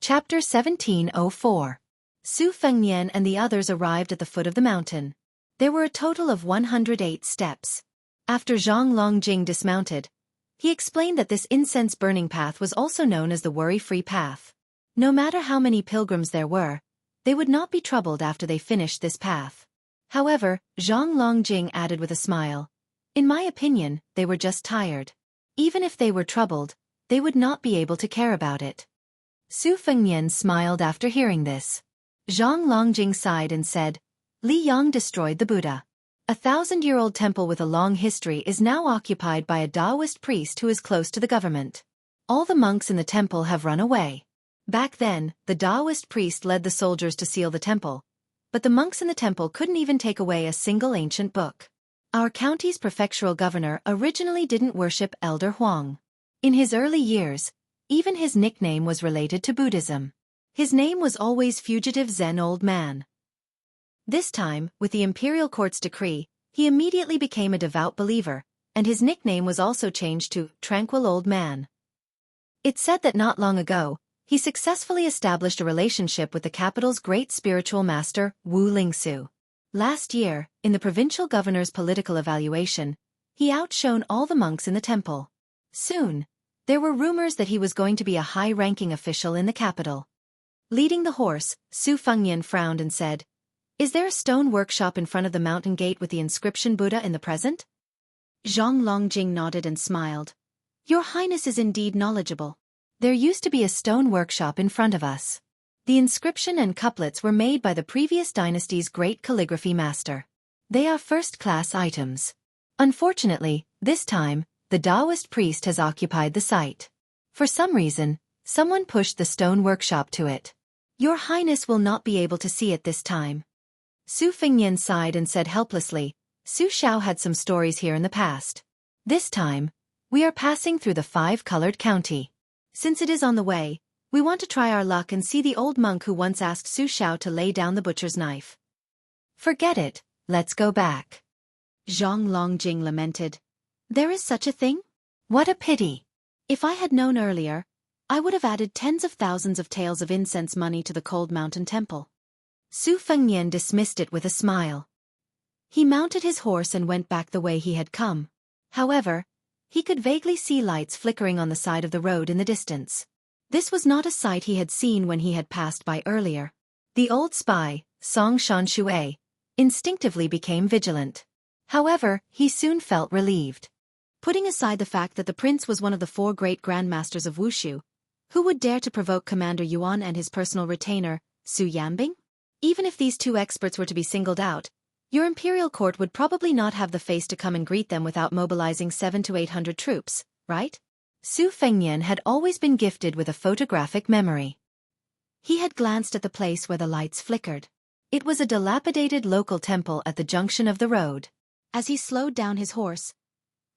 Chapter 1704. Su Fengnian and the others arrived at the foot of the mountain. There were a total of 108 steps. After Zhang Longjing dismounted, he explained that this incense-burning path was also known as the worry-free path. No matter how many pilgrims there were, they would not be troubled after they finished this path. However, Zhang Longjing added with a smile, "In my opinion, they were just tired. Even if they were troubled, they would not be able to care about it." Su Fengnian smiled after hearing this. Zhang Longjing sighed and said, "Li Yang destroyed the Buddha. A 1,000-year-old temple with a long history is now occupied by a Taoist priest who is close to the government. All the monks in the temple have run away. Back then, the Taoist priest led the soldiers to seal the temple, but the monks in the temple couldn't even take away a single ancient book. Our county's prefectural governor originally didn't worship Elder Huang. In his early years, even his nickname was related to Buddhism. His name was always Fugitive Zen Old Man. This time, with the imperial court's decree, he immediately became a devout believer, and his nickname was also changed to Tranquil Old Man. It's said that not long ago, he successfully established a relationship with the capital's great spiritual master, Wu Lingsu. Last year, in the provincial governor's political evaluation, he outshone all the monks in the temple. Soon, there were rumors that he was going to be a high-ranking official in the capital. Leading the horse, Su Fengnian frowned and said, "Is there a stone workshop in front of the mountain gate with the inscription Buddha in the present?" Zhang Longjing nodded and smiled. "Your Highness is indeed knowledgeable. There used to be a stone workshop in front of us. The inscription and couplets were made by the previous dynasty's great calligraphy master. They are first-class items. Unfortunately, this time, the Taoist priest has occupied the site. For some reason, someone pushed the stone workshop to it. Your Highness will not be able to see it this time." Su Fengnian sighed and said helplessly, "Su Xiao had some stories here in the past. This time, we are passing through the five-colored county. Since it is on the way, we want to try our luck and see the old monk who once asked Su Xiao to lay down the butcher's knife." "Forget it, let's go back." Zhang Longjing lamented. "There is such a thing? What a pity. If I had known earlier, I would have added tens of thousands of taels of incense money to the Cold Mountain Temple." Su Fengnian dismissed it with a smile. He mounted his horse and went back the way he had come. However, he could vaguely see lights flickering on the side of the road in the distance. This was not a sight he had seen when he had passed by earlier. The old spy, Song Xianxia, instinctively became vigilant. However, he soon felt relieved. Putting aside the fact that the prince was one of the four great grandmasters of Wushu, who would dare to provoke Commander Yuan and his personal retainer, Su Yanbing? Even if these two experts were to be singled out, your imperial court would probably not have the face to come and greet them without mobilizing 700 to 800 troops, right? Su Fengnian had always been gifted with a photographic memory. He had glanced at the place where the lights flickered. It was a dilapidated local temple at the junction of the road. As he slowed down his horse,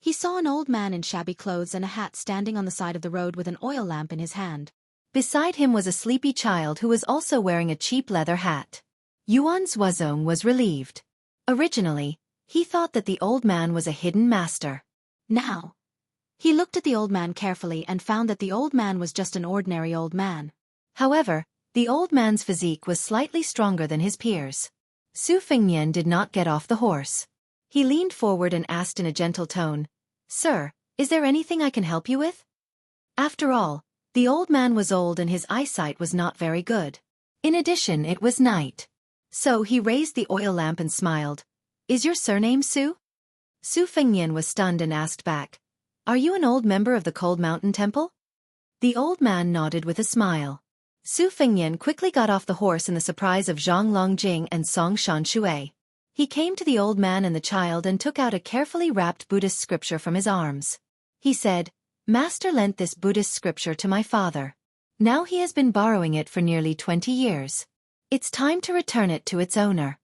he saw an old man in shabby clothes and a hat standing on the side of the road with an oil lamp in his hand. Beside him was a sleepy child who was also wearing a cheap leather hat. Yuan Zhuozong was relieved. Originally, he thought that the old man was a hidden master. Now, he looked at the old man carefully and found that the old man was just an ordinary old man. However, the old man's physique was slightly stronger than his peers. Su Fengnian did not get off the horse. He leaned forward and asked in a gentle tone, "Sir, is there anything I can help you with?" After all, the old man was old and his eyesight was not very good. In addition, it was night. So he raised the oil lamp and smiled. "Is your surname Su?" Su Fengnian was stunned and asked back, "Are you an old member of the Cold Mountain Temple?" The old man nodded with a smile. Su Fengnian quickly got off the horse in the surprise of Zhang Longjing and Song Xianxia. He came to the old man and the child and took out a carefully wrapped Buddhist scripture from his arms. He said, "Master lent this Buddhist scripture to my father. Now he has been borrowing it for nearly 20 years. It's time to return it to its owner."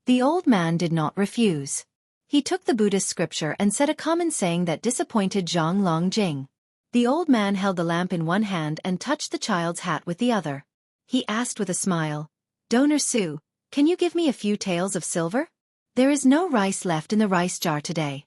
The old man did not refuse. He took the Buddhist scripture and said a common saying that disappointed Zhang Longjing. The old man held the lamp in one hand and touched the child's hat with the other. He asked with a smile, "Donor Su, can you give me a few taels of silver? There is no rice left in the rice jar today."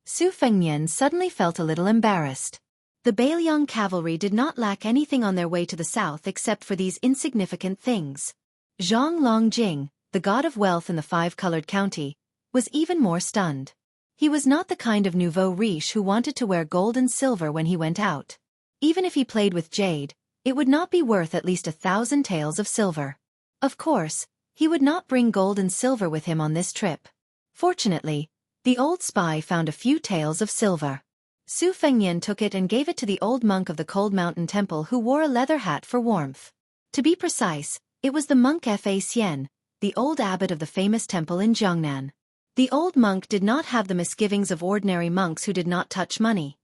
Su Fengnian suddenly felt a little embarrassed. The Bailiang cavalry did not lack anything on their way to the south except for these insignificant things. Zhang Longjing, the god of wealth in the five-colored county, was even more stunned. He was not the kind of nouveau riche who wanted to wear gold and silver when he went out. Even if he played with jade, it would not be worth at least 1,000 taels of silver. Of course, he would not bring gold and silver with him on this trip. Fortunately, the old spy found a few taels of silver. Su Fengnian took it and gave it to the old monk of the Cold Mountain Temple who wore a leather hat for warmth. To be precise, it was the monk Fa Xian, the old abbot of the famous temple in Jiangnan. The old monk did not have the misgivings of ordinary monks who did not touch money.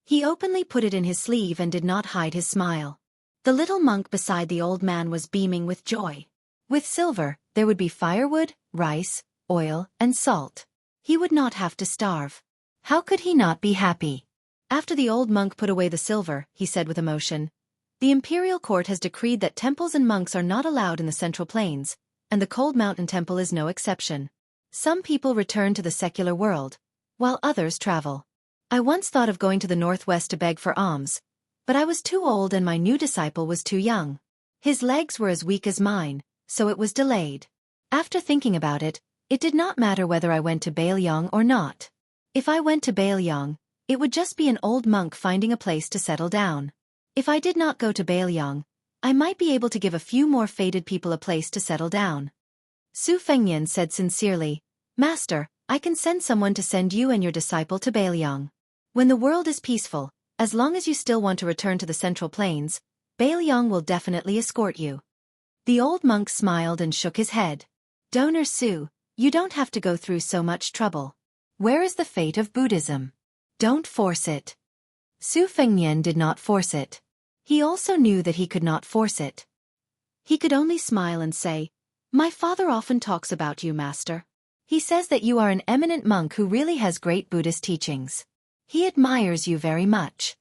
He openly put it in his sleeve and did not hide his smile. The little monk beside the old man was beaming with joy. With silver, there would be firewood, rice, oil, and salt. He would not have to starve. How could he not be happy? After the old monk put away the silver, he said with emotion, "The imperial court has decreed that temples and monks are not allowed in the Central Plains, and the Cold Mountain Temple is no exception. Some people return to the secular world, while others travel. I once thought of going to the northwest to beg for alms, but I was too old and my new disciple was too young. His legs were as weak as mine, so it was delayed. After thinking about it, it did not matter whether I went to Bailiang or not. If I went to Bailiang, it would just be an old monk finding a place to settle down. If I did not go to Bailiang, I might be able to give a few more faded people a place to settle down." Su Fengnian said sincerely, "Master, I can send someone to send you and your disciple to Bailiang. When the world is peaceful, as long as you still want to return to the Central Plains, Bailiang will definitely escort you." The old monk smiled and shook his head. "Donor Su, you don't have to go through so much trouble. Where is the fate of Buddhism? Don't force it." Su Fengnian did not force it. He also knew that he could not force it. He could only smile and say, "My father often talks about you, master. He says that you are an eminent monk who really has great Buddhist teachings. He admires you very much."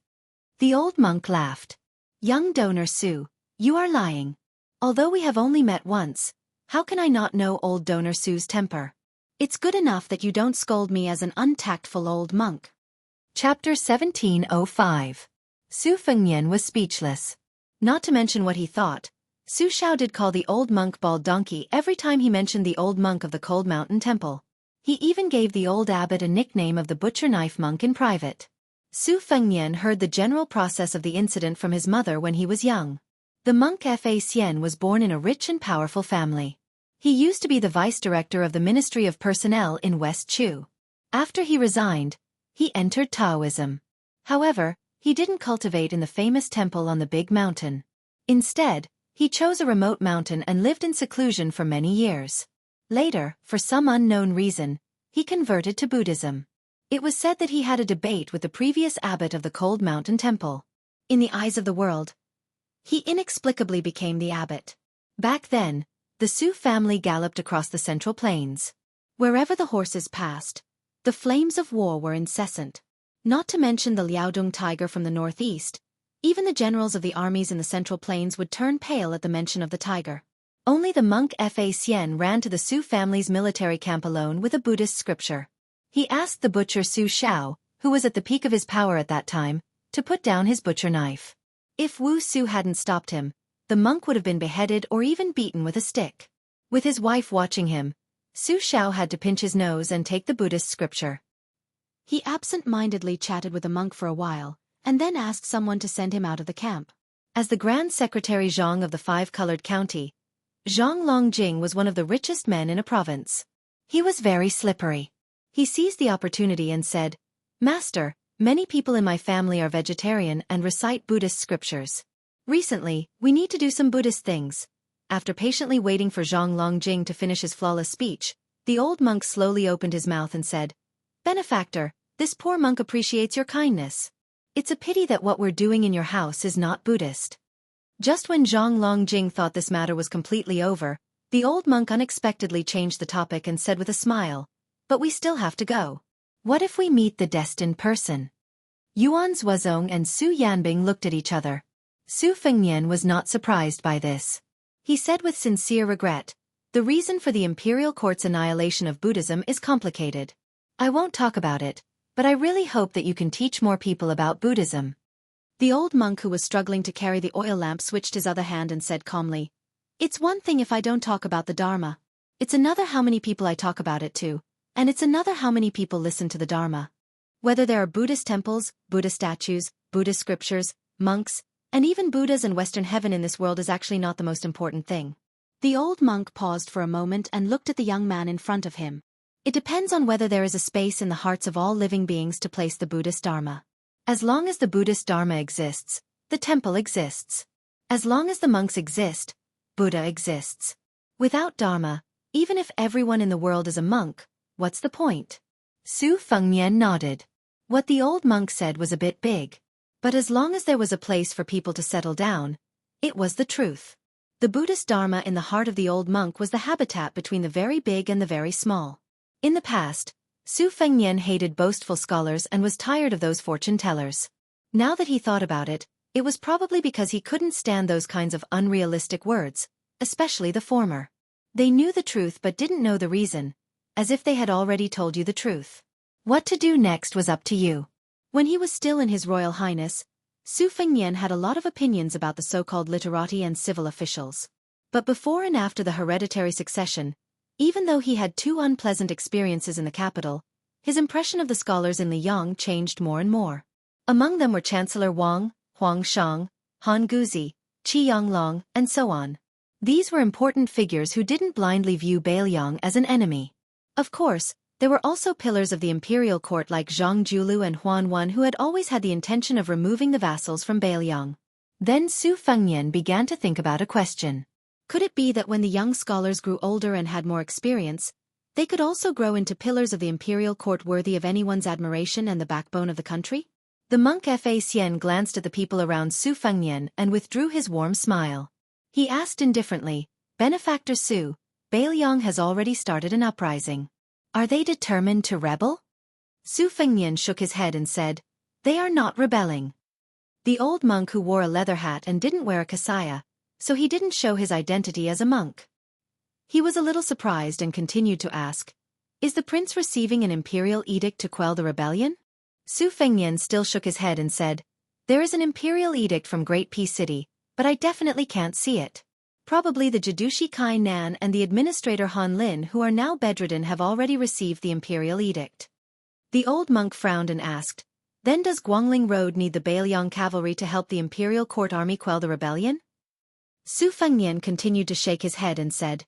The old monk laughed. "Young donor Su, you are lying. Although we have only met once, how can I not know old donor Su's temper? It's good enough that you don't scold me as an untactful old monk." Chapter 1705. Su Fengnian was speechless. Not to mention what he thought, Su Shao did call the old monk bald donkey every time he mentioned the old monk of the Cold Mountain Temple. He even gave the old abbot a nickname of the butcher knife monk in private. Su Fengnian heard the general process of the incident from his mother when he was young. The monk Fa Xian was born in a rich and powerful family. He used to be the vice-director of the Ministry of Personnel in West Chu. After he resigned, he entered Taoism. However, he didn't cultivate in the famous temple on the big mountain. Instead, he chose a remote mountain and lived in seclusion for many years. Later, for some unknown reason, he converted to Buddhism. It was said that he had a debate with the previous abbot of the Cold Mountain Temple. In the eyes of the world, he inexplicably became the abbot. Back then, the Su family galloped across the Central Plains. Wherever the horses passed, the flames of war were incessant. Not to mention the Liaodong tiger from the northeast, even the generals of the armies in the Central Plains would turn pale at the mention of the tiger. Only the monk Fa Xian ran to the Su family's military camp alone with a Buddhist scripture. He asked the butcher Su Shao, who was at the peak of his power at that time, to put down his butcher knife. If Wu Su hadn't stopped him, the monk would have been beheaded or even beaten with a stick. With his wife watching him, Su Shao had to pinch his nose and take the Buddhist scripture. He absent-mindedly chatted with the monk for a while, and then asked someone to send him out of the camp. As the Grand Secretary Zhang of the Five-Colored County, Zhang Longjing was one of the richest men in a province. He was very slippery. He seized the opportunity and said, "Master, many people in my family are vegetarian and recite Buddhist scriptures. Recently, we need to do some Buddhist things." After patiently waiting for Zhang Longjing to finish his flawless speech, the old monk slowly opened his mouth and said, "Benefactor, this poor monk appreciates your kindness. It's a pity that what we're doing in your house is not Buddhist." Just when Zhang Longjing thought this matter was completely over, the old monk unexpectedly changed the topic and said with a smile, "But we still have to go. What if we meet the destined person?" Yuan Zuozong and Su Yanbing looked at each other. Su Fengnian was not surprised by this. He said with sincere regret, "The reason for the imperial court's annihilation of Buddhism is complicated. I won't talk about it, but I really hope that you can teach more people about Buddhism." The old monk who was struggling to carry the oil lamp switched his other hand and said calmly, "It's one thing if I don't talk about the Dharma. It's another how many people I talk about it to, and it's another how many people listen to the Dharma. Whether there are Buddhist temples, Buddhist statues, Buddhist scriptures, monks, and even Buddhas and Western heaven in this world is actually not the most important thing." The old monk paused for a moment and looked at the young man in front of him. "It depends on whether there is a space in the hearts of all living beings to place the Buddhist Dharma. As long as the Buddhist Dharma exists, the temple exists. As long as the monks exist, Buddha exists. Without Dharma, even if everyone in the world is a monk, what's the point?" Su Fengnian nodded. What the old monk said was a bit big. But as long as there was a place for people to settle down, it was the truth. The Buddhist Dharma in the heart of the old monk was the habitat between the very big and the very small. In the past, Su Fengnian hated boastful scholars and was tired of those fortune-tellers. Now that he thought about it, it was probably because he couldn't stand those kinds of unrealistic words, especially the former. They knew the truth but didn't know the reason, as if they had already told you the truth. What to do next was up to you. When he was still in His Royal Highness, Su Fengnian had a lot of opinions about the so-called literati and civil officials. But before and after the hereditary succession, even though he had 2 unpleasant experiences in the capital, his impression of the scholars in Liyang changed more and more. Among them were Chancellor Wang, Huang Shang, Han Guzi, Qi Yanglong, and so on. These were important figures who didn't blindly view Beiliang as an enemy. Of course, there were also pillars of the imperial court like Zhang Julu and Huan Wen who had always had the intention of removing the vassals from Beiliang. Then Su Fengnian began to think about a question. Could it be that when the young scholars grew older and had more experience, they could also grow into pillars of the imperial court worthy of anyone's admiration and the backbone of the country? The monk Fa Xian glanced at the people around Su Fengnian and withdrew his warm smile. He asked indifferently, "Benefactor Su, Beiliang has already started an uprising. Are they determined to rebel?" Su Fengnian shook his head and said, "They are not rebelling." The old monk who wore a leather hat and didn't wear a kasaya, so he didn't show his identity as a monk. He was a little surprised and continued to ask, "Is the prince receiving an imperial edict to quell the rebellion?" Su Fengnian still shook his head and said, "There is an imperial edict from Great Peace City, but I definitely can't see it. Probably the Jidushi Kai Nan and the administrator Han Lin who are now bedridden have already received the imperial edict." The old monk frowned and asked, "Then does Guangling Road need the Beiliang cavalry to help the imperial court army quell the rebellion?" Su Fengnian continued to shake his head and said,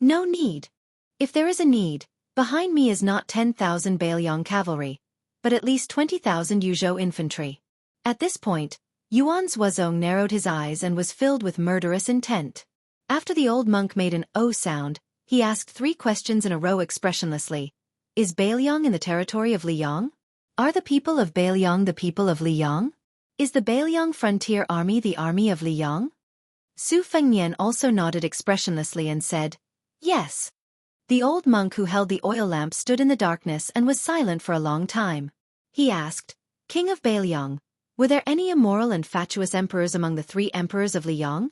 "No need. If there is a need, behind me is not 10,000 Beiliang cavalry, but at least 20,000 Yuzhou infantry." At this point, Yuan Zuozong narrowed his eyes and was filled with murderous intent. After the old monk made an "oh" sound, he asked 3 questions in a row expressionlessly. Is Beiliang in the territory of Liyang? Are the people of Beiliang the people of Liyang? Is the Beiliang frontier army the army of Liyang? Su Fengnian also nodded expressionlessly and said, "Yes." The old monk who held the oil lamp stood in the darkness and was silent for a long time. He asked, "King of Beiliang, were there any immoral and fatuous emperors among the 3 emperors of Liyang?"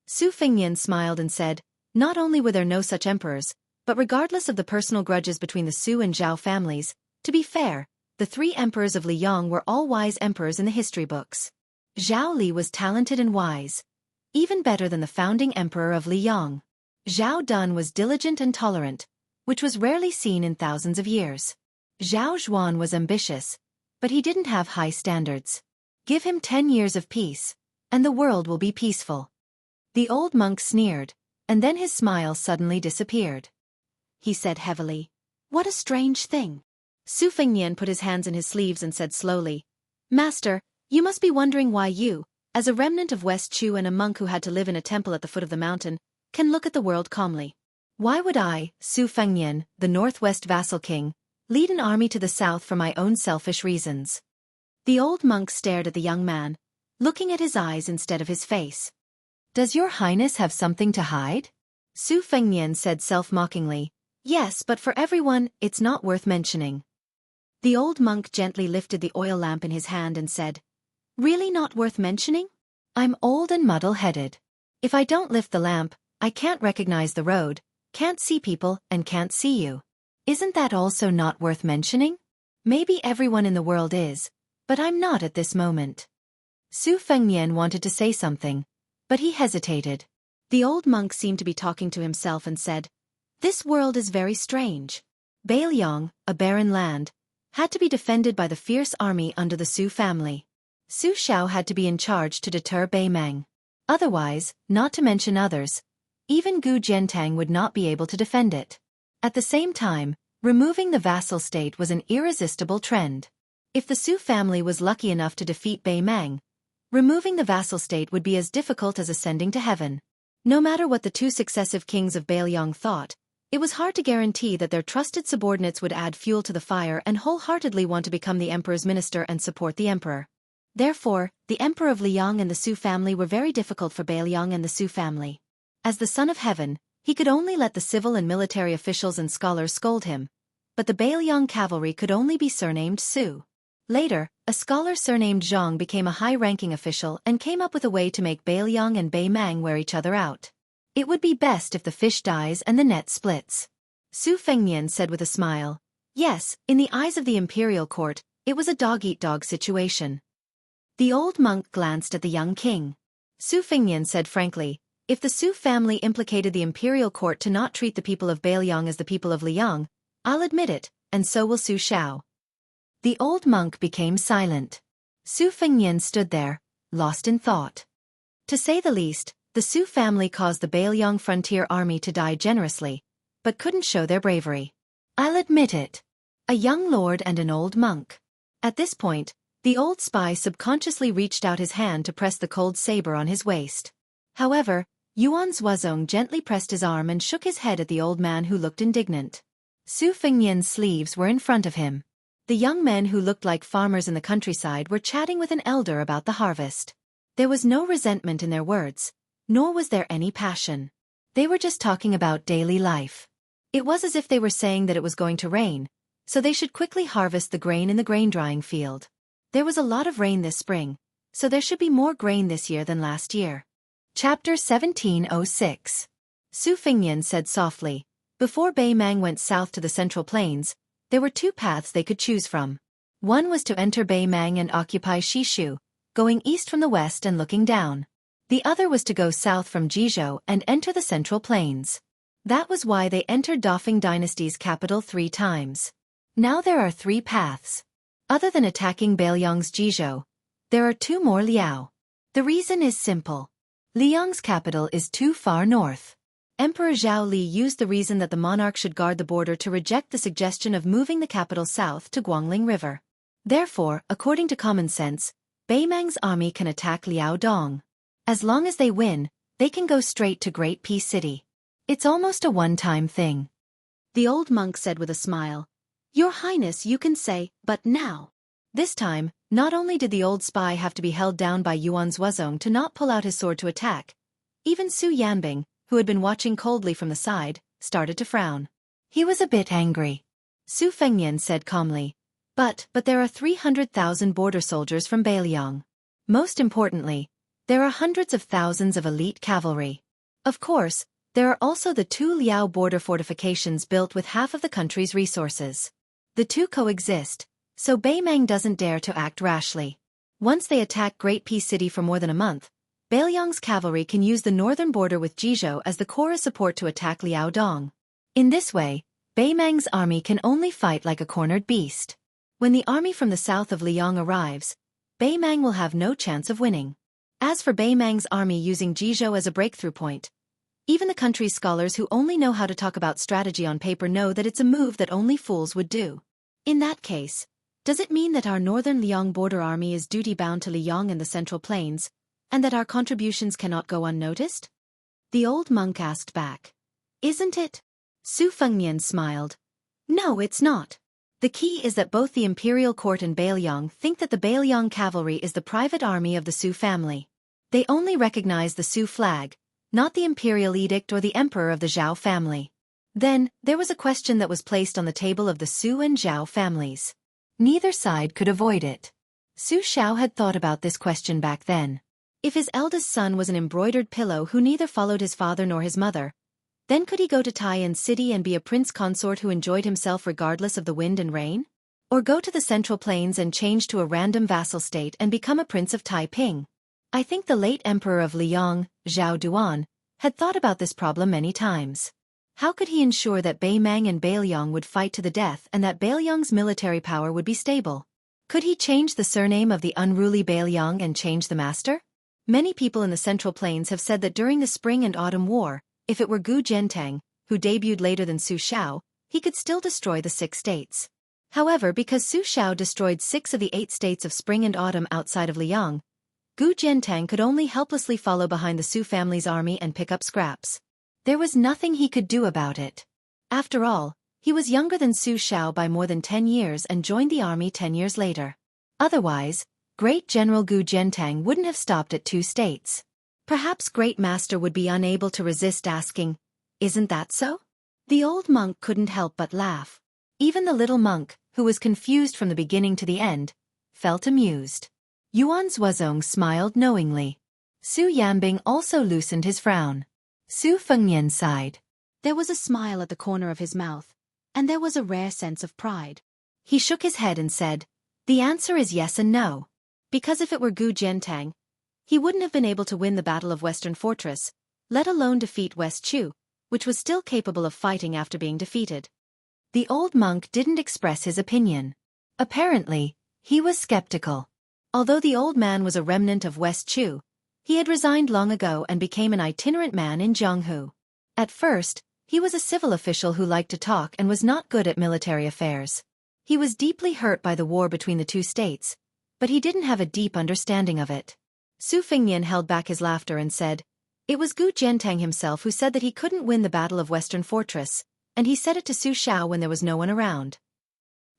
Su Fengnian smiled and said, "Not only were there no such emperors, but regardless of the personal grudges between the Su and Zhao families, to be fair, the 3 emperors of Liyang were all wise emperors in the history books. Zhao Li was talented and wise, even better than the founding emperor of Liyang. Zhao Dun was diligent and tolerant, which was rarely seen in thousands of years. Zhao Zhuan was ambitious, but he didn't have high standards. Give him 10 years of peace, and the world will be peaceful." The old monk sneered, and then his smile suddenly disappeared. He said heavily, "What a strange thing." Su Fengnian put his hands in his sleeves and said slowly, "Master, you must be wondering why you, as a remnant of West Chu and a monk who had to live in a temple at the foot of the mountain, can look at the world calmly. Why would I, Su Fengnian, the Northwest vassal king, lead an army to the south for my own selfish reasons?" The old monk stared at the young man, looking at his eyes instead of his face. "Does your highness have something to hide?" Su Fengnian said self-mockingly, "Yes, but for everyone, it's not worth mentioning." The old monk gently lifted the oil lamp in his hand and said, "Really not worth mentioning? I'm old and muddle-headed. If I don't lift the lamp, I can't recognize the road, can't see people, and can't see you. Isn't that also not worth mentioning? Maybe everyone in the world is, but I'm not at this moment." Su Fengnian wanted to say something, but he hesitated. The old monk seemed to be talking to himself and said, "This world is very strange. Beiliang, a barren land, had to be defended by the fierce army under the Su family. Su Xiao had to be in charge to deter Beimang. Otherwise, not to mention others, even Gu Jiantang would not be able to defend it. At the same time, removing the vassal state was an irresistible trend. If the Su family was lucky enough to defeat Beimang, removing the vassal state would be as difficult as ascending to heaven. No matter what the two successive kings of Beiliang thought, it was hard to guarantee that their trusted subordinates would add fuel to the fire and wholeheartedly want to become the emperor's minister and support the emperor. Therefore, the emperor of Liang and the Su family were very difficult for Beiliang and the Su family. As the son of heaven, he could only let the civil and military officials and scholars scold him, but the Beiliang cavalry could only be surnamed Su. Later, a scholar surnamed Zhang became a high-ranking official and came up with a way to make Beiliang and Beimang wear each other out. It would be best if the fish dies and the net splits. Su Fengnian said with a smile. Yes, in the eyes of the imperial court, it was a dog-eat-dog situation. The old monk glanced at the young king. Su Fengnian said frankly, if the Su family implicated the imperial court to not treat the people of Beiliang as the people of Liang, I'll admit it, and so will Su Xiao. The old monk became silent. Su Fengnian stood there, lost in thought. To say the least, the Su family caused the Beiliang frontier army to die generously, but couldn't show their bravery. I'll admit it. A young lord and an old monk. At this point, the old spy subconsciously reached out his hand to press the cold saber on his waist. However, Yuan Zuozong gently pressed his arm and shook his head at the old man who looked indignant. Su Fengnian's sleeves were in front of him. The young men who looked like farmers in the countryside were chatting with an elder about the harvest. There was no resentment in their words, nor was there any passion. They were just talking about daily life. It was as if they were saying that it was going to rain, so they should quickly harvest the grain in the grain-drying field. There was a lot of rain this spring, so there should be more grain this year than last year. Chapter 1706. Su Fengnian said softly, before Beimang went south to the Central Plains, there were two paths they could choose from. One was to enter Beimang and occupy Shishu, going east from the west and looking down. The other was to go south from Jizhou and enter the Central Plains. That was why they entered Dafeng Dynasty's capital 3 times. Now there are 3 paths. Other than attacking Beiliang's Jizhou, there are 2 more Liao. The reason is simple. Liang's capital is too far north. Emperor Zhao Li used the reason that the monarch should guard the border to reject the suggestion of moving the capital south to Guangling River. Therefore, according to common sense, Beimang's army can attack Liaodong. As long as they win, they can go straight to Great Peace City. It's almost a one-time thing. The old monk said with a smile, Your Highness, you can say, but now. This time, not only did the old spy have to be held down by Yuan Zuozong to not pull out his sword to attack, even Su Yanbing, who had been watching coldly from the side, started to frown. He was a bit angry. Su Fengnian said calmly, But there are 300,000 border soldiers from Beiliang. Most importantly, there are hundreds of thousands of elite cavalry. Of course, there are also the 2 Liao border fortifications built with half of the country's resources. The 2 coexist, so Beimang doesn't dare to act rashly. Once they attack Great Peace City for more than a month, Beiliang's cavalry can use the northern border with Jizhou as the core of support to attack Liaodong. In this way, Beimang's army can only fight like a cornered beast. When the army from the south of Liang arrives, Beimang will have no chance of winning. As for Beimang's army using Jizhou as a breakthrough point, even the country's scholars who only know how to talk about strategy on paper know that it's a move that only fools would do. In that case, does it mean that our northern Liang border army is duty-bound to Liang and the Central Plains, and that our contributions cannot go unnoticed? The old monk asked back. Isn't it? Su Fengnian smiled. No, it's not. The key is that both the imperial court and Beiliang think that the Beiliang cavalry is the private army of the Su family. They only recognize the Su flag, not the imperial edict or the emperor of the Zhao family. Then, there was a question that was placed on the table of the Su and Zhao families. Neither side could avoid it. Su Xiao had thought about this question back then. If his eldest son was an embroidered pillow who neither followed his father nor his mother, then could he go to Taiyan City and be a prince consort who enjoyed himself regardless of the wind and rain? Or go to the Central Plains and change to a random vassal state and become a prince of Taiping? I think the late emperor of Liang, Zhao Duan, had thought about this problem many times. How could he ensure that Beimang and Beiliang would fight to the death and that Beiliang's military power would be stable? Could he change the surname of the unruly Beiliang and change the master? Many people in the Central Plains have said that during the Spring and Autumn War, if it were Gu Zhentang, who debuted later than Su Xiao, he could still destroy the 6 states. However, because Su Xiao destroyed 6 of the 8 states of Spring and Autumn outside of Liang, Gu Zhentang could only helplessly follow behind the Su family's army and pick up scraps. There was nothing he could do about it. After all, he was younger than Su Xiao by more than 10 years and joined the army 10 years later. Otherwise, Great General Gu Zhentang wouldn't have stopped at 2 states. Perhaps Great Master would be unable to resist asking, "Isn't that so?" The old monk couldn't help but laugh. Even the little monk, who was confused from the beginning to the end, felt amused. Yuan Zuozong smiled knowingly. Su Yanbing also loosened his frown. Su Fengnian sighed. There was a smile at the corner of his mouth, and there was a rare sense of pride. He shook his head and said, "The answer is yes and no. Because if it were Gu Zhentang, he wouldn't have been able to win the Battle of Western Fortress, let alone defeat West Chu, which was still capable of fighting after being defeated." The old monk didn't express his opinion. Apparently, he was skeptical. Although the old man was a remnant of West Chu, he had resigned long ago and became an itinerant man in Jianghu. At first, he was a civil official who liked to talk and was not good at military affairs. He was deeply hurt by the war between the 2 states, but he didn't have a deep understanding of it. Su Fengnian held back his laughter and said, "It was Gu Zhentang himself who said that he couldn't win the Battle of Western Fortress, and he said it to Su Xiao when there was no one around."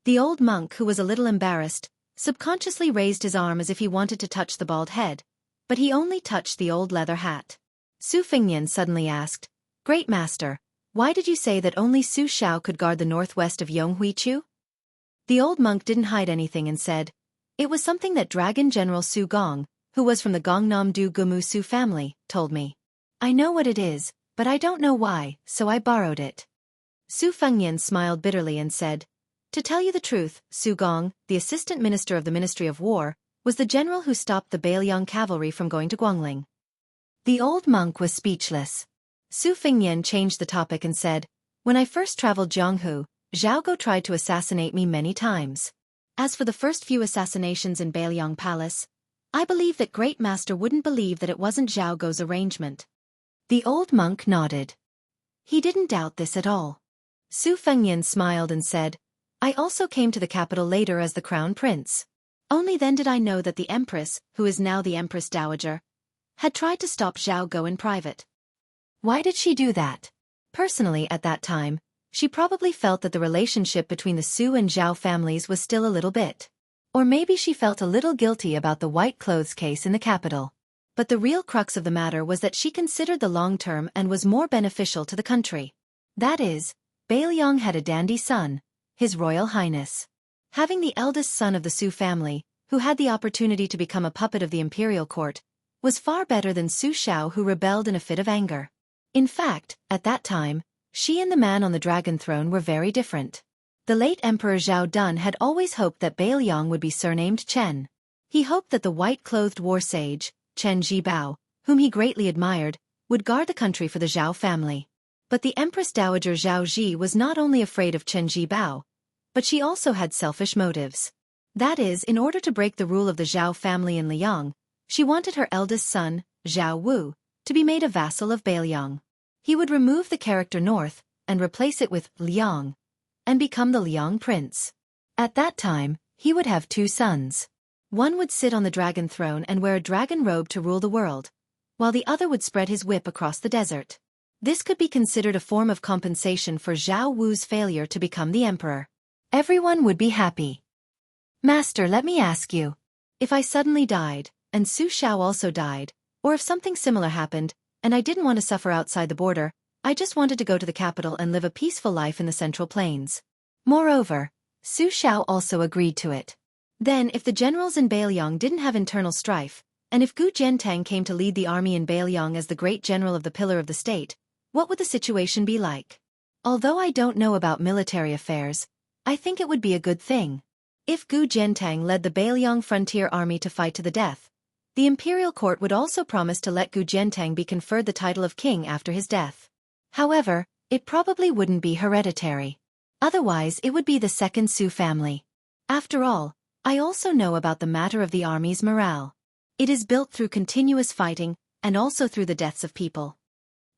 The old monk, who was a little embarrassed, subconsciously raised his arm as if he wanted to touch the bald head, but he only touched the old leather hat. Su Fengnian suddenly asked, "Great Master, why did you say that only Su Xiao could guard the northwest of Yonghui-Chu?" The old monk didn't hide anything and said, "It was something that Dragon General Su Gong, who was from the Gongnam-du Gumu Su family, told me. I know what it is, but I don't know why, so I borrowed it." Su Fengnian smiled bitterly and said, "To tell you the truth, Su Gong, the assistant minister of the Ministry of War, was the general who stopped the Beiliang cavalry from going to Guangling." The old monk was speechless. Su Fengnian changed the topic and said, "When I first traveled Jianghu, Zhao tried to assassinate me many times. As for the first few assassinations in Beiliang Palace, I believe that Great Master wouldn't believe that it wasn't Zhao Guo's arrangement." The old monk nodded. He didn't doubt this at all. Su Fengnian smiled and said, "I also came to the capital later as the crown prince. Only then did I know that the empress, who is now the Empress Dowager, had tried to stop Zhao Guo in private." Why did she do that? Personally, at that time, she probably felt that the relationship between the Su and Zhao families was still a little bit. Or maybe she felt a little guilty about the white clothes case in the capital. But the real crux of the matter was that she considered the long term and was more beneficial to the country. That is, Beiliang had a dandy son, His Royal Highness. Having the eldest son of the Su family, who had the opportunity to become a puppet of the imperial court, was far better than Su Xiao, who rebelled in a fit of anger. In fact, at that time, she and the man on the dragon throne were very different. The late Emperor Zhao Dun had always hoped that Beiliang would be surnamed Chen. He hoped that the white-clothed war sage, Chen Zhibao, whom he greatly admired, would guard the country for the Zhao family. But the Empress Dowager Zhao Ji was not only afraid of Chen Zhibao, but she also had selfish motives. That is, in order to break the rule of the Zhao family in Liang, she wanted her eldest son, Zhao Wu, to be made a vassal of Beiliang. He would remove the character North and replace it with Liang, and become the Liang prince. At that time, he would have 2 sons. One would sit on the dragon throne and wear a dragon robe to rule the world, while the other would spread his whip across the desert. This could be considered a form of compensation for Zhao Wu's failure to become the emperor. Everyone would be happy. "Master, let me ask you. If I suddenly died, and Su Xiao also died, or if something similar happened, and I didn't want to suffer outside the border, I just wanted to go to the capital and live a peaceful life in the Central Plains." Moreover, Su Xiao also agreed to it. Then, if the generals in Beiliang didn't have internal strife, and if Gu Zhentang came to lead the army in Beiliang as the great general of the pillar of the state, what would the situation be like? Although I don't know about military affairs, I think it would be a good thing. If Gu Jiantang led the Beiliang frontier army to fight to the death, the imperial court would also promise to let Gu Jiantang be conferred the title of king after his death. However, it probably wouldn't be hereditary. Otherwise, it would be the second Su family. After all, I also know about the matter of the army's morale. It is built through continuous fighting, and also through the deaths of people.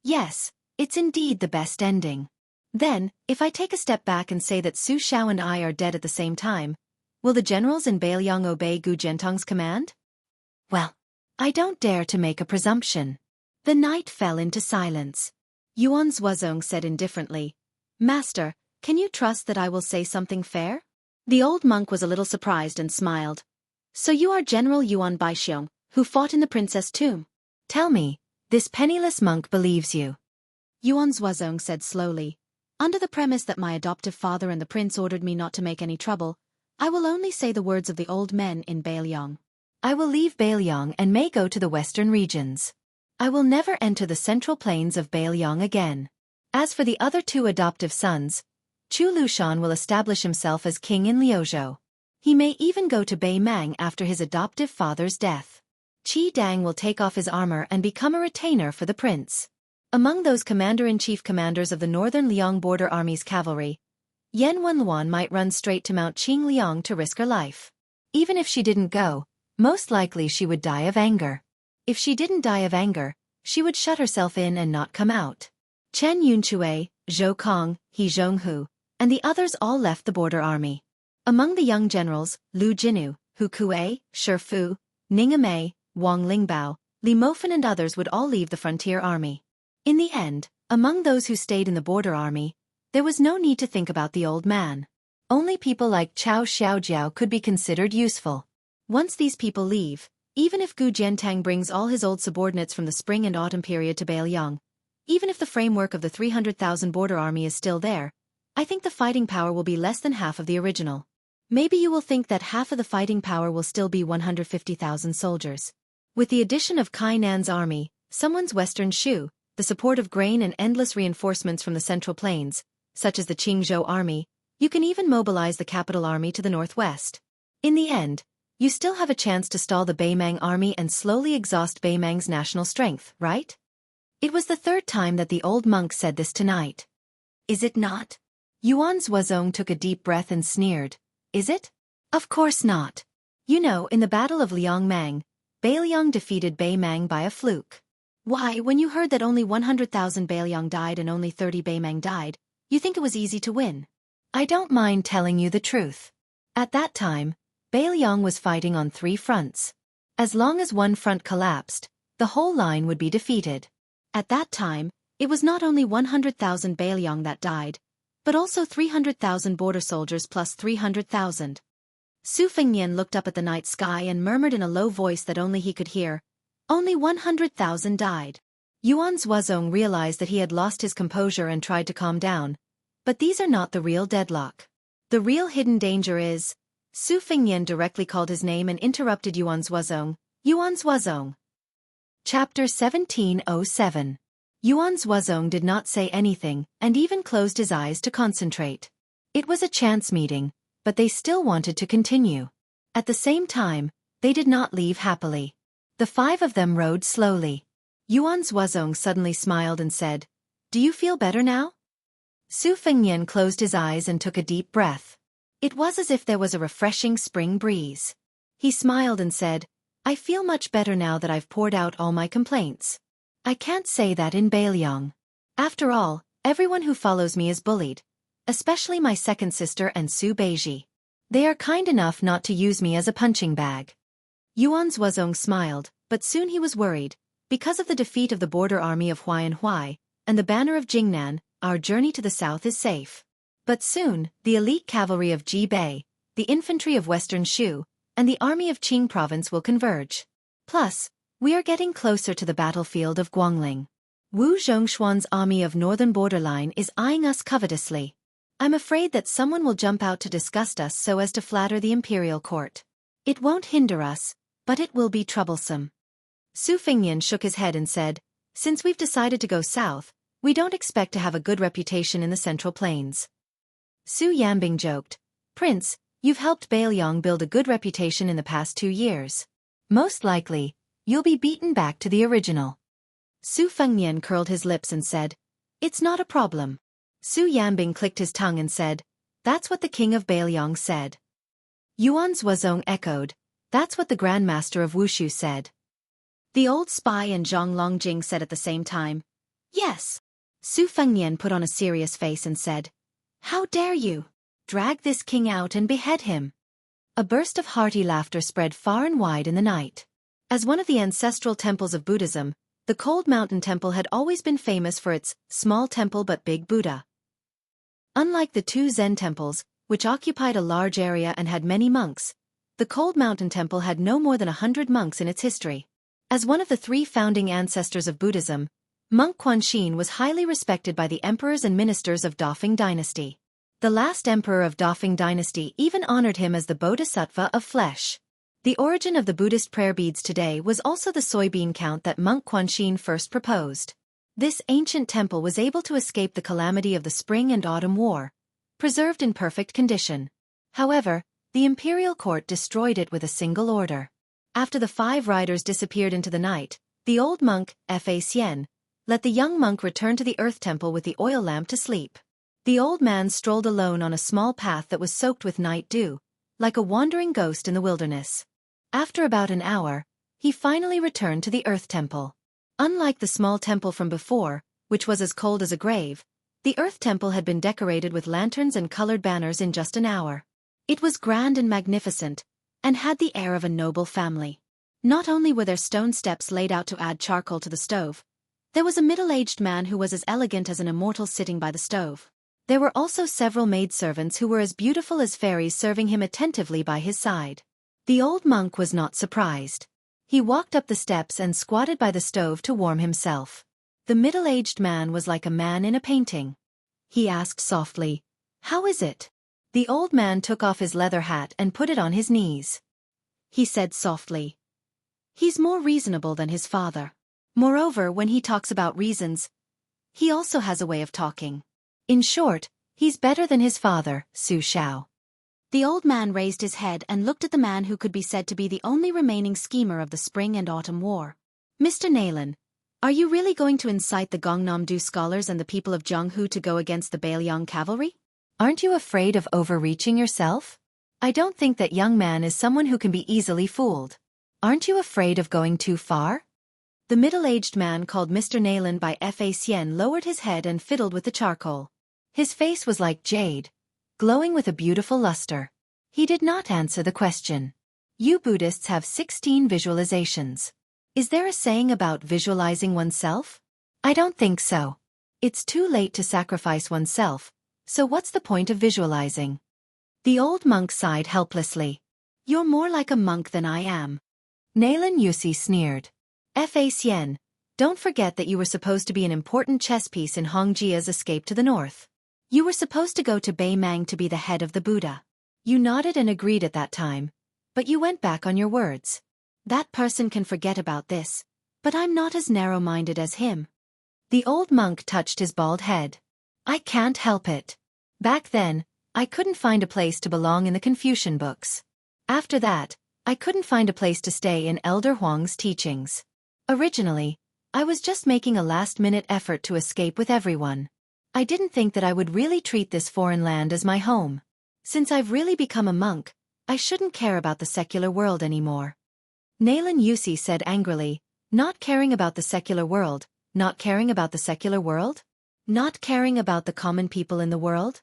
Yes, it's indeed the best ending. Then, if I take a step back and say that Su Shao and I are dead at the same time, will the generals in Beiliang obey Gu Jiantang's command? Well, I don't dare to make a presumption. The night fell into silence. Yuan Zuozong said indifferently, Master, can you trust that I will say something fair? The old monk was a little surprised and smiled. So you are General Yuan Baixiong, who fought in the princess tomb? Tell me, this penniless monk believes you. Yuan Zuozong said slowly, under the premise that my adoptive father and the prince ordered me not to make any trouble, I will only say the words of the old men in Beiliang. I will leave Beiliang and may go to the western regions. I will never enter the central plains of Beiliang again. As for the other two adoptive sons, Chu Lushan will establish himself as king in Liuzhou. He may even go to Beimang after his adoptive father's death. Qi Dang will take off his armor and become a retainer for the prince. Among those commander-in-chief commanders of the northern Liang border army's cavalry, Yan Wenluan might run straight to Mount Qingliang to risk her life. Even if she didn't go, most likely she would die of anger. If she didn't die of anger, she would shut herself in and not come out. Chen Yunchue, Zhou Kong, He Zhonghu, and the others all left the border army. Among the young generals, Lu Jinu, Hu Kuei, Shi Fu, Ning Amei, Wang Lingbao, Li Mofen and others would all leave the frontier army. In the end, among those who stayed in the border army, there was no need to think about the old man. Only people like Chao Xiaojiao could be considered useful. Once these people leave, even if Gu Jiantang brings all his old subordinates from the spring and autumn period to Beiliang, even if the framework of the 300,000 border army is still there, I think the fighting power will be less than half of the original. Maybe you will think that half of the fighting power will still be 150,000 soldiers. With the addition of Kainan's army, someone's western Shu, the support of grain and endless reinforcements from the central plains, such as the Qingzhou army, you can even mobilize the capital army to the northwest. In the end, you still have a chance to stall the Beimang army and slowly exhaust Beimang's national strength, right? It was the third time that the old monk said this tonight. Is it not? Yuan Zuozong took a deep breath and sneered. Is it? Of course not. You know, in the Battle of Liangmang, Beiliang defeated Beimang by a fluke. Why, when you heard that only 100,000 Beiliang died and only 30 Beimang died, you think it was easy to win? I don't mind telling you the truth. At that time, Beiliang was fighting on 3 fronts. As long as one front collapsed, the whole line would be defeated. At that time, it was not only 100,000 Beiliang that died, but also 300,000 border soldiers plus 300,000. Su Fengnian looked up at the night sky and murmured in a low voice that only he could hear, only 100,000 died. Yuan Zuozong realized that he had lost his composure and tried to calm down. But these are not the real deadlock. The real hidden danger is... Su Fengnian directly called his name and interrupted Yuan Zuozong. Yuan Zuozong. Chapter 1707. Yuan Zuozong did not say anything and even closed his eyes to concentrate. It was a chance meeting, but they still wanted to continue. At the same time, they did not leave happily. The 5 of them rode slowly. Yuan Zuozong suddenly smiled and said, Do you feel better now? Su Fengnian closed his eyes and took a deep breath. It was as if there was a refreshing spring breeze. He smiled and said, I feel much better now that I've poured out all my complaints. I can't say that in Beiliang. After all, everyone who follows me is bullied, especially my second sister and Su Beiji. They are kind enough not to use me as a punching bag. Yuan Zuozong smiled, but soon he was worried. Because of the defeat of the border army of Huai and the banner of Jingnan, our journey to the south is safe. But soon, the elite cavalry of Ji Bei, the infantry of Western Shu, and the army of Qing province will converge. Plus, we are getting closer to the battlefield of Guangling. Wu Zhongshuan's army of northern borderline is eyeing us covetously. I'm afraid that someone will jump out to disgust us so as to flatter the imperial court. It won't hinder us, but it will be troublesome. Su Fengnian shook his head and said, Since we've decided to go south, we don't expect to have a good reputation in the central plains. Su Yambing joked, Prince, You've helped Bailiang build a good reputation in the past 2 years. Most likely, you'll be beaten back to the original. Su Fengnian curled his lips and said, "It's not a problem." Su Yanbing clicked his tongue and said, "That's what the king of Bailiang said." Yuan Zuozong echoed, "That's what the grandmaster of Wushu said." The old spy and Zhang Longjing said at the same time, "Yes." Su Fengnian put on a serious face and said, "How dare you? Drag this king out and behead him." A burst of hearty laughter spread far and wide in the night. As one of the ancestral temples of Buddhism, the Cold Mountain Temple had always been famous for its small temple but big Buddha. Unlike the 2 Zen temples, which occupied a large area and had many monks, the Cold Mountain Temple had no more than 100 monks in its history. As one of the 3 founding ancestors of Buddhism, Monk Quanxin was highly respected by the emperors and ministers of Dafeng dynasty. The last emperor of Dafeng dynasty even honored him as the Bodhisattva of flesh. The origin of the Buddhist prayer beads today was also the soybean count that Monk Quanxin first proposed. This ancient temple was able to escape the calamity of the Spring and Autumn War, preserved in perfect condition. However, the imperial court destroyed it with a single order. After the 5 riders disappeared into the night, the old monk, Fa Xian, let the young monk return to the earth temple with the oil lamp to sleep. The old man strolled alone on a small path that was soaked with night dew, like a wandering ghost in the wilderness. After about an hour, he finally returned to the earth temple. Unlike the small temple from before, which was as cold as a grave, the earth temple had been decorated with lanterns and colored banners in just an hour. It was grand and magnificent, and had the air of a noble family. Not only were there stone steps laid out to add charcoal to the stove, there was a middle-aged man who was as elegant as an immortal sitting by the stove. There were also several maidservants who were as beautiful as fairies serving him attentively by his side. The old monk was not surprised. He walked up the steps and squatted by the stove to warm himself. The middle-aged man was like a man in a painting. He asked softly, "How is it?" The old man took off his leather hat and put it on his knees. He said softly, "He's more reasonable than his father. Moreover, when he talks about reasons, he also has a way of talking. In short, he's better than his father, Su Shao." The old man raised his head and looked at the man who could be said to be the only remaining schemer of the Spring and Autumn War. "Mr. Naylan, are you really going to incite the Gongnam-do scholars and the people of Jianghu to go against the Bailiang cavalry? Aren't you afraid of overreaching yourself? I don't think that young man is someone who can be easily fooled. Aren't you afraid of going too far?" The middle-aged man called Mr. Naylan by Fa Xian lowered his head and fiddled with the charcoal. His face was like jade, glowing with a beautiful luster. He did not answer the question. "You Buddhists have 16 visualizations. Is there a saying about visualizing oneself? I don't think so. It's too late to sacrifice oneself, so what's the point of visualizing?" The old monk sighed helplessly. "You're more like a monk than I am." Naylan Yusi sneered. "Fa Xian, don't forget that you were supposed to be an important chess piece in Hongjia's escape to the north. You were supposed to go to Beimang to be the head of the Buddha. You nodded and agreed at that time, but you went back on your words. That person can forget about this, but I'm not as narrow-minded as him." The old monk touched his bald head. "I can't help it. Back then, I couldn't find a place to belong in the Confucian books. After that, I couldn't find a place to stay in Elder Huang's teachings. Originally, I was just making a last-minute effort to escape with everyone. I didn't think that I would really treat this foreign land as my home. Since I've really become a monk, I shouldn't care about the secular world anymore." Naylan Yusi said angrily, "Not caring about the secular world, not caring about the secular world? Not caring about the common people in the world?"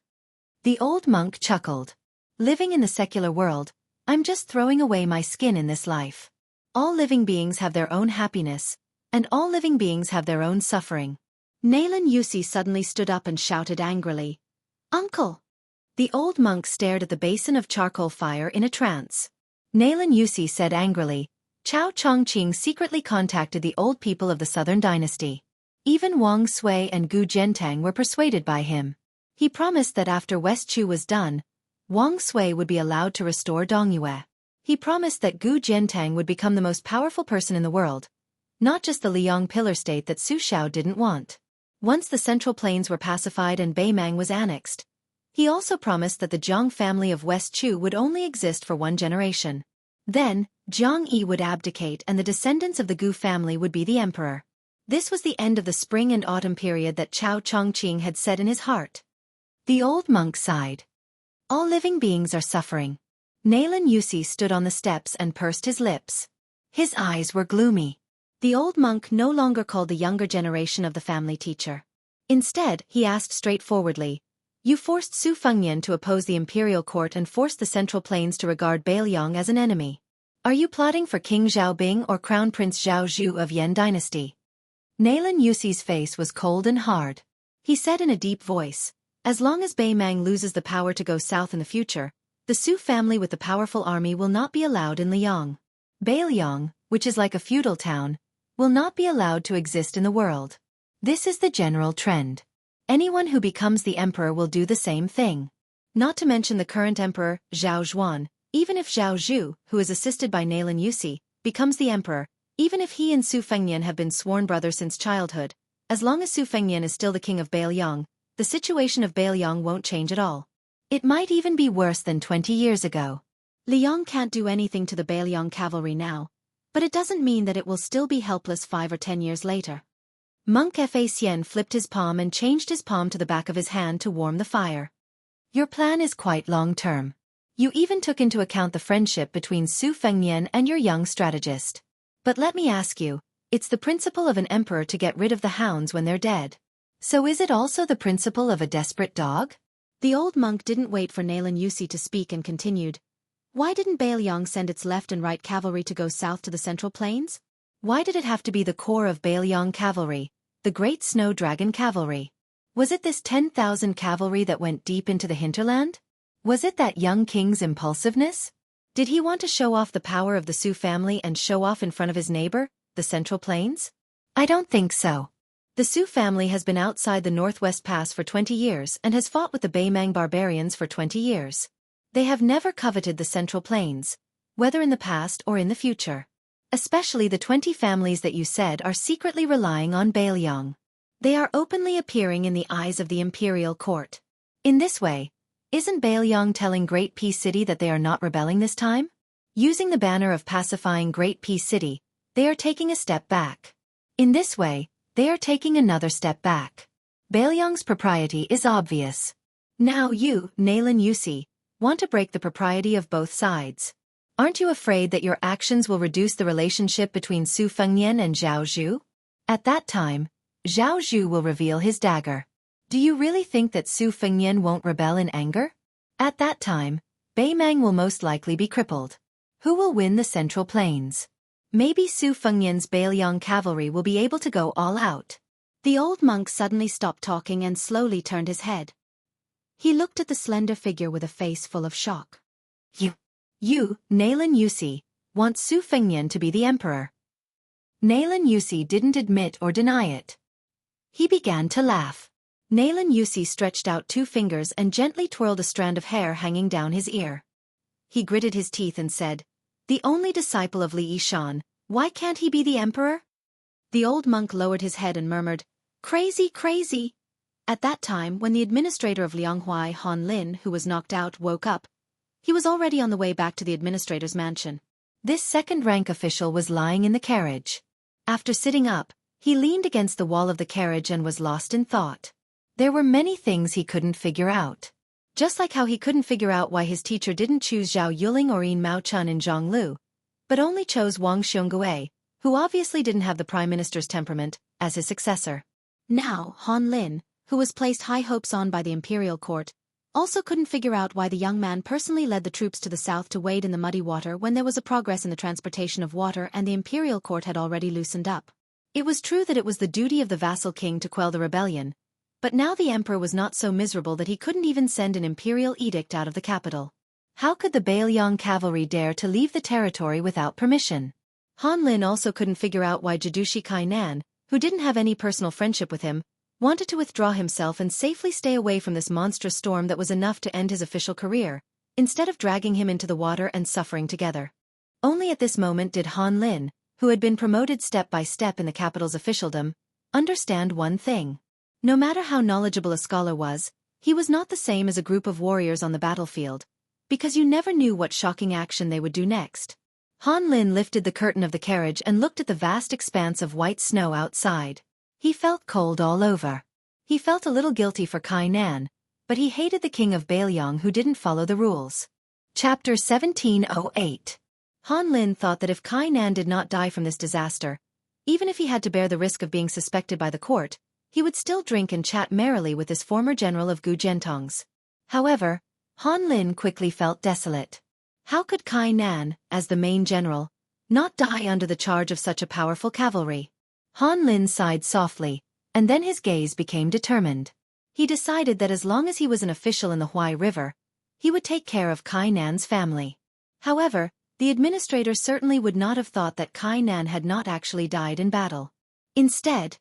The old monk chuckled. "Living in the secular world, I'm just throwing away my skin in this life. All living beings have their own happiness, and all living beings have their own suffering." Naylan Yusi suddenly stood up and shouted angrily, "Uncle!" The old monk stared at the basin of charcoal fire in a trance. Naylan Yusi said angrily, "Chao Chongqing secretly contacted the old people of the Southern Dynasty. Even Wang Sui and Gu Zhentang were persuaded by him. He promised that after West Chu was done, Wang Sui would be allowed to restore Dongyue. He promised that Gu Zhentang would become the most powerful person in the world, not just the Liang pillar state that Su Shao didn't want. Once the Central Plains were pacified and Beimang was annexed, He also promised that the Jiang family of West Chu would only exist for one generation. Then, Jianghu would abdicate and the descendants of the Gu family would be the emperor. This was the end of the spring and autumn period that Chao Chongqing had set in his heart. The old monk sighed. All living beings are suffering. Nailan Yusi stood on the steps and pursed his lips. His eyes were gloomy. The old monk no longer called the younger generation of the family teacher. Instead, he asked straightforwardly, "You forced Su Fengnian to oppose the imperial court and forced the Central Plains to regard Beiliang as an enemy. Are you plotting for King Xiaobing or Crown Prince Zhao Zhu of Yan dynasty?" Nailan Yusi's face was cold and hard. He said in a deep voice, "As long as Bei Mang loses the power to go south in the future, the Su family with the powerful army will not be allowed in Liang. Beiliang, which is like a feudal town, will not be allowed to exist in the world. This is the general trend. Anyone who becomes the emperor will do the same thing. Not to mention the current emperor, Zhao Zhuan, even if Zhao Zhu, who is assisted by Nailan Yusi, becomes the emperor, even if he and Su Fengnian have been sworn brothers since childhood, as long as Su Fengnian is still the king of Beiliang, the situation of Beiliang won't change at all. It might even be worse than 20 years ago. Liang can't do anything to the Beiliang cavalry now, but it doesn't mean that it will still be helpless 5 or 10 years later." Monk Fa Xian flipped his palm and changed his palm to the back of his hand to warm the fire. "Your plan is quite long-term. You even took into account the friendship between Su Fengnian and your young strategist. But let me ask you, it's the principle of an emperor to get rid of the hounds when they're dead. So is it also the principle of a desperate dog?" The old monk didn't wait for Nailan Yusi to speak and continued, "Why didn't Beiliang send its left and right cavalry to go south to the Central Plains? Why did it have to be the core of Beiliang cavalry, the Great Snow Dragon cavalry? Was it this 10,000 cavalry that went deep into the hinterland? Was it that young king's impulsiveness? Did he want to show off the power of the Su family and show off in front of his neighbor, the Central Plains? I don't think so. The Su family has been outside the Northwest Pass for 20 years and has fought with the Beimang barbarians for 20 years. They have never coveted the Central Plains, whether in the past or in the future. Especially the 20 families that you said are secretly relying on Beiliang. They are openly appearing in the eyes of the imperial court. In this way, isn't Beiliang telling Great Peace City that they are not rebelling this time? Using the banner of pacifying Great Peace City, they are taking a step back. In this way, they are taking another step back. Beiliang's propriety is obvious. Now you, Nailan Yusi, want to break the propriety of both sides. Aren't you afraid that your actions will reduce the relationship between Su Fengnian and Zhao Zhu? At that time, Zhao Zhu will reveal his dagger. Do you really think that Su Fengnian won't rebel in anger? At that time, Beimang will most likely be crippled. Who will win the Central Plains? Maybe Su Fengnian's Beiliang cavalry will be able to go all out." The old monk suddenly stopped talking and slowly turned his head. He looked at the slender figure with a face full of shock. You, Nailan Yusi, want Su Fengnian to be the emperor." Nailan Yusi didn't admit or deny it. He began to laugh. Nailan Yusi stretched out 2 fingers and gently twirled a strand of hair hanging down his ear. He gritted his teeth and said, "The only disciple of Li Yishan, why can't he be the emperor?" The old monk lowered his head and murmured, "Crazy, crazy." At that time, when the administrator of Lianghuai, Han Lin, who was knocked out, woke up, he was already on the way back to the administrator's mansion. This second-rank official was lying in the carriage. After sitting up, he leaned against the wall of the carriage and was lost in thought. There were many things he couldn't figure out. Just like how he couldn't figure out why his teacher didn't choose Zhao Yuling or Yin Mao Chun in Jianghu, but only chose Wang Xiongui, who obviously didn't have the prime minister's temperament, as his successor. Now, Han Lin, who was placed high hopes on by the imperial court, also couldn't figure out why the young man personally led the troops to the south to wade in the muddy water when there was a progress in the transportation of water and the imperial court had already loosened up. It was true that it was the duty of the vassal king to quell the rebellion, but now the emperor was not so miserable that he couldn't even send an imperial edict out of the capital. How could the Beiliang cavalry dare to leave the territory without permission? Han Lin also couldn't figure out why Jidushi Kainan, who didn't have any personal friendship with him, wanted to withdraw himself and safely stay away from this monstrous storm that was enough to end his official career, instead of dragging him into the water and suffering together. Only at this moment did Han Lin, who had been promoted step by step in the capital's officialdom, understand one thing. No matter how knowledgeable a scholar was, He was not the same as a group of warriors on the battlefield, because you never knew what shocking action they would do next. Han Lin lifted the curtain of the carriage and looked at the vast expanse of white snow outside. He felt cold all over. He felt a little guilty for Kai Nan, but he hated the king of Bailiang who didn't follow the rules. Chapter 1708. Han Lin thought that if Kai Nan did not die from this disaster, even if he had to bear the risk of being suspected by the court, he would still drink and chat merrily with this former general of Gu Gentong's. However, Han Lin quickly felt desolate. How could Kai Nan, as the main general, not die under the charge of such a powerful cavalry? Han Lin sighed softly, and then his gaze became determined. He decided that as long as he was an official in the Huai River, he would take care of Kai Nan's family. However, the administrator certainly would not have thought that Kai Nan had not actually died in battle. Instead,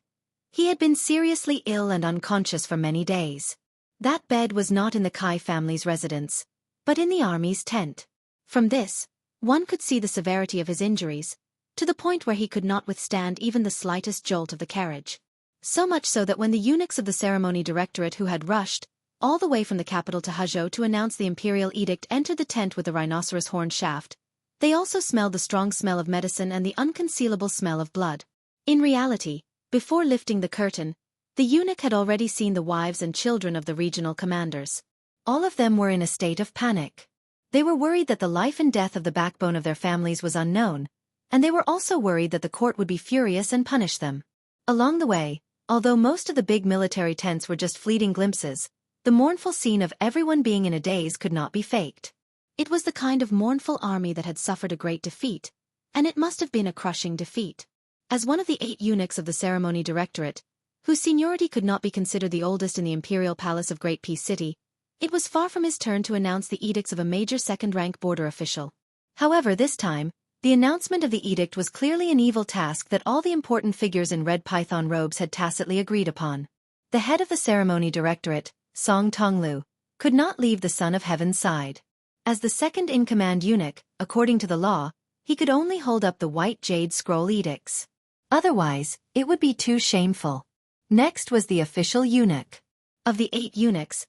he had been seriously ill and unconscious for many days. That bed was not in the Kai family's residence, but in the army's tent. From this, one could see the severity of his injuries, to the point where he could not withstand even the slightest jolt of the carriage. So much so that when the eunuchs of the ceremony directorate who had rushed all the way from the capital to Huzhou to announce the imperial edict entered the tent with the rhinoceros horn shaft, they also smelled the strong smell of medicine and the unconcealable smell of blood. In reality, before lifting the curtain, the eunuch had already seen the wives and children of the regional commanders. All of them were in a state of panic. They were worried that the life and death of the backbone of their families was unknown, and they were also worried that the court would be furious and punish them. Along the way, although most of the big military tents were just fleeting glimpses, the mournful scene of everyone being in a daze could not be faked. It was the kind of mournful army that had suffered a great defeat, and it must have been a crushing defeat. As one of the 8 eunuchs of the ceremony directorate, whose seniority could not be considered the oldest in the imperial palace of Great Peace City, it was far from his turn to announce the edicts of a major second-rank border official. However, this time, the announcement of the edict was clearly an evil task that all the important figures in red python robes had tacitly agreed upon. The head of the ceremony directorate, Song Tonglu, could not leave the Son of Heaven's side. As the second-in-command eunuch, according to the law, he could only hold up the white jade scroll edicts. Otherwise, it would be too shameful. Next was the official eunuch. Of the 8 eunuchs,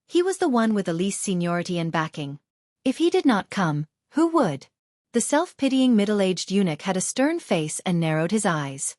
he was the one with the least seniority and backing. If he did not come, who would? The self-pitying middle-aged eunuch had a stern face and narrowed his eyes.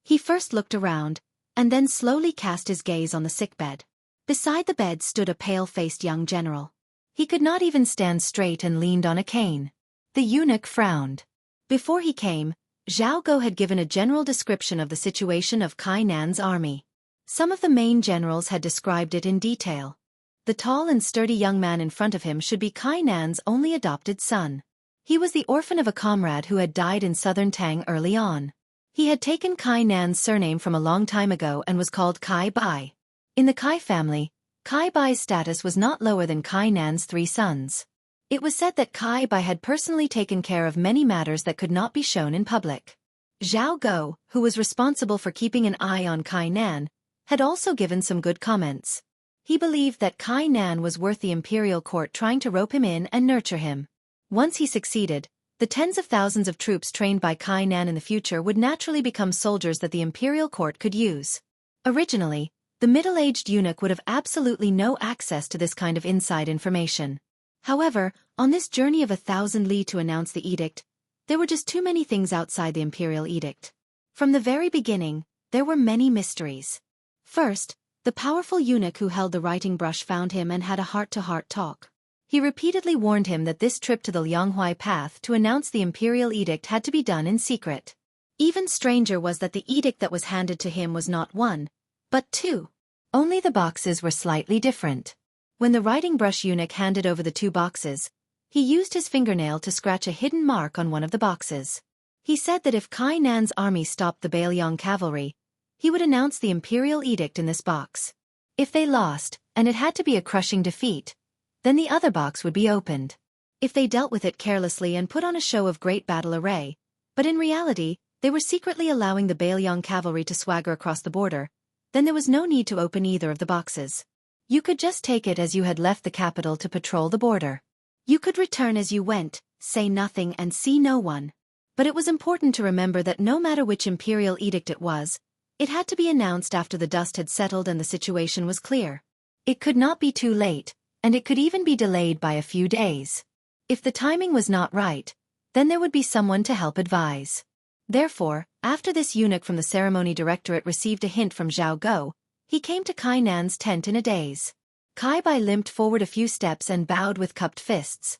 He first looked around, and then slowly cast his gaze on the sickbed. Beside the bed stood a pale-faced young general. He could not even stand straight and leaned on a cane. The eunuch frowned. Before he came, Zhao Go had given a general description of the situation of Kai Nan's army. Some of the main generals had described it in detail. The tall and sturdy young man in front of him should be Kai Nan's only adopted son. He was the orphan of a comrade who had died in southern Tang early on. He had taken Kai Nan's surname from a long time ago and was called Kai Bai. In the Kai family, Kai Bai's status was not lower than Kai Nan's 3 sons. It was said that Kai Bai had personally taken care of many matters that could not be shown in public. Zhao Go, who was responsible for keeping an eye on Kai Nan, had also given some good comments. He believed that Kai Nan was worth the imperial court trying to rope him in and nurture him. Once he succeeded, the tens of thousands of troops trained by Kai Nan in the future would naturally become soldiers that the imperial court could use. Originally, the middle-aged eunuch would have absolutely no access to this kind of inside information. However, on this journey of 1,000 li to announce the edict, there were just too many things outside the imperial edict. From the very beginning, there were many mysteries. First, the powerful eunuch who held the writing brush found him and had a heart-to-heart talk. He repeatedly warned him that this trip to the Lianghuai path to announce the imperial edict had to be done in secret. Even stranger was that the edict that was handed to him was not 1, but 2. Only the boxes were slightly different. When the writing brush eunuch handed over the 2 boxes, he used his fingernail to scratch a hidden mark on one of the boxes. He said that if Kai Nan's army stopped the Bailiang cavalry, he would announce the imperial edict in this box. If they lost, and it had to be a crushing defeat, then the other box would be opened. If they dealt with it carelessly and put on a show of great battle array, but in reality, they were secretly allowing the Bailiang cavalry to swagger across the border, then there was no need to open either of the boxes. You could just take it as you had left the capital to patrol the border. You could return as you went, say nothing and see no one. But it was important to remember that no matter which imperial edict it was, it had to be announced after the dust had settled and the situation was clear. It could not be too late, and it could even be delayed by a few days. If the timing was not right, then there would be someone to help advise. Therefore, after this eunuch from the ceremony directorate received a hint from Jianghu, he came to Kai Nan's tent in a daze. Kai Bai limped forward a few steps and bowed with cupped fists.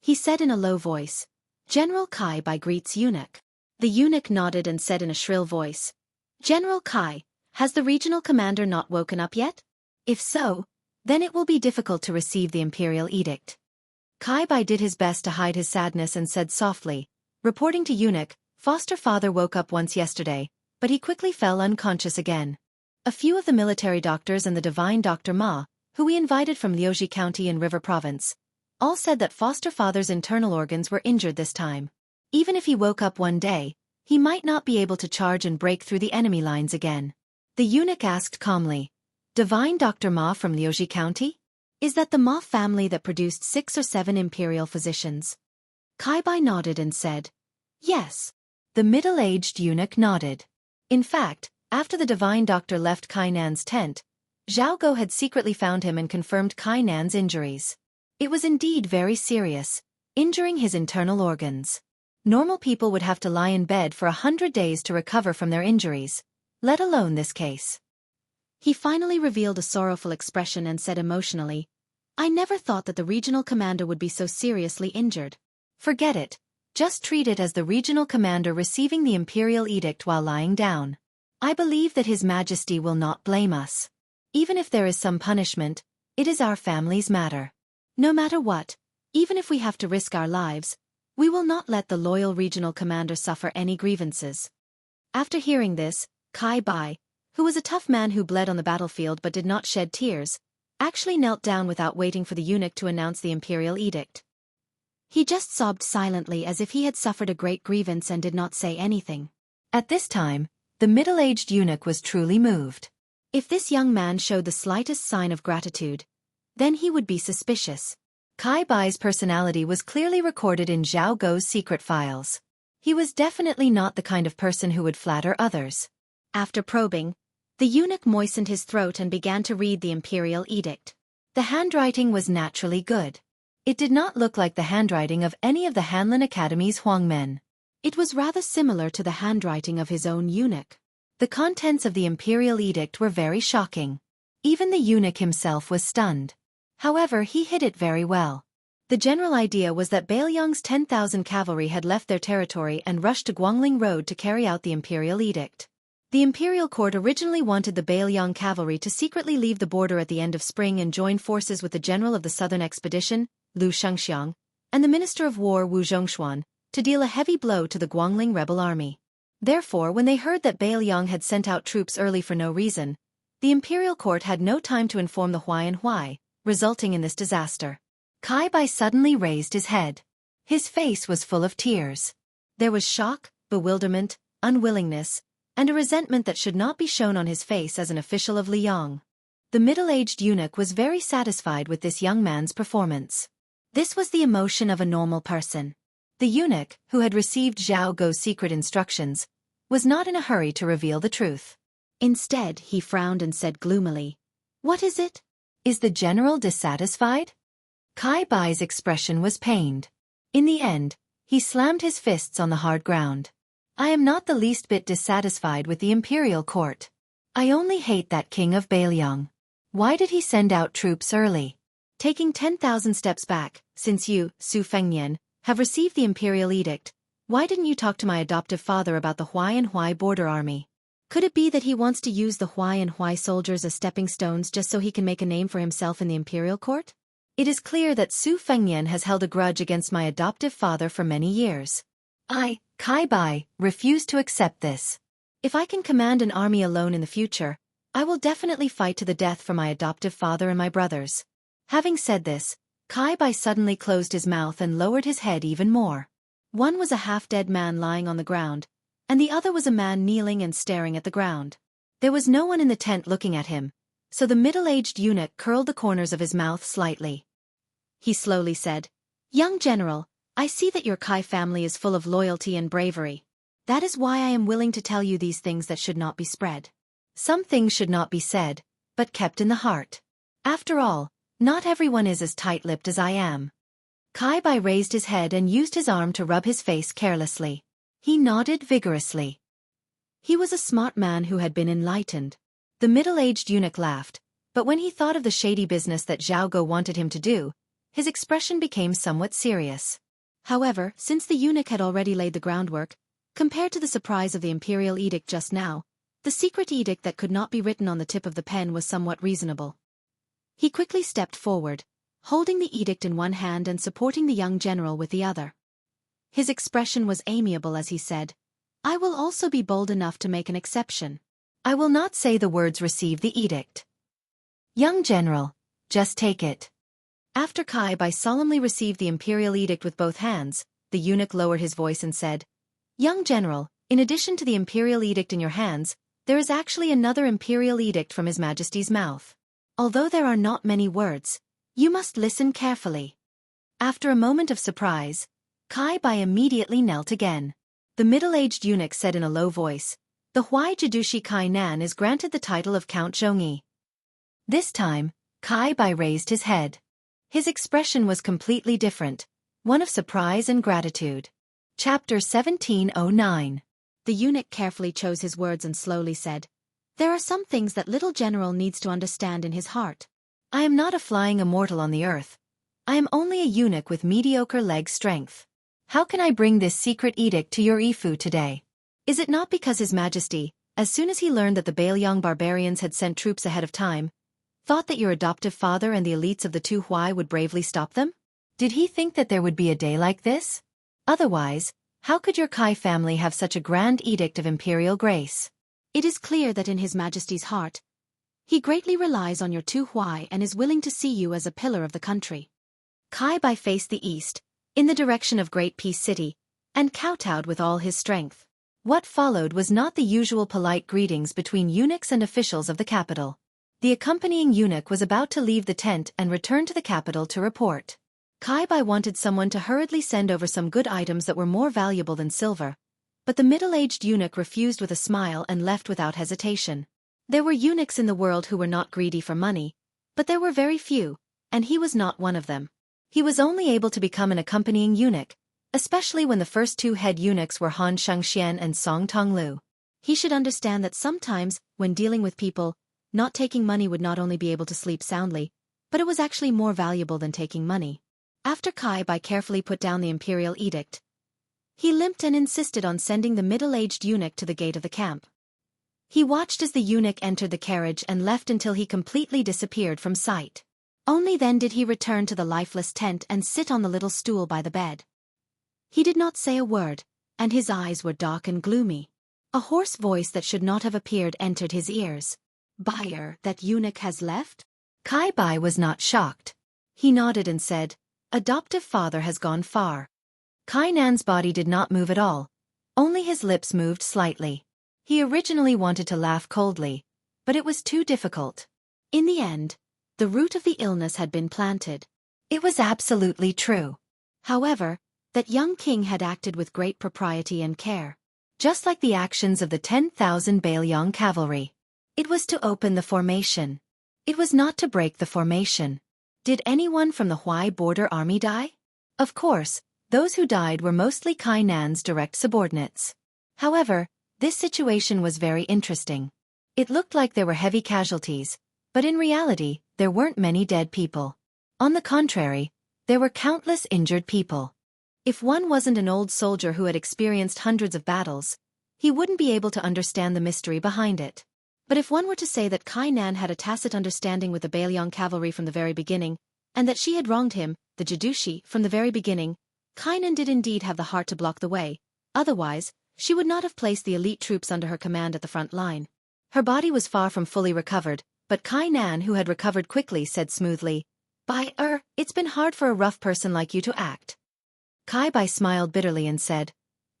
He said in a low voice, "General Kai Bai greets eunuch." The eunuch nodded and said in a shrill voice, "General Kai, has the regional commander not woken up yet? If so, then it will be difficult to receive the imperial edict." Kai Bai did his best to hide his sadness and said softly, reporting to eunuch, "Foster father woke up once yesterday, but he quickly fell unconscious again." A few of the military doctors and the divine Dr. Ma, who we invited from Liuji County in River Province, all said that foster father's internal organs were injured this time. Even if he woke up one day, he might not be able to charge and break through the enemy lines again. The eunuch asked calmly, "Divine Dr. Ma from Liuji County? Is that the Ma family that produced 6 or 7 imperial physicians?" Kai Bai nodded and said, "Yes." The middle-aged eunuch nodded. In fact, after the divine doctor left Kai Nan's tent, Jianghu had secretly found him and confirmed Kai Nan's injuries. It was indeed very serious, injuring his internal organs. Normal people would have to lie in bed for 100 days to recover from their injuries, let alone this case. He finally revealed a sorrowful expression and said emotionally, "I never thought that the regional commander would be so seriously injured." "Forget it. Just treat it as the regional commander receiving the imperial edict while lying down. I believe that His Majesty will not blame us. Even if there is some punishment, it is our family's matter. No matter what, even if we have to risk our lives, we will not let the loyal regional commander suffer any grievances." After hearing this, Kai Bai, who was a tough man who bled on the battlefield but did not shed tears, actually knelt down without waiting for the eunuch to announce the imperial edict. He just sobbed silently as if he had suffered a great grievance and did not say anything. At this time, the middle-aged eunuch was truly moved. If this young man showed the slightest sign of gratitude, then he would be suspicious. Kai Bai's personality was clearly recorded in Jianghu's secret files. He was definitely not the kind of person who would flatter others. After probing, the eunuch moistened his throat and began to read the imperial edict. The handwriting was naturally good. It did not look like the handwriting of any of the Hanlin Academy's Huangmen. It was rather similar to the handwriting of his own eunuch. The contents of the imperial edict were very shocking. Even the eunuch himself was stunned. However, he hid it very well. The general idea was that Bailiang's 10,000 cavalry had left their territory and rushed to Guangling Road to carry out the imperial edict. The imperial court originally wanted the Bailiang cavalry to secretly leave the border at the end of spring and join forces with the general of the southern expedition, Lu Xianxia, and the Minister of War Wu Zhongshuan, to deal a heavy blow to the Guangling rebel army. Therefore, when they heard that Bailiang had sent out troops early for no reason, the imperial court had no time to inform the Huai, resulting in this disaster. Kai Bai suddenly raised his head. His face was full of tears. There was shock, bewilderment, unwillingness, and a resentment that should not be shown on his face as an official of Liang. The middle-aged eunuch was very satisfied with this young man's performance. This was the emotion of a normal person. The eunuch, who had received Jianghu's secret instructions, was not in a hurry to reveal the truth. Instead, he frowned and said gloomily, "What is it? Is the general dissatisfied?" Kai Bai's expression was pained. In the end, he slammed his fists on the hard ground. "I am not the least bit dissatisfied with the imperial court. I only hate that king of Bailiang. Why did he send out troops early? Taking 10,000 steps back, since you, Su Fengnian, have received the imperial edict, why didn't you talk to my adoptive father about the Huai border army? Could it be that he wants to use the Huai soldiers as stepping stones just so he can make a name for himself in the imperial court? It is clear that Su Fengnian has held a grudge against my adoptive father for many years. I, Kai Bai, refuse to accept this. If I can command an army alone in the future, I will definitely fight to the death for my adoptive father and my brothers." Having said this, Kai Bai suddenly closed his mouth and lowered his head even more. One was a half-dead man lying on the ground, and the other was a man kneeling and staring at the ground. There was no one in the tent looking at him, so the middle-aged eunuch curled the corners of his mouth slightly. He slowly said, "Young general, I see that your Kai family is full of loyalty and bravery. That is why I am willing to tell you these things that should not be spread. Some things should not be said, but kept in the heart. After all, not everyone is as tight-lipped as I am. Kai Bai raised his head and used his arm to rub his face carelessly. He nodded vigorously. He was a smart man who had been enlightened. The middle-aged eunuch laughed, but when he thought of the shady business that Jianghu wanted him to do, his expression became somewhat serious. However, since the eunuch had already laid the groundwork, compared to the surprise of the imperial edict just now, the secret edict that could not be written on the tip of the pen was somewhat reasonable. He quickly stepped forward, holding the edict in one hand and supporting the young general with the other. His expression was amiable as he said, "I will also be bold enough to make an exception. I will not say the words 'receive the edict.' Young general, just take it." After Kai Bai solemnly received the imperial edict with both hands, the eunuch lowered his voice and said, "Young general, in addition to the imperial edict in your hands, there is actually another imperial edict from His Majesty's mouth. Although there are not many words, you must listen carefully." After a moment of surprise, Kai Bai immediately knelt again. The middle-aged eunuch said in a low voice, "The Huai Jidushi Kai Nan is granted the title of Count Zhongyi." This time, Kai Bai raised his head. His expression was completely different, one of surprise and gratitude. Chapter 1709. The eunuch carefully chose his words and slowly said, "There are some things that little general needs to understand in his heart. I am not a flying immortal on the earth. I am only a eunuch with mediocre leg strength. How can I bring this secret edict to your Ifu today? Is it not because His Majesty, as soon as he learned that the Bailiang barbarians had sent troops ahead of time, thought that your adoptive father and the elites of the two Huai would bravely stop them? Did he think that there would be a day like this? Otherwise, how could your Kai family have such a grand edict of imperial grace? It is clear that in His Majesty's heart, he greatly relies on your two Huai and is willing to see you as a pillar of the country." Kai Bai faced the east, in the direction of Great Peace City, and kowtowed with all his strength. What followed was not the usual polite greetings between eunuchs and officials of the capital. The accompanying eunuch was about to leave the tent and return to the capital to report. Kai Bai wanted someone to hurriedly send over some good items that were more valuable than silver, but the middle-aged eunuch refused with a smile and left without hesitation. There were eunuchs in the world who were not greedy for money, but there were very few, and he was not one of them. He was only able to become an accompanying eunuch, especially when the first two head eunuchs were Han Xianxia and Song Tonglu. He should understand that sometimes, when dealing with people, not taking money would not only be able to sleep soundly, but it was actually more valuable than taking money. After Kai Bai carefully put down the imperial edict, he limped and insisted on sending the middle-aged eunuch to the gate of the camp. He watched as the eunuch entered the carriage and left until he completely disappeared from sight. Only then did he return to the lifeless tent and sit on the little stool by the bed. He did not say a word, and his eyes were dark and gloomy. A hoarse voice that should not have appeared entered his ears. "Buyer, that eunuch has left?" Kai Bai was not shocked. He nodded and said, "Adoptive father has gone far." Kai Nan's body did not move at all, only his lips moved slightly. He originally wanted to laugh coldly, but it was too difficult. In the end, the root of the illness had been planted. It was absolutely true. However, that young king had acted with great propriety and care. Just like the actions of the 10,000 Bailiang cavalry. It was to open the formation. It was not to break the formation. Did anyone from the Huai border army die? Of course, those who died were mostly Kai Nan's direct subordinates. However, this situation was very interesting. It looked like there were heavy casualties, but in reality, there weren't many dead people. On the contrary, there were countless injured people. If one wasn't an old soldier who had experienced hundreds of battles, he wouldn't be able to understand the mystery behind it. But if one were to say that Kai Nan had a tacit understanding with the Bailiang cavalry from the very beginning, and that she had wronged him, the Jidushi, from the very beginning, Kai Nan did indeed have the heart to block the way. Otherwise, she would not have placed the elite troops under her command at the front line. Her body was far from fully recovered, but Kai Nan, who had recovered quickly, said smoothly, It's been hard for a rough person like you to act." Kai Bai smiled bitterly and said,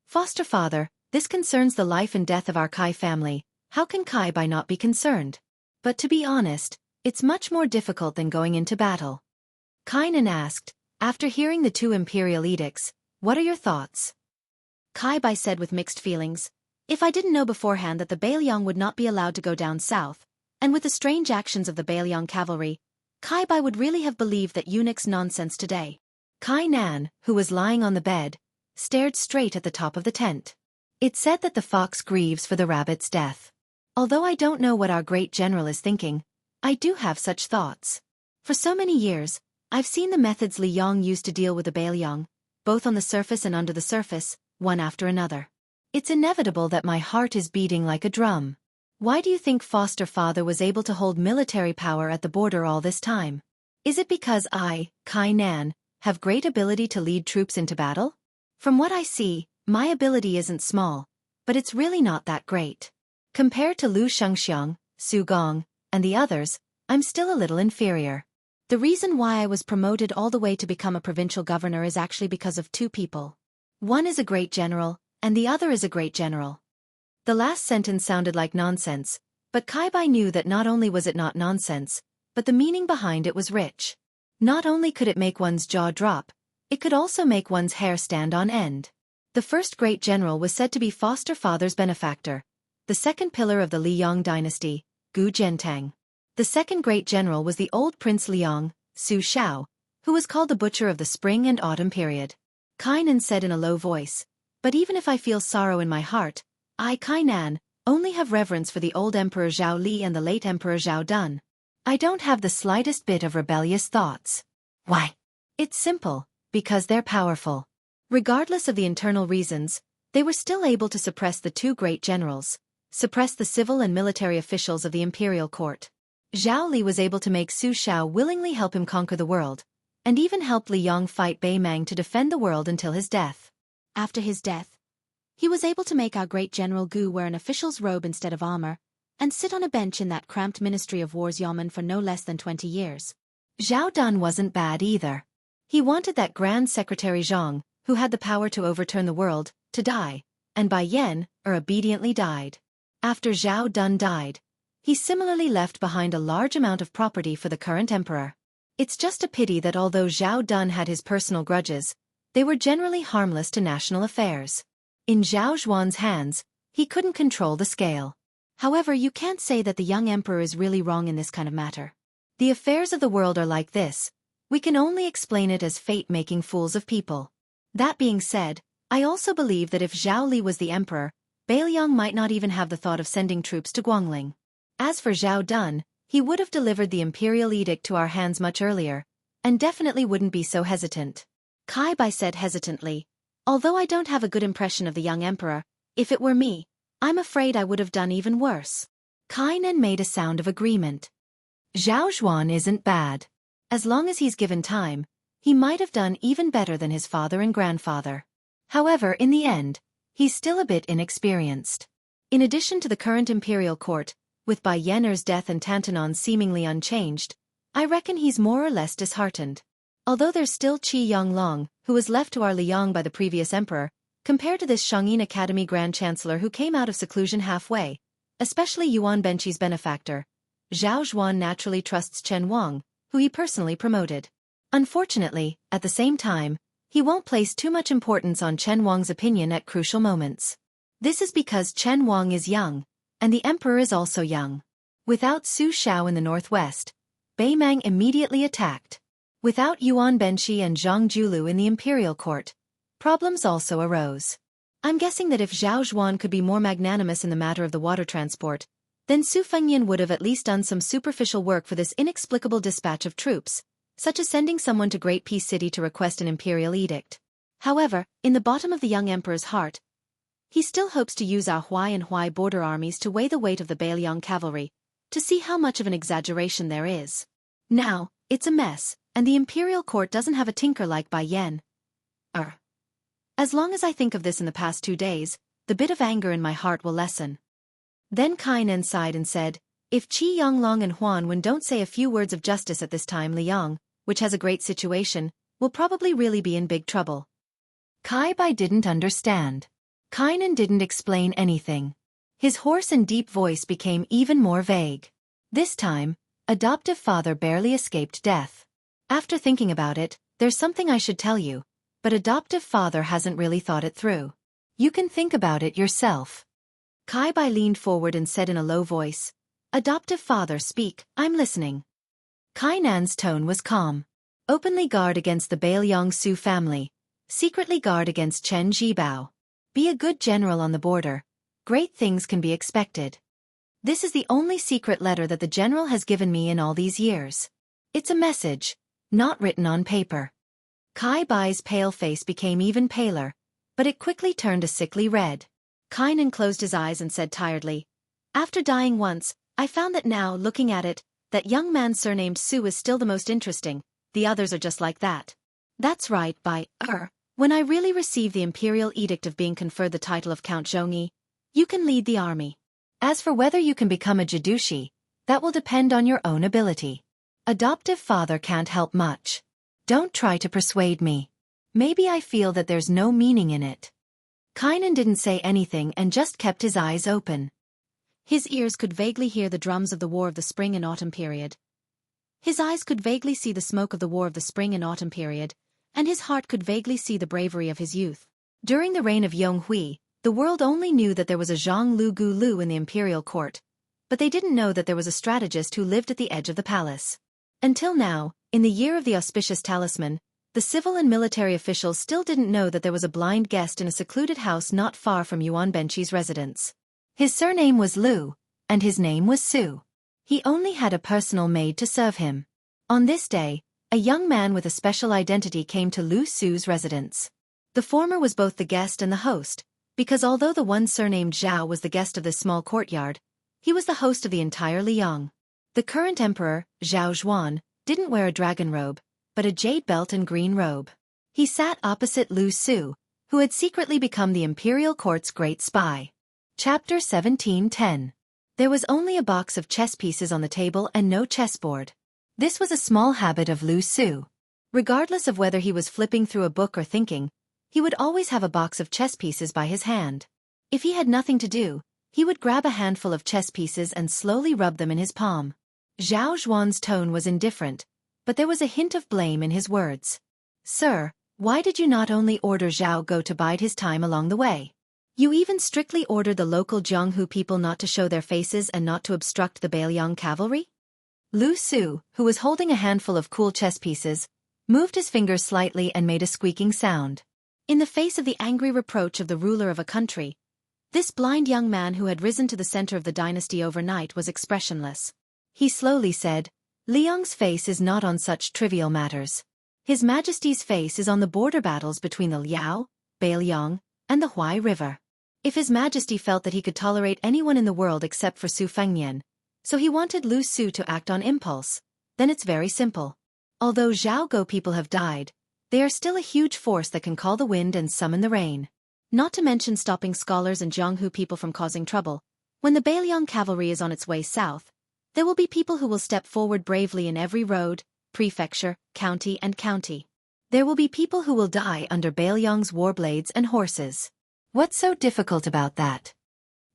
"Foster father, this concerns the life and death of our Kai family. How can Kai Bai not be concerned? But to be honest, it's much more difficult than going into battle." Kai Nan asked, after hearing the two imperial edicts, "What are your thoughts?" Kai Bai said with mixed feelings, "If I didn't know beforehand that the Bailiang would not be allowed to go down south, and with the strange actions of the Bailiang cavalry, Kai Bai would really have believed that eunuch's nonsense today. Kai Nan, who was lying on the bed, stared straight at the top of the tent. It said that the fox grieves for the rabbit's death. Although I don't know what our great general is thinking, I do have such thoughts. For so many years, I've seen the methods Li Yong used to deal with the Bailiang, both on the surface and under the surface, one after another. It's inevitable that my heart is beating like a drum. Why do you think foster father was able to hold military power at the border all this time? Is it because I, Kai Nan, have great ability to lead troops into battle? From what I see, my ability isn't small, but it's really not that great. Compared to Lu Xianxia, Su Gong, and the others, I'm still a little inferior. The reason why I was promoted all the way to become a provincial governor is actually because of two people. One is a great general, and the other is a great general. The last sentence sounded like nonsense, but Kai Bai knew that not only was it not nonsense, but the meaning behind it was rich. Not only could it make one's jaw drop, it could also make one's hair stand on end. The first great general was said to be foster father's benefactor, the second pillar of the Liang dynasty, Gu Zhentang. The second great general was the old Prince Liang, Su Shao, who was called the butcher of the spring and autumn period. Kai Nan said in a low voice, "But even if I feel sorrow in my heart, I, Kai Nan, only have reverence for the old Emperor Zhao Li and the late Emperor Zhao Dun. I don't have the slightest bit of rebellious thoughts. Why? It's simple, because they're powerful." Regardless of the internal reasons, they were still able to suppress the two great generals, suppress the civil and military officials of the imperial court. Zhao Li was able to make Su Shao willingly help him conquer the world, and even help Li Yong fight Bei Mang to defend the world until his death. After his death, he was able to make our great General Gu wear an official's robe instead of armor, and sit on a bench in that cramped Ministry of War's Yamen for no less than 20 years. Zhao Dun wasn't bad either. He wanted that Grand Secretary Zhang, who had the power to overturn the world, to die, and Bai Yan, obediently died. After Zhao Dun died, he similarly left behind a large amount of property for the current emperor. It's just a pity that although Zhao Dun had his personal grudges, they were generally harmless to national affairs. In Zhao Zhuan's hands, he couldn't control the scale. However, you can't say that the young emperor is really wrong in this kind of matter. The affairs of the world are like this. We can only explain it as fate making fools of people. That being said, I also believe that if Zhao Li was the emperor, Bailiang might not even have the thought of sending troops to Guangling. As for Zhao Dun, he would have delivered the imperial edict to our hands much earlier, and definitely wouldn't be so hesitant. Kai Bai said hesitantly, "Although I don't have a good impression of the young emperor, if it were me, I'm afraid I would have done even worse." Kai Nan made a sound of agreement. Zhao Zhuan isn't bad. As long as he's given time, he might have done even better than his father and grandfather. However, in the end, he's still a bit inexperienced. In addition to the current imperial court, with Bai Yan'er's death and Tantanon seemingly unchanged, I reckon he's more or less disheartened. Although there's still Qi Yonglong, who was left to our Liang by the previous emperor, compared to this Shangyin Academy Grand Chancellor who came out of seclusion halfway, especially Yuan Benqi's benefactor, Zhao Zhuan naturally trusts Chen Wang, who he personally promoted. Unfortunately, at the same time, he won't place too much importance on Chen Wang's opinion at crucial moments. This is because Chen Wang is young, and the emperor is also young. Without Su Shao in the northwest, Bei Mang immediately attacked. Without Yuan Benqi and Zhang Julu in the imperial court, problems also arose. I'm guessing that if Zhao Zhuan could be more magnanimous in the matter of the water transport, then Su Fengnian would have at least done some superficial work for this inexplicable dispatch of troops, such as sending someone to Great Peace City to request an imperial edict. However, in the bottom of the young emperor's heart, he still hopes to use our Huai and Huai border armies to weigh the weight of the Bailiang cavalry, to see how much of an exaggeration there is. Now, it's a mess, and the imperial court doesn't have a tinker like Bai Yan. As long as I think of this in the past 2 days, the bit of anger in my heart will lessen. Then Kai Nan sighed and said, "If Qi Yonglong and Huan Wen don't say a few words of justice at this time, Liang, which has a great situation, will probably really be in big trouble." Kai Bai didn't understand. Kai Nan didn't explain anything. His hoarse and deep voice became even more vague. This time, adoptive father barely escaped death. After thinking about it, there's something I should tell you, but adoptive father hasn't really thought it through. You can think about it yourself. Kai Bai leaned forward and said in a low voice, "Adoptive father, speak, I'm listening." Kainan's tone was calm. Openly guard against the Bailiang Su family. Secretly guard against Chen Jibao. Be a good general on the border. Great things can be expected. This is the only secret letter that the general has given me in all these years. It's a message, not written on paper. Kai Bai's pale face became even paler, but it quickly turned a sickly red. Kainan closed his eyes and said tiredly, "After dying once, I found that now, looking at it, that young man surnamed Su is still the most interesting, the others are just like that." "That's right, when I really receive the imperial edict of being conferred the title of Count Zhongyi, you can lead the army. As for whether you can become a Jidushi, that will depend on your own ability. Adoptive father can't help much. Don't try to persuade me. Maybe I feel that there's no meaning in it." Kainan didn't say anything and just kept his eyes open. His ears could vaguely hear the drums of the War of the Spring and Autumn period. His eyes could vaguely see the smoke of the War of the Spring and Autumn period, and his heart could vaguely see the bravery of his youth. During the reign of Yonghui, the world only knew that there was a Zhang Lu Gu Lu in the imperial court, but they didn't know that there was a strategist who lived at the edge of the palace. Until now, in the year of the auspicious talisman, the civil and military officials still didn't know that there was a blind guest in a secluded house not far from Yuan Benqi's residence. His surname was Lu, and his name was Su. He only had a personal maid to serve him. On this day, a young man with a special identity came to Lu Su's residence. The former was both the guest and the host, because although the one surnamed Zhao was the guest of this small courtyard, he was the host of the entire Liang. The current emperor, Zhao Zhuan, didn't wear a dragon robe, but a jade belt and green robe. He sat opposite Lu Su, who had secretly become the imperial court's great spy. Chapter 17:10. There was only a box of chess pieces on the table and no chessboard. This was a small habit of Lu Su. Regardless of whether he was flipping through a book or thinking, he would always have a box of chess pieces by his hand. If he had nothing to do, he would grab a handful of chess pieces and slowly rub them in his palm. Zhao Zhuan's tone was indifferent, but there was a hint of blame in his words. "Sir, why did you not only order Zhao Go to bide his time along the way? You even strictly ordered the local Jianghu people not to show their faces and not to obstruct the Bailiang cavalry?" Lu Su, who was holding a handful of cool chess pieces, moved his fingers slightly and made a squeaking sound. In the face of the angry reproach of the ruler of a country, this blind young man who had risen to the center of the dynasty overnight was expressionless. He slowly said, "Liang's face is not on such trivial matters. His Majesty's face is on the border battles between the Liao, Bailiang, and the Huai River. If His Majesty felt that he could tolerate anyone in the world except for Su Fengnian, so he wanted Lu Su to act on impulse, then it's very simple. Although Zhao Go people have died, they are still a huge force that can call the wind and summon the rain. Not to mention stopping scholars and Jianghu people from causing trouble. When the Bailiang cavalry is on its way south, there will be people who will step forward bravely in every road, prefecture, county and county. There will be people who will die under Bailiang's warblades and horses. What's so difficult about that?"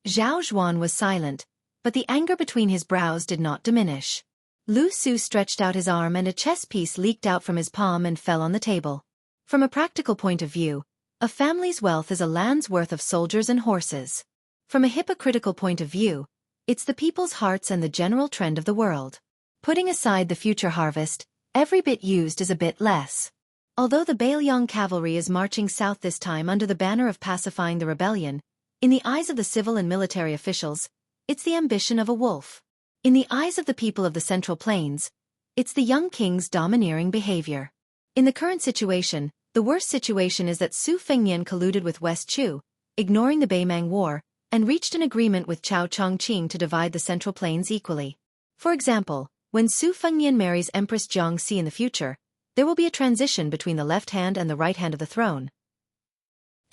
Zhao Zhuan was silent, but the anger between his brows did not diminish. Lu Su stretched out his arm and a chess piece leaked out from his palm and fell on the table. From a practical point of view, a family's wealth is a land's worth of soldiers and horses. From a hypocritical point of view, it's the people's hearts and the general trend of the world. Putting aside the future harvest, every bit used is a bit less. Although the Bailiang cavalry is marching south this time under the banner of pacifying the rebellion, in the eyes of the civil and military officials, it's the ambition of a wolf. In the eyes of the people of the Central Plains, it's the young king's domineering behavior. In the current situation, the worst situation is that Su Fengnian colluded with West Chu, ignoring the Beimang War, and reached an agreement with Cao Chongqing to divide the Central Plains equally. For example, when Su Fengnian marries Empress Jiangxi in the future, there will be a transition between the left hand and the right hand of the throne.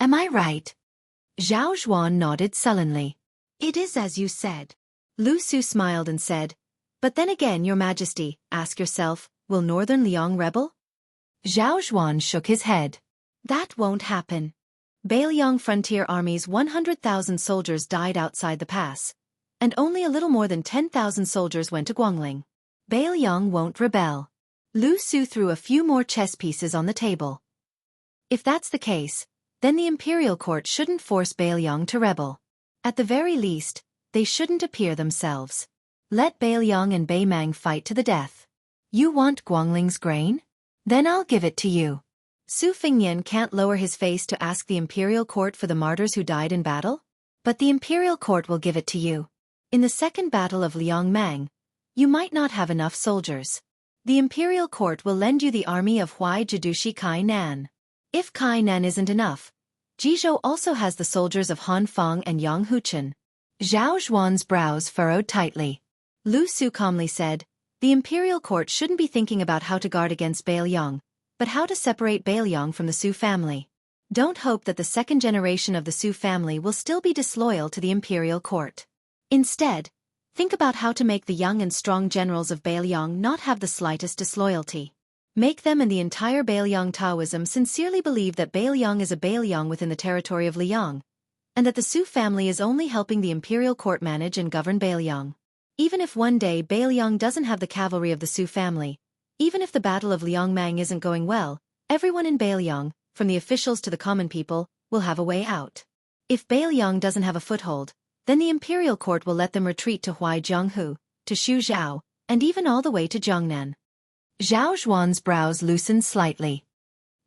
Am I right? Zhao Zhuan nodded sullenly. It is as you said. Lu Su smiled and said, "But then again, Your Majesty, ask yourself, will Northern Liang rebel?" Zhao Zhuan shook his head. That won't happen. Bailiang frontier army's 100,000 soldiers died outside the pass, and only a little more than 10,000 soldiers went to Guangling. Bailiang won't rebel. Lu Su threw a few more chess pieces on the table. If that's the case, then the imperial court shouldn't force Bailiang to rebel. At the very least, they shouldn't appear themselves. Let Bailiang and Beimang fight to the death. You want Guangling's grain? Then I'll give it to you. Su Fengnian can't lower his face to ask the imperial court for the martyrs who died in battle? But the imperial court will give it to you. In the second battle of Liangmang, you might not have enough soldiers. The imperial court will lend you the army of Huai Jidushi Kai Nan. If Kai Nan isn't enough, Jizhou also has the soldiers of Han Fang and Yang Huchen. Zhao Zhuan's brows furrowed tightly. Lu Su calmly said, the imperial court shouldn't be thinking about how to guard against Bailiang, but how to separate Bailiang from the Su family. Don't hope that the second generation of the Su family will still be disloyal to the imperial court. Instead, think about how to make the young and strong generals of Bailiang not have the slightest disloyalty. Make them and the entire Bailiang Taoism sincerely believe that Bailiang is a Bailiang within the territory of Liang, and that the Su family is only helping the imperial court manage and govern Bailiang. Even if one day Bailiang doesn't have the cavalry of the Su family, even if the Battle of Liangmang isn't going well, everyone in Bailiang, from the officials to the common people, will have a way out. If Bailiang doesn't have a foothold, then the imperial court will let them retreat to Jianghu, to Xuzhou, and even all the way to Jiangnan. Zhao Zhuan's brows loosened slightly.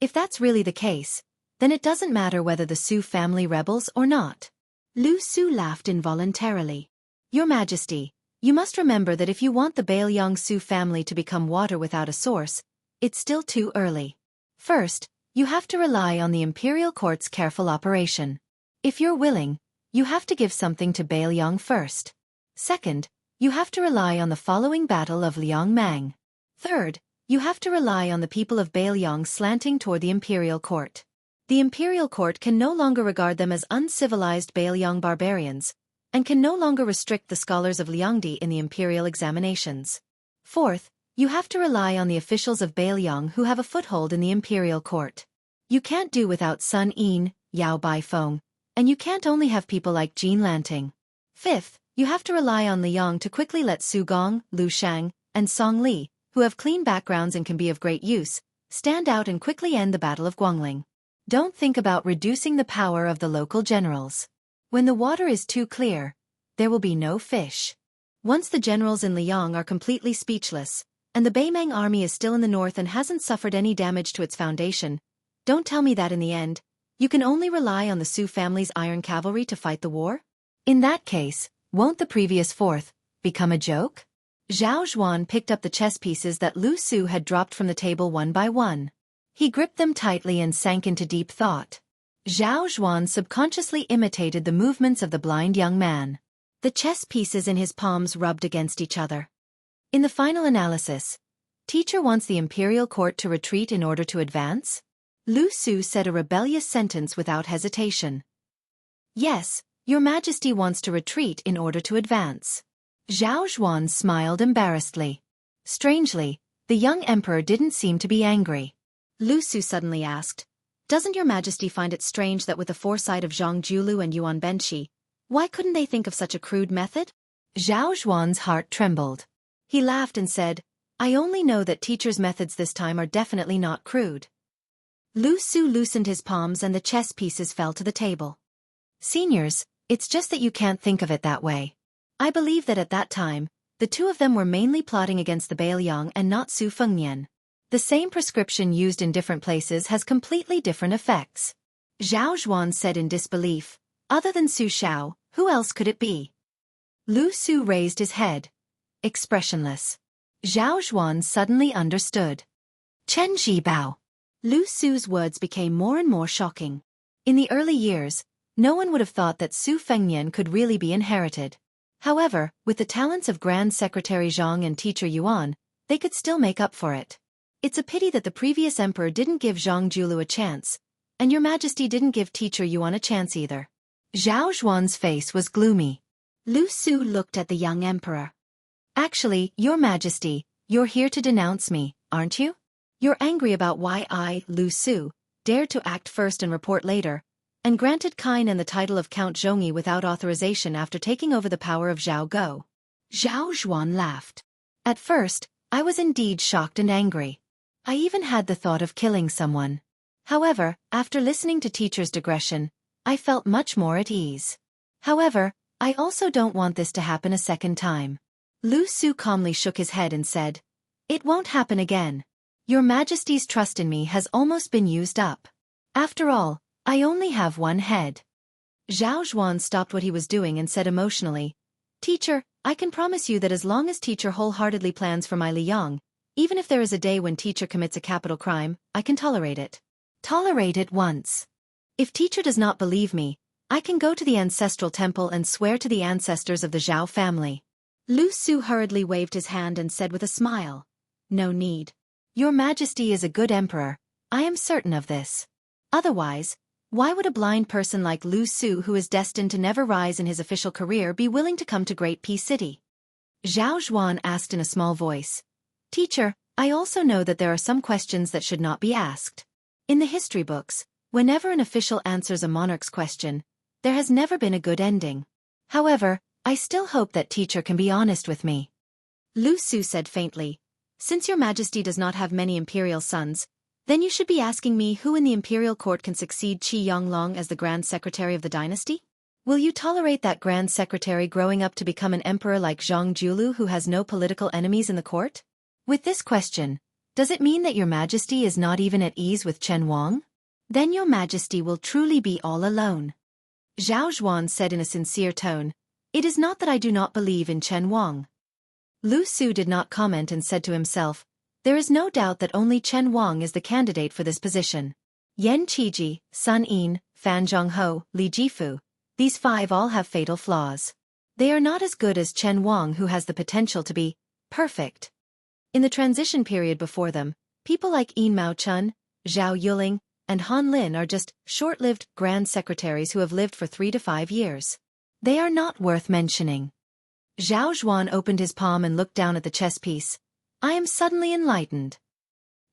If that's really the case, then it doesn't matter whether the Su family rebels or not. Lu Su laughed involuntarily. Your Majesty, you must remember that if you want the Bailiang Su family to become water without a source, it's still too early. First, you have to rely on the imperial court's careful operation. If you're willing, you have to give something to Bailiang first. Second, you have to rely on the following battle of Liangmang. Third, you have to rely on the people of Bailiang slanting toward the imperial court. The imperial court can no longer regard them as uncivilized Bailiang barbarians, and can no longer restrict the scholars of Liangdi in the imperial examinations. Fourth, you have to rely on the officials of Bailiang who have a foothold in the imperial court. You can't do without Sun Yin, Yao Baifeng, and you can't only have people like Jin Lanting. Fifth, you have to rely on Liang to quickly let Su Gong, Lu Shang, and Song Li, who have clean backgrounds and can be of great use, stand out and quickly end the Battle of Guangling. Don't think about reducing the power of the local generals. When the water is too clear, there will be no fish. Once the generals in Liang are completely speechless, and the Beimang army is still in the north and hasn't suffered any damage to its foundation, don't tell me that in the end, you can only rely on the Su family's iron cavalry to fight the war? In that case, won't the previous fourth become a joke? Zhao Zhuan picked up the chess pieces that Lu Su had dropped from the table one by one. He gripped them tightly and sank into deep thought. Zhao Zhuan subconsciously imitated the movements of the blind young man. The chess pieces in his palms rubbed against each other. In the final analysis, teacher wants the imperial court to retreat in order to advance? Lu Su said a rebellious sentence without hesitation. Yes, Your Majesty wants to retreat in order to advance. Zhao Zhuan smiled embarrassedly. Strangely, the young emperor didn't seem to be angry. Lu Su suddenly asked, doesn't Your Majesty find it strange that with the foresight of Zhang Julu and Yuan Benshi, why couldn't they think of such a crude method? Zhao Zhuan's heart trembled. He laughed and said, I only know that teacher's methods this time are definitely not crude. Lu Su loosened his palms and the chess pieces fell to the table. Seniors, it's just that you can't think of it that way. I believe that at that time, the two of them were mainly plotting against the Bailiang and not Su Fengnian. The same prescription used in different places has completely different effects. Zhao Zhuan said in disbelief, other than Su Shao, who else could it be? Lu Su raised his head, expressionless. Zhao Zhuan suddenly understood. Chen Zhibao. Lu Su's words became more and more shocking. In the early years, no one would have thought that Su Fengnian could really be inherited. However, with the talents of Grand Secretary Zhang and teacher Yuan, they could still make up for it. It's a pity that the previous emperor didn't give Zhang Julu a chance, and Your Majesty didn't give teacher Yuan a chance either. Zhao Zhuan's face was gloomy. Lu Su looked at the young emperor. Actually, Your Majesty, you're here to denounce me, aren't you? You're angry about why I, Lu Su, dared to act first and report later, and granted Kain and the title of Count Zhongyi without authorization after taking over the power of Zhao Go. Zhao Zhuan laughed. At first, I was indeed shocked and angry. I even had the thought of killing someone. However, after listening to teacher's digression, I felt much more at ease. However, I also don't want this to happen a second time. Lu Su calmly shook his head and said, It won't happen again. Your Majesty's trust in me has almost been used up. After all, I only have one head. Zhao Zhuan stopped what he was doing and said emotionally, Teacher, I can promise you that as long as teacher wholeheartedly plans for my Liyang, even if there is a day when teacher commits a capital crime, I can tolerate it. Tolerate it once. If teacher does not believe me, I can go to the ancestral temple and swear to the ancestors of the Zhao family. Lu Su hurriedly waved his hand and said with a smile, No need. Your Majesty is a good emperor, I am certain of this. Otherwise, why would a blind person like Lu Su who is destined to never rise in his official career be willing to come to Great Peace City? Zhao Zhuan asked in a small voice. Teacher, I also know that there are some questions that should not be asked. In the history books, whenever an official answers a monarch's question, there has never been a good ending. However, I still hope that teacher can be honest with me. Lu Su said faintly, Since your Majesty does not have many imperial sons, then you should be asking me who in the imperial court can succeed Qi Yanglong as the Grand Secretary of the dynasty? Will you tolerate that Grand Secretary growing up to become an emperor like Zhang Julu who has no political enemies in the court? With this question, does it mean that your Majesty is not even at ease with Chen Wang? Then your Majesty will truly be all alone. Zhao Zhuan said in a sincere tone, It is not that I do not believe in Chen Wang. Lu Su did not comment and said to himself, There is no doubt that only Chen Wang is the candidate for this position. Yan Qiji, Sun Yin, Fan Zhongho, Li Jifu, these 5 all have fatal flaws. They are not as good as Chen Wang who has the potential to be perfect. In the transition period before them, people like Yin Mao Chun, Zhao Yuling, and Han Lin are just short-lived grand secretaries who have lived for 3 to 5 years. They are not worth mentioning. Zhao Zhuan opened his palm and looked down at the chess piece. I am suddenly enlightened.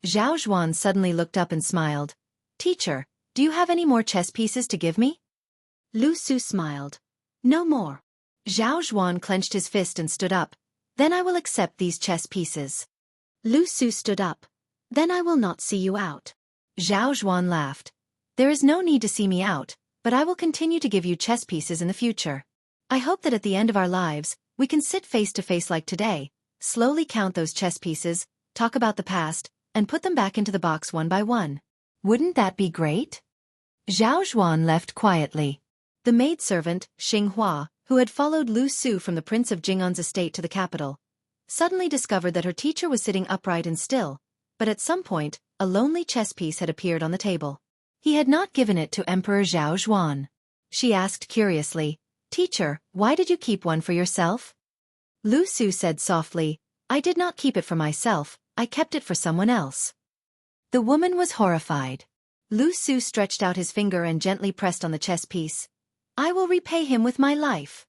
Zhao Zhuan suddenly looked up and smiled. Teacher, do you have any more chess pieces to give me? Lu Su smiled. No more. Zhao Zhuan clenched his fist and stood up. Then I will accept these chess pieces. Lu Su stood up. Then I will not see you out. Zhao Zhuan laughed. There is no need to see me out, but I will continue to give you chess pieces in the future. I hope that at the end of our lives, we can sit face to face like today, slowly count those chess pieces, talk about the past, and put them back into the box one by one. Wouldn't that be great? Zhao Zhuan left quietly. The maidservant, Xinghua, who had followed Lu Su from the Prince of Jing'an's estate to the capital, suddenly discovered that her teacher was sitting upright and still, but at some point, a lonely chess piece had appeared on the table. He had not given it to Emperor Zhao Zhuan. She asked curiously, Teacher, why did you keep one for yourself? Lu Su said softly, I did not keep it for myself, I kept it for someone else. The woman was horrified. Lu Su stretched out his finger and gently pressed on the chess piece. I will repay him with my life.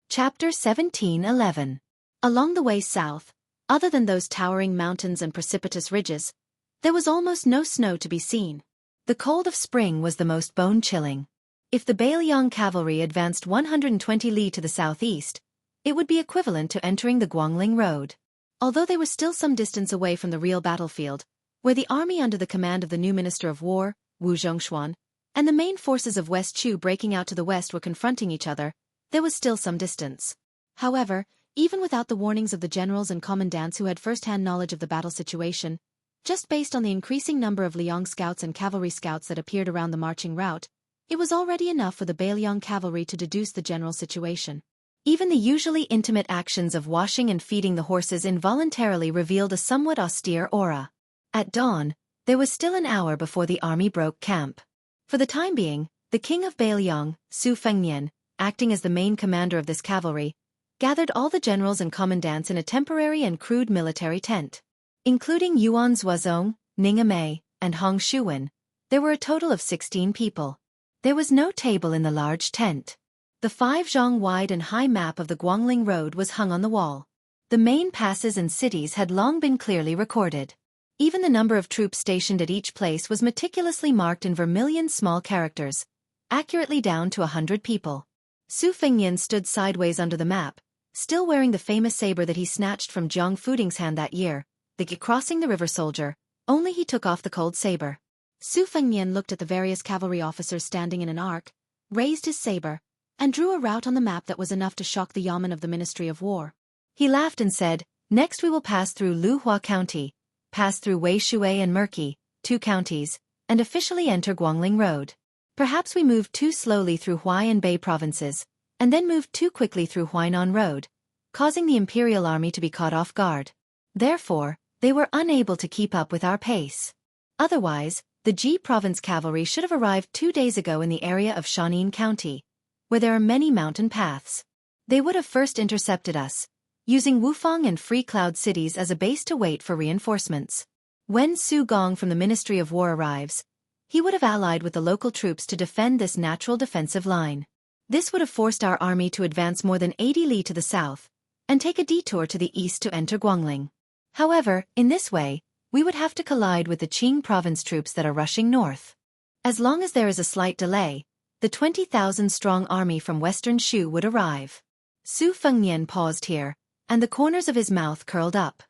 Chapter 17:11. Along the way south, other than those towering mountains and precipitous ridges, there was almost no snow to be seen. The cold of spring was the most bone-chilling. If the Beiliang cavalry advanced 120 li to the southeast, it would be equivalent to entering the Guangling Road. Although they were still some distance away from the real battlefield, where the army under the command of the new Minister of War, Wu Zhongshuan, and the main forces of West Chu breaking out to the west were confronting each other, there was still some distance. However, even without the warnings of the generals and commandants who had first-hand knowledge of the battle situation, just based on the increasing number of Liang scouts and cavalry scouts that appeared around the marching route, it was already enough for the Beiliang cavalry to deduce the general situation. Even the usually intimate actions of washing and feeding the horses involuntarily revealed a somewhat austere aura. At dawn, there was still an hour before the army broke camp. For the time being, the king of Beiliang, Su Fengnian, acting as the main commander of this cavalry, gathered all the generals and commandants in a temporary and crude military tent. Including Yuan Zuozong, Ning Amei, and Hong Shuwen, there were a total of 16 people. There was no table in the large tent. The 5-zhang wide and high map of the Guangling Road was hung on the wall. The main passes and cities had long been clearly recorded. Even the number of troops stationed at each place was meticulously marked in vermilion small characters, accurately down to 100 people. Su Fengnian stood sideways under the map, still wearing the famous saber that he snatched from Jiang Fuding's hand that year, the crossing the river soldier, only he took off the cold saber. Su Fengnian looked at the various cavalry officers standing in an arc, raised his saber, and drew a route on the map that was enough to shock the yamen of the Ministry of War. He laughed and said, Next we will pass through Luhua County, pass through Weishui and Merqi, 2 counties, and officially enter Guangling Road. Perhaps we moved too slowly through Huai and Bei provinces, and then moved too quickly through Huainan Road, causing the imperial army to be caught off guard. Therefore, they were unable to keep up with our pace. Otherwise, the Ji province cavalry should have arrived 2 days ago in the area of Shanin County, where there are many mountain paths. They would have first intercepted us, using Wufang and Free Cloud cities as a base to wait for reinforcements. When Su Gong from the Ministry of War arrives, he would have allied with the local troops to defend this natural defensive line. This would have forced our army to advance more than 80 li to the south, and take a detour to the east to enter Guangling. However, in this way, we would have to collide with the Qing province troops that are rushing north. As long as there is a slight delay, the 20,000-strong army from western Shu would arrive. Su Fengnian paused here, and the corners of his mouth curled up.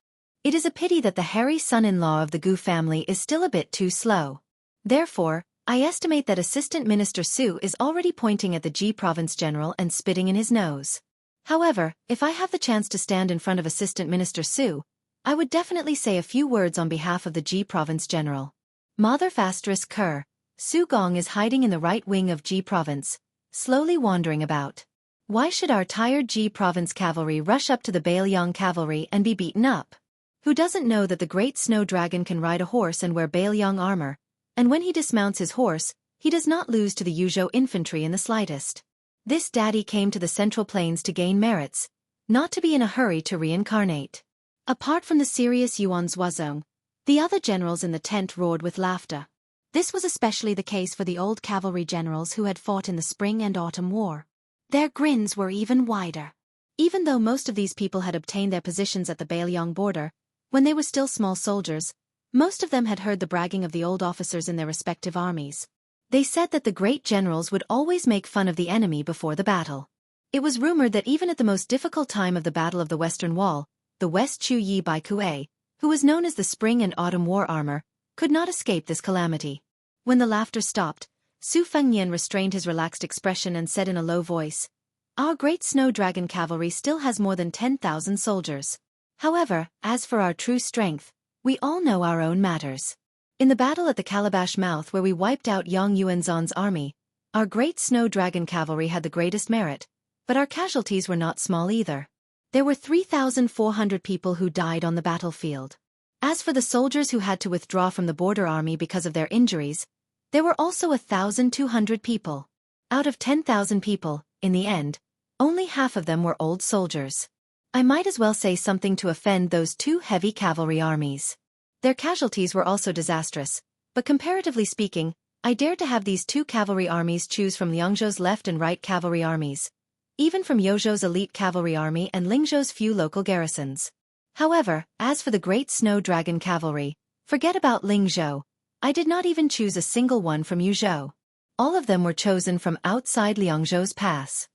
It is a pity that the hairy son-in-law of the Gu family is still a bit too slow. Therefore, I estimate that Assistant Minister Su is already pointing at the Ji province general and spitting in his nose. However, if I have the chance to stand in front of Assistant Minister Su, I would definitely say a few words on behalf of the Ji province general. Mother Fastris Kerr, Su Gong is hiding in the right wing of Ji province, slowly wandering about. Why should our tired Ji province cavalry rush up to the Bailiang cavalry and be beaten up? Who doesn't know that the great snow dragon can ride a horse and wear Bailiang armor, and when he dismounts his horse, he does not lose to the Yuzhou infantry in the slightest. This daddy came to the Central Plains to gain merits, not to be in a hurry to reincarnate. Apart from the serious Yuan Zuozong, the other generals in the tent roared with laughter. This was especially the case for the old cavalry generals who had fought in the Spring and Autumn War. Their grins were even wider. Even though most of these people had obtained their positions at the Bailiang border, when they were still small soldiers, most of them had heard the bragging of the old officers in their respective armies. They said that the great generals would always make fun of the enemy before the battle. It was rumored that even at the most difficult time of the Battle of the Western Wall, the West Chu Yi Bai Kuei, who was known as the Spring and Autumn War armor, could not escape this calamity. When the laughter stopped, Su Fengnian restrained his relaxed expression and said in a low voice, "Our great snow dragon cavalry still has more than 10,000 soldiers. However, as for our true strength, we all know our own matters. In the battle at the Calabash Mouth where we wiped out Yang Yuanzhan's army, our great snow dragon cavalry had the greatest merit, but our casualties were not small either. There were 3,400 people who died on the battlefield. As for the soldiers who had to withdraw from the border army because of their injuries, there were also 1,200 people. Out of 10,000 people, in the end, only half of them were old soldiers. I might as well say something to offend those two heavy cavalry armies. Their casualties were also disastrous, but comparatively speaking, I dared to have these two cavalry armies choose from Liangzhou's left and right cavalry armies, even from Yozhou's elite cavalry army and Lingzhou's few local garrisons. However, as for the great snow dragon cavalry, forget about Lingzhou. I did not even choose a single one from Yuzhou. All of them were chosen from outside Liangzhou's pass.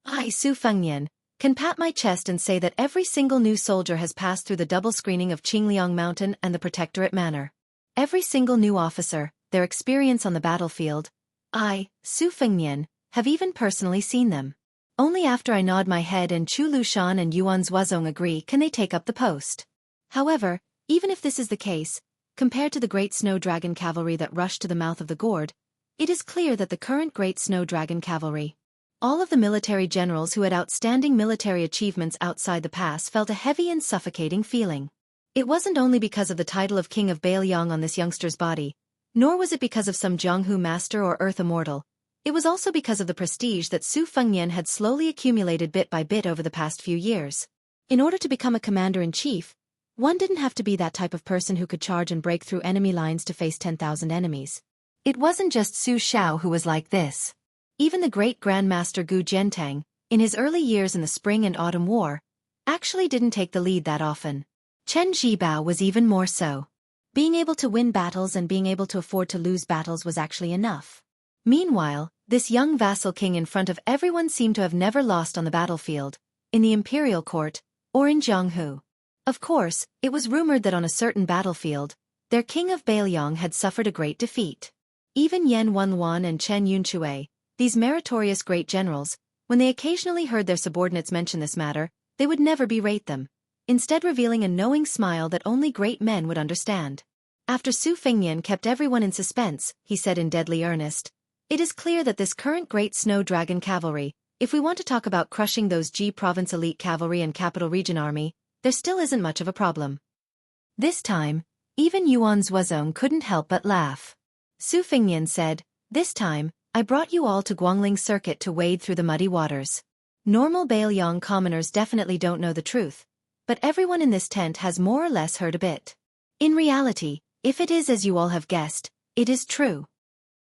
I, Su Fengnian, can pat my chest and say that every single new soldier has passed through the double screening of Qingliang Mountain and the Protectorate Manor. Every single new officer, their experience on the battlefield, I, Su Fengnian, have even personally seen them. Only after I nod my head and Chu Lushan and Yuan Zuozong agree can they take up the post. However, even if this is the case, compared to the great snow dragon cavalry that rushed to the mouth of the gourd, it is clear that the current great snow dragon cavalry, all of the military generals who had outstanding military achievements outside the pass, felt a heavy and suffocating feeling. It wasn't only because of the title of King of Bailiang on this youngster's body, nor was it because of some Jianghu master or Earth Immortal. It was also because of the prestige that Su Fengnian had slowly accumulated bit by bit over the past few years. In order to become a commander-in-chief, one didn't have to be that type of person who could charge and break through enemy lines to face 10,000 enemies. It wasn't just Su Shao who was like this. Even the great Grandmaster Gu Jiantang, in his early years in the Spring and Autumn War, actually didn't take the lead that often. Chen Zhibao was even more so. Being able to win battles and being able to afford to lose battles was actually enough. Meanwhile, this young vassal king in front of everyone seemed to have never lost on the battlefield, in the imperial court, or in Jianghu. Of course, it was rumored that on a certain battlefield, their king of Bailiang had suffered a great defeat. Even Yan Wenluan and Chen Yunchue, these meritorious great generals, when they occasionally heard their subordinates mention this matter, they would never berate them. instead revealing a knowing smile that only great men would understand. After Su Fengnian kept everyone in suspense, he said in deadly earnest, "It is clear that this current Great Snow Dragon cavalry, if we want to talk about crushing those Ji Province elite cavalry and Capital Region army, there still isn't much of a problem." This time, even Yuan Zhuozong couldn't help but laugh. Su Fengnian said, "This time, I brought you all to Guangling Circuit to wade through the muddy waters. Normal Bailiang commoners definitely don't know the truth, but everyone in this tent has more or less heard a bit. In reality, if it is as you all have guessed, it is true."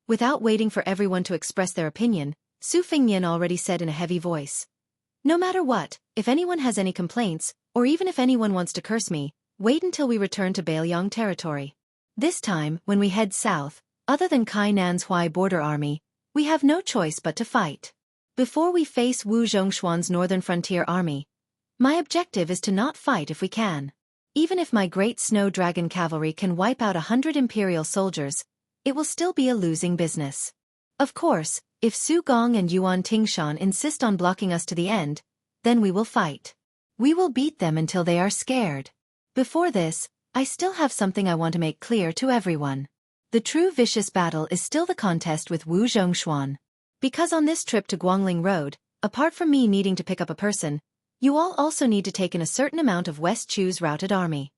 Without waiting for everyone to express their opinion, Su Fengnian already said in a heavy voice, "No matter what, if anyone has any complaints, or even if anyone wants to curse me, wait until we return to Bailiang territory. This time, when we head south, other than Kainan's Huai border army, we have no choice but to fight. Before we face Wu Zhongshuan's northern frontier army, my objective is to not fight if we can. Even if my great snow dragon cavalry can wipe out 100 imperial soldiers, it will still be a losing business. Of course, if Su Gong and Yuan Tingshan insist on blocking us to the end, then we will fight. We will beat them until they are scared. Before this, I still have something I want to make clear to everyone. The true vicious battle is still the contest with Wu Zhongshuan. Because on this trip to Guangling Road, apart from me needing to pick up a person, you all also need to take in a certain amount of West Chu's routed army.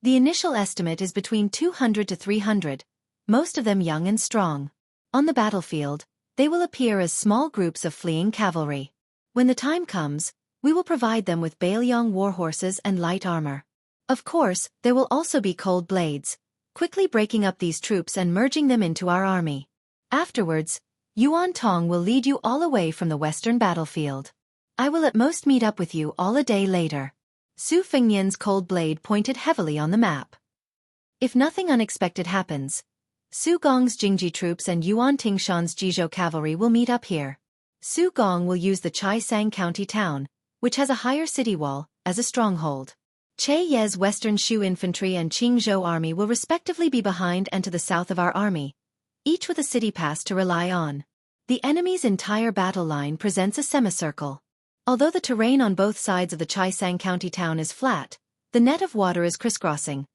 The initial estimate is between 200 to 300, most of them young and strong. On the battlefield, they will appear as small groups of fleeing cavalry. When the time comes, we will provide them with Bailiang war horses and light armor. Of course, there will also be cold blades, quickly breaking up these troops and merging them into our army. Afterwards, Yuan Tong will lead you all away from the western battlefield. I will at most meet up with you all a day later." Su Fengnian's cold blade pointed heavily on the map. If nothing unexpected happens, Su Gong's Jingji troops and Yuan Tingshan's Jizhou cavalry will meet up here. Su Gong will use the Chaisang County town, which has a higher city wall, as a stronghold. Che Ye's Western Shu infantry and Qingzhou army will respectively be behind and to the south of our army, each with a city pass to rely on. The enemy's entire battle line presents a semicircle. Although the terrain on both sides of the Chaisang County town is flat, the net of water is crisscrossing,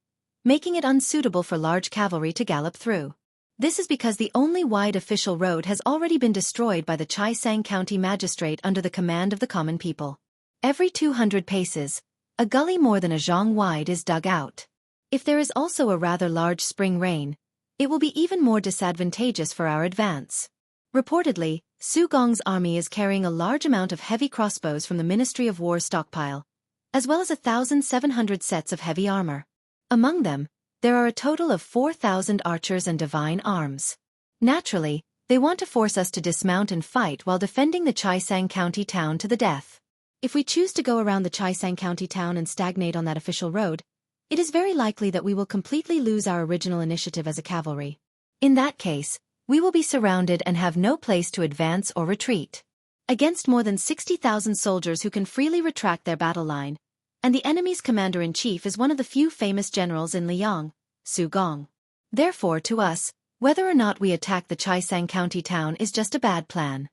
making it unsuitable for large cavalry to gallop through. This is because the only wide official road has already been destroyed by the Chaisang County magistrate under the command of the common people. Every 200 paces, a gully more than a zhang wide is dug out. If there is also a rather large spring rain, it will be even more disadvantageous for our advance. Reportedly, Su Gong's army is carrying a large amount of heavy crossbows from the Ministry of War's stockpile, as well as 1,700 sets of heavy armor. Among them, there are a total of 4,000 archers and divine arms. Naturally, they want to force us to dismount and fight while defending the Chaisang County town to the death. If we choose to go around the Chaisang County town and stagnate on that official road, it is very likely that we will completely lose our original initiative as a cavalry. In that case, we will be surrounded and have no place to advance or retreat. Against more than 60,000 soldiers who can freely retract their battle line, and the enemy's commander-in-chief is one of the few famous generals in Liang, Su Gong. Therefore, to us, whether or not we attack the Chaisang County town is just a bad plan.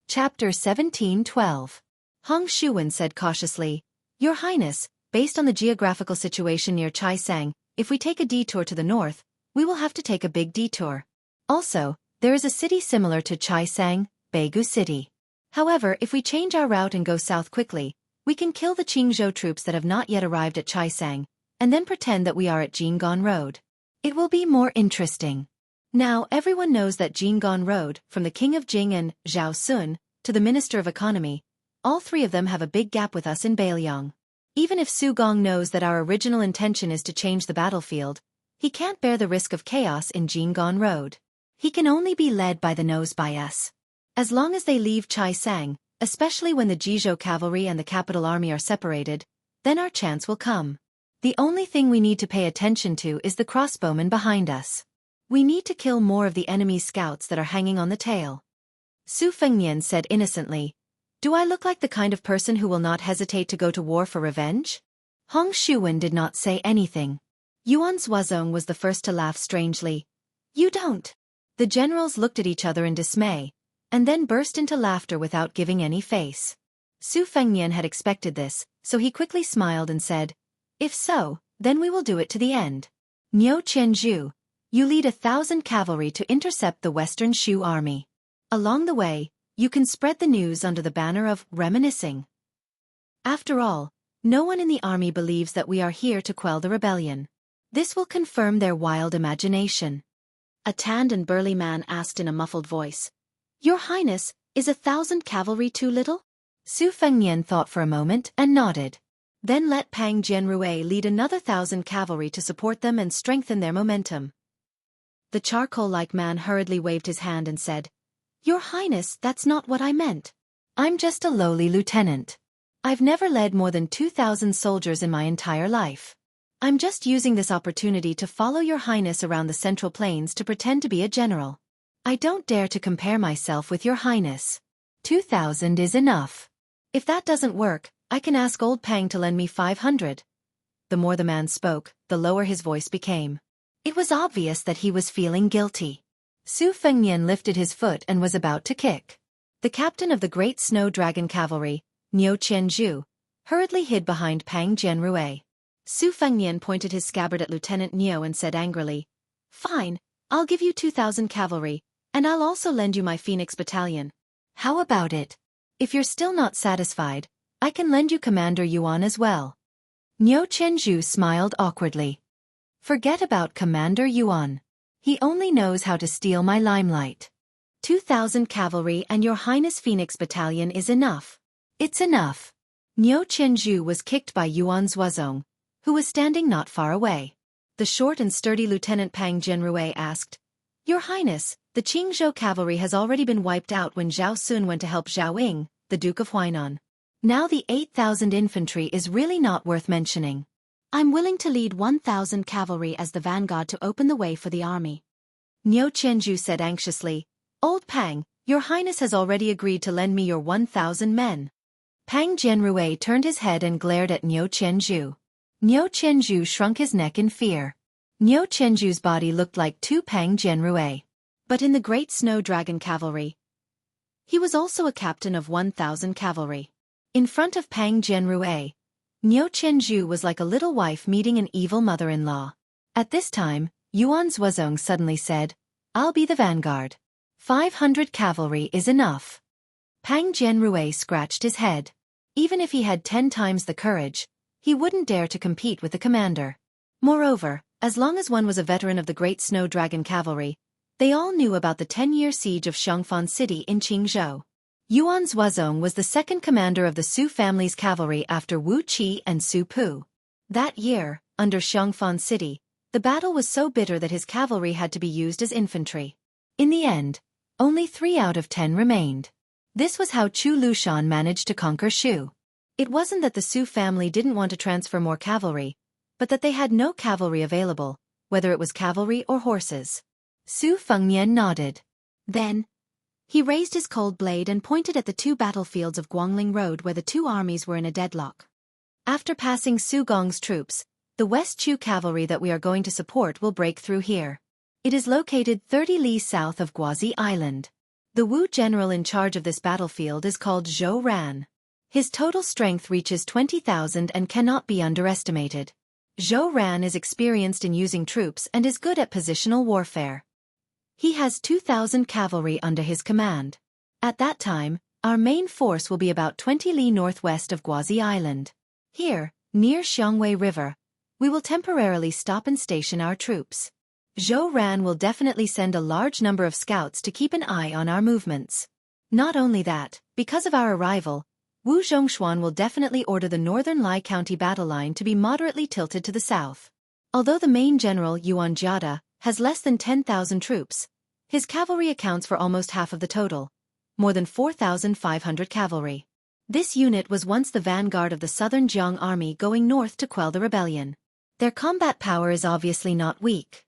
Chapter 17:12. Hong Shuwen said cautiously, "Your Highness, based on the geographical situation near Chaisang, if we take a detour to the north, we will have to take a big detour. Also, there is a city similar to Chaisang, Beigu City. However, if we change our route and go south quickly, we can kill the Qingzhou troops that have not yet arrived at Chaisang, and then pretend that we are at Jing'an Road. It will be more interesting." Now everyone knows that Jing'an Road, from the King of Jing and Zhao Sun, to the Minister of Economy, all three of them have a big gap with us in Bailiang. Even if Su Gong knows that our original intention is to change the battlefield, he can't bear the risk of chaos in Jing'an Road. He can only be led by the nose by us. As long as they leave Chaisang, especially when the Jizhou cavalry and the capital army are separated, then our chance will come. The only thing we need to pay attention to is the crossbowmen behind us. We need to kill more of the enemy's scouts that are hanging on the tail. Su Fengnian said innocently, "Do I look like the kind of person who will not hesitate to go to war for revenge?" Hong Shuwen did not say anything. Yuan Zhuozong was the first to laugh strangely. "You don't." The generals looked at each other in dismay, and then burst into laughter without giving any face. Su Fengnian had expected this, so he quickly smiled and said, "If so, then we will do it to the end. Niu Qianzhu, you lead 1,000 cavalry to intercept the Western Shu army. Along the way, you can spread the news under the banner of reminiscing. After all, no one in the army believes that we are here to quell the rebellion. This will confirm their wild imagination." A tanned and burly man asked in a muffled voice, "Your Highness, is 1,000 cavalry too little?" Su Fengnian thought for a moment and nodded. "Then let Pang Jianrui lead another 1,000 cavalry to support them and strengthen their momentum." The charcoal-like man hurriedly waved his hand and said, "Your Highness, that's not what I meant. I'm just a lowly lieutenant. I've never led more than 2,000 soldiers in my entire life. I'm just using this opportunity to follow your Highness around the Central Plains to pretend to be a general. I don't dare to compare myself with your Highness. 2,000 is enough. If that doesn't work, I can ask old Pang to lend me 500. The more the man spoke, the lower his voice became. It was obvious that he was feeling guilty. Su Fengnian lifted his foot and was about to kick. The captain of the Great Snow Dragon Cavalry, Niu Qianzhu, hurriedly hid behind Pang Jianrui. Su Fengnian pointed his scabbard at Lieutenant Niu and said angrily, "Fine, I'll give you 2,000 cavalry, and I'll also lend you my Phoenix battalion. How about it? If you're still not satisfied, I can lend you Commander Yuan as well." Niu Qianzhu smiled awkwardly. "Forget about Commander Yuan. He only knows how to steal my limelight. 2,000 cavalry and your Highness Phoenix battalion is enough. It's enough." Niu Qianzhu was kicked by Yuan Zuozong, who was standing not far away. The short and sturdy Lieutenant Pang Jianrui asked, "Your Highness, the Qingzhou cavalry has already been wiped out when Zhao Sun went to help Zhao Ying, the Duke of Huainan. Now the 8,000 infantry is really not worth mentioning. I'm willing to lead 1,000 cavalry as the vanguard to open the way for the army." Niu Qianzhu said anxiously, "Old Pang, your Highness has already agreed to lend me your 1,000 men." Pang Jianrui turned his head and glared at Niu Qianzhu. Niu Qianzhu shrunk his neck in fear. Niu Qianzhu's body looked like two Pang Jianrui. But in the Great Snow Dragon Cavalry, he was also a captain of 1,000 cavalry. In front of Pang Jianrui, Niu Qianzhu was like a little wife meeting an evil mother-in-law. At this time, Yuan Zuozong suddenly said, "I'll be the vanguard. 500 cavalry is enough." Pang Jianrui scratched his head. Even if he had 10 times the courage, he wouldn't dare to compete with the commander. Moreover, as long as one was a veteran of the Great Snow Dragon Cavalry, they all knew about the 10-year siege of Xianxia City in Qingzhou. Yuan Zuozong was the second commander of the Su family's cavalry after Wu Qi and Su Pu. That year, under Xianxia City, the battle was so bitter that his cavalry had to be used as infantry. In the end, only 3 out of 10 remained. This was how Chu Lushan managed to conquer Shu. It wasn't that the Su family didn't want to transfer more cavalry, but that they had no cavalry available, whether it was cavalry or horses. Su Fengnian nodded. Then, he raised his cold blade and pointed at the 2 battlefields of Guangling Road where the 2 armies were in a deadlock. "After passing Su Gong's troops, the West Chu cavalry that we are going to support will break through here. It is located 30 li south of Guazi Island. The Wu general in charge of this battlefield is called Zhou Ran. His total strength reaches 20,000 and cannot be underestimated. Zhou Ran is experienced in using troops and is good at positional warfare. He has 2,000 cavalry under his command. At that time, our main force will be about 20 li northwest of Guazi Island. Here, near Xianghui River, we will temporarily stop and station our troops. Zhou Ran will definitely send a large number of scouts to keep an eye on our movements. Not only that, because of our arrival, Wu Zhongshuan will definitely order the northern Lai County battle line to be moderately tilted to the south. Although the main general Yuan Jiada has less than 10,000 troops, his cavalry accounts for almost half of the total, more than 4,500 cavalry. This unit was once the vanguard of the southern Jiang army going north to quell the rebellion. Their combat power is obviously not weak.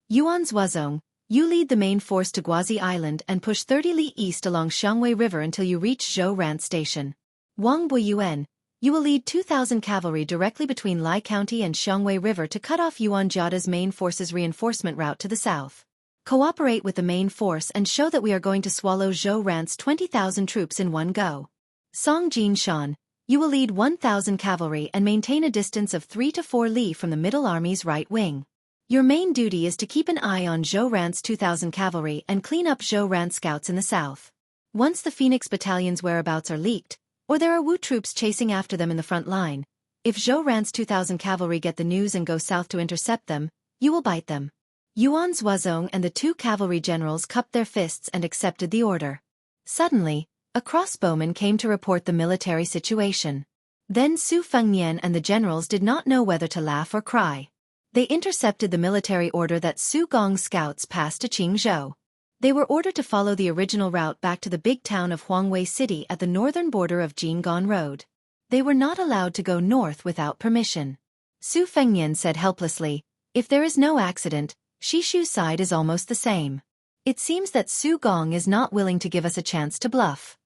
Yuan Zuozong, you lead the main force to Guazi Island and push 30 li east along Xianghui River until you reach Zhou Ran Station. Wang Buiyuan, you will lead 2,000 cavalry directly between Lai County and Xianghui River to cut off Yuan Jiada's main force's reinforcement route to the south. Cooperate with the main force and show that we are going to swallow Zhou Ran's 20,000 troops in one go. Song Jinshan, you will lead 1,000 cavalry and maintain a distance of 3 to 4 li from the middle army's right wing. Your main duty is to keep an eye on Zhou Ran's 2,000 cavalry and clean up Zhou Ran's scouts in the south. Once the Phoenix Battalion's whereabouts are leaked, or there are Wu troops chasing after them in the front line, if Zhou Ran's 2,000 cavalry get the news and go south to intercept them, you will bite them. Yuan Zuozong and the 2 cavalry generals cupped their fists and accepted the order. Suddenly, a crossbowman came to report the military situation. Then Su Fengnian and the generals did not know whether to laugh or cry. They intercepted the military order that Su Gong's scouts passed to Qingzhou. They were ordered to follow the original route back to the big town of Huangwei City at the northern border of Jing'an Road. They were not allowed to go north without permission. Su Fengnian said helplessly, "If there is no accident, Shishu's side is almost the same. It seems that Su Gong is not willing to give us a chance to bluff."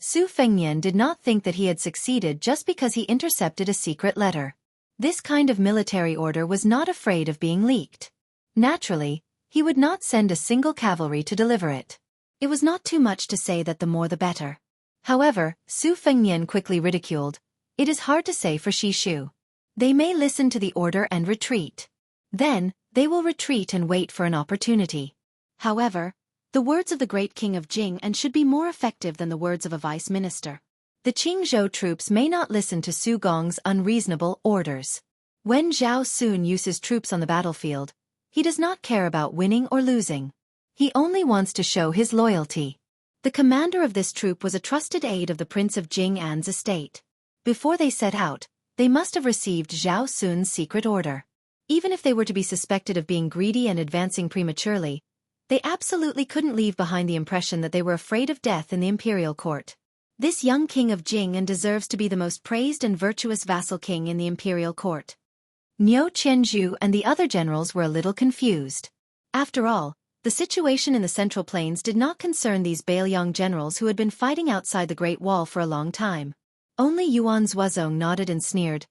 Su Fengnian did not think that he had succeeded just because he intercepted a secret letter. This kind of military order was not afraid of being leaked. Naturally, he would not send a single cavalry to deliver it. It was not too much to say that the more the better. However, Su Fengnian quickly ridiculed, "It is hard to say for Shishu. They may listen to the order and retreat. Then, they will retreat and wait for an opportunity. However, the words of the great king of Jing and should be more effective than the words of a vice minister. The Qingzhou troops may not listen to Su Gong's unreasonable orders. When Zhao Sun uses troops on the battlefield, he does not care about winning or losing. He only wants to show his loyalty." The commander of this troop was a trusted aide of the Prince of Jing'an's estate. Before they set out, they must have received Zhao Sun's secret order. Even if they were to be suspected of being greedy and advancing prematurely, they absolutely couldn't leave behind the impression that they were afraid of death in the imperial court. This young king of Jing'an deserves to be the most praised and virtuous vassal king in the imperial court. Niu Qianzhu and the other generals were a little confused. After all, the situation in the Central Plains did not concern these Bailiang generals who had been fighting outside the Great Wall for a long time. Only Yuan Zuozong nodded and sneered.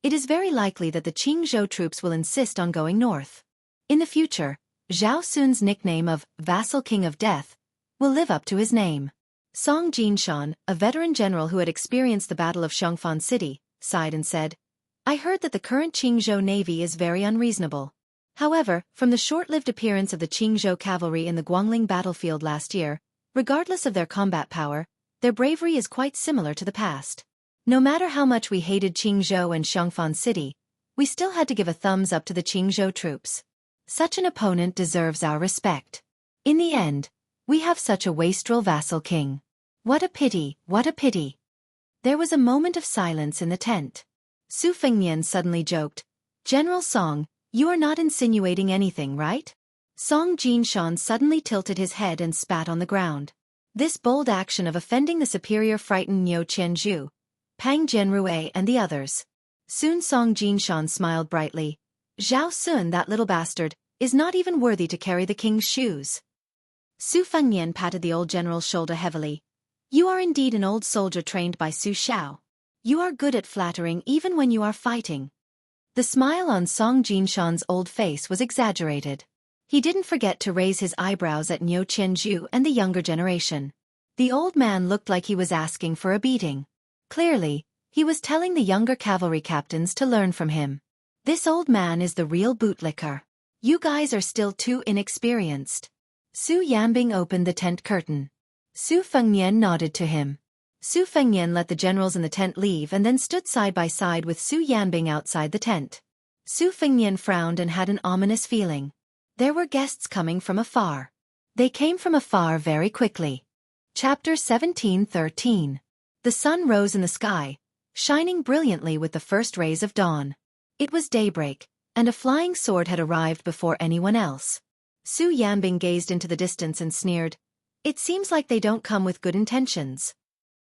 It is very likely that the Qingzhou troops will insist on going north. In the future, Zhao Sun's nickname of Vassal King of Death will live up to his name. Song Jinshan, a veteran general who had experienced the Battle of Xianxia City, sighed and said, "I heard that the current Qingzhou navy is very unreasonable. However, from the short-lived appearance of the Qingzhou cavalry in the Guangling battlefield last year, regardless of their combat power, their bravery is quite similar to the past. No matter how much we hated Qingzhou and Xianxia City, we still had to give a thumbs up to the Qingzhou troops. Such an opponent deserves our respect. In the end, we have such a wastrel vassal king. What a pity, what a pity." There was a moment of silence in the tent. Su Fengnian suddenly joked, "General Song, you are not insinuating anything, right?" Song Jinshan suddenly tilted his head and spat on the ground. This bold action of offending the superior frightened Niu Qianzhu, Pang Jianrui and the others. Soon Song Jinshan smiled brightly. "Zhao Sun, that little bastard, is not even worthy to carry the king's shoes." Su Fengnian patted the old general's shoulder heavily. "You are indeed an old soldier trained by Su Xiao. You are good at flattering even when you are fighting." The smile on Song Jinshan's old face was exaggerated. He didn't forget to raise his eyebrows at Niu Qianzhu and the younger generation. The old man looked like he was asking for a beating. Clearly, he was telling the younger cavalry captains to learn from him. This old man is the real bootlicker. You guys are still too inexperienced. Su Yanbing opened the tent curtain. Su Fengnian nodded to him. Su Fengnian let the generals in the tent leave and then stood side by side with Su Yanbing outside the tent. Su Fengnian frowned and had an ominous feeling. There were guests coming from afar. They came from afar very quickly. Chapter 17:13. The sun rose in the sky, shining brilliantly with the first rays of dawn. It was daybreak, and a flying sword had arrived before anyone else. Su Yanbing gazed into the distance and sneered. It seems like they don't come with good intentions.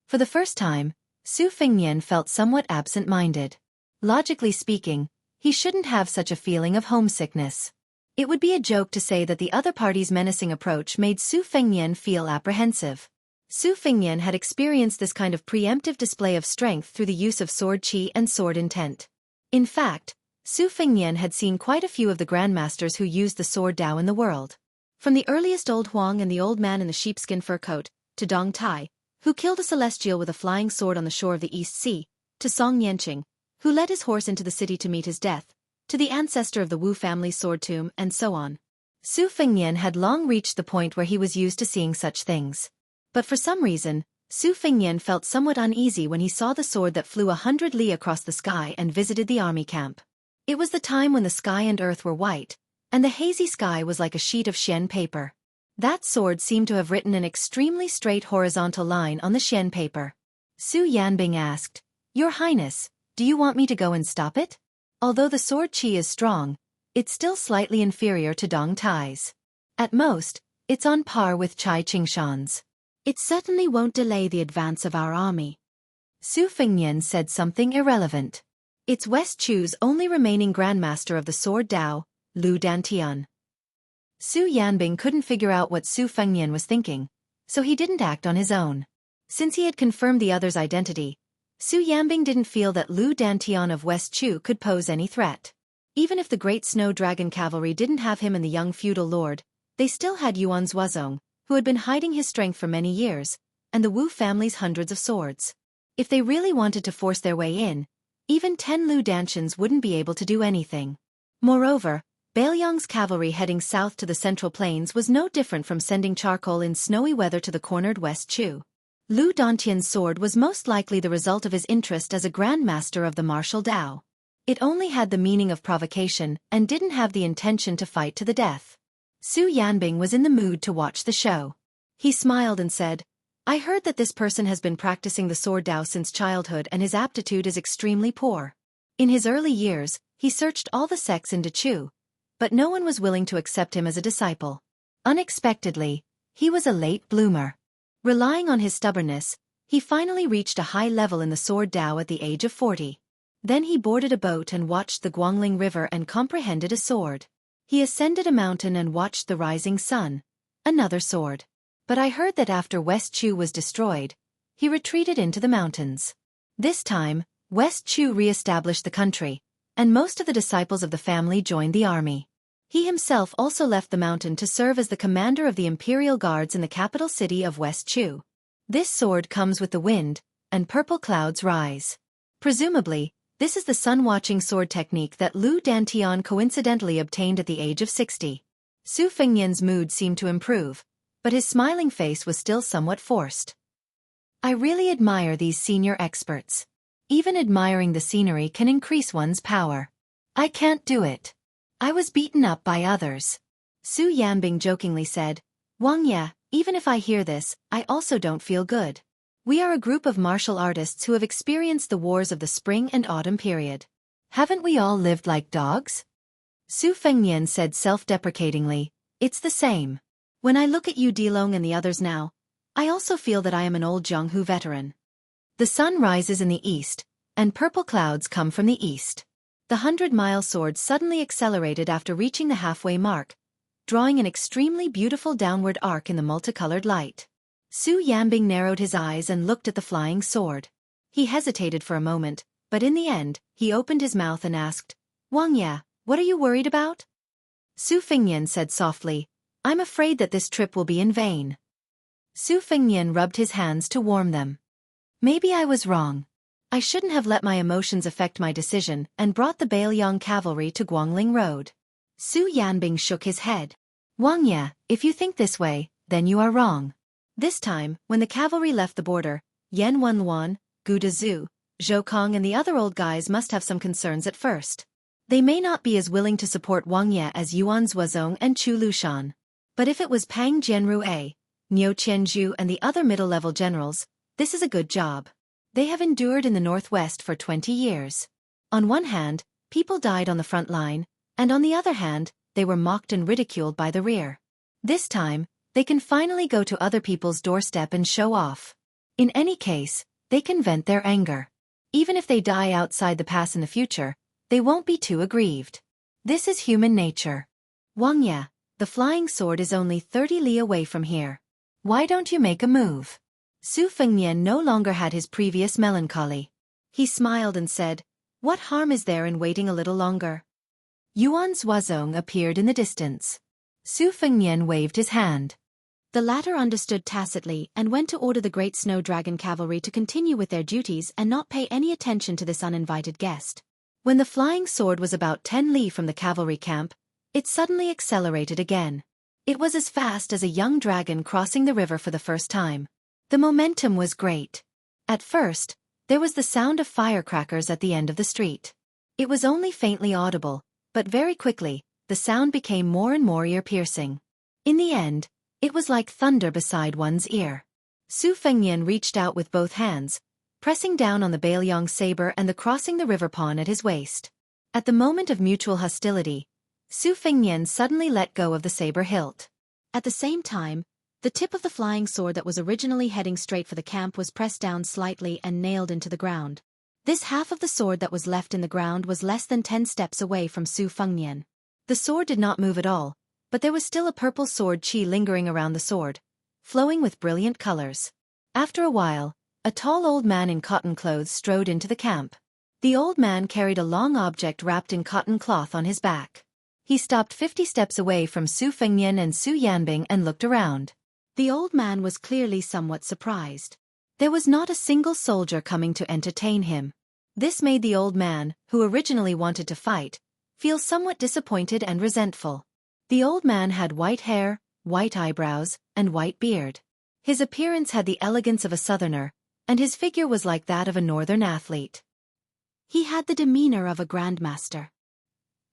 For the first time, Su Fengnian felt somewhat absent-minded. Logically speaking, he shouldn't have such a feeling of homesickness. It would be a joke to say that the other party's menacing approach made Su Fengnian feel apprehensive. Su Fengnian had experienced this kind of preemptive display of strength through the use of sword qi and sword intent. In fact, Su Fengnian had seen quite a few of the grandmasters who used the sword Dao in the world. From the earliest old Huang and the old man in the sheepskin fur coat, to Dong Tai, who killed a celestial with a flying sword on the shore of the East Sea, to Song Yanqing, who led his horse into the city to meet his death, to the ancestor of the Wu family's sword tomb, and so on. Su Fengnian had long reached the point where he was used to seeing such things. But for some reason, Su Fengnian felt somewhat uneasy when he saw the sword that flew 100 li across the sky and visited the army camp. It was the time when the sky and earth were white, and the hazy sky was like a sheet of Xian paper. That sword seemed to have written an extremely straight horizontal line on the Xian paper. Su Yanbing asked, "Your Highness, do you want me to go and stop it? Although the sword qi is strong, it's still slightly inferior to Dong Tai's. At most, it's on par with Chai Qingshan's. It certainly won't delay the advance of our army." Su Fengnian said something irrelevant. It's West Chu's only remaining grandmaster of the sword Dao, Lu Dantian. Su Yanbing couldn't figure out what Su Fengnian was thinking, so he didn't act on his own. Since he had confirmed the other's identity, Su Yanbing didn't feel that Lu Dantian of West Chu could pose any threat. Even if the Great Snow Dragon cavalry didn't have him and the young feudal lord, they still had Yuan Zuozong, who had been hiding his strength for many years, and the Wu family's hundreds of swords. If they really wanted to force their way in, even 10 Lu Dantians wouldn't be able to do anything. Moreover, Bailiang's cavalry heading south to the Central Plains was no different from sending charcoal in snowy weather to the cornered West Chu. Lu Dantian's sword was most likely the result of his interest as a grandmaster of the martial Dao. It only had the meaning of provocation and didn't have the intention to fight to the death. Su Yanbing was in the mood to watch the show. He smiled and said, "I heard that this person has been practicing the sword Dao since childhood and his aptitude is extremely poor. In his early years, he searched all the sects in Dechu, but no one was willing to accept him as a disciple. Unexpectedly, he was a late bloomer. Relying on his stubbornness, he finally reached a high level in the sword Dao at the age of 40. Then he boarded a boat and watched the Guangling River and comprehended a sword. He ascended a mountain and watched the rising sun, another sword. But I heard that after West Chu was destroyed, he retreated into the mountains. This time, West Chu re-established the country, and most of the disciples of the family joined the army. He himself also left the mountain to serve as the commander of the imperial guards in the capital city of West Chu. This sword comes with the wind, and purple clouds rise. Presumably, this is the sun-watching sword technique that Lu Dantian coincidentally obtained at the age of 60. Su Fengnian's mood seemed to improve, but his smiling face was still somewhat forced. "I really admire these senior experts. Even admiring the scenery can increase one's power. I can't do it. I was beaten up by others." Su Yanbing jokingly said, "Wang Ye, even if I hear this, I also don't feel good. We are a group of martial artists who have experienced the wars of the spring and autumn period. Haven't we all lived like dogs?" Su Fengnian said self-deprecatingly, "It's the same. When I look at you Dilong and the others now, I also feel that I am an old Jianghu veteran." The sun rises in the east, and purple clouds come from the east. The 100-mile sword suddenly accelerated after reaching the halfway mark, drawing an extremely beautiful downward arc in the multicolored light. Su Yanbing narrowed his eyes and looked at the flying sword. He hesitated for a moment, but in the end, he opened his mouth and asked, "Wang Ye, what are you worried about?" Su Fengnian said softly, "I'm afraid that this trip will be in vain." Su Fengnian rubbed his hands to warm them. "Maybe I was wrong. I shouldn't have let my emotions affect my decision and brought the Bailiang cavalry to Guangling Road." Su Yanbing shook his head. "Wang Ye, if you think this way, then you are wrong." This time, when the cavalry left the border, Yan Wenluan, Gu Dezhu, Zhou Kong and the other old guys must have some concerns at first. They may not be as willing to support Wang Ye as Yuan Zuozong and Chu Lushan. But if it was Pang Jianrue, Niu Qianzhu and the other middle-level generals, this is a good job. They have endured in the northwest for 20 years. On one hand, people died on the front line, and on the other hand, they were mocked and ridiculed by the rear. This time, they can finally go to other people's doorstep and show off. In any case, they can vent their anger. Even if they die outside the pass in the future, they won't be too aggrieved. This is human nature. "Wang Ye, the flying sword is only 30 li away from here. Why don't you make a move?" Su Fengnian no longer had his previous melancholy. He smiled and said, "What harm is there in waiting a little longer?" Yuan Zuozong appeared in the distance. Su Fengnian waved his hand. The latter understood tacitly and went to order the great snow dragon cavalry to continue with their duties and not pay any attention to this uninvited guest. When the flying sword was about 10 li from the cavalry camp, it suddenly accelerated again. It was as fast as a young dragon crossing the river for the first time. The momentum was great. At first, there was the sound of firecrackers at the end of the street. It was only faintly audible, but very quickly, the sound became more and more ear-piercing. In the end, it was like thunder beside one's ear. Su Fengnian reached out with both hands, pressing down on the Beiliang saber and the crossing the river pawn at his waist. At the moment of mutual hostility, Su Fengnian suddenly let go of the saber hilt. At the same time, the tip of the flying sword that was originally heading straight for the camp was pressed down slightly and nailed into the ground. This half of the sword that was left in the ground was less than 10 steps away from Su Fengnian. The sword did not move at all, but there was still a purple sword chi lingering around the sword, flowing with brilliant colors. After a while, a tall old man in cotton clothes strode into the camp. The old man carried a long object wrapped in cotton cloth on his back. He stopped 50 steps away from Su Fengnian and Su Yanbing and looked around. The old man was clearly somewhat surprised. There was not a single soldier coming to entertain him. This made the old man, who originally wanted to fight, feel somewhat disappointed and resentful. The old man had white hair, white eyebrows, and white beard. His appearance had the elegance of a southerner, and his figure was like that of a northern athlete. He had the demeanor of a grandmaster.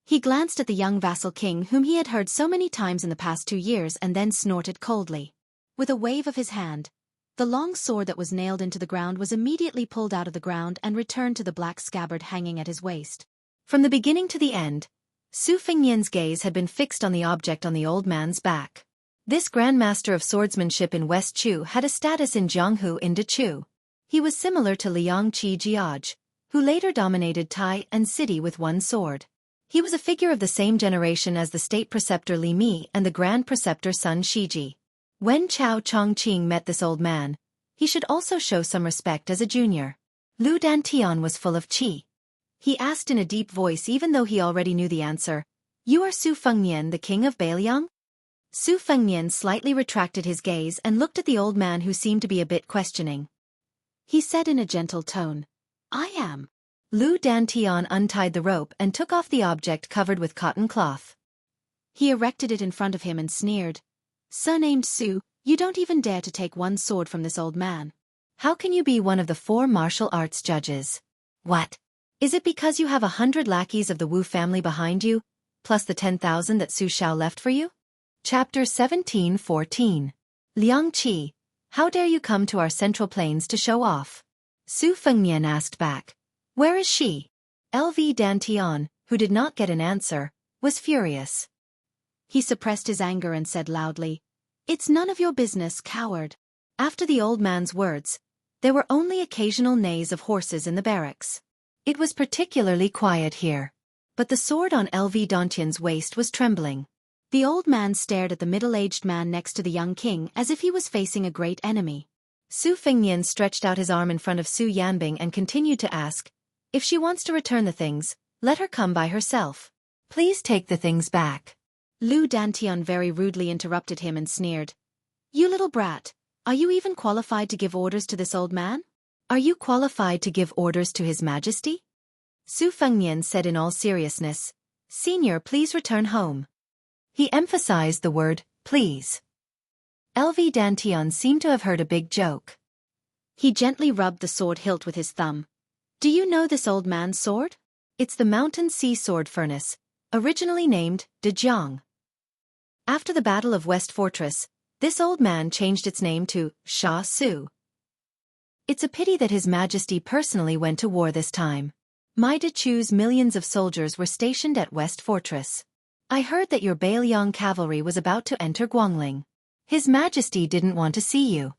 He glanced at the young vassal king whom he had heard so many times in the past 2 years and then snorted coldly. With a wave of his hand, the long sword that was nailed into the ground was immediately pulled out of the ground and returned to the black scabbard hanging at his waist. From the beginning to the end, Su Fengnian's gaze had been fixed on the object on the old man's back. This grandmaster of swordsmanship in West Chu had a status in Jianghu in Dechu. He was similar to Liang Qi Jiaj, who later dominated Tai and city with one sword. He was a figure of the same generation as the state preceptor Li Mi and the grand preceptor Sun Shiji. When Chao Chongqing met this old man, he should also show some respect as a junior. Lu Dantian was full of qi. He asked in a deep voice even though he already knew the answer, "You are Su Fengnian, the king of Beiliang?" Su Fengnian slightly retracted his gaze and looked at the old man who seemed to be a bit questioning. He said in a gentle tone, "I am." Lu Dantian untied the rope and took off the object covered with cotton cloth. He erected it in front of him and sneered, "Surnamed Su, you don't even dare to take one sword from this old man. How can you be one of the 4 martial arts judges? What? Is it because you have 100 lackeys of the Wu family behind you, plus the 10,000 that Su Shao left for you?" Chapter 17:14. Liang Qi, how dare you come to our central plains to show off? Su Fengnian asked back, "Where is she?" LV Dantian, who did not get an answer, was furious. He suppressed his anger and said loudly, "It's none of your business, coward." After the old man's words, there were only occasional neighs of horses in the barracks. It was particularly quiet here. But the sword on LV Dantian's waist was trembling. The old man stared at the middle-aged man next to the young king as if he was facing a great enemy. Su Fengnian stretched out his arm in front of Su Yanbing and continued to ask, "If she wants to return the things, let her come by herself. Please take the things back." Lu Dantian very rudely interrupted him and sneered, "You little brat, are you even qualified to give orders to this old man? Are you qualified to give orders to His Majesty?" Su Fengnian said in all seriousness, "Senior, please return home." He emphasized the word, please. LV Dantian seemed to have heard a big joke. He gently rubbed the sword hilt with his thumb. "Do you know this old man's sword? It's the Mountain Sea Sword Furnace, originally named De Jiang. After the Battle of West Fortress, this old man changed its name to Sha Su. It's a pity that His Majesty personally went to war this time. My Dechu's millions of soldiers were stationed at West Fortress. I heard that your Beiliang cavalry was about to enter Guangling. His Majesty didn't want to see you.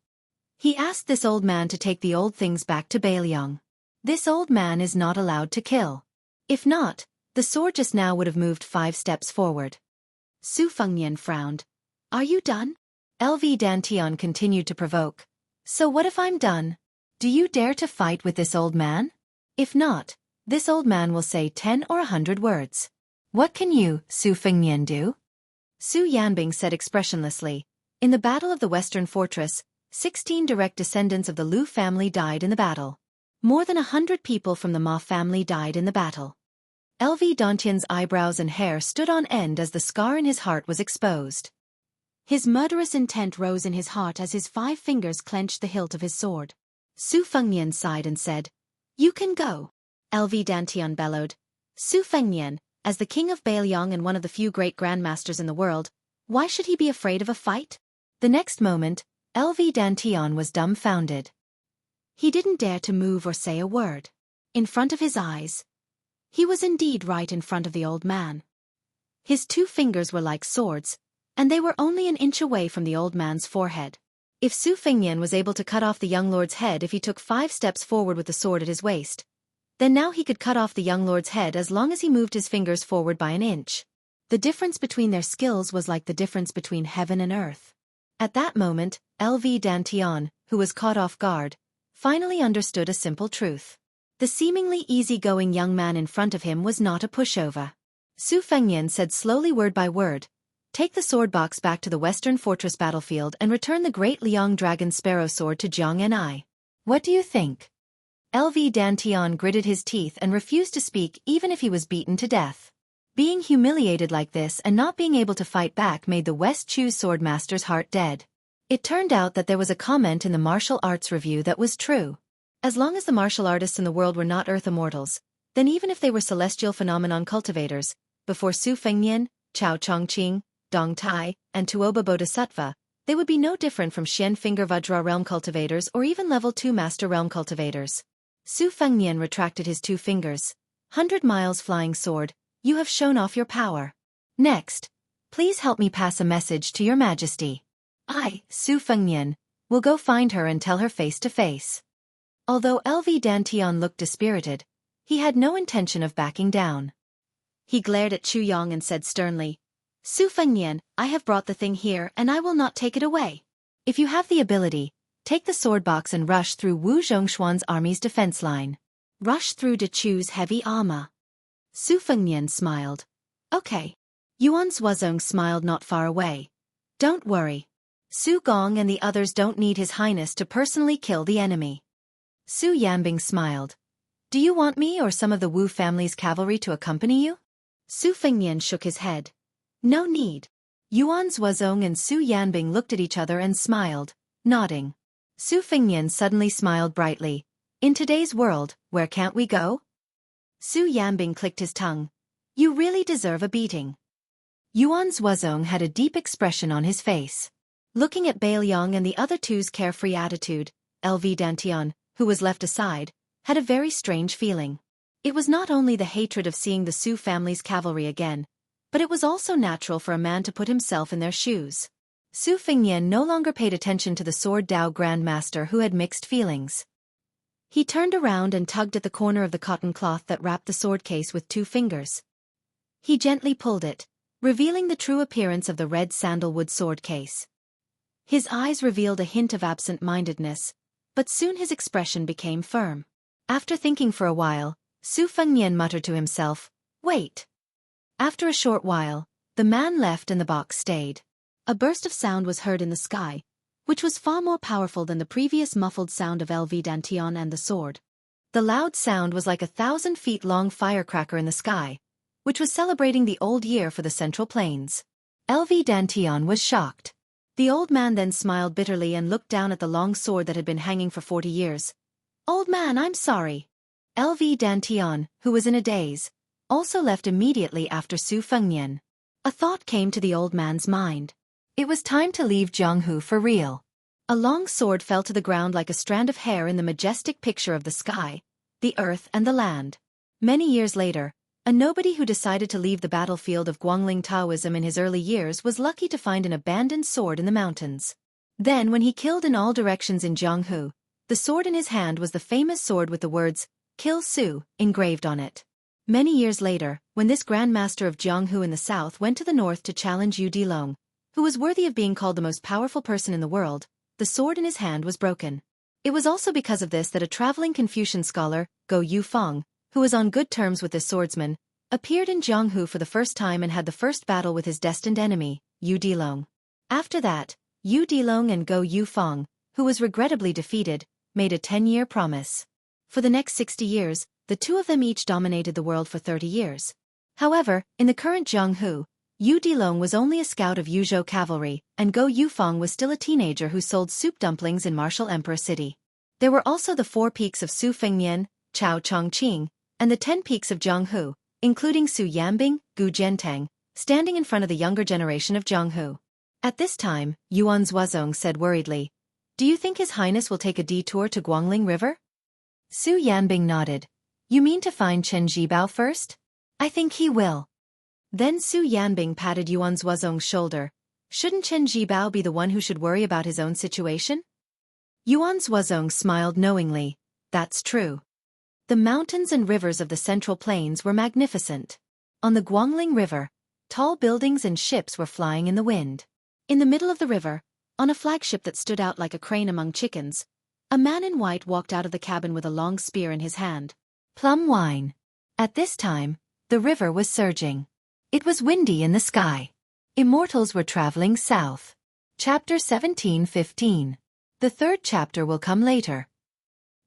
He asked this old man to take the old things back to Beiliang. This old man is not allowed to kill. If not, the sword just now would have moved 5 steps forward." Su Fengnian frowned. "Are you done?" LV Dantian continued to provoke. "So what if I'm done? Do you dare to fight with this old man? If not, this old man will say 10 or 100 words. What can you, Su Fengnian, do?" Su Yanbing said expressionlessly, In the Battle of the Western Fortress, 16 direct descendants of the Liu family died in the battle. More than 100 people from the Ma family died in the battle. LV Dantian's eyebrows and hair stood on end as the scar in his heart was exposed. His murderous intent rose in his heart as his 5 fingers clenched the hilt of his sword. Su Fengnian sighed and said, "You can go." LV Dantian bellowed. Su Fengnian, as the king of Beiliang and one of the few great grandmasters in the world, why should he be afraid of a fight? The next moment, LV Dantian was dumbfounded. He didn't dare to move or say a word. In front of his eyes, he was indeed right in front of the old man. His 2 fingers were like swords, and they were only an inch away from the old man's forehead. If Su Fengnian was able to cut off the young lord's head if he took 5 steps forward with the sword at his waist, then now he could cut off the young lord's head as long as he moved his fingers forward by an inch. The difference between their skills was like the difference between heaven and earth. At that moment, LV Dantian, who was caught off guard, finally understood a simple truth. The seemingly easygoing young man in front of him was not a pushover. Su Fengnian said slowly word by word, "Take the sword box back to the Western Fortress battlefield and return the great Liang Dragon Sparrow Sword to Jianghu. What do you think?" LV Dantian gritted his teeth and refused to speak even if he was beaten to death. Being humiliated like this and not being able to fight back made the West Chu's swordmaster's heart dead. It turned out that there was a comment in the martial arts review that was true. As long as the martial artists in the world were not earth immortals, then even if they were celestial phenomenon cultivators, before Su Fengnian, Chao Chongqing, Dong Tai, and Tuoba Bodhisattva, they would be no different from Xian Finger Vajra realm cultivators or even level 2 master realm cultivators. Su Fengnian retracted his 2 fingers. 100 miles flying sword, you have shown off your power. Next, please help me pass a message to your majesty. I, Su Fengnian, will go find her and tell her face to face. Although LV Dantian looked dispirited, he had no intention of backing down. He glared at Chu Yong and said sternly, "Su Fengnian, I have brought the thing here and I will not take it away. If you have the ability, take the sword box and rush through Wu Zhongshuan's army's defense line. Rush through De Chu's heavy armor." Su Fengnian smiled. "Okay." Yuan Zhuozong smiled not far away. "Don't worry. Su Gong and the others don't need His Highness to personally kill the enemy." Su Yanbing smiled. "Do you want me or some of the Wu family's cavalry to accompany you?" Su Fengnian shook his head. "No need." Yuan Zhuozong and Su Yanbing looked at each other and smiled, nodding. Su Fengnian suddenly smiled brightly. "In today's world, where can't we go?" Su Yanbing clicked his tongue. "You really deserve a beating." Yuan Zhuozong had a deep expression on his face. Looking at Beiliang and the other 2's carefree attitude, LV Dantian, who was left aside, had a very strange feeling. It was not only the hatred of seeing the Su family's cavalry again, but it was also natural for a man to put himself in their shoes. Su Fengnian no longer paid attention to the Sword Dao Grandmaster who had mixed feelings. He turned around and tugged at the corner of the cotton cloth that wrapped the sword case with 2 fingers. He gently pulled it, revealing the true appearance of the red sandalwood sword case. His eyes revealed a hint of absent-mindedness, but soon his expression became firm. After thinking for a while, Su Fengnian muttered to himself, "Wait." After a short while, the man left and the box stayed. A burst of sound was heard in the sky, which was far more powerful than the previous muffled sound of LV Dantian and the sword. The loud sound was like a 1,000-feet-long firecracker in the sky, which was celebrating the old year for the Central Plains. LV Dantian was shocked. The old man then smiled bitterly and looked down at the long sword that had been hanging for 40 years. "Old man, I'm sorry." LV Dantian, who was in a daze, also left immediately after Su Fengnian. A thought came to the old man's mind. It was time to leave Jianghu for real. A long sword fell to the ground like a strand of hair in the majestic picture of the sky, the earth and the land. Many years later, a nobody who decided to leave the battlefield of Guangling Taoism in his early years was lucky to find an abandoned sword in the mountains. Then when he killed in all directions in Jianghu, the sword in his hand was the famous sword with the words, "Kill Su," engraved on it. Many years later, when this Grandmaster of Jianghu in the south went to the north to challenge Yu Dilong, who was worthy of being called the most powerful person in the world, the sword in his hand was broken. It was also because of this that a traveling Confucian scholar, Go Yufeng, who was on good terms with this swordsman, appeared in Jianghu for the first time and had the first battle with his destined enemy, Yu Dilong. After that, Yu Dilong and Go Yufeng, who was regrettably defeated, made a 10-year promise. For the next 60 years, the two of them each dominated the world for 30 years. However, in the current Jianghu, Yu Dilong was only a scout of Yuzhou cavalry, and Go Yufeng was still a teenager who sold soup dumplings in Martial Emperor City. There were also the 4 peaks of Su Fengnian, Chao Chongqing, and the 10 peaks of Jianghu, including Su Yanbing, Gu Jiantang, standing in front of the younger generation of Jianghu. At this time, Yuan Zuozong said worriedly, "Do you think His Highness will take a detour to Guangling River?" Su Yanbing nodded. "You mean to find Chen Zhibao first?" "I think he will." Then Su Yanbing patted Yuan Zuozong's shoulder. "Shouldn't Chen Zhibao be the one who should worry about his own situation?" Yuan Zuozong smiled knowingly. "That's true." The mountains and rivers of the Central Plains were magnificent. On the Guangling River, tall buildings and ships were flying in the wind. In the middle of the river, on a flagship that stood out like a crane among chickens, a man in white walked out of the cabin with a long spear in his hand. Plum wine. At this time, the river was surging. It was windy in the sky. Immortals were traveling south. Chapter 17:15. The third chapter will come later.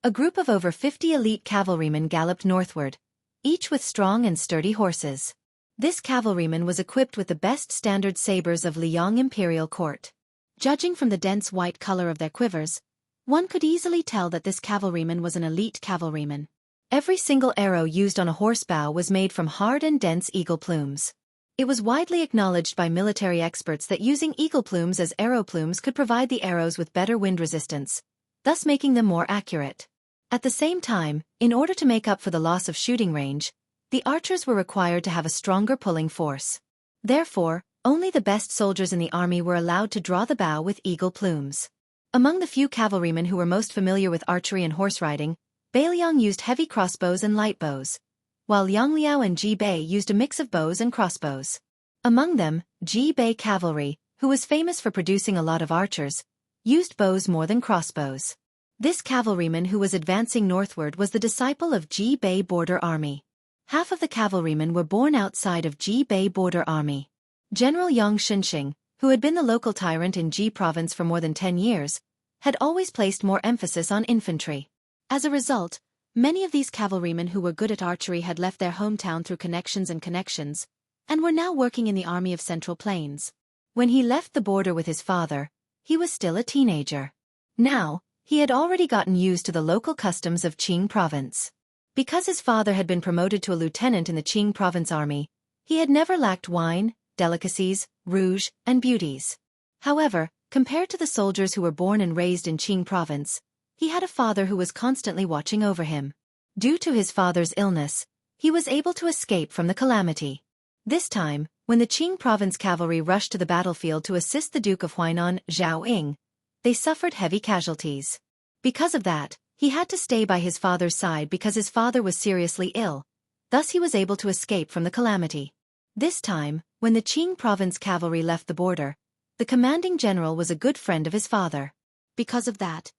A group of over 50 elite cavalrymen galloped northward, each with strong and sturdy horses. This cavalryman was equipped with the best standard sabers of Liang Imperial Court. Judging from the dense white color of their quivers, one could easily tell that this cavalryman was an elite cavalryman. Every single arrow used on a horse bow was made from hard and dense eagle plumes. It was widely acknowledged by military experts that using eagle plumes as arrow plumes could provide the arrows with better wind resistance, thus making them more accurate. At the same time, in order to make up for the loss of shooting range, the archers were required to have a stronger pulling force. Therefore, only the best soldiers in the army were allowed to draw the bow with eagle plumes. Among the few cavalrymen who were most familiar with archery and horse riding, Beiliang used heavy crossbows and light bows, while Yang Liao and Ji Bei used a mix of bows and crossbows. Among them, Ji Bei cavalry, who was famous for producing a lot of archers, used bows more than crossbows. This cavalryman who was advancing northward was the disciple of Ji Bei Border Army. Half of the cavalrymen were born outside of Ji Bei Border Army. General Yang Xinxing, who had been the local tyrant in Ji province for more than 10 years, had always placed more emphasis on infantry. As a result, many of these cavalrymen who were good at archery had left their hometown through connections, and were now working in the army of Central Plains. When he left the border with his father, he was still a teenager. Now, he had already gotten used to the local customs of Qing province. Because his father had been promoted to a lieutenant in the Qing province army, he had never lacked wine, delicacies, rouge, and beauties. However, compared to the soldiers who were born and raised in Qing province, he had a father who was constantly watching over him. Due to his father's illness, he was able to escape from the calamity. This time, when the Qing province cavalry rushed to the battlefield to assist the Duke of Huainan, Zhao Ying, they suffered heavy casualties. Because of that, he had to stay by his father's side because his father was seriously ill, thus he was able to escape from the calamity. This time, when the Qing province cavalry left the border, the commanding general was a good friend of his father. Because of that,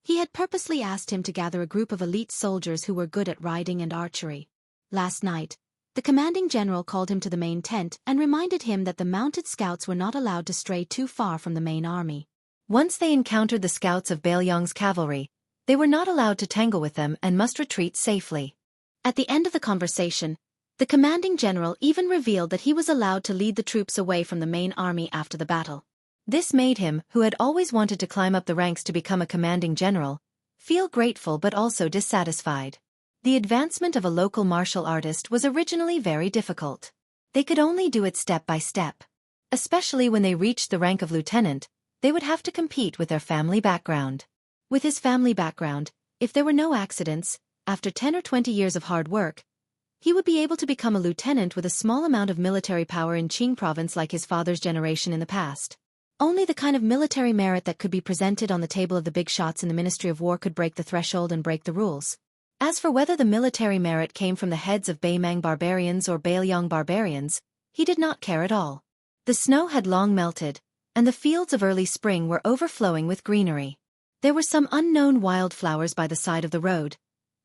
he had purposely asked him to gather a group of elite soldiers who were good at riding and archery. Last night, the commanding general called him to the main tent and reminded him that the mounted scouts were not allowed to stray too far from the main army. Once they encountered the scouts of Beiliang's cavalry, they were not allowed to tangle with them and must retreat safely. At the end of the conversation, the commanding general even revealed that he was allowed to lead the troops away from the main army after the battle. This made him, who had always wanted to climb up the ranks to become a commanding general, feel grateful but also dissatisfied. The advancement of a local martial artist was originally very difficult. They could only do it step by step. Especially when they reached the rank of lieutenant, they would have to compete with their family background. With his family background, if there were no accidents, after 10 or 20 years of hard work, he would be able to become a lieutenant with a small amount of military power in Qing province like his father's generation in the past. Only the kind of military merit that could be presented on the table of the big shots in the Ministry of War could break the threshold and break the rules. As for whether the military merit came from the heads of Beimang barbarians or Beiliang barbarians, he did not care at all. The snow had long melted, and the fields of early spring were overflowing with greenery. There were some unknown wildflowers by the side of the road,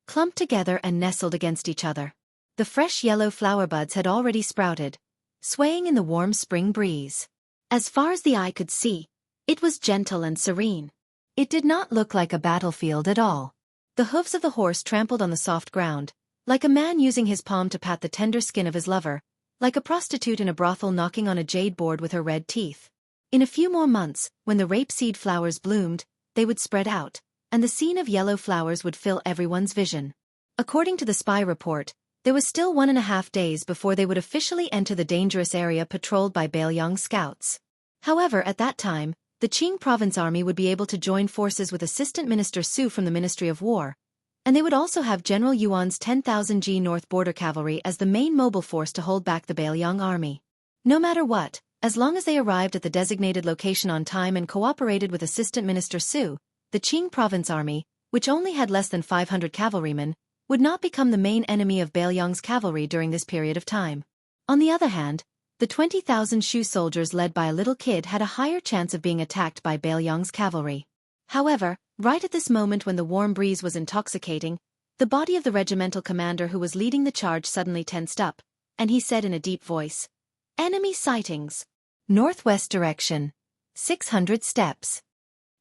clumped together and nestled against each other. The fresh yellow flower buds had already sprouted, swaying in the warm spring breeze. As far as the eye could see, It was gentle and serene. It did not look like a battlefield at all. The hooves of the horse trampled on the soft ground, like a man using his palm to pat the tender skin of his lover, like a prostitute in a brothel knocking on a jade board with her red teeth. In a few more months, when the rapeseed flowers bloomed, they would spread out, and the scene of yellow flowers would fill everyone's vision. According to the spy report, there was still 1.5 days before they would officially enter the dangerous area patrolled by Beiliang scouts. However, at that time, the Qing province army would be able to join forces with Assistant Minister Su from the Ministry of War, and they would also have General Yuan's 10,000 G North Border Cavalry as the main mobile force to hold back the Beiliang army. No matter what, as long as they arrived at the designated location on time and cooperated with Assistant Minister Su, the Qing province army, which only had less than 500 cavalrymen, would not become the main enemy of Beiliang's cavalry during this period of time. On the other hand, the 20,000 Shu soldiers led by a little kid had a higher chance of being attacked by Beiliang's cavalry. However, right at this moment when the warm breeze was intoxicating, the body of the regimental commander who was leading the charge suddenly tensed up, and he said in a deep voice, "Enemy sightings. Northwest direction. 600 steps."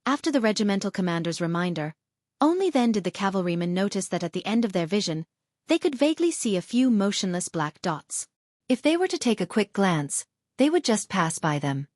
After the regimental commander's reminder, only then did the cavalrymen notice that at the end of their vision, they could vaguely see a few motionless black dots. If they were to take a quick glance, they would just pass by them.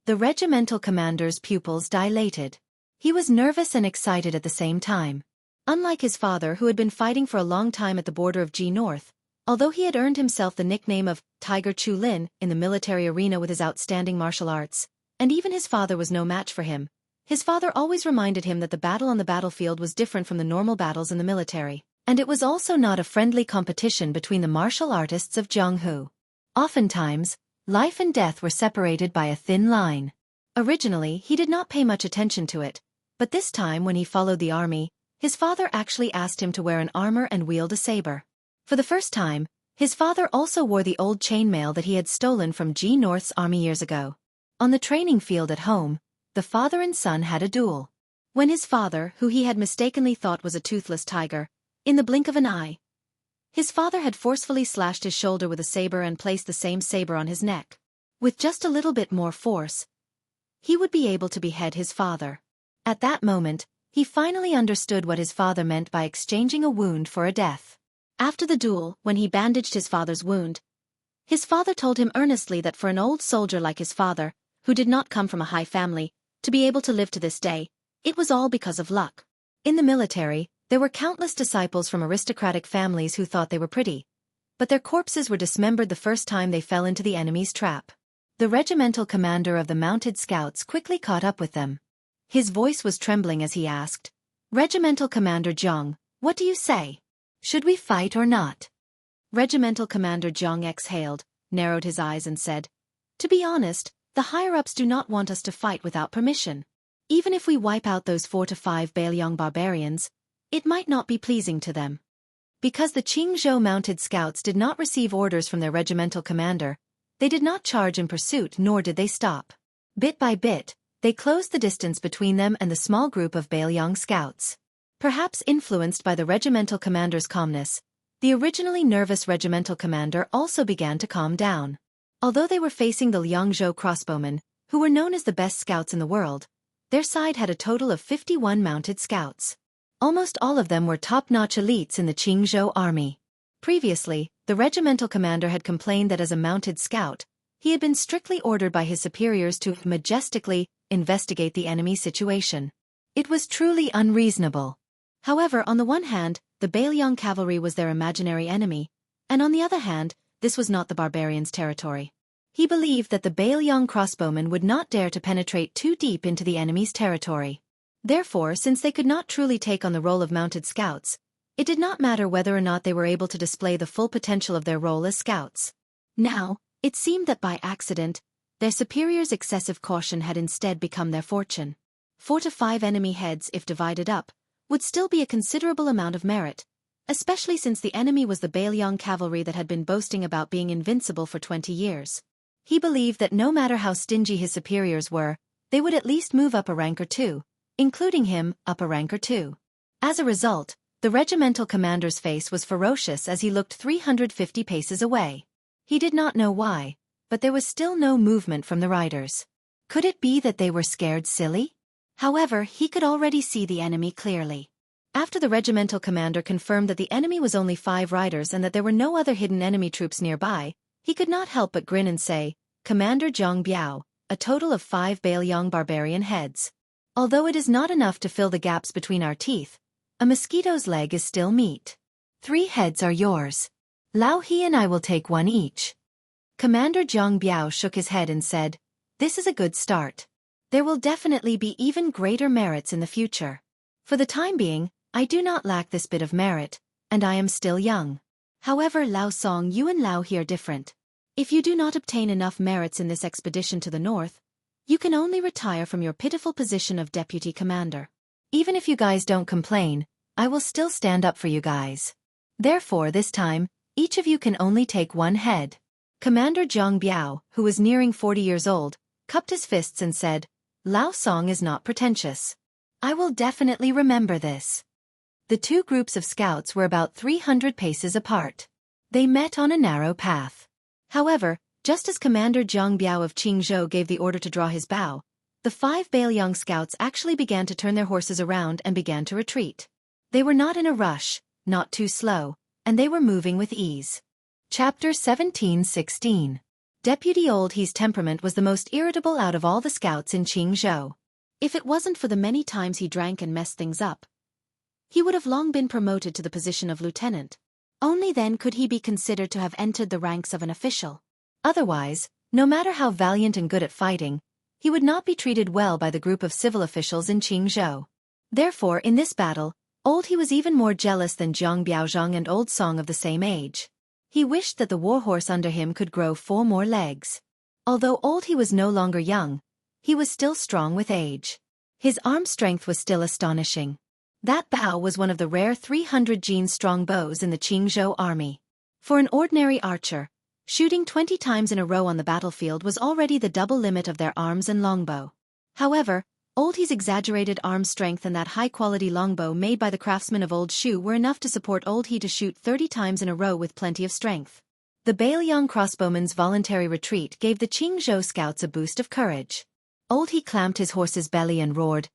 The regimental commander's pupils dilated. He was nervous and excited at the same time. Unlike his father who had been fighting for a long time at the border of G North, although he had earned himself the nickname of Tiger Chu Lin in the military arena with his outstanding martial arts, and even his father was no match for him, his father always reminded him that the battle on the battlefield was different from the normal battles in the military, and it was also not a friendly competition between the martial artists of Jianghu. Oftentimes, life and death were separated by a thin line. Originally, he did not pay much attention to it, but this time when he followed the army, his father actually asked him to wear an armor and wield a saber. For the first time, his father also wore the old chainmail that he had stolen from G North's army years ago. On the training field at home, the father and son had a duel. When his father, who he had mistakenly thought was a toothless tiger, in the blink of an eye, his father had forcefully slashed his shoulder with a saber and placed the same saber on his neck. With just a little bit more force, he would be able to behead his father. At that moment, he finally understood what his father meant by exchanging a wound for a death. After the duel, when he bandaged his father's wound, his father told him earnestly that for an old soldier like his father, who did not come from a high family, to be able to live to this day, it was all because of luck. In the military, there were countless disciples from aristocratic families who thought they were pretty, but their corpses were dismembered the first time they fell into the enemy's trap. The regimental commander of the mounted scouts quickly caught up with them. His voice was trembling as he asked, "Regimental Commander Jiang, what do you say? Should we fight or not?" Regimental Commander Jiang exhaled, narrowed his eyes and said, "To be honest, the higher-ups do not want us to fight without permission. Even if we wipe out those 4 to 5 Beiliang barbarians, it might not be pleasing to them." Because the Qingzhou mounted scouts did not receive orders from their regimental commander, they did not charge in pursuit nor did they stop. Bit by bit, they closed the distance between them and the small group of Beiliang scouts. Perhaps influenced by the regimental commander's calmness, the originally nervous regimental commander also began to calm down. Although they were facing the Liangzhou crossbowmen, who were known as the best scouts in the world, their side had a total of 51 mounted scouts. Almost all of them were top-notch elites in the Qingzhou army. Previously, the regimental commander had complained that as a mounted scout, he had been strictly ordered by his superiors to majestically investigate the enemy situation. It was truly unreasonable. However, on the one hand, the Beiliang cavalry was their imaginary enemy, and on the other hand, this was not the barbarians' territory. He believed that the Beiliang crossbowmen would not dare to penetrate too deep into the enemy's territory. Therefore, since they could not truly take on the role of mounted scouts, it did not matter whether or not they were able to display the full potential of their role as scouts. Now, it seemed that by accident, their superiors' excessive caution had instead become their fortune. 4 to 5 enemy heads, if divided up, would still be a considerable amount of merit, especially since the enemy was the Beiliang cavalry that had been boasting about being invincible for 20 years. He believed that no matter how stingy his superiors were, they would at least move up a rank or two, including him, up a rank or two. As a result, the regimental commander's face was ferocious as he looked 350 paces away. He did not know why, but there was still no movement from the riders. Could it be that they were scared silly? However, he could already see the enemy clearly. After the regimental commander confirmed that the enemy was only 5 riders and that there were no other hidden enemy troops nearby, he could not help but grin and say, "Commander Zhang Biao, a total of 5 Bailiang barbarian heads. Although it is not enough to fill the gaps between our teeth, a mosquito's leg is still meat. 3 heads are yours. Lao He and I will take 1 each." Commander Zhang Biao shook his head and said, "This is a good start. There will definitely be even greater merits in the future. For the time being, I do not lack this bit of merit, and I am still young. However, Lao Song, you and Lao He are different. If you do not obtain enough merits in this expedition to the north, you can only retire from your pitiful position of deputy commander. Even if you guys don't complain, I will still stand up for you guys. Therefore, this time, each of you can only take 1 head." Commander Zhang Biao, who was nearing 40 years old, cupped his fists and said, "Lao Song is not pretentious. I will definitely remember this." The 2 groups of scouts were about 300 paces apart. They met on a narrow path. However, just as Commander Zhang Biao of Qingzhou gave the order to draw his bow, the 5 Bailiang scouts actually began to turn their horses around and began to retreat. They were not in a rush, not too slow, and they were moving with ease. Chapter 17:16. Deputy Old He's temperament was the most irritable out of all the scouts in Qingzhou. If it wasn't for the many times he drank and messed things up, he would have long been promoted to the position of lieutenant. Only then could he be considered to have entered the ranks of an official. Otherwise, no matter how valiant and good at fighting, he would not be treated well by the group of civil officials in Qingzhou. Therefore, in this battle, Old He was even more jealous than Zhang Biaozhang and Old Song of the same age. He wished that the warhorse under him could grow 4 more legs. Although Old He was no longer young, he was still strong with age. His arm strength was still astonishing. That bow was one of the rare 300 gene strong bows in the Qingzhou army. For an ordinary archer, shooting 20 times in a row on the battlefield was already the double limit of their arms and longbow. However, Old He's exaggerated arm strength and that high-quality longbow made by the craftsmen of Old Shu were enough to support Old He to shoot 30 times in a row with plenty of strength. The Bailiang crossbowman's voluntary retreat gave the Qingzhou scouts a boost of courage. Old He clamped his horse's belly and roared,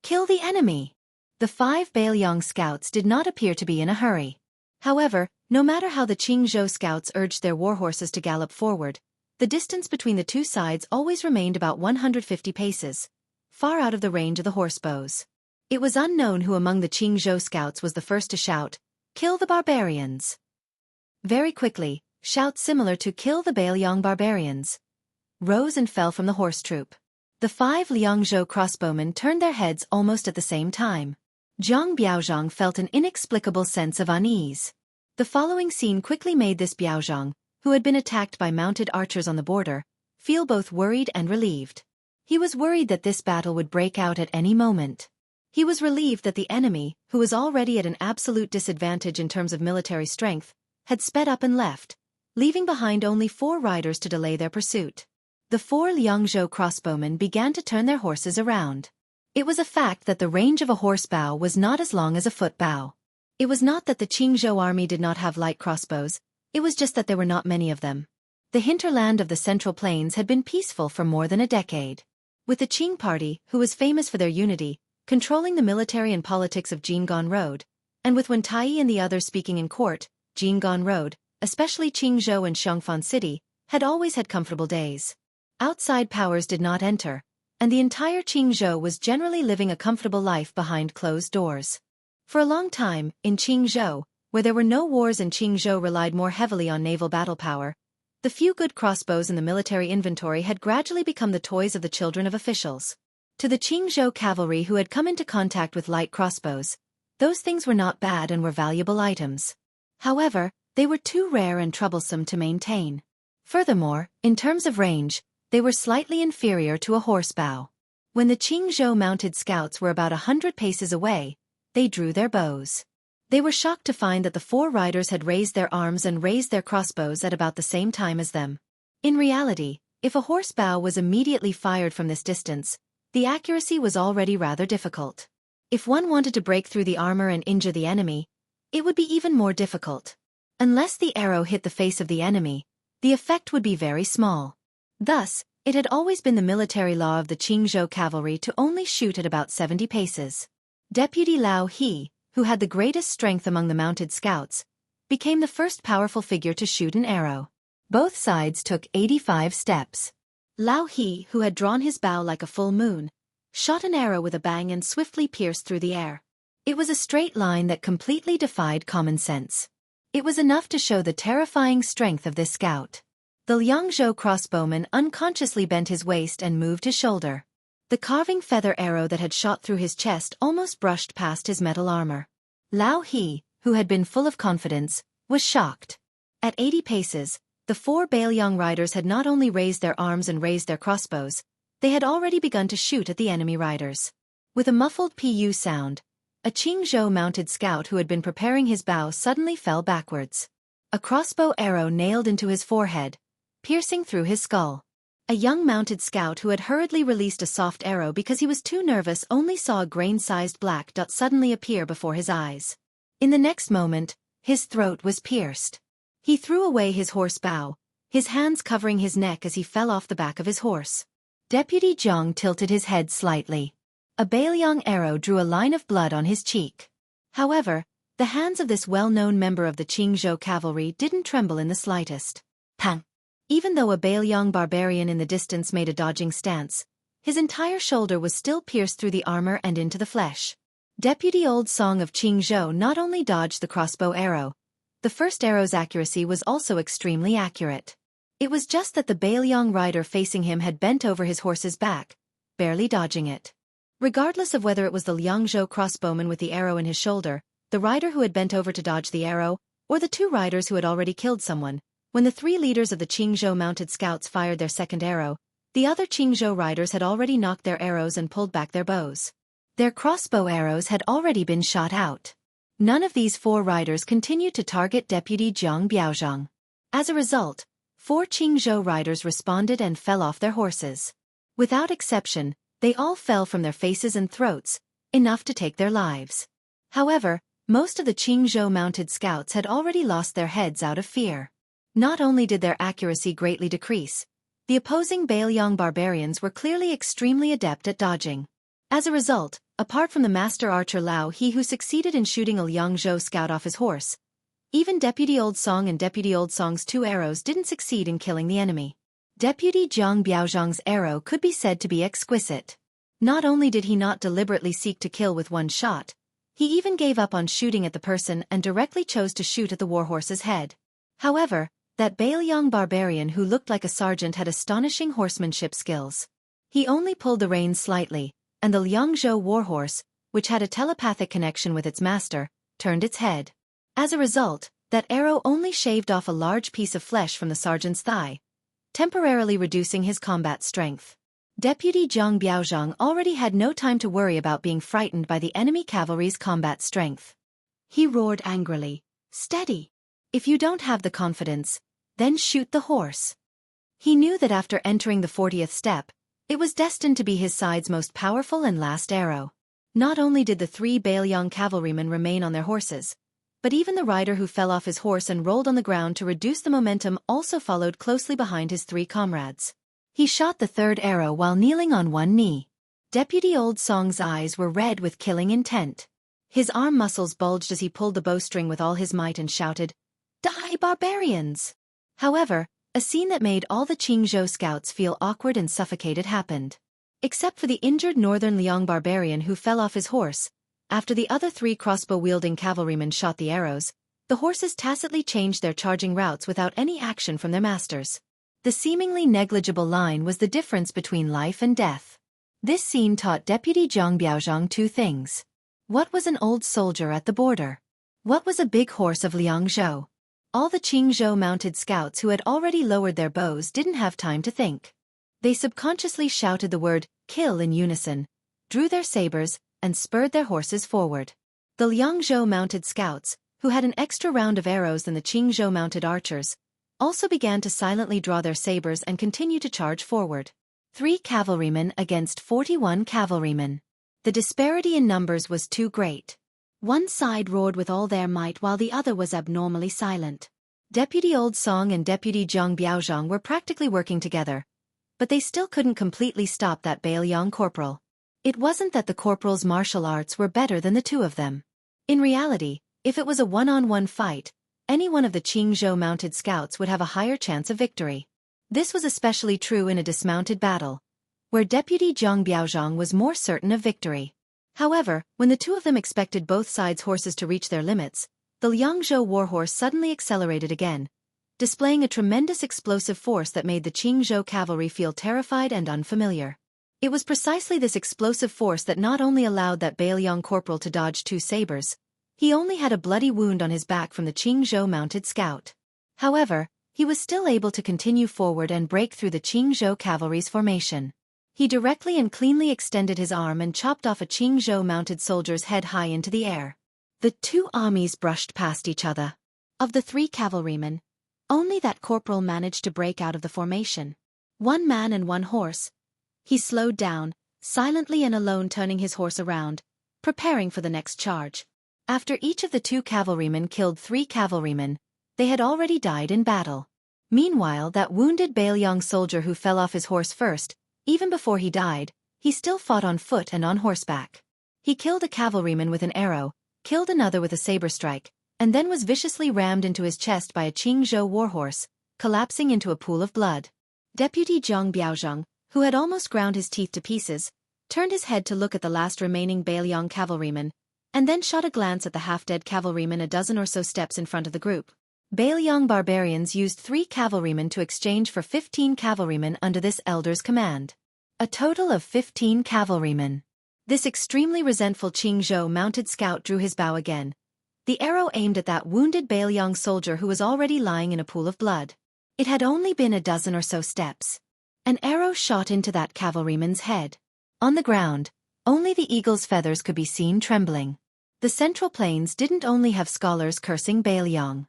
"Kill the enemy!" The 5 Bailiang scouts did not appear to be in a hurry. However, no matter how the Qingzhou scouts urged their warhorses to gallop forward, the distance between the 2 sides always remained about 150 paces, far out of the range of the horsebows. It was unknown who among the Qingzhou scouts was the first to shout, "Kill the barbarians!" Very quickly, shouts similar to "Kill the Bailiang barbarians!" rose and fell from the horse troop. The 5 Liangzhou crossbowmen turned their heads almost at the same time. Zhang Biaozhang felt an inexplicable sense of unease. The following scene quickly made this Biaozhang, who had been attacked by mounted archers on the border, feel both worried and relieved. He was worried that this battle would break out at any moment. He was relieved that the enemy, who was already at an absolute disadvantage in terms of military strength, had sped up and left, leaving behind only 4 riders to delay their pursuit. The 4 Liangzhou crossbowmen began to turn their horses around. It was a fact that the range of a horse bow was not as long as a foot bow. It was not that the Qingzhou army did not have light crossbows, it was just that there were not many of them. The hinterland of the Central Plains had been peaceful for more than a decade. With the Qing party, who was famous for their unity, controlling the military and politics of Jinggan Road, and with Wen Tai and the others speaking in court, Jinggan Road, especially Qingzhou and Xianxia City, had always had comfortable days. Outside powers did not enter, and the entire Qingzhou was generally living a comfortable life behind closed doors. For a long time, in Qingzhou, where there were no wars and Qingzhou relied more heavily on naval battle power, the few good crossbows in the military inventory had gradually become the toys of the children of officials. To the Qingzhou cavalry who had come into contact with light crossbows, those things were not bad and were valuable items. However, they were too rare and troublesome to maintain. Furthermore, in terms of range, they were slightly inferior to a horse bow. When the Qingzhou mounted scouts were about 100 paces away, they drew their bows. They were shocked to find that the 4 riders had raised their arms and raised their crossbows at about the same time as them. In reality, if a horse bow was immediately fired from this distance, the accuracy was already rather difficult. If one wanted to break through the armor and injure the enemy, it would be even more difficult. Unless the arrow hit the face of the enemy, the effect would be very small. Thus, It had always been the military law of the Qingzhou cavalry to only shoot at about 70 paces. Deputy Lao He, who had the greatest strength among the mounted scouts, became the first powerful figure to shoot an arrow. Both sides took 85 steps. Lao He, who had drawn his bow like a full moon, shot an arrow with a bang and swiftly pierced through the air. It was a straight line that completely defied common sense. It was enough to show the terrifying strength of this scout. The Liangzhou crossbowman unconsciously bent his waist and moved his shoulder. The carving feather arrow that had shot through his chest almost brushed past his metal armor. Lao He, who had been full of confidence, was shocked. At 80 paces, the 4 Bailiang riders had not only raised their arms and raised their crossbows, they had already begun to shoot at the enemy riders. With a muffled pu sound, a Qingzhou mounted scout who had been preparing his bow suddenly fell backwards. A crossbow arrow nailed into his forehead, piercing through his skull. A young mounted scout who had hurriedly released a soft arrow because he was too nervous only saw a grain-sized black dot suddenly appear before his eyes. In the next moment, his throat was pierced. He threw away his horse bow, his hands covering his neck as he fell off the back of his horse. Deputy Jiang tilted his head slightly. A Bailiang arrow drew a line of blood on his cheek. However, the hands of this well-known member of the Qingzhou cavalry didn't tremble in the slightest. Pang! Even though a Bailiang barbarian in the distance made a dodging stance, his entire shoulder was still pierced through the armor and into the flesh. Deputy Old Song of Qingzhou not only dodged the crossbow arrow, the first arrow's accuracy was also extremely accurate. It was just that the Bailiang rider facing him had bent over his horse's back, barely dodging it. Regardless of whether it was the Liangzhou crossbowman with the arrow in his shoulder, the rider who had bent over to dodge the arrow, or the 2 riders who had already killed someone, when the 3 leaders of the Qingzhou mounted scouts fired their second arrow, the other Qingzhou riders had already knocked their arrows and pulled back their bows. Their crossbow arrows had already been shot out. None of these 4 riders continued to target Deputy Jiang Biaozhang. As a result, 4 Qingzhou riders responded and fell off their horses. Without exception, they all fell from their faces and throats, enough to take their lives. However, most of the Qingzhou mounted scouts had already lost their heads out of fear. Not only did their accuracy greatly decrease, the opposing Bailiang barbarians were clearly extremely adept at dodging. As a result, apart from the master archer Lao He who succeeded in shooting a Liangzhou scout off his horse, even Deputy Old Song and Deputy Old Song's 2 arrows didn't succeed in killing the enemy. Deputy Jiang Biaozhang's arrow could be said to be exquisite. Not only did he not deliberately seek to kill with one shot, he even gave up on shooting at the person and directly chose to shoot at the warhorse's head. However, that Bailiang barbarian who looked like a sergeant had astonishing horsemanship skills. He only pulled the reins slightly, and the Liangzhou warhorse, which had a telepathic connection with its master, turned its head. As a result, that arrow only shaved off a large piece of flesh from the sergeant's thigh, temporarily reducing his combat strength. Deputy Jiang Biaozhang already had no time to worry about being frightened by the enemy cavalry's combat strength. He roared angrily, "Steady! If you don't have the confidence, then shoot the horse." He knew that after entering the 40th step, it was destined to be his side's most powerful and last arrow. Not only did the 3 Bailiang cavalrymen remain on their horses, but even the rider who fell off his horse and rolled on the ground to reduce the momentum also followed closely behind his 3 comrades. He shot the 3rd arrow while kneeling on one knee. Deputy Old Song's eyes were red with killing intent. His arm muscles bulged as he pulled the bowstring with all his might and shouted, "Die, barbarians!" However, a scene that made all the Qingzhou scouts feel awkward and suffocated happened. Except for the injured northern Liang barbarian who fell off his horse, after the other 3 crossbow-wielding cavalrymen shot the arrows, the horses tacitly changed their charging routes without any action from their masters. The seemingly negligible line was the difference between life and death. This scene taught Deputy Jiang Biaozhang 2 things. What was an old soldier at the border? What was a big horse of Liangzhou? All the Qingzhou mounted scouts who had already lowered their bows didn't have time to think. They subconsciously shouted the word, "kill" in unison, drew their sabers, and spurred their horses forward. The Liangzhou mounted scouts, who had an extra round of arrows than the Qingzhou mounted archers, also began to silently draw their sabers and continue to charge forward. 3 cavalrymen against 41 cavalrymen. The disparity in numbers was too great. One side roared with all their might while the other was abnormally silent. Deputy Old Song and Deputy Jiang Biaozhang were practically working together, but they still couldn't completely stop that Beiliang corporal. It wasn't that the corporal's martial arts were better than the two of them. In reality, if it was a one-on-one fight, any one of the Qingzhou mounted scouts would have a higher chance of victory. This was especially true in a dismounted battle, where Deputy Zhang Biaozhang was more certain of victory. However, when the two of them expected both sides' horses to reach their limits, the Liangzhou warhorse suddenly accelerated again, displaying a tremendous explosive force that made the Qingzhou cavalry feel terrified and unfamiliar. It was precisely this explosive force that not only allowed that Beiliang corporal to dodge two sabers, he only had a bloody wound on his back from the Qingzhou mounted scout. However, he was still able to continue forward and break through the Qingzhou cavalry's formation. He directly and cleanly extended his arm and chopped off a Qingzhou mounted soldier's head high into the air. The two armies brushed past each other. Of the three cavalrymen, only that corporal managed to break out of the formation. One man and one horse. He slowed down, silently and alone turning his horse around, preparing for the next charge. After each of the two cavalrymen killed three cavalrymen, they had already died in battle. Meanwhile, that wounded Beiliang soldier who fell off his horse first, even before he died, he still fought on foot and on horseback. He killed a cavalryman with an arrow, killed another with a saber strike, and then was viciously rammed into his chest by a Qingzhou warhorse, collapsing into a pool of blood. Deputy Zhang Biaozhang, who had almost ground his teeth to pieces, turned his head to look at the last remaining Beiliang cavalryman, and then shot a glance at the half-dead cavalryman a dozen or so steps in front of the group. Beiliang barbarians used 3 cavalrymen to exchange for 15 cavalrymen under this elder's command. A total of 15 cavalrymen. This extremely resentful Qingzhou mounted scout drew his bow again. The arrow aimed at that wounded Beiliang soldier who was already lying in a pool of blood. It had only been a dozen or so steps. An arrow shot into that cavalryman's head. On the ground, only the eagle's feathers could be seen trembling. The Central Plains didn't only have scholars cursing Beiliang.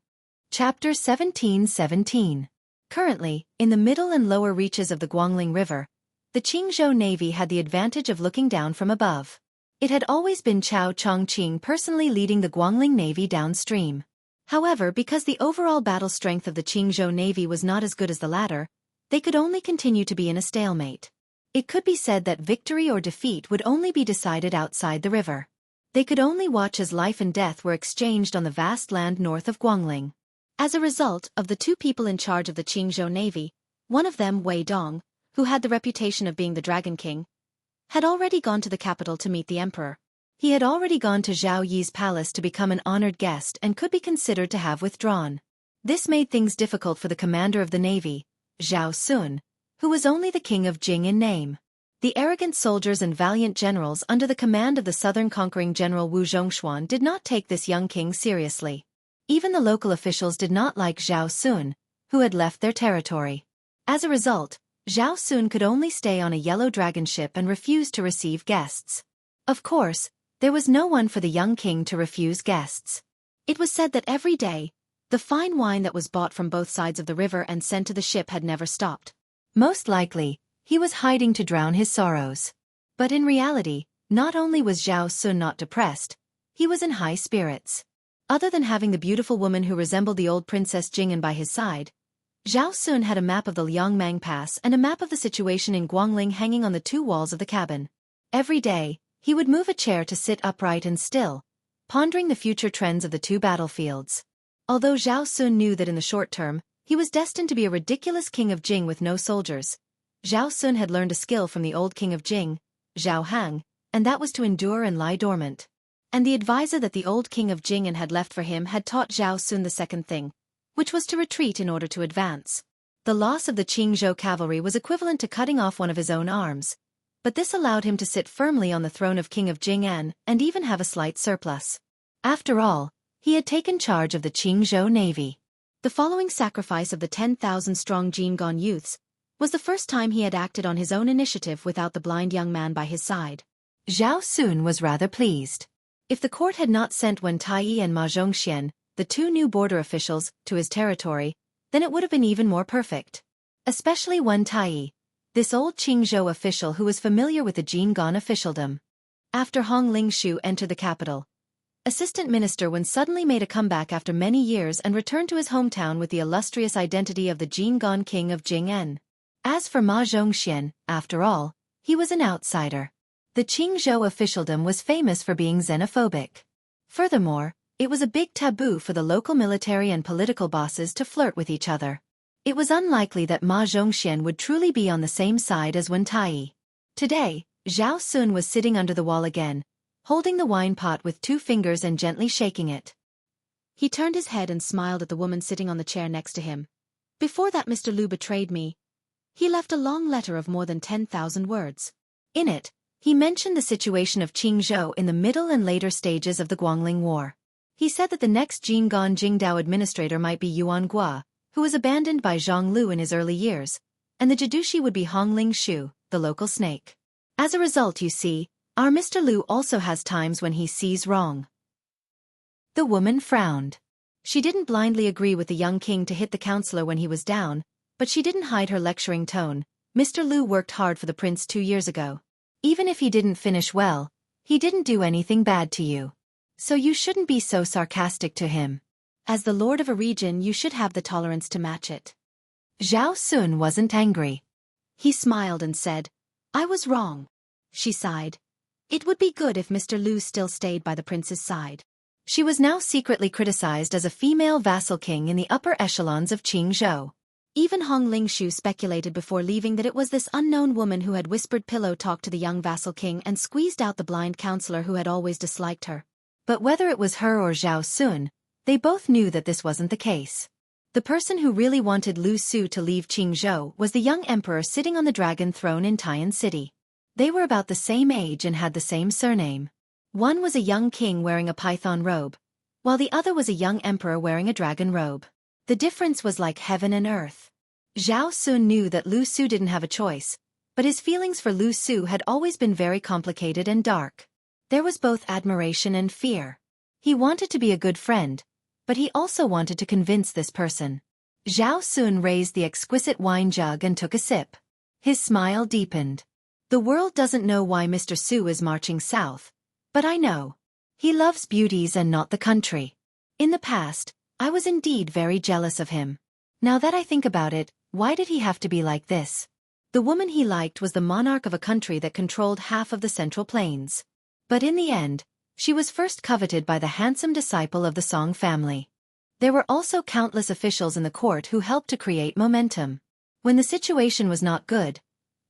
Chapter 1717. Currently, in the middle and lower reaches of the Guangling River, the Qingzhou Navy had the advantage of looking down from above. It had always been Chao Chongqing personally leading the Guangling Navy downstream. However, because the overall battle strength of the Qingzhou Navy was not as good as the latter, they could only continue to be in a stalemate. It could be said that victory or defeat would only be decided outside the river. They could only watch as life and death were exchanged on the vast land north of Guangling. As a result, of the 2 people in charge of the Qingzhou Navy, one of them, Wei Dong, who had the reputation of being the Dragon King, had already gone to the capital to meet the emperor. He had already gone to Zhao Yi's palace to become an honored guest and could be considered to have withdrawn. This made things difficult for the commander of the navy, Zhao Sun, who was only the king of Jing in name. The arrogant soldiers and valiant generals under the command of the southern conquering general Wu Zhongshuan did not take this young king seriously. Even the local officials did not like Zhao Sun, who had left their territory. As a result, Zhao Sun could only stay on a yellow dragon ship and refuse to receive guests. Of course, there was no one for the young king to refuse guests. It was said that every day, the fine wine that was bought from both sides of the river and sent to the ship had never stopped. Most likely, he was hiding to drown his sorrows. But in reality, not only was Zhao Sun not depressed, he was in high spirits. Other than having the beautiful woman who resembled the old Princess Jing'an by his side, Zhao Sun had a map of the Liangmang Pass and a map of the situation in Guangling hanging on the 2 walls of the cabin. Every day, he would move a chair to sit upright and still, pondering the future trends of the 2 battlefields. Although Zhao Sun knew that in the short term, he was destined to be a ridiculous king of Jing with no soldiers, Zhao Sun had learned a skill from the old king of Jing, Zhao Hang, and that was to endure and lie dormant. And the advisor that the old king of Jing'an had left for him had taught Zhao Sun the second thing, which was to retreat in order to advance. The loss of the Qingzhou cavalry was equivalent to cutting off one of his own arms, but this allowed him to sit firmly on the throne of King of Jing'an and even have a slight surplus. After all, he had taken charge of the Qingzhou Navy. The following sacrifice of the 10,000-strong Jing'an youths was the first time he had acted on his own initiative without the blind young man by his side. Zhao Sun was rather pleased. If the court had not sent Wen Taiyi and Ma Zhongxian, the 2 new border officials, to his territory, then it would have been even more perfect. Especially Wen Taiyi, this old Qingzhou official who was familiar with the Jing'an officialdom. After Hong Lingshu entered the capital, Assistant Minister Wen suddenly made a comeback after many years and returned to his hometown with the illustrious identity of the Jing'an King of Jing'an. As for Ma Zhongxian, after all, he was an outsider. The Qingzhou officialdom was famous for being xenophobic. Furthermore, it was a big taboo for the local military and political bosses to flirt with each other. It was unlikely that Ma Zhongxian would truly be on the same side as Wen Tai. Today, Zhao Sun was sitting under the wall again, holding the wine pot with 2 fingers and gently shaking it. He turned his head and smiled at the woman sitting on the chair next to him. Before that Mr. Lu betrayed me. He left a long letter of more than 10,000 words. In it, he mentioned the situation of Qingzhou in the middle and later stages of the Guangling War. He said that the next Jinggan Jingdao administrator might be Yuan Gua, who was abandoned by Zhang Lu in his early years, and the Jidushi would be Hongling Shu, the local snake. As a result, you see, our Mr. Lu also has times when he sees wrong. The woman frowned. She didn't blindly agree with the young king to hit the counselor when he was down, but she didn't hide her lecturing tone. Mr. Lu worked hard for the prince 2 years ago. Even if he didn't finish well, he didn't do anything bad to you. So you shouldn't be so sarcastic to him. As the lord of a region, you should have the tolerance to match it. Zhao Sun wasn't angry. He smiled and said, I was wrong. She sighed. It would be good if Mr. Lu still stayed by the prince's side. She was now secretly criticized as a female vassal king in the upper echelons of Qingzhou. Even Hongling Shu speculated before leaving that it was this unknown woman who had whispered pillow talk to the young vassal king and squeezed out the blind counselor who had always disliked her. But whether it was her or Zhao Sun, they both knew that this wasn't the case. The person who really wanted Lu Su to leave Qingzhou was the young emperor sitting on the dragon throne in Tian City. They were about the same age and had the same surname. One was a young king wearing a python robe, while the other was a young emperor wearing a dragon robe. The difference was like heaven and earth. Zhao Sun knew that Lu Su didn't have a choice, but his feelings for Lu Su had always been very complicated and dark. There was both admiration and fear. He wanted to be a good friend, but he also wanted to convince this person. Zhao Sun raised the exquisite wine jug and took a sip. His smile deepened. The world doesn't know why Mr. Su is marching south, but I know. He loves beauties and not the country. In the past, I was indeed very jealous of him. Now that I think about it, why did he have to be like this? The woman he liked was the monarch of a country that controlled half of the Central Plains. But in the end, she was first coveted by the handsome disciple of the Song family. There were also countless officials in the court who helped to create momentum. When the situation was not good,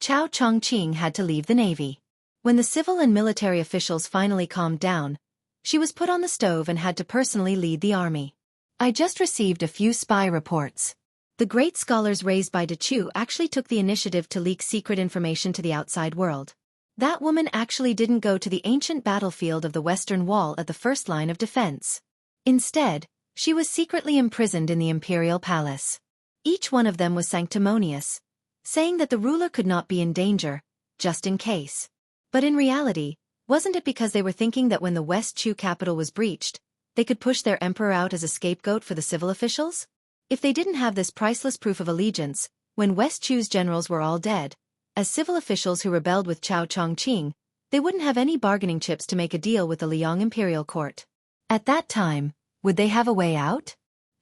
Chao Chongqing had to leave the navy. When the civil and military officials finally calmed down, she was put on the stove and had to personally lead the army. I just received a few spy reports. The great scholars raised by De Chu actually took the initiative to leak secret information to the outside world. That woman actually didn't go to the ancient battlefield of the Western Wall at the first line of defense. Instead, she was secretly imprisoned in the imperial palace. Each one of them was sanctimonious, saying that the ruler could not be in danger, just in case. But in reality, wasn't it because they were thinking that when the West Chu capital was breached, they could push their emperor out as a scapegoat for the civil officials? If they didn't have this priceless proof of allegiance, when West Chu's generals were all dead, as civil officials who rebelled with Chao Chongqing, they wouldn't have any bargaining chips to make a deal with the Liang imperial court. At that time, would they have a way out?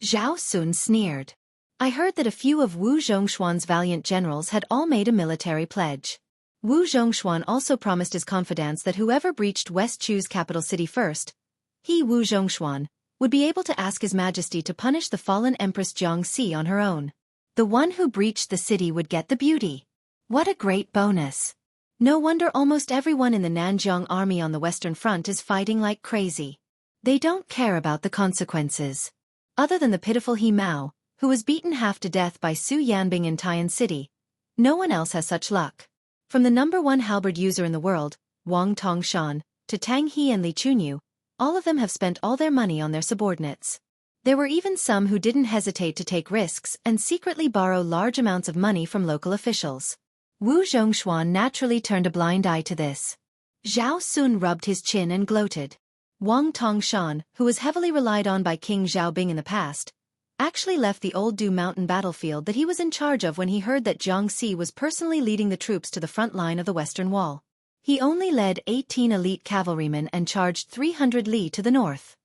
Zhao Sun sneered. I heard that a few of Wu Zhongshuan's valiant generals had all made a military pledge. Wu Zhongshuan also promised his confidants that whoever breached West Chu's capital city first, he, Wu Zhongshuan, would be able to ask His Majesty to punish the fallen Empress Xianxia on her own. The one who breached the city would get the beauty. What a great bonus. No wonder almost everyone in the Nanjiang army on the Western Front is fighting like crazy. They don't care about the consequences. Other than the pitiful He Mao, who was beaten half to death by Su Yanbing in Tian City, no one else has such luck. From the #1 halberd user in the world, Wang Tongshan, to Tang He and Li Chunyu, all of them have spent all their money on their subordinates. There were even some who didn't hesitate to take risks and secretly borrow large amounts of money from local officials. Wu Zhongshuan naturally turned a blind eye to this. Zhao Sun rubbed his chin and gloated. Wang Tongshan, who was heavily relied on by King Xiaobing in the past, actually left the old Du Mountain battlefield that he was in charge of when he heard that Jiangxi was personally leading the troops to the front line of the Western Wall. He only led 18 elite cavalrymen and charged 300 li to the north.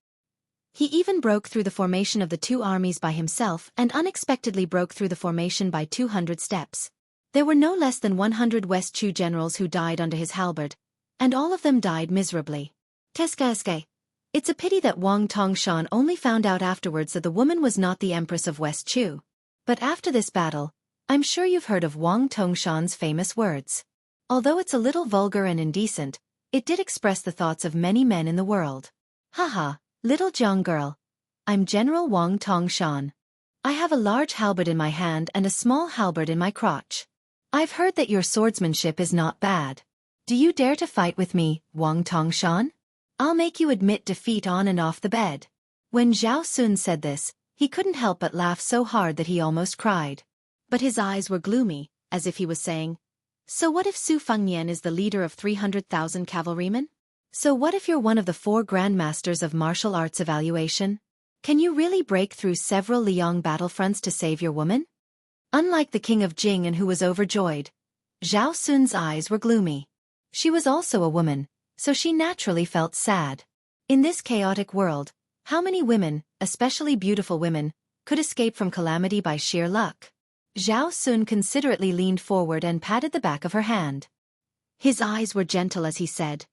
He even broke through the formation of the two armies by himself and unexpectedly broke through the formation by 200 steps. There were no less than 100 West Chu generals who died under his halberd, and all of them died miserably. Teskaske. It's a pity that Wang Tongshan only found out afterwards that the woman was not the Empress of West Chu. But after this battle, I'm sure you've heard of Wang Tongshan's famous words. Although it's a little vulgar and indecent, it did express the thoughts of many men in the world. Haha, little Jiang girl. I'm General Wang Tongshan. I have a large halberd in my hand and a small halberd in my crotch. I've heard that your swordsmanship is not bad. Do you dare to fight with me, Wang Tongshan? I'll make you admit defeat on and off the bed. When Zhao Sun said this, he couldn't help but laugh so hard that he almost cried. But his eyes were gloomy, as if he was saying, so what if Su Fengnian is the leader of 300,000 cavalrymen? So what if you're one of the 4 grandmasters of martial arts evaluation? Can you really break through several Liang battlefronts to save your woman? Unlike the king of Jing and who was overjoyed, Zhao Sun's eyes were gloomy. She was also a woman, so she naturally felt sad. In this chaotic world, how many women, especially beautiful women, could escape from calamity by sheer luck? Zhao Sun considerately leaned forward and patted the back of her hand. His eyes were gentle as he said,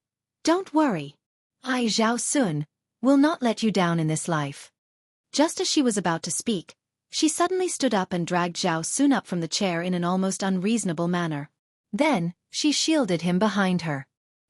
"Don't worry. I, Zhao Sun, will not let you down in this life." Just as she was about to speak, she suddenly stood up and dragged Zhao Sun up from the chair in an almost unreasonable manner. Then, she shielded him behind her.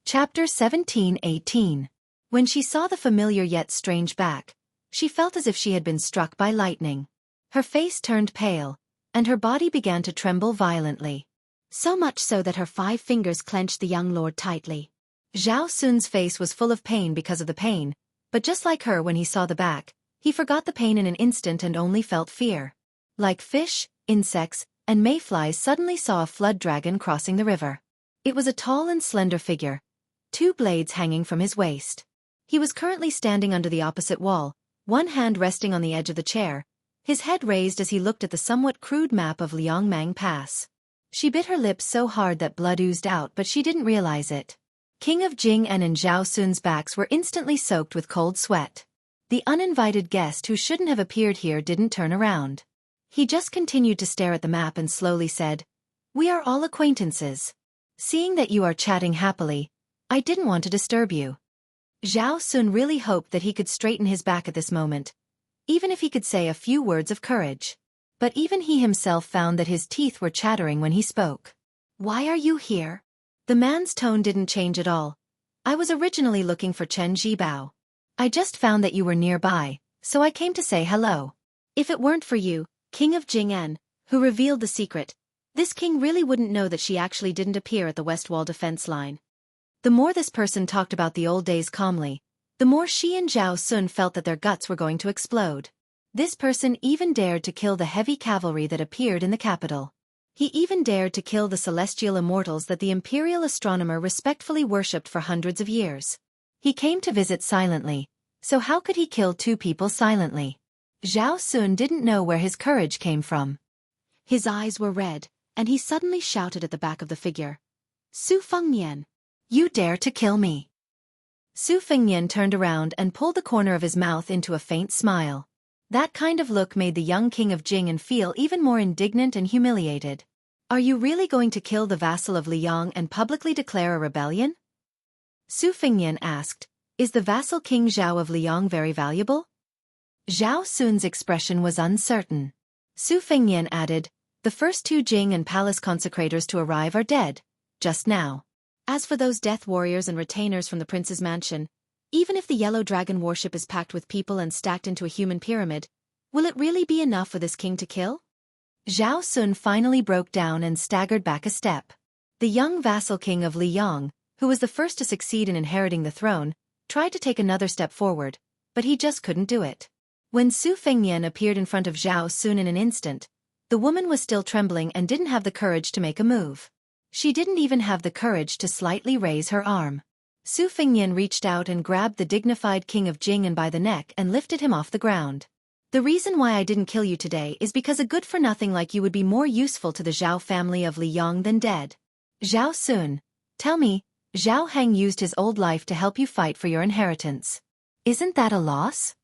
Chapter 17:18. When she saw the familiar yet strange back, she felt as if she had been struck by lightning. Her face turned pale, and her body began to tremble violently. So much so that her 5 fingers clenched the young lord tightly. Zhao Sun's face was full of pain because of the pain, but just like her when he saw the back, he forgot the pain in an instant and only felt fear. Like fish, insects, and mayflies suddenly saw a flood dragon crossing the river. It was a tall and slender figure, 2 blades hanging from his waist. He was currently standing under the opposite wall, one hand resting on the edge of the chair, his head raised as he looked at the somewhat crude map of Liangmang Pass. She bit her lips so hard that blood oozed out, but she didn't realize it. King of Jing and Zhao Sun's backs were instantly soaked with cold sweat. The uninvited guest who shouldn't have appeared here didn't turn around. He just continued to stare at the map and slowly said, "We are all acquaintances. Seeing that you are chatting happily, I didn't want to disturb you." Zhao Sun really hoped that he could straighten his back at this moment, even if he could say a few words of courage. But even he himself found that his teeth were chattering when he spoke. "Why are you here?" The man's tone didn't change at all. "I was originally looking for Chen Zhibao. I just found that you were nearby, so I came to say hello. If it weren't for you, King of Jing'an, who revealed the secret, this king really wouldn't know that she actually didn't appear at the west wall defense line." The more this person talked about the old days calmly, the more she and Zhao Sun felt that their guts were going to explode. This person even dared to kill the heavy cavalry that appeared in the capital. He even dared to kill the celestial immortals that the imperial astronomer respectfully worshipped for hundreds of years. He came to visit silently, so how could he kill 2 people silently? Zhao Sun didn't know where his courage came from. His eyes were red, and he suddenly shouted at the back of the figure, "Su Fengnian! You dare to kill me!" Su Fengnian turned around and pulled the corner of his mouth into a faint smile. That kind of look made the young king of Jing feel even more indignant and humiliated. "Are you really going to kill the vassal of Liang and publicly declare a rebellion?" Su Fengnian asked, "Is the vassal King Zhao of Liang very valuable?" Zhao Sun's expression was uncertain. Su Fengnian added, "The first 2 Jing and palace consecrators to arrive are dead, just now. As for those death warriors and retainers from the prince's mansion, even if the yellow dragon warship is packed with people and stacked into a human pyramid, will it really be enough for this king to kill?" Zhao Sun finally broke down and staggered back a step. The young vassal king of Liang, who was the first to succeed in inheriting the throne, tried to take another step forward, but he just couldn't do it. When Su Fengnian appeared in front of Zhao Sun in an instant, the woman was still trembling and didn't have the courage to make a move. She didn't even have the courage to slightly raise her arm. Su Fengnian reached out and grabbed the dignified king of Jing'an by the neck and lifted him off the ground. "The reason why I didn't kill you today is because a good-for-nothing like you would be more useful to the Zhao family of Liang than dead. Zhao Sun, tell me, Zhao Heng used his old life to help you fight for your inheritance. Isn't that a loss?"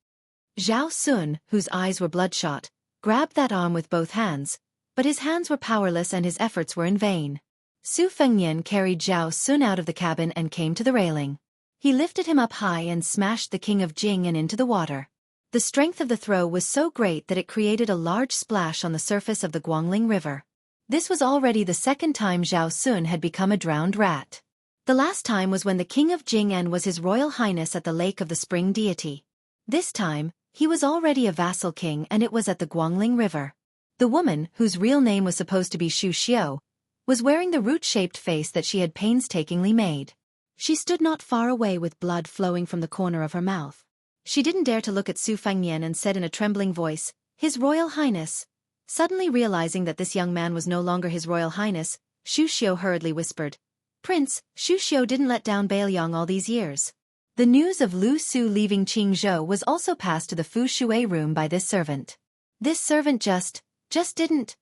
Zhao Sun, whose eyes were bloodshot, grabbed that arm with both hands, but his hands were powerless and his efforts were in vain. Su Fengnian carried Zhao Sun out of the cabin and came to the railing. He lifted him up high and smashed the king of Jing into the water. The strength of the throw was so great that it created a large splash on the surface of the Guangling River. This was already the second time Zhao Sun had become a drowned rat. The last time was when the king of Jing was His Royal Highness at the Lake of the Spring Deity. This time, he was already a vassal king and it was at the Guangling River. The woman, whose real name was supposed to be Xu Xiao, was wearing the root-shaped face that she had painstakingly made. She stood not far away with blood flowing from the corner of her mouth. She didn't dare to look at Su Fengnian and said in a trembling voice, "His Royal Highness." Suddenly realizing that this young man was no longer His Royal Highness, Xu Xiao hurriedly whispered, "Prince, Xu Xiao didn't let down Bailiang all these years." The news of Lu Su leaving Qingzhou was also passed to the Fu Shui room by this servant. This servant just didn't.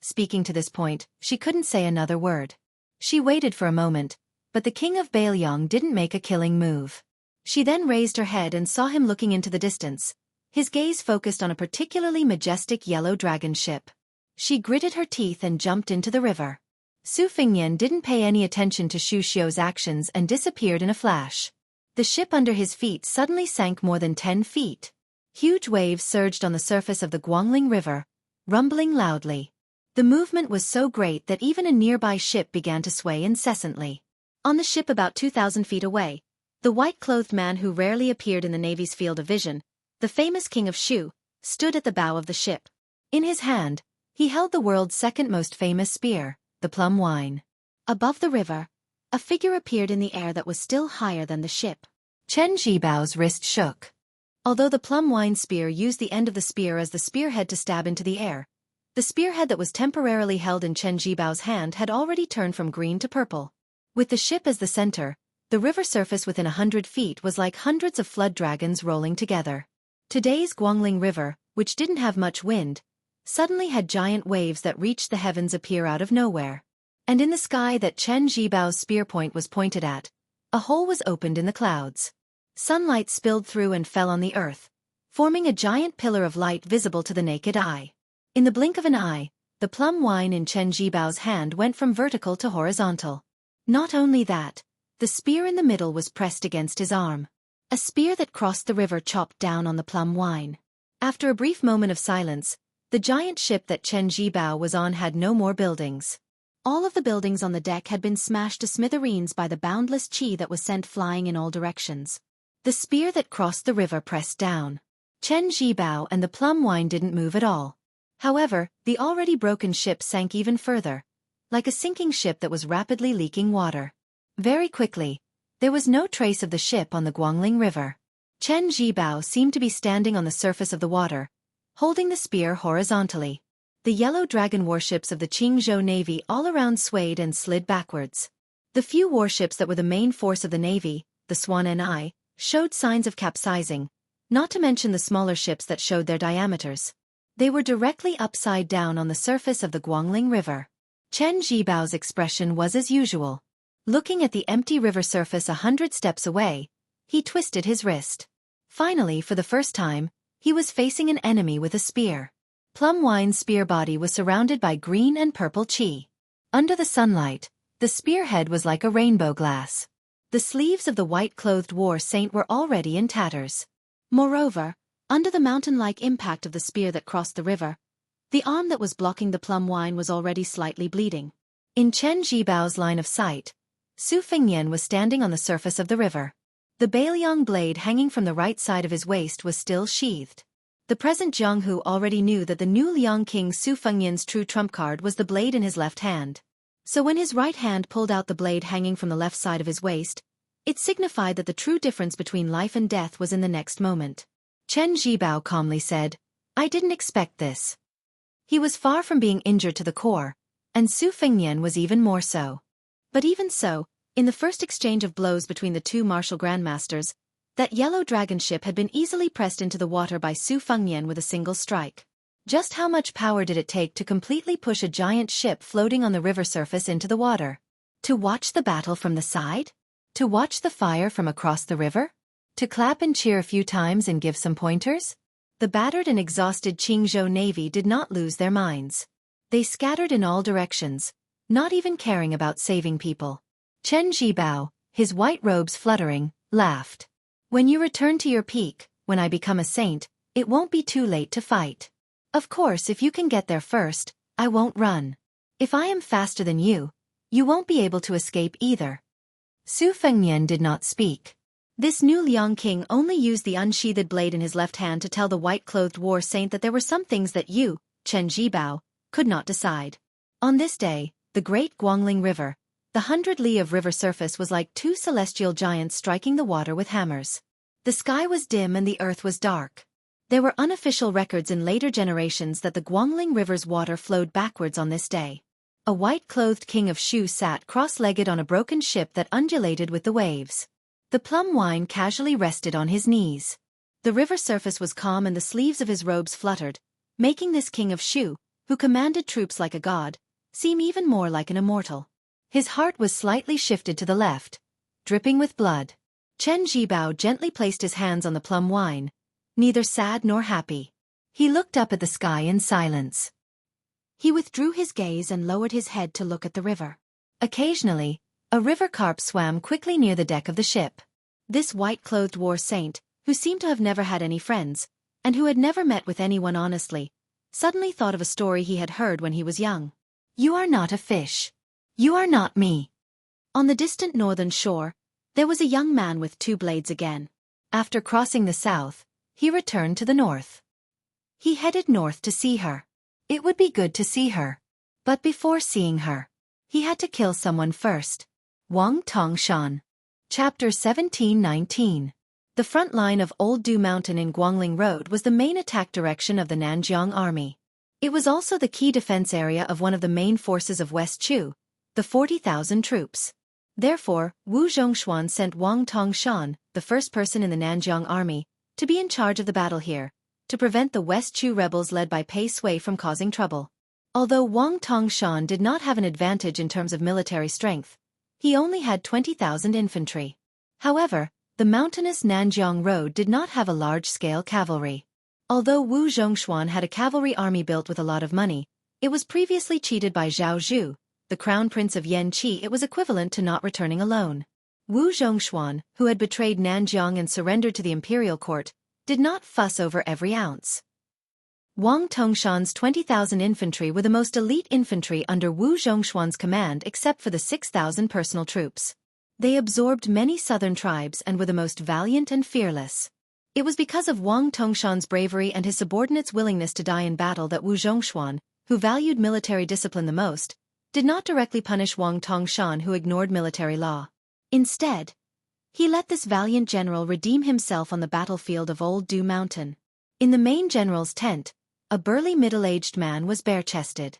Speaking to this point, she couldn't say another word. She waited for a moment, but the king of Bailiang didn't make a killing move. She then raised her head and saw him looking into the distance. His gaze focused on a particularly majestic yellow dragon ship. She gritted her teeth and jumped into the river. Su Fengnian didn't pay any attention to Xu Xiao's actions and disappeared in a flash. The ship under his feet suddenly sank more than 10 feet. Huge waves surged on the surface of the Guangling River, rumbling loudly. The movement was so great that even a nearby ship began to sway incessantly. On the ship about 2,000 feet away, the white-clothed man who rarely appeared in the Navy's field of vision, the famous king of Shu, stood at the bow of the ship. In his hand, he held the world's second most famous spear, the plum wine. Above the river, a figure appeared in the air that was still higher than the ship. Chen Jibao's wrist shook. Although the plum wine spear used the end of the spear as the spearhead to stab into the air, the spearhead that was temporarily held in Chen Jibao's hand had already turned from green to purple. With the ship as the center, the river surface within 100 feet was like hundreds of flood dragons rolling together. Today's Guangling River, which didn't have much wind, suddenly had giant waves that reached the heavens appear out of nowhere. And in the sky that Chen Jibao's spear point was pointed at, a hole was opened in the clouds. Sunlight spilled through and fell on the earth, forming a giant pillar of light visible to the naked eye. In the blink of an eye, the plum wine in Chen Jibao's hand went from vertical to horizontal. Not only that, the spear in the middle was pressed against his arm. A spear that crossed the river chopped down on the plum wine. After a brief moment of silence, the giant ship that Chen Jibao was on had no more buildings. All of the buildings on the deck had been smashed to smithereens by the boundless qi that was sent flying in all directions. The spear that crossed the river pressed down. Chen Jibao and the plum wine didn't move at all. However, the already broken ship sank even further, like a sinking ship that was rapidly leaking water. Very quickly, there was no trace of the ship on the Guangling River. Chen Jibao seemed to be standing on the surface of the water, holding the spear horizontally. The yellow dragon warships of the Qingzhou Navy all around swayed and slid backwards. The few warships that were the main force of the Navy, the Swan Ni, showed signs of capsizing, not to mention the smaller ships that showed their diameters. They were directly upside down on the surface of the Guangling River. Chen Jibao's expression was as usual. Looking at the empty river surface 100 steps away, he twisted his wrist. Finally, for the first time, he was facing an enemy with a spear. Plum Wine's spear body was surrounded by green and purple qi. Under the sunlight, the spearhead was like a rainbow glass. The sleeves of the white-clothed war saint were already in tatters. Moreover, under the mountain-like impact of the spear that crossed the river, the arm that was blocking the plum wine was already slightly bleeding. In Chen Jibao's line of sight, Su Fengnian was standing on the surface of the river. The Bailiang blade hanging from the right side of his waist was still sheathed. The present Jianghu already knew that the new Liang King Su Fengnian's true trump card was the blade in his left hand. So when his right hand pulled out the blade hanging from the left side of his waist, it signified that the true difference between life and death was in the next moment. Chen Jibao calmly said, "I didn't expect this." He was far from being injured to the core, and Su Fengnian was even more so. But even so, in the first exchange of blows between the two martial grandmasters, that yellow dragon ship had been easily pressed into the water by Su Fengnian with a single strike. Just how much power did it take to completely push a giant ship floating on the river surface into the water? To watch the battle from the side? To watch the fire from across the river? To clap and cheer a few times and give some pointers? The battered and exhausted Qingzhou Navy did not lose their minds. They scattered in all directions, not even caring about saving people. Chen Zhibao, his white robes fluttering, laughed. When you return to your peak, when I become a saint, it won't be too late to fight. Of course, if you can get there first, I won't run. If I am faster than you won't be able to escape either. Su Fengnian did not speak. This new Liang king only used the unsheathed blade in his left hand to tell the white-clothed war saint that there were some things that you, Chen Zhibao, could not decide. On this day, the great Guangling River, the 100 li of river surface was like two celestial giants striking the water with hammers. The sky was dim and the earth was dark. There were unofficial records in later generations that the Guangling River's water flowed backwards on this day. A white-clothed king of Shu sat cross-legged on a broken ship that undulated with the waves. The plum wine casually rested on his knees. The river surface was calm and the sleeves of his robes fluttered, making this king of Shu, who commanded troops like a god, seem even more like an immortal. His heart was slightly shifted to the left, dripping with blood. Chen Zhibao gently placed his hands on the plum wine, neither sad nor happy. He looked up at the sky in silence. He withdrew his gaze and lowered his head to look at the river. Occasionally, a river carp swam quickly near the deck of the ship. This white-clothed war saint, who seemed to have never had any friends, and who had never met with anyone honestly, suddenly thought of a story he had heard when he was young. You are not a fish. You are not me. On the distant northern shore, there was a young man with two blades again. After crossing the south, he returned to the north. He headed north to see her. It would be good to see her. But before seeing her, he had to kill someone first. Wang Tongshan. Chapter 17-19. The front line of Old Du Mountain in Guangling Road was the main attack direction of the Nanjiang army. It was also the key defense area of one of the main forces of West Chu, the 40,000 troops. Therefore, Wu Zhongshuan sent Wang Tongshan, the first person in the Nanjiang army, to be in charge of the battle here, to prevent the West Chu rebels led by Pei Sui from causing trouble. Although Wang Tongshan did not have an advantage in terms of military strength, he only had 20,000 infantry. However, the mountainous Nanjiang Road did not have a large-scale cavalry. Although Wu Zhongshuan had a cavalry army built with a lot of money, it was previously cheated by Zhao Zhu, the crown prince of Yanqi. It was equivalent to not returning alone. Wu Zhongshuan, who had betrayed Nanjiang and surrendered to the imperial court, did not fuss over every ounce. Wang Tongshan's 20,000 infantry were the most elite infantry under Wu Zhongshuan's command except for the 6,000 personal troops. They absorbed many southern tribes and were the most valiant and fearless. It was because of Wang Tongshan's bravery and his subordinates' willingness to die in battle that Wu Zhongshuan, who valued military discipline the most, did not directly punish Wang Tongshan, who ignored military law. Instead, he let this valiant general redeem himself on the battlefield of Old Du Mountain. In the main general's tent, a burly middle-aged man was bare-chested.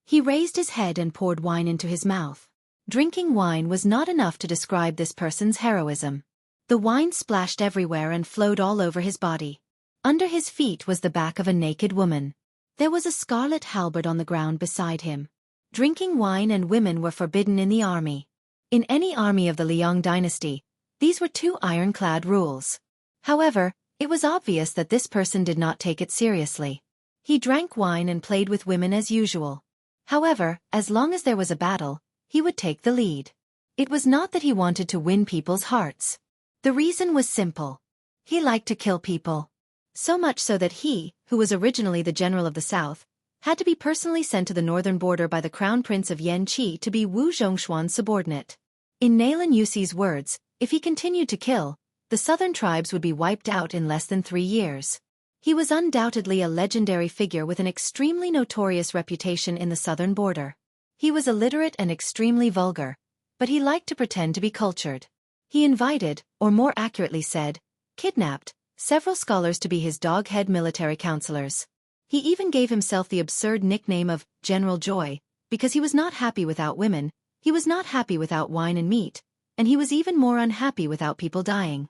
He raised his head and poured wine into his mouth. Drinking wine was not enough to describe this person's heroism. The wine splashed everywhere and flowed all over his body. Under his feet was the back of a naked woman. There was a scarlet halberd on the ground beside him. Drinking wine and women were forbidden in the army. In any army of the Liang dynasty, these were two ironclad rules. However, it was obvious that this person did not take it seriously. He drank wine and played with women as usual. However, as long as there was a battle, he would take the lead. It was not that he wanted to win people's hearts. The reason was simple. He liked to kill people. So much so that he, who was originally the general of the south, had to be personally sent to the northern border by the crown prince of Yanqi to be Wu Zhongshuan's subordinate. In Nailan Yuxi's words, if he continued to kill, the southern tribes would be wiped out in less than 3 years. He was undoubtedly a legendary figure with an extremely notorious reputation in the southern border. He was illiterate and extremely vulgar, but he liked to pretend to be cultured. He invited, or more accurately said, kidnapped, several scholars to be his dog-head military counselors. He even gave himself the absurd nickname of General Joy, because he was not happy without women, he was not happy without wine and meat, and he was even more unhappy without people dying.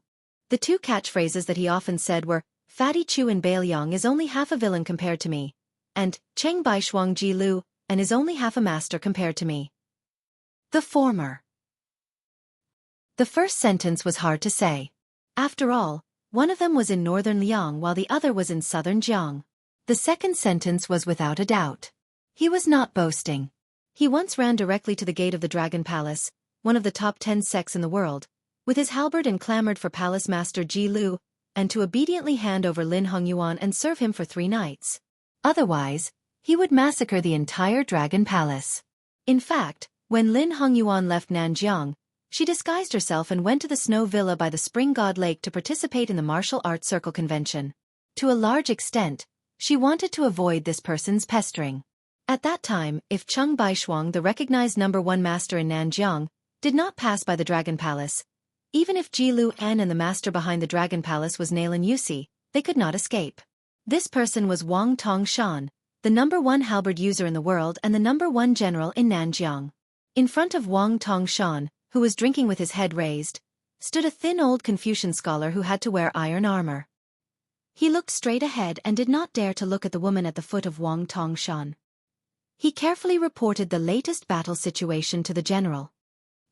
The two catchphrases that he often said were, Fatty Chu and Bailiang is only half a villain compared to me, and Cheng Bai Shuang Ji Lu, and is only half a master compared to me. The former. The first sentence was hard to say. After all, one of them was in northern Liang while the other was in southern Jiang. The second sentence was without a doubt. He was not boasting. He once ran directly to the gate of the Dragon Palace, one of the top 10 sects in the world, with his halberd and clamored for Palace Master Ji Lu, and to obediently hand over Lin Hongyuan and serve him for 3 nights. Otherwise, he would massacre the entire Dragon Palace. In fact, when Lin Hongyuan left Nanjiang, she disguised herself and went to the Snow Villa by the Spring God Lake to participate in the Martial Arts Circle convention. To a large extent, she wanted to avoid this person's pestering. At that time, if Cheng Baishuang, the recognized #1 master in Nanjiang, did not pass by the Dragon Palace, even if Ji Lu En and the master behind the Dragon Palace was Nailan Yusi, they could not escape. This person was Wang Tongshan, the #1 halberd user in the world and the #1 general in Nanjiang. In front of Wang Tongshan, who was drinking with his head raised, stood a thin old Confucian scholar who had to wear iron armor. He looked straight ahead and did not dare to look at the woman at the foot of Wang Tongshan. He carefully reported the latest battle situation to the general.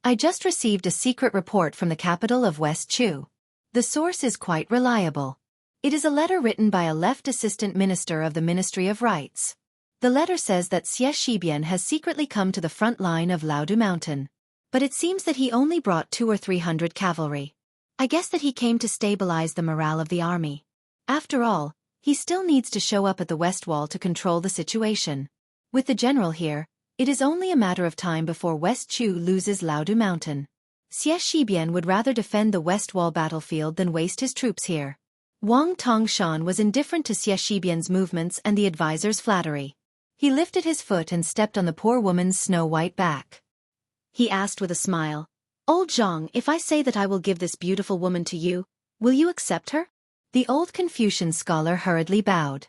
I just received a secret report from the capital of West Chu. The source is quite reliable. It is a letter written by a left assistant minister of the Ministry of Rights. The letter says that Xie Shibian has secretly come to the front line of Laodu Mountain. But it seems that he only brought 200 or 300 cavalry. I guess that he came to stabilize the morale of the army. After all, he still needs to show up at the West Wall to control the situation. With the general here, it is only a matter of time before West Chu loses Laodu Mountain. Xie Shibian would rather defend the West Wall battlefield than waste his troops here. Wang Tongshan was indifferent to Xie Shibian's movements and the advisor's flattery. He lifted his foot and stepped on the poor woman's snow-white back. He asked with a smile, "Old Zhang, if I say that I will give this beautiful woman to you, will you accept her?" The old Confucian scholar hurriedly bowed.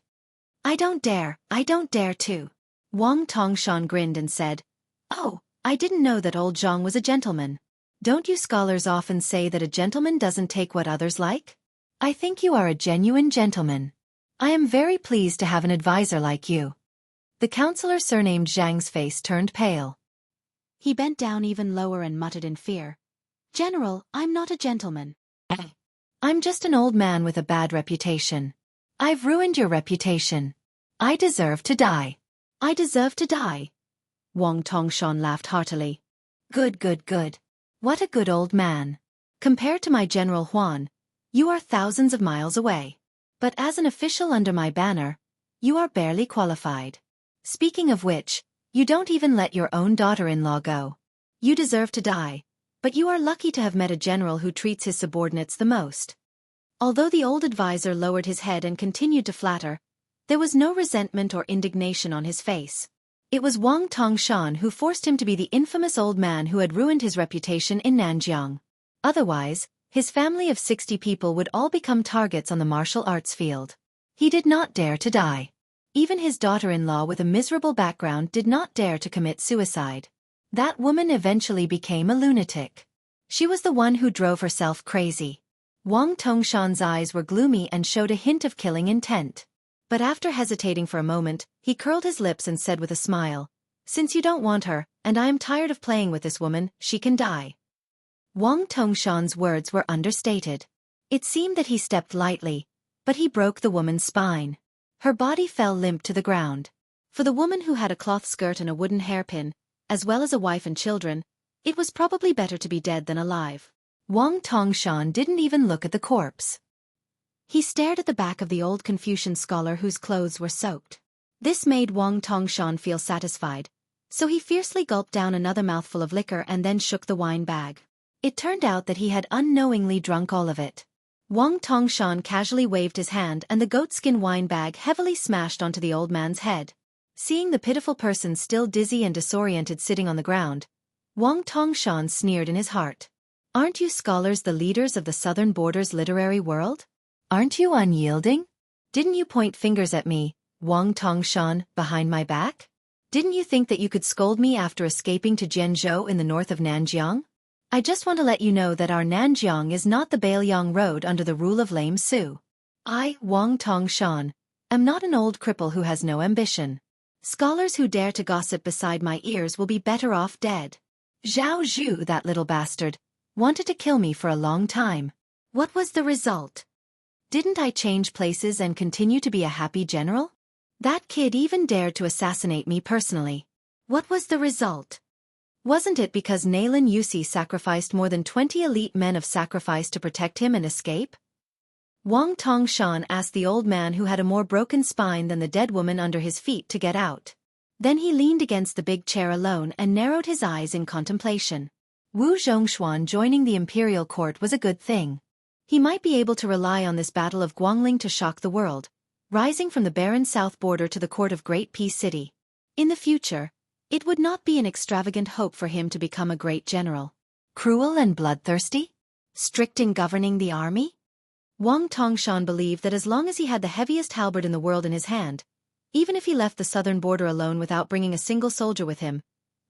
I don't dare to." Wang Tongshan grinned and said, "Oh, I didn't know that old Zhang was a gentleman. Don't you scholars often say that a gentleman doesn't take what others like? I think you are a genuine gentleman. I am very pleased to have an advisor like you." The counselor surnamed Zhang's face turned pale. He bent down even lower and muttered in fear, "General, I'm not a gentleman. I'm just an old man with a bad reputation. I've ruined your reputation. I deserve to die. I deserve to die." Wang Tongshan laughed heartily. Good. What a good old man. Compared to my General Huan, you are thousands of miles away. But as an official under my banner, you are barely qualified. Speaking of which, you don't even let your own daughter-in-law go. You deserve to die, but you are lucky to have met a general who treats his subordinates the most." Although the old advisor lowered his head and continued to flatter, there was no resentment or indignation on his face. It was Wang Tongshan who forced him to be the infamous old man who had ruined his reputation in Nanjiang. Otherwise, his family of 60 people would all become targets on the martial arts field. He did not dare to die. Even his daughter-in-law with a miserable background did not dare to commit suicide. That woman eventually became a lunatic. She was the one who drove herself crazy. Wang Tongshan's eyes were gloomy and showed a hint of killing intent. But after hesitating for a moment, he curled his lips and said with a smile, "Since you don't want her, and I am tired of playing with this woman, she can die." Wang Tongshan's words were understated. It seemed that he stepped lightly, but he broke the woman's spine. Her body fell limp to the ground. For the woman who had a cloth skirt and a wooden hairpin, as well as a wife and children, it was probably better to be dead than alive. Wang Tongshan didn't even look at the corpse. He stared at the back of the old Confucian scholar whose clothes were soaked. This made Wang Tongshan feel satisfied, so he fiercely gulped down another mouthful of liquor and then shook the wine bag. It turned out that he had unknowingly drunk all of it. Wang Tongshan casually waved his hand and the goatskin wine bag heavily smashed onto the old man's head. Seeing the pitiful person still dizzy and disoriented sitting on the ground, Wang Tongshan sneered in his heart. Aren't you scholars the leaders of the southern border's literary world? Aren't you unyielding? Didn't you point fingers at me, Wang Tongshan, behind my back? Didn't you think that you could scold me after escaping to Jianghu in the north of Nanjiang? I just want to let you know that our Nanjiang is not the Bailiang Road under the rule of Lame Su. I, Wang Tongshan, am not an old cripple who has no ambition. Scholars who dare to gossip beside my ears will be better off dead. Zhao Zhu, that little bastard, wanted to kill me for a long time. What was the result? Didn't I change places and continue to be a happy general? That kid even dared to assassinate me personally. What was the result? Wasn't it because Nalan Yusi sacrificed more than 20 elite men of sacrifice to protect him and escape? Wang Tongshan asked the old man who had a more broken spine than the dead woman under his feet to get out. Then he leaned against the big chair alone and narrowed his eyes in contemplation. Wu Zhongshuan joining the imperial court was a good thing. He might be able to rely on this battle of Guangling to shock the world, rising from the barren south border to the court of Great Peace City. In the future, it would not be an extravagant hope for him to become a great general. Cruel and bloodthirsty? Strict in governing the army? Wang Tongshan believed that as long as he had the heaviest halberd in the world in his hand, even if he left the southern border alone without bringing a single soldier with him,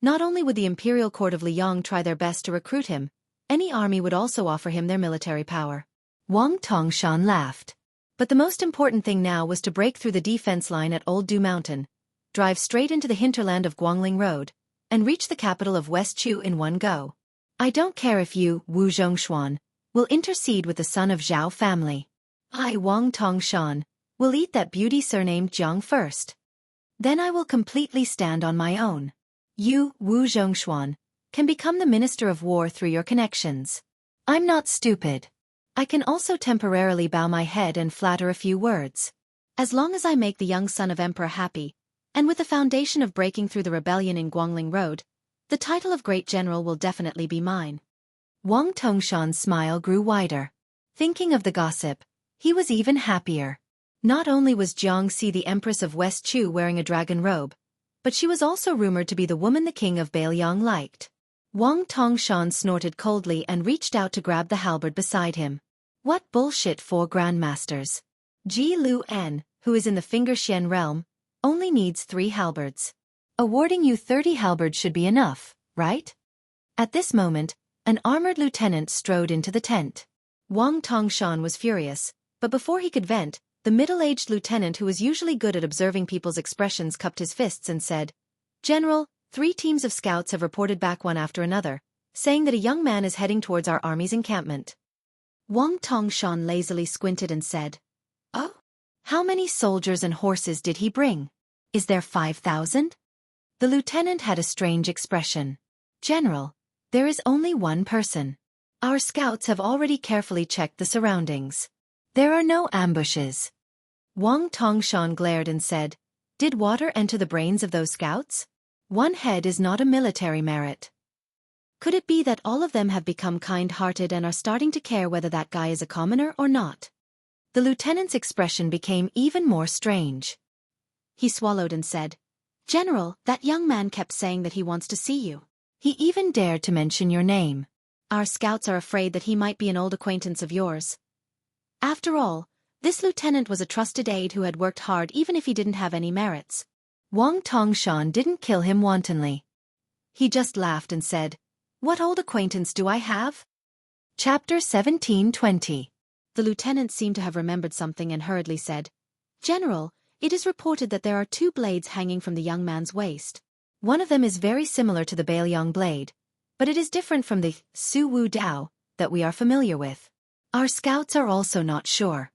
not only would the imperial court of Liang try their best to recruit him, any army would also offer him their military power. Wang Tongshan laughed. But the most important thing now was to break through the defense line at Old Du Mountain, drive straight into the hinterland of Guangling Road, and reach the capital of West Chu in one go. I don't care if you, Wu Zhongshuan, will intercede with the son of Zhao family. I, Wang Tongshan, will eat that beauty surnamed Jiang first. Then I will completely stand on my own. You, Wu Zhongshuan, can become the Minister of War through your connections. I'm not stupid. I can also temporarily bow my head and flatter a few words. As long as I make the young son of Emperor happy, and with the foundation of breaking through the rebellion in Guangling Road, the title of Great General will definitely be mine. Wang Tongshan's smile grew wider. Thinking of the gossip, he was even happier. Not only was Xianxia the Empress of West Chu wearing a dragon robe, but she was also rumored to be the woman the king of Beiliang liked. Wang Tongshan snorted coldly and reached out to grab the halberd beside him. What bullshit for grandmasters. Ji Lu En, who is in the Finger Xian realm, only needs 3 halberds. Awarding you 30 halberds should be enough, right? At this moment, an armored lieutenant strode into the tent. Wang Tongshan was furious, but before he could vent, the middle-aged lieutenant who was usually good at observing people's expressions cupped his fists and said, General, 3 teams of scouts have reported back one after another, saying that a young man is heading towards our army's encampment. Wang Tongshan lazily squinted and said, Oh? How many soldiers and horses did he bring? Is there 5,000? The lieutenant had a strange expression. General, there is only one person. Our scouts have already carefully checked the surroundings. There are no ambushes. Wang Tongshan glared and said, Did water enter the brains of those scouts? One head is not a military merit. Could it be that all of them have become kind-hearted and are starting to care whether that guy is a commoner or not? The lieutenant's expression became even more strange. He swallowed and said, General, that young man kept saying that he wants to see you. He even dared to mention your name. Our scouts are afraid that he might be an old acquaintance of yours. After all, this lieutenant was a trusted aide who had worked hard even if he didn't have any merits. Wang Tongshan didn't kill him wantonly. He just laughed and said, What old acquaintance do I have? Chapter 1720. The lieutenant seemed to have remembered something and hurriedly said, General, it is reported that there are 2 blades hanging from the young man's waist. One of them is very similar to the Beiliang blade, but it is different from the Su Wu Dao that we are familiar with. Our scouts are also not sure.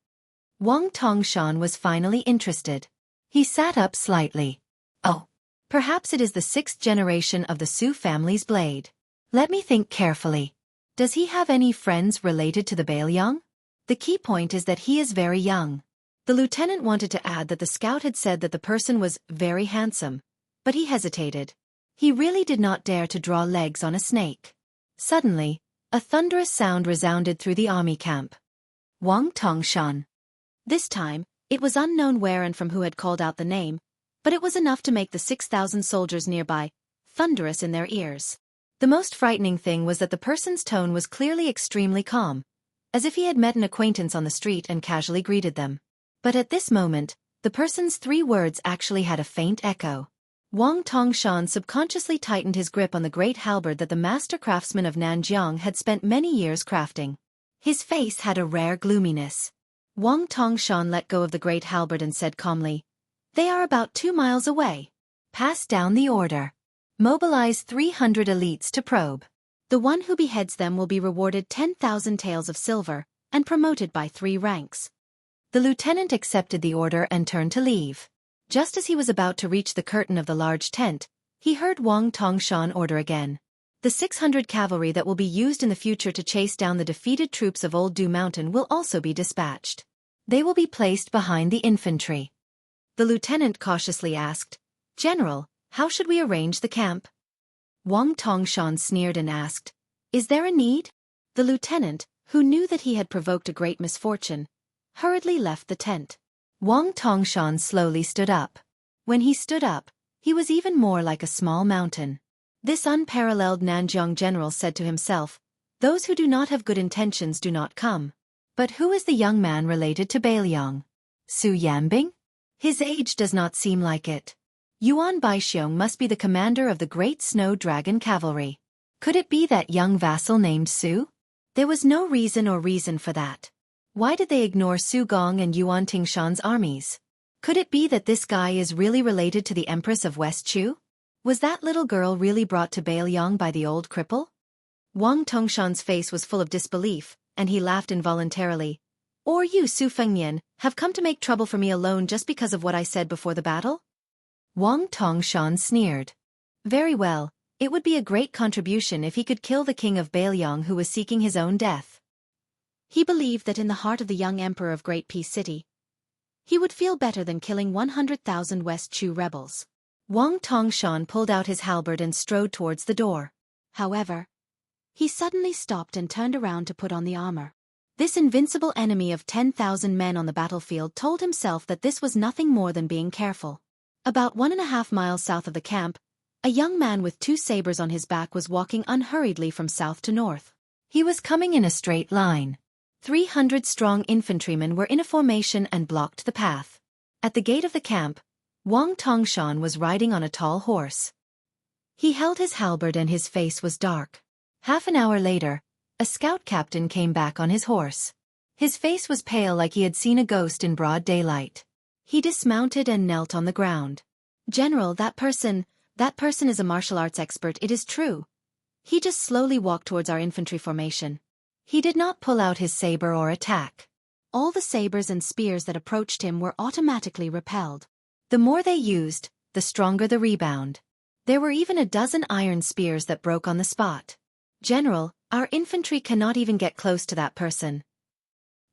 Wang Tongshan was finally interested. He sat up slightly. Oh, perhaps it is the 6th generation of the Su family's blade. Let me think carefully. Does he have any friends related to the Beiliang? The key point is that he is very young. The lieutenant wanted to add that the scout had said that the person was very handsome, but he hesitated. He really did not dare to draw legs on a snake. Suddenly, a thunderous sound resounded through the army camp. Wang Tongshan. This time, it was unknown where and from who had called out the name, but it was enough to make the 6,000 soldiers nearby thunderous in their ears. The most frightening thing was that the person's tone was clearly extremely calm, as if he had met an acquaintance on the street and casually greeted them. But at this moment, the person's 3 words actually had a faint echo. Wang Tongshan subconsciously tightened his grip on the great halberd that the master craftsman of Nanjiang had spent many years crafting. His face had a rare gloominess. Wang Tongshan let go of the great halberd and said calmly, They are about 2 miles away. Pass down the order. Mobilize 300 elites to probe. The one who beheads them will be rewarded 10,000 taels of silver, and promoted by 3 ranks. The lieutenant accepted the order and turned to leave. Just as he was about to reach the curtain of the large tent, he heard Wang Tongshan order again. The 600 cavalry that will be used in the future to chase down the defeated troops of Old Du Mountain will also be dispatched. They will be placed behind the infantry. The lieutenant cautiously asked, "General, how should we arrange the camp?" Wang Tongshan sneered and asked, "Is there a need?" The lieutenant, who knew that he had provoked a great misfortune, hurriedly left the tent. Wang Tongshan slowly stood up. When he stood up, he was even more like a small mountain. This unparalleled Nanjiang general said to himself, "Those who do not have good intentions do not come." But who is the young man related to Bailiang? Su Yanbing? His age does not seem like it. Yuan Baixiong must be the commander of the Great Snow Dragon Cavalry. Could it be that young vassal named Su? There was no reason for that. Why did they ignore Su Gong and Yuan Tingshan's armies? Could it be that this guy is really related to the Empress of West Chu? Was that little girl really brought to Bailiang by the old cripple? Wang Tongshan's face was full of disbelief, and he laughed involuntarily. "Or you, Su Fengnian, have come to make trouble for me alone just because of what I said before the battle?" Wang Tongshan sneered. Very well, it would be a great contribution if he could kill the king of Bailiang who was seeking his own death. He believed that in the heart of the young emperor of Great Peace City, he would feel better than killing 100,000 West Chu rebels. Wang Tongshan pulled out his halberd and strode towards the door. However, he suddenly stopped and turned around to put on the armor. This invincible enemy of 10,000 men on the battlefield told himself that this was nothing more than being careful. About 1.5 miles south of the camp, a young man with 2 sabers on his back was walking unhurriedly from south to north. He was coming in a straight line. 300 strong infantrymen were in a formation and blocked the path. At the gate of the camp, Wang Tongshan was riding on a tall horse. He held his halberd and his face was dark. Half an hour later, a scout captain came back on his horse. His face was pale like he had seen a ghost in broad daylight. He dismounted and knelt on the ground. "General, that person is a martial arts expert, it is true." He just slowly walked towards our infantry formation. He did not pull out his saber or attack. All the sabers and spears that approached him were automatically repelled. The more they used, the stronger the rebound. There were even a dozen iron spears that broke on the spot. "General, our infantry cannot even get close to that person."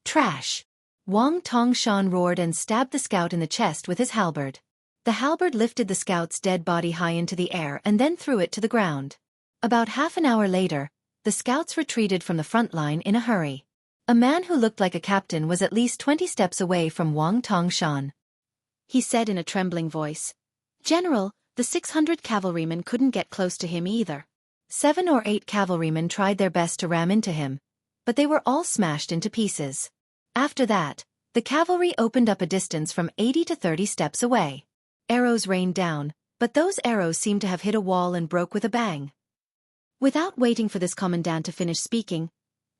"Trash!" Wang Tongshan roared and stabbed the scout in the chest with his halberd. The halberd lifted the scout's dead body high into the air and then threw it to the ground. About half an hour later, the scouts retreated from the front line in a hurry. A man who looked like a captain was at least 20 steps away from Wang Tongshan. He said in a trembling voice, "General, the 600 cavalrymen couldn't get close to him either." 7 or 8 cavalrymen tried their best to ram into him, but they were all smashed into pieces. After that, the cavalry opened up a distance from 80 to 30 steps away. Arrows rained down, but those arrows seemed to have hit a wall and broke with a bang. Without waiting for this commandant to finish speaking,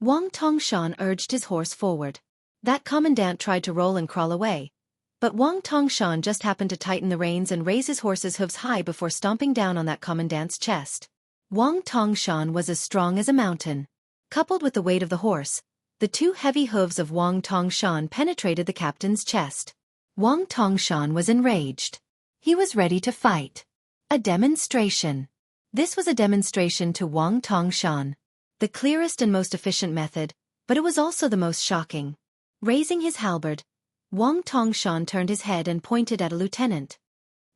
Wang Tongshan urged his horse forward. That commandant tried to roll and crawl away, but Wang Tongshan just happened to tighten the reins and raise his horse's hooves high before stomping down on that commandant's chest. Wang Tongshan was as strong as a mountain. Coupled with the weight of the horse, the 2 heavy hooves of Wang Tongshan penetrated the captain's chest. Wang Tongshan was enraged. He was ready to fight. A demonstration. This was a demonstration to Wang Tongshan. The clearest and most efficient method, but it was also the most shocking. Raising his halberd, Wang Tongshan turned his head and pointed at a lieutenant.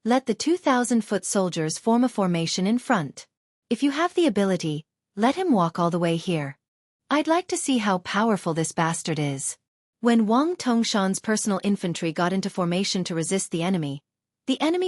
"Let the 2,000-foot soldiers form a formation in front. If you have the ability, let him walk all the way here. I'd like to see how powerful this bastard is." When Wang Tongshan's personal infantry got into formation to resist the enemy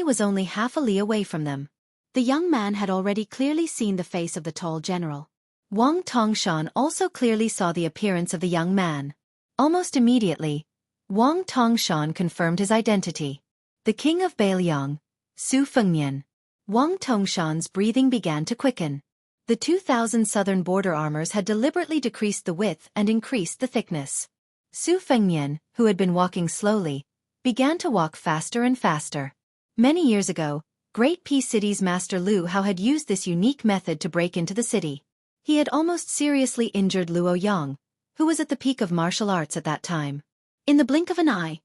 was only half a li away from them. The young man had already clearly seen the face of the tall general. Wang Tongshan also clearly saw the appearance of the young man. Almost immediately, Wang Tongshan confirmed his identity. The king of Bailiang, Su Fengnian. Wang Tongshan's breathing began to quicken. The 2,000 southern border armors had deliberately decreased the width and increased the thickness. Su Fengnian, who had been walking slowly, began to walk faster and faster. Many years ago, Great Peace City's Master Lu Hao had used this unique method to break into the city. He had almost seriously injured Luo Yang, who was at the peak of martial arts at that time. In the blink of an eye,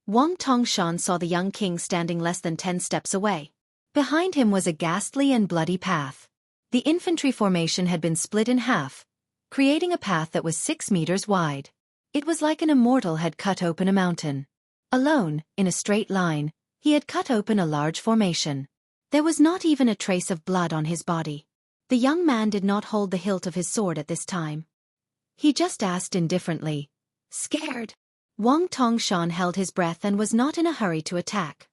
Wang Tongshan saw the young king standing less than 10 steps away. Behind him was a ghastly and bloody path. The infantry formation had been split in half, creating a path that was 6 meters wide. It was like an immortal had cut open a mountain. Alone, in a straight line, he had cut open a large formation. There was not even a trace of blood on his body. The young man did not hold the hilt of his sword at this time. He just asked indifferently, "Scared?" Wang Tongshan held his breath and was not in a hurry to attack.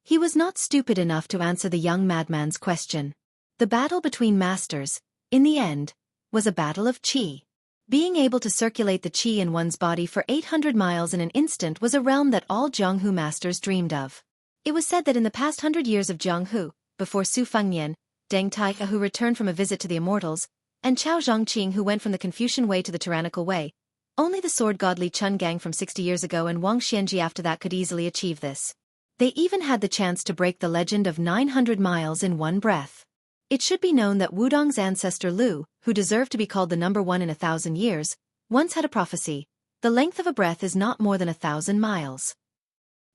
He was not stupid enough to answer the young madman's question. The battle between masters, in the end, was a battle of qi. Being able to circulate the qi in one's body for 800 miles in an instant was a realm that all Jianghu masters dreamed of. It was said that in the past 100 years of Jianghu, before Su Fengnian, Deng Taika who returned from a visit to the immortals, and Chao Zhongqing who went from the Confucian way to the tyrannical way, only the sword god Li Chungang from 60 years ago and Wang Xianxia after that could easily achieve this. They even had the chance to break the legend of 900 miles in one breath. It should be known that Wudong's ancestor Lu, who deserved to be called the number one in 1,000 years, once had a prophecy: the length of a breath is not more than 1,000 miles.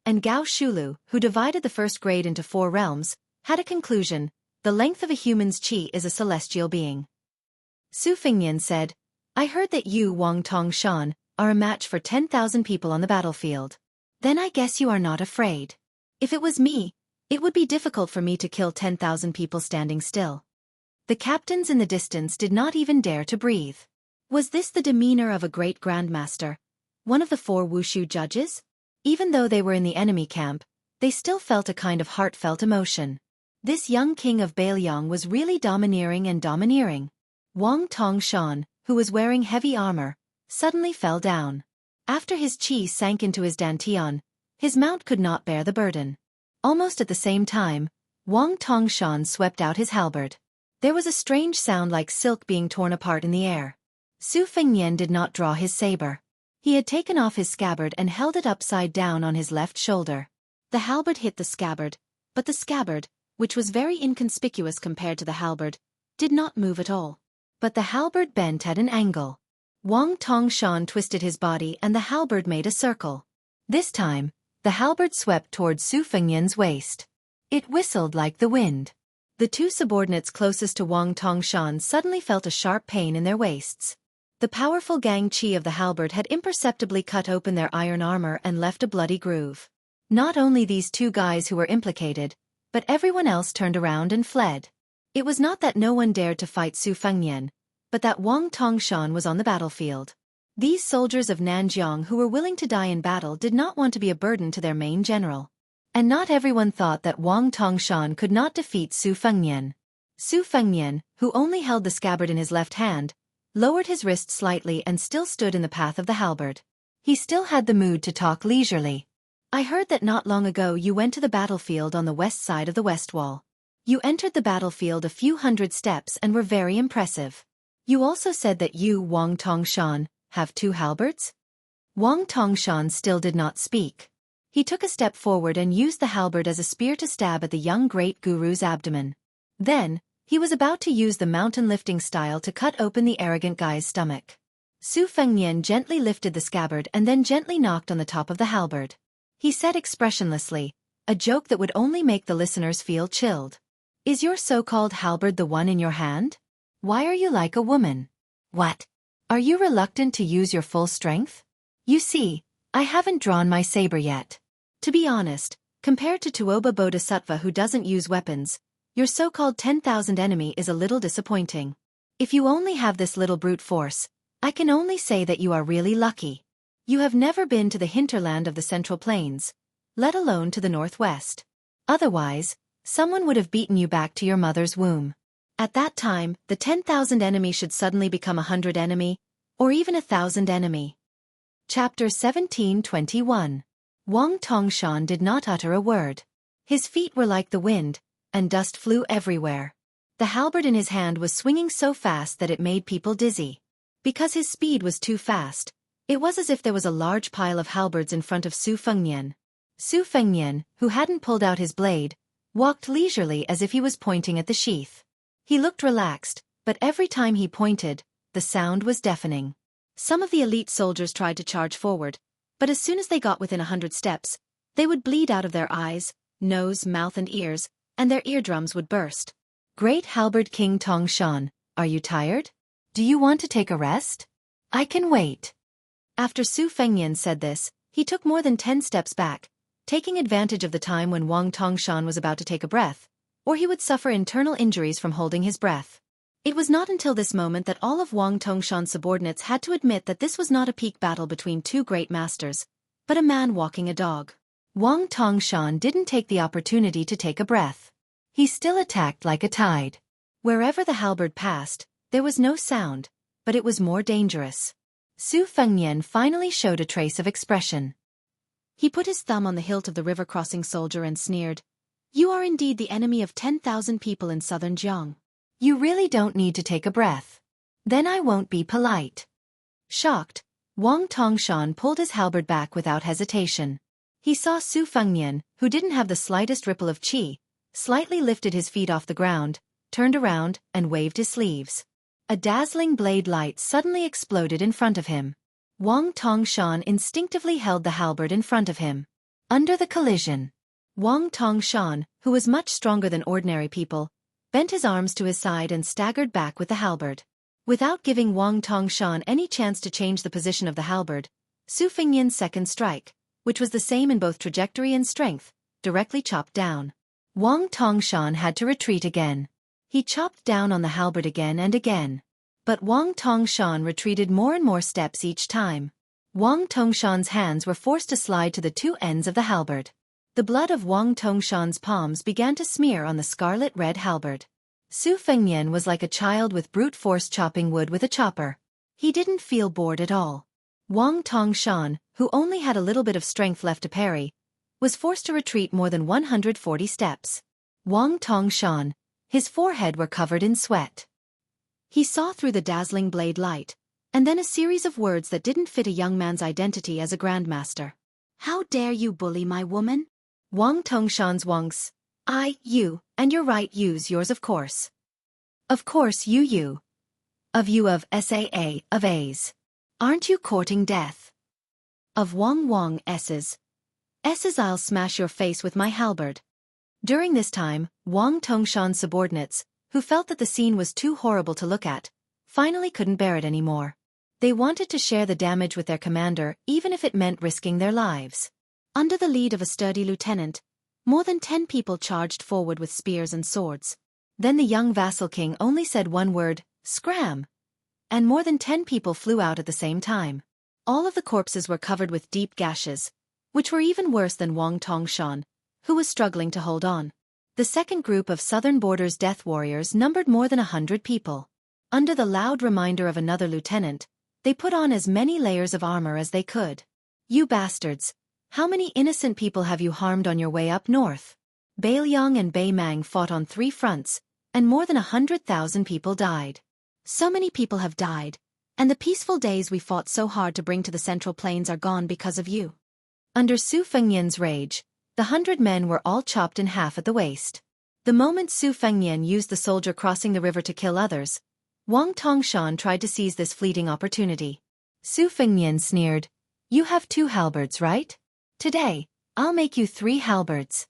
And Gao Shulu, who divided the first grade into 4 realms, had a conclusion: the length of a human's qi is a celestial being. Su Fengnian said, "I heard that you, Wang Tongshan, are a match for 10,000 people on the battlefield. Then I guess you are not afraid. If it was me, it would be difficult for me to kill 10,000 people standing still." The captains in the distance did not even dare to breathe. Was this the demeanor of a great grandmaster, one of the 4 Wushu judges? Even though they were in the enemy camp, they still felt a kind of heartfelt emotion. This young king of Bailiang was really domineering. Wang Tongshan, who was wearing heavy armor, suddenly fell down. After his qi sank into his dantian, his mount could not bear the burden. Almost at the same time, Wang Tongshan swept out his halberd. There was a strange sound like silk being torn apart in the air. Su Fengnian did not draw his saber. He had taken off his scabbard and held it upside down on his left shoulder. The halberd hit the scabbard, but the scabbard, which was very inconspicuous compared to the halberd, did not move at all. But the halberd bent at an angle. Wang Tongshan twisted his body and the halberd made a circle. This time, the halberd swept towards Su Fengnian's waist. It whistled like the wind. The 2 subordinates closest to Wang Tongshan suddenly felt a sharp pain in their waists. The powerful gang qi of the halberd had imperceptibly cut open their iron armor and left a bloody groove. Not only these 2 guys who were implicated, but everyone else turned around and fled. It was not that no one dared to fight Su Fengnian, but that Wang Tongshan was on the battlefield. These soldiers of Nanjiang who were willing to die in battle did not want to be a burden to their main general. And not everyone thought that Wang Tongshan could not defeat Su Fengnian. Su Fengnian, who only held the scabbard in his left hand, lowered his wrist slightly and still stood in the path of the halberd. He still had the mood to talk leisurely. "I heard that not long ago you went to the battlefield on the west side of the west wall. You entered the battlefield a few hundred steps and were very impressive. You also said that you, Wang Tongshan, have 2 halberds?" Wang Tongshan still did not speak. He took a step forward and used the halberd as a spear to stab at the young great guru's abdomen. Then, he was about to use the mountain lifting style to cut open the arrogant guy's stomach. Su Fengnian gently lifted the scabbard and then gently knocked on the top of the halberd. He said expressionlessly, a joke that would only make the listeners feel chilled. "Is your so-called halberd the one in your hand? Why are you like a woman? What? Are you reluctant to use your full strength? You see, I haven't drawn my saber yet. To be honest, compared to Tuoba Bodhisattva who doesn't use weapons, your so-called 10,000 enemy is a little disappointing. If you only have this little brute force, I can only say that you are really lucky. You have never been to the hinterland of the Central Plains, let alone to the northwest. Otherwise, someone would have beaten you back to your mother's womb. At that time, the 10,000 enemy should suddenly become 100 enemy, or even 1,000 enemy." Chapter 17:21. Wang Tongshan did not utter a word. His feet were like the wind, and dust flew everywhere. The halberd in his hand was swinging so fast that it made people dizzy. Because his speed was too fast, it was as if there was a large pile of halberds in front of Su Fengnian. Su Fengnian, who hadn't pulled out his blade, walked leisurely as if he was pointing at the sheath. He looked relaxed, but every time he pointed, the sound was deafening. Some of the elite soldiers tried to charge forward, But as soon as they got within 100 steps, they would bleed out of their eyes, nose, mouth and ears, and their eardrums would burst. Great Halberd King Tongshan, are you tired? Do you want to take a rest? I can wait. After Su Fengnian said this, he took more than 10 steps back, taking advantage of the time when Wang Tongshan was about to take a breath, or he would suffer internal injuries from holding his breath. It was not until this moment that all of Wang Tongshan's subordinates had to admit that this was not a peak battle between two great masters, but a man walking a dog. Wang Tongshan didn't take the opportunity to take a breath. He still attacked like a tide. Wherever the halberd passed, there was no sound, but it was more dangerous. Su Fengnian finally showed a trace of expression. He put his thumb on the hilt of the river-crossing soldier and sneered, "You are indeed the enemy of 10,000 people in southern Jianghu. You really don't need to take a breath. Then I won't be polite." Shocked, Wang Tongshan pulled his halberd back without hesitation. He saw Su Fengnian, who didn't have the slightest ripple of qi, slightly lifted his feet off the ground, turned around, and waved his sleeves. A dazzling blade light suddenly exploded in front of him. Wang Tongshan instinctively held the halberd in front of him. Under the collision, Wang Tongshan, who was much stronger than ordinary people, bent his arms to his side and staggered back with the halberd. Without giving Wang Tongshan any chance to change the position of the halberd, Su Fengnian's second strike, which was the same in both trajectory and strength, directly chopped down. Wang Tongshan had to retreat again. He chopped down on the halberd again and again. But Wang Tongshan retreated more and more steps each time. Wang Tongshan's hands were forced to slide to the two ends of the halberd. The blood of Wang Tongshan's palms began to smear on the scarlet-red halberd. Su Fengnian was like a child with brute force chopping wood with a chopper. He didn't feel bored at all. Wang Tongshan, who only had a little bit of strength left to parry, was forced to retreat more than 140 steps. Wang Tongshan, his forehead were covered in sweat. He saw through the dazzling blade light, and then a series of words that didn't fit a young man's identity as a grandmaster. "How dare you bully my woman?" Wang Tongshan's Wang's, you, and your right use yours of course. Of course you. Of you of Saa, of A's. Aren't you courting death? Of Wang S's. I'll smash your face with my halberd. During this time, Wang Tongshan's subordinates, who felt that the scene was too horrible to look at, finally couldn't bear it anymore. They wanted to share the damage with their commander even if it meant risking their lives. Under the lead of a sturdy lieutenant, more than 10 people charged forward with spears and swords. Then the young vassal king only said one word, "Scram!" and more than 10 people flew out at the same time. All of the corpses were covered with deep gashes, which were even worse than Wang Tongshan, who was struggling to hold on. The second group of southern borders death warriors numbered more than 100 people. Under the loud reminder of another lieutenant, they put on as many layers of armor as they could. "You bastards! How many innocent people have you harmed on your way up north?" Bailiang and Beimang fought on 3 fronts, and more than 100,000 people died. So many people have died, and the peaceful days we fought so hard to bring to the Central Plains are gone because of you. Under Su Fengnian's rage, the 100 men were all chopped in half at the waist. The moment Su Fengnian used the soldier crossing the river to kill others, Wang Tongshan tried to seize this fleeting opportunity. Su Fengnian sneered, "You have 2 halberds, right? Today, I'll make you 3 halberds."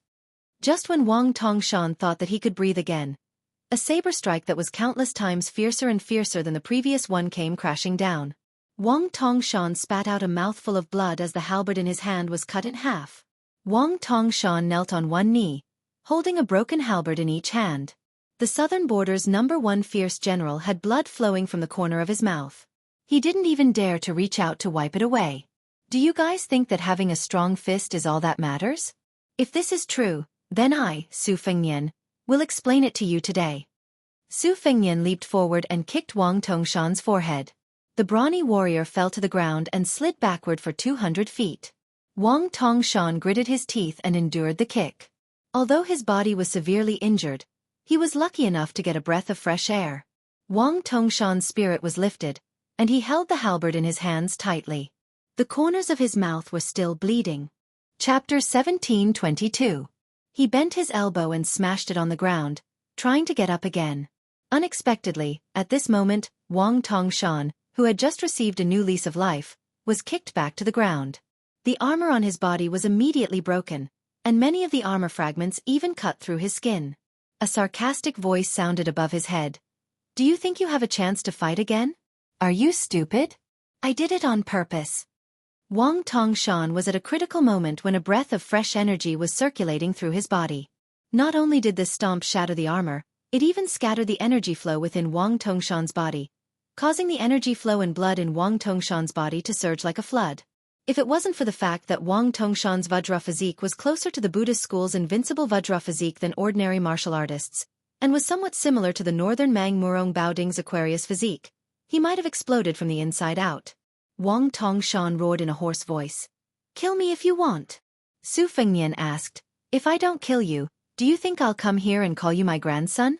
Just when Wang Tongshan thought that he could breathe again, a saber strike that was countless times fiercer and fiercer than the previous one came crashing down. Wang Tongshan spat out a mouthful of blood as the halberd in his hand was cut in half. Wang Tongshan knelt on one knee, holding a broken halberd in each hand. The southern border's #1 fierce general had blood flowing from the corner of his mouth. He didn't even dare to reach out to wipe it away. Do you guys think that having a strong fist is all that matters? If this is true, then I, Su Fengnian, will explain it to you today. Su Fengnian leaped forward and kicked Wang Tongshan's forehead. The brawny warrior fell to the ground and slid backward for 200 feet. Wang Tongshan gritted his teeth and endured the kick. Although his body was severely injured, he was lucky enough to get a breath of fresh air. Wang Tongshan's spirit was lifted, and he held the halberd in his hands tightly. The corners of his mouth were still bleeding. Chapter 17:22. He bent his elbow and smashed it on the ground, trying to get up again. Unexpectedly, at this moment, Wang Tongshan, who had just received a new lease of life, was kicked back to the ground. The armor on his body was immediately broken, and many of the armor fragments even cut through his skin. A sarcastic voice sounded above his head. Do you think you have a chance to fight again? Are you stupid? I did it on purpose. Wang Tongshan was at a critical moment when a breath of fresh energy was circulating through his body. Not only did this stomp shatter the armor, it even scattered the energy flow within Wang Tongshan's body, causing the energy flow and blood in Wang Tongshan's body to surge like a flood. If it wasn't for the fact that Wang Tongshan's Vajra physique was closer to the Buddhist school's invincible Vajra physique than ordinary martial artists, and was somewhat similar to the northern Mang Murong Baoding's Aquarius physique, he might have exploded from the inside out. Wang Tongshan roared in a hoarse voice. Kill me if you want. Su Fengnian asked, if I don't kill you, do you think I'll come here and call you my grandson?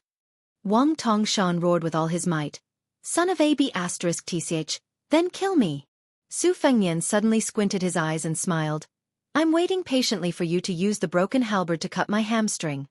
Wang Tongshan roared with all his might. Son of AB*TCH, then kill me. Su Fengnian suddenly squinted his eyes and smiled. I'm waiting patiently for you to use the broken halberd to cut my hamstring.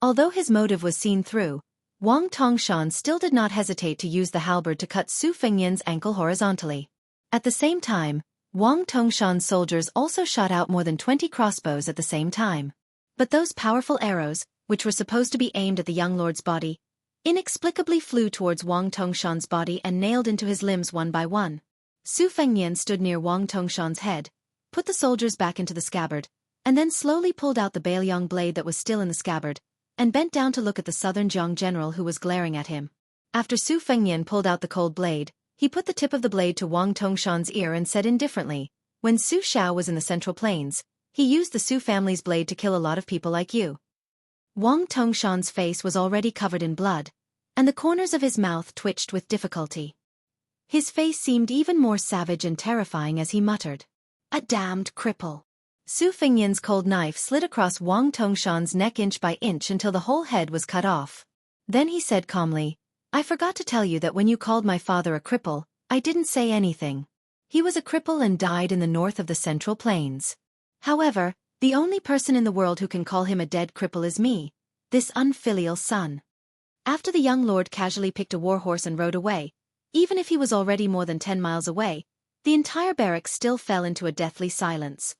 Although his motive was seen through, Wang Tongshan still did not hesitate to use the halberd to cut Su Fengnian's ankle horizontally. At the same time, Wang Tongshan's soldiers also shot out more than 20 crossbows at the same time. But those powerful arrows, which were supposed to be aimed at the young lord's body, inexplicably flew towards Wang Tongshan's body and nailed into his limbs one by one. Su Fengnian stood near Wang Tongshan's head, put the soldiers back into the scabbard, and then slowly pulled out the Baoyong blade that was still in the scabbard, and bent down to look at the southern Jiang general who was glaring at him. After Su Fengnian pulled out the cold blade, he put the tip of the blade to Wang Tongshan's ear and said indifferently, when Su Xiao was in the Central Plains, he used the Su family's blade to kill a lot of people like you. Wang Tongshan's face was already covered in blood, and the corners of his mouth twitched with difficulty. His face seemed even more savage and terrifying as he muttered, a damned cripple. Su Fengnian's cold knife slid across Wang Tongshan's neck inch by inch until the whole head was cut off. Then he said calmly, I forgot to tell you that when you called my father a cripple, I didn't say anything. He was a cripple and died in the north of the Central Plains. However, the only person in the world who can call him a dead cripple is me, this unfilial son. After the young lord casually picked a warhorse and rode away, even if he was already more than 10 miles away, the entire barracks still fell into a deathly silence.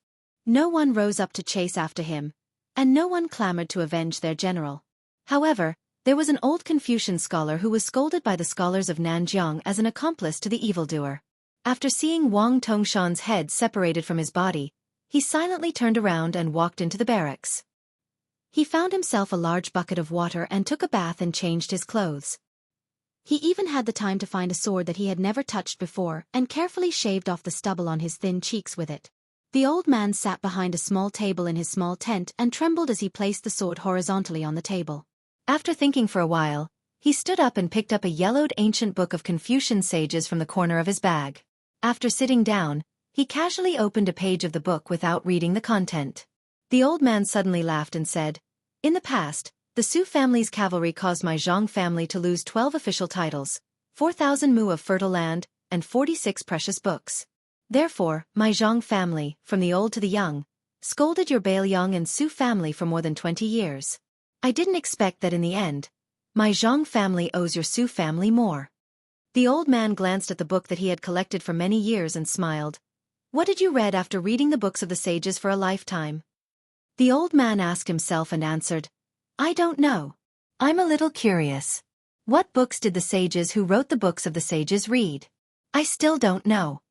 No one rose up to chase after him, and no one clamored to avenge their general. However, there was an old Confucian scholar who was scolded by the scholars of Nanjiang as an accomplice to the evildoer. After seeing Wang Tongshan's head separated from his body, he silently turned around and walked into the barracks. He found himself a large bucket of water and took a bath and changed his clothes. He even had the time to find a sword that he had never touched before and carefully shaved off the stubble on his thin cheeks with it. The old man sat behind a small table in his small tent and trembled as he placed the sword horizontally on the table. After thinking for a while, he stood up and picked up a yellowed ancient book of Confucian sages from the corner of his bag. After sitting down, he casually opened a page of the book without reading the content. The old man suddenly laughed and said, in the past, the Su family's cavalry caused my Zhang family to lose 12 official titles, 4,000 mu of fertile land, and 46 precious books. Therefore, my Zhang family, from the old to the young, scolded your Baoyong and Su family for more than 20 years. I didn't expect that in the end, my Zhang family owes your Su family more. The old man glanced at the book that he had collected for many years and smiled. What did you read after reading the books of the sages for a lifetime? The old man asked himself and answered, I don't know. I'm a little curious. What books did the sages who wrote the books of the sages read? I still don't know.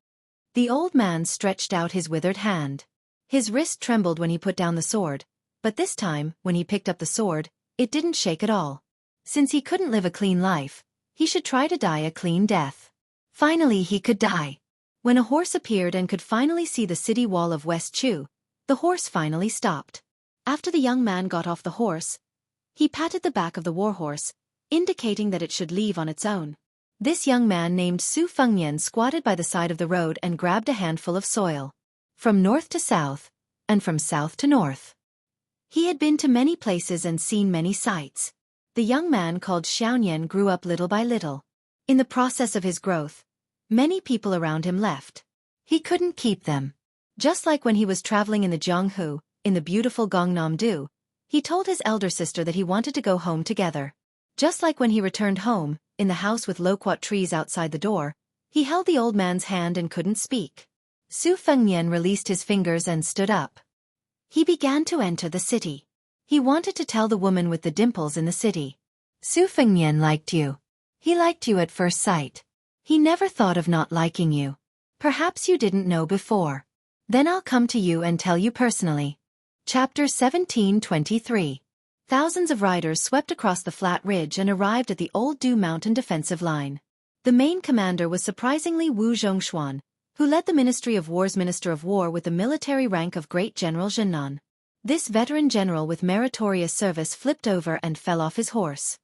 The old man stretched out his withered hand. His wrist trembled when he put down the sword, but this time, when he picked up the sword, it didn't shake at all. Since he couldn't live a clean life, he should try to die a clean death. Finally he could die. When a horse appeared and could finally see the city wall of West Chu, the horse finally stopped. After the young man got off the horse, he patted the back of the warhorse, indicating that it should leave on its own. This young man named Su Fengnian squatted by the side of the road and grabbed a handful of soil. From north to south, and from south to north. He had been to many places and seen many sights. The young man called Xianxia grew up little by little. In the process of his growth, many people around him left. He couldn't keep them. Just like when he was traveling in the Jianghu, in the beautiful Gangnam-do, he told his elder sister that he wanted to go home together. Just like when he returned home, in the house with loquat trees outside the door, he held the old man's hand and couldn't speak. Su Fengnian released his fingers and stood up. He began to enter the city. He wanted to tell the woman with the dimples in the city. Su Fengnian liked you. He liked you at first sight. He never thought of not liking you. Perhaps you didn't know before. Then I'll come to you and tell you personally. Chapter 1723. Thousands of riders swept across the flat ridge and arrived at the Old Du Mountain defensive line. The main commander was surprisingly Wu Zhongshuan, who led the Ministry of War's Minister of War with the military rank of Great General Zhennan. This veteran general with meritorious service flipped over and fell off his horse.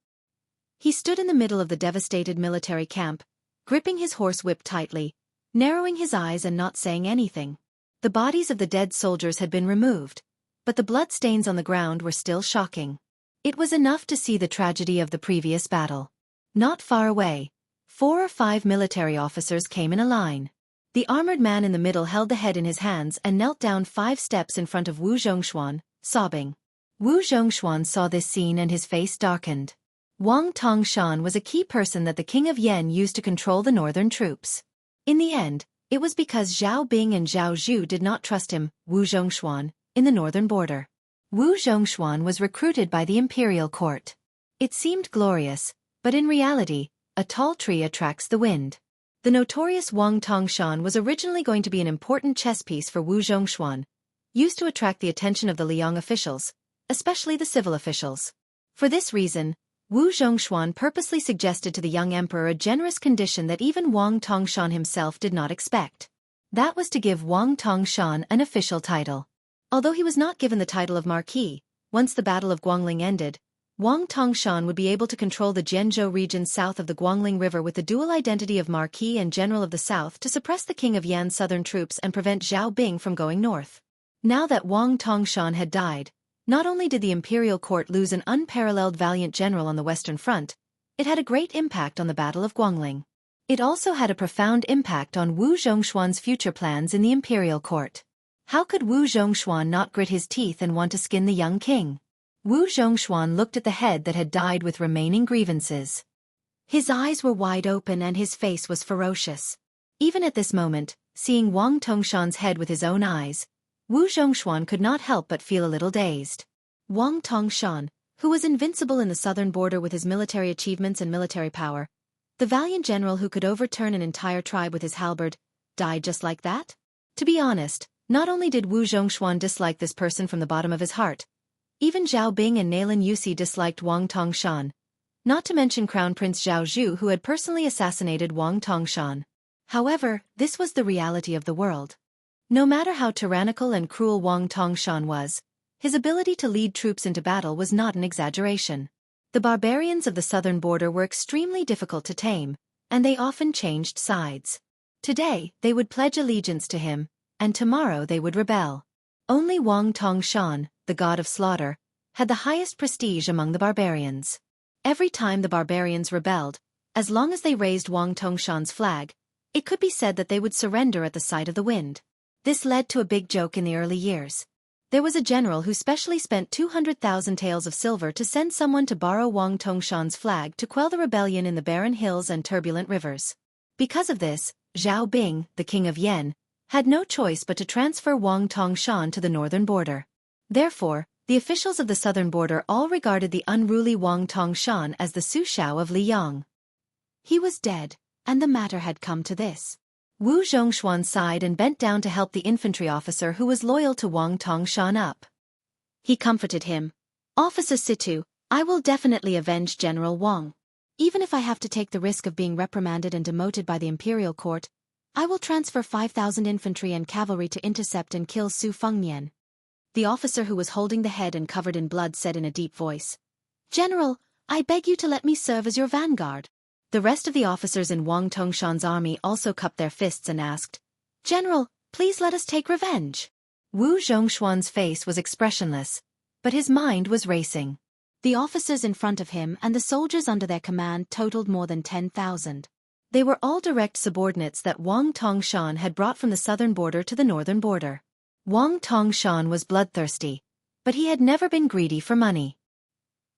He stood in the middle of the devastated military camp, gripping his horse whip tightly, narrowing his eyes and not saying anything. The bodies of the dead soldiers had been removed, but the bloodstains on the ground were still shocking. It was enough to see the tragedy of the previous battle. Not far away, 4 or 5 military officers came in a line. The armored man in the middle held the head in his hands and knelt down 5 steps in front of Wu Zhongshuan, sobbing. Wu Zhongshuan saw this scene and his face darkened. Wang Tongshan was a key person that the King of Yen used to control the northern troops. In the end, it was because Zhao Bing and Zhao Zhu did not trust him, Wu Zhongshuan, in the northern border. Wu Zhongshuan was recruited by the imperial court. It seemed glorious, but in reality, a tall tree attracts the wind. The notorious Wang Tongshan was originally going to be an important chess piece for Wu Zhongshuan, used to attract the attention of the Liang officials, especially the civil officials. For this reason, Wu Zhongshuan purposely suggested to the young emperor a generous condition that even Wang Tongshan himself did not expect. That was to give Wang Tongshan an official title. Although he was not given the title of Marquis, once the Battle of Guangling ended, Wang Tongshan would be able to control the Jianghu region south of the Guangling River with the dual identity of Marquis and General of the South to suppress the King of Yan's southern troops and prevent Zhao Bing from going north. Now that Wang Tongshan had died, not only did the imperial court lose an unparalleled valiant general on the western front, it had a great impact on the Battle of Guangling. It also had a profound impact on Wu Zhongshuan's future plans in the imperial court. How could Wu Zhongshuan not grit his teeth and want to skin the young king? Wu Zhongshuan looked at the head that had died with remaining grievances. His eyes were wide open and his face was ferocious. Even at this moment, seeing Wang Tongshan's head with his own eyes, Wu Zhongshuan could not help but feel a little dazed. Wang Tongshan, who was invincible in the southern border with his military achievements and military power, the valiant general who could overturn an entire tribe with his halberd, died just like that? To be honest, not only did Wu Zhongshuan dislike this person from the bottom of his heart, even Zhao Bing and Nalin Yusi disliked Wang Tongshan, not to mention Crown Prince Zhao Zhu who had personally assassinated Wang Tongshan. However, this was the reality of the world. No matter how tyrannical and cruel Wang Tongshan was, his ability to lead troops into battle was not an exaggeration. The barbarians of the southern border were extremely difficult to tame, and they often changed sides. Today, they would pledge allegiance to him, and tomorrow they would rebel. Only Wang Tongshan, the god of slaughter, had the highest prestige among the barbarians. Every time the barbarians rebelled, as long as they raised Wang Tongshan's flag, it could be said that they would surrender at the sight of the wind. This led to a big joke in the early years. There was a general who specially spent 200,000 taels of silver to send someone to borrow Wang Tongshan's flag to quell the rebellion in the barren hills and turbulent rivers. Because of this, Zhao Bing, the king of Yen, had no choice but to transfer Wang Tongshan to the northern border. Therefore, the officials of the southern border all regarded the unruly Wang Tongshan as the Su Shao of Liang. He was dead, and the matter had come to this. Wu Zhongshuan sighed and bent down to help the infantry officer who was loyal to Wang Tongshan up. He comforted him. "Officer Situ, I will definitely avenge General Wang. Even if I have to take the risk of being reprimanded and demoted by the imperial court, I will transfer 5,000 infantry and cavalry to intercept and kill Su Fengnian." The officer who was holding the head and covered in blood said in a deep voice, "General, I beg you to let me serve as your vanguard." The rest of the officers in Wang Tongshan's army also cupped their fists and asked, "General, please let us take revenge." Wu Zhongshuan's face was expressionless, but his mind was racing. The officers in front of him and the soldiers under their command totaled more than 10,000. They were all direct subordinates that Wang Tongshan had brought from the southern border to the northern border. Wang Tongshan was bloodthirsty, but he had never been greedy for money.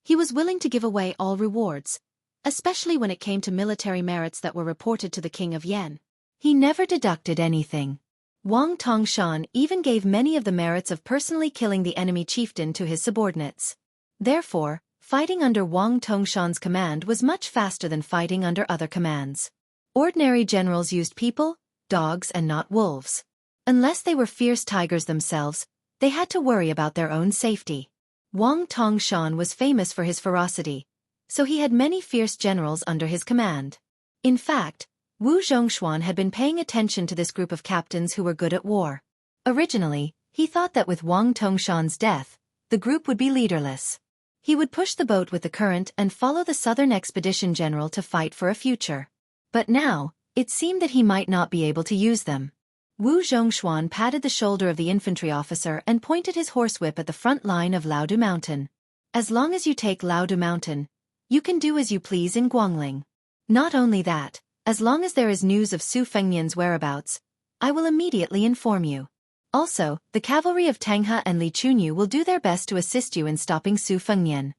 He was willing to give away all rewards, especially when it came to military merits that were reported to the King of Yen. He never deducted anything. Wang Tongshan even gave many of the merits of personally killing the enemy chieftain to his subordinates. Therefore, fighting under Wang Tongshan's command was much faster than fighting under other commands. Ordinary generals used people, dogs and not wolves. Unless they were fierce tigers themselves, they had to worry about their own safety. Wang Tongshan was famous for his ferocity, so he had many fierce generals under his command. In fact, Wu Zhongshuan had been paying attention to this group of captains who were good at war. Originally, he thought that with Wang Tongshan's death, the group would be leaderless. He would push the boat with the current and follow the southern expedition general to fight for a future. But now, it seemed that he might not be able to use them. Wu Zhongshuan patted the shoulder of the infantry officer and pointed his horsewhip at the front line of Laodu Mountain. As long as you take Laodu Mountain, you can do as you please in Guangling. Not only that, as long as there is news of Su Fengnian's whereabouts, I will immediately inform you. Also, the cavalry of Tanghe and Li Chunyu will do their best to assist you in stopping Su Fengnian.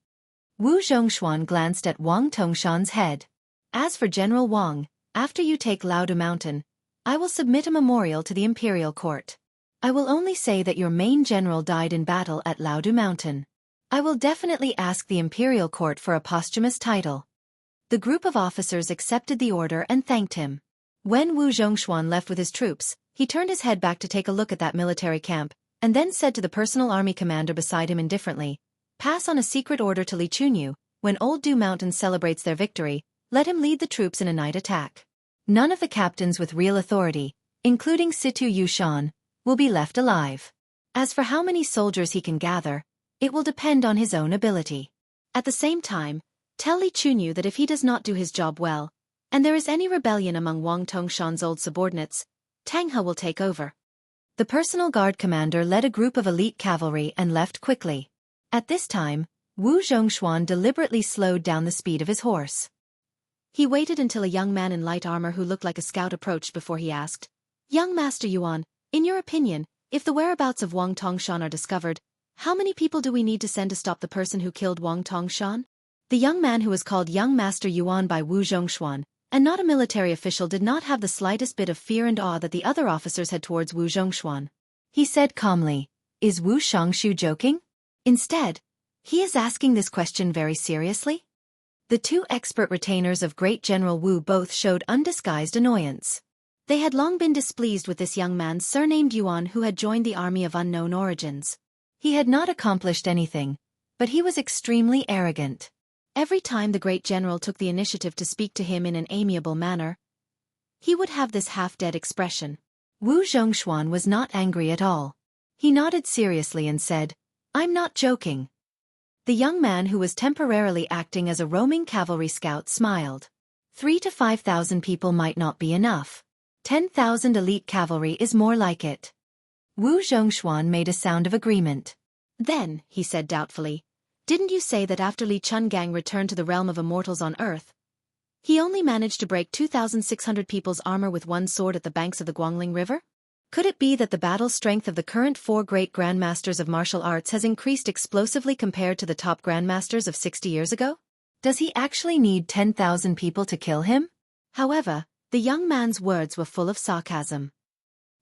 Wu Zhongshuan glanced at Wang Tongshan's head. As for General Wang, after you take Laodu Mountain, I will submit a memorial to the imperial court. I will only say that your main general died in battle at Laodu Mountain. I will definitely ask the imperial court for a posthumous title. The group of officers accepted the order and thanked him. When Wu Zhongshuan left with his troops, he turned his head back to take a look at that military camp, and then said to the personal army commander beside him indifferently, "Pass on a secret order to Li Chunyu, when Old Du Mountain celebrates their victory, let him lead the troops in a night attack. None of the captains with real authority, including Situ Yushan, will be left alive. As for how many soldiers he can gather, it will depend on his own ability. At the same time, tell Li Chunyu that if he does not do his job well, and there is any rebellion among Wang Tongshan's old subordinates, Tanghe will take over." The personal guard commander led a group of elite cavalry and left quickly. At this time, Wu Zhongshuan deliberately slowed down the speed of his horse. He waited until a young man in light armor who looked like a scout approached before he asked, "Young Master Yuan, in your opinion, if the whereabouts of Wang Tongshan are discovered, how many people do we need to send to stop the person who killed Wang Tongshan?" The young man who was called Young Master Yuan by Wu Zhongshuan, and not a military official, did not have the slightest bit of fear and awe that the other officers had towards Wu Zhongshuan. He said calmly, "Is Wu Xianxia joking? Instead, he is asking this question very seriously?" The two expert retainers of Great General Wu both showed undisguised annoyance. They had long been displeased with this young man surnamed Yuan who had joined the army of unknown origins. He had not accomplished anything, but he was extremely arrogant. Every time the great general took the initiative to speak to him in an amiable manner, he would have this half-dead expression. Wu Zhongshuan was not angry at all. He nodded seriously and said, "I'm not joking." The young man who was temporarily acting as a roaming cavalry scout smiled. 3,000 to 5,000 people might not be enough. 10,000 elite cavalry is more like it. Wu Zhongshuan made a sound of agreement. "Then," he said doubtfully, "didn't you say that after Li Chungang returned to the realm of immortals on Earth, he only managed to break 2,600 people's armor with one sword at the banks of the Guangling River? Could it be that the battle strength of the current 4 great grandmasters of martial arts has increased explosively compared to the top grandmasters of 60 years ago? Does he actually need 10,000 people to kill him?" However, the young man's words were full of sarcasm.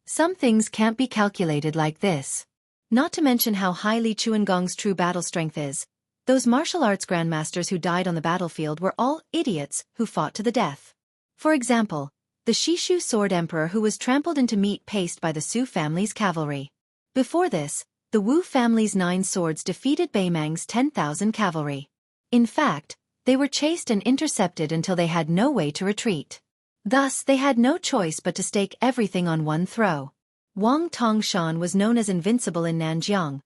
Some things can't be calculated like this. Not to mention how high Li Chuangong's true battle strength is. Those martial arts grandmasters who died on the battlefield were all idiots who fought to the death. For example, the Shishu Sword Emperor who was trampled into meat paste by the Su family's cavalry. Before this, the Wu family's 9 swords defeated Beimang's 10,000 cavalry. In fact, they were chased and intercepted until they had no way to retreat. Thus, they had no choice but to stake everything on one throw. Wang Tongshan was known as invincible in Nanjiang,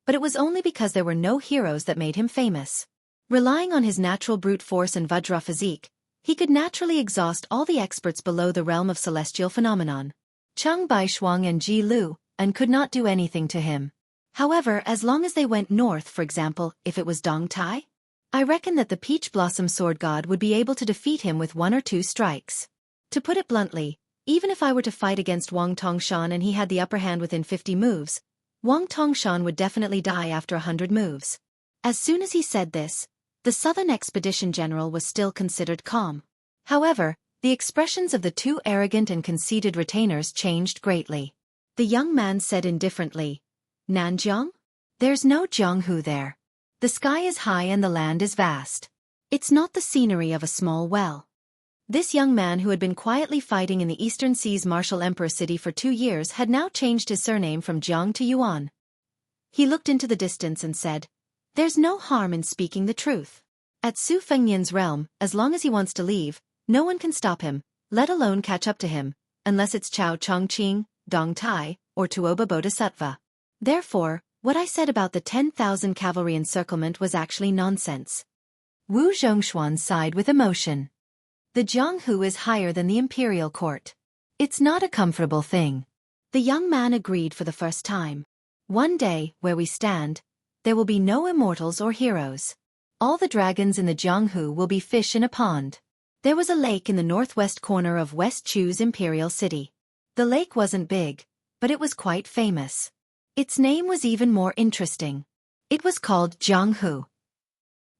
but it was only because there were no heroes that made him famous. Relying on his natural brute force and Vajra physique, he could naturally exhaust all the experts below the realm of celestial phenomenon. Cheng Baishuang and Ji Lu, and could not do anything to him. However, as long as they went north, for example, if it was Dong Tai, I reckon that the Peach Blossom Sword God would be able to defeat him with 1 or 2 strikes. To put it bluntly, even if I were to fight against Wang Tongshan and he had the upper hand within 50 moves, Wang Tongshan would definitely die after 100 moves. As soon as he said this, the Southern Expedition General was still considered calm. However, the expressions of the two arrogant and conceited retainers changed greatly. The young man said indifferently. Nanjiang? There's no Jianghu there. The sky is high and the land is vast. It's not the scenery of a small well. This young man who had been quietly fighting in the Eastern Sea's martial emperor city for 2 years had now changed his surname from Jiang to Yuan. He looked into the distance and said, "There's no harm in speaking the truth. At Su Fengnian's realm, as long as he wants to leave, no one can stop him, let alone catch up to him, unless it's Chao Chongqing, Dong Tai, or Tuoba Bodhisattva. Therefore, what I said about the 10,000 cavalry encirclement was actually nonsense." Wu Zhongshuan sighed with emotion. The Jianghu is higher than the imperial court. It's not a comfortable thing. The young man agreed for the first time. One day, where we stand, there will be no immortals or heroes. All the dragons in the Jianghu will be fish in a pond. There was a lake in the northwest corner of West Chu's imperial city. The lake wasn't big, but it was quite famous. Its name was even more interesting. It was called Jianghu.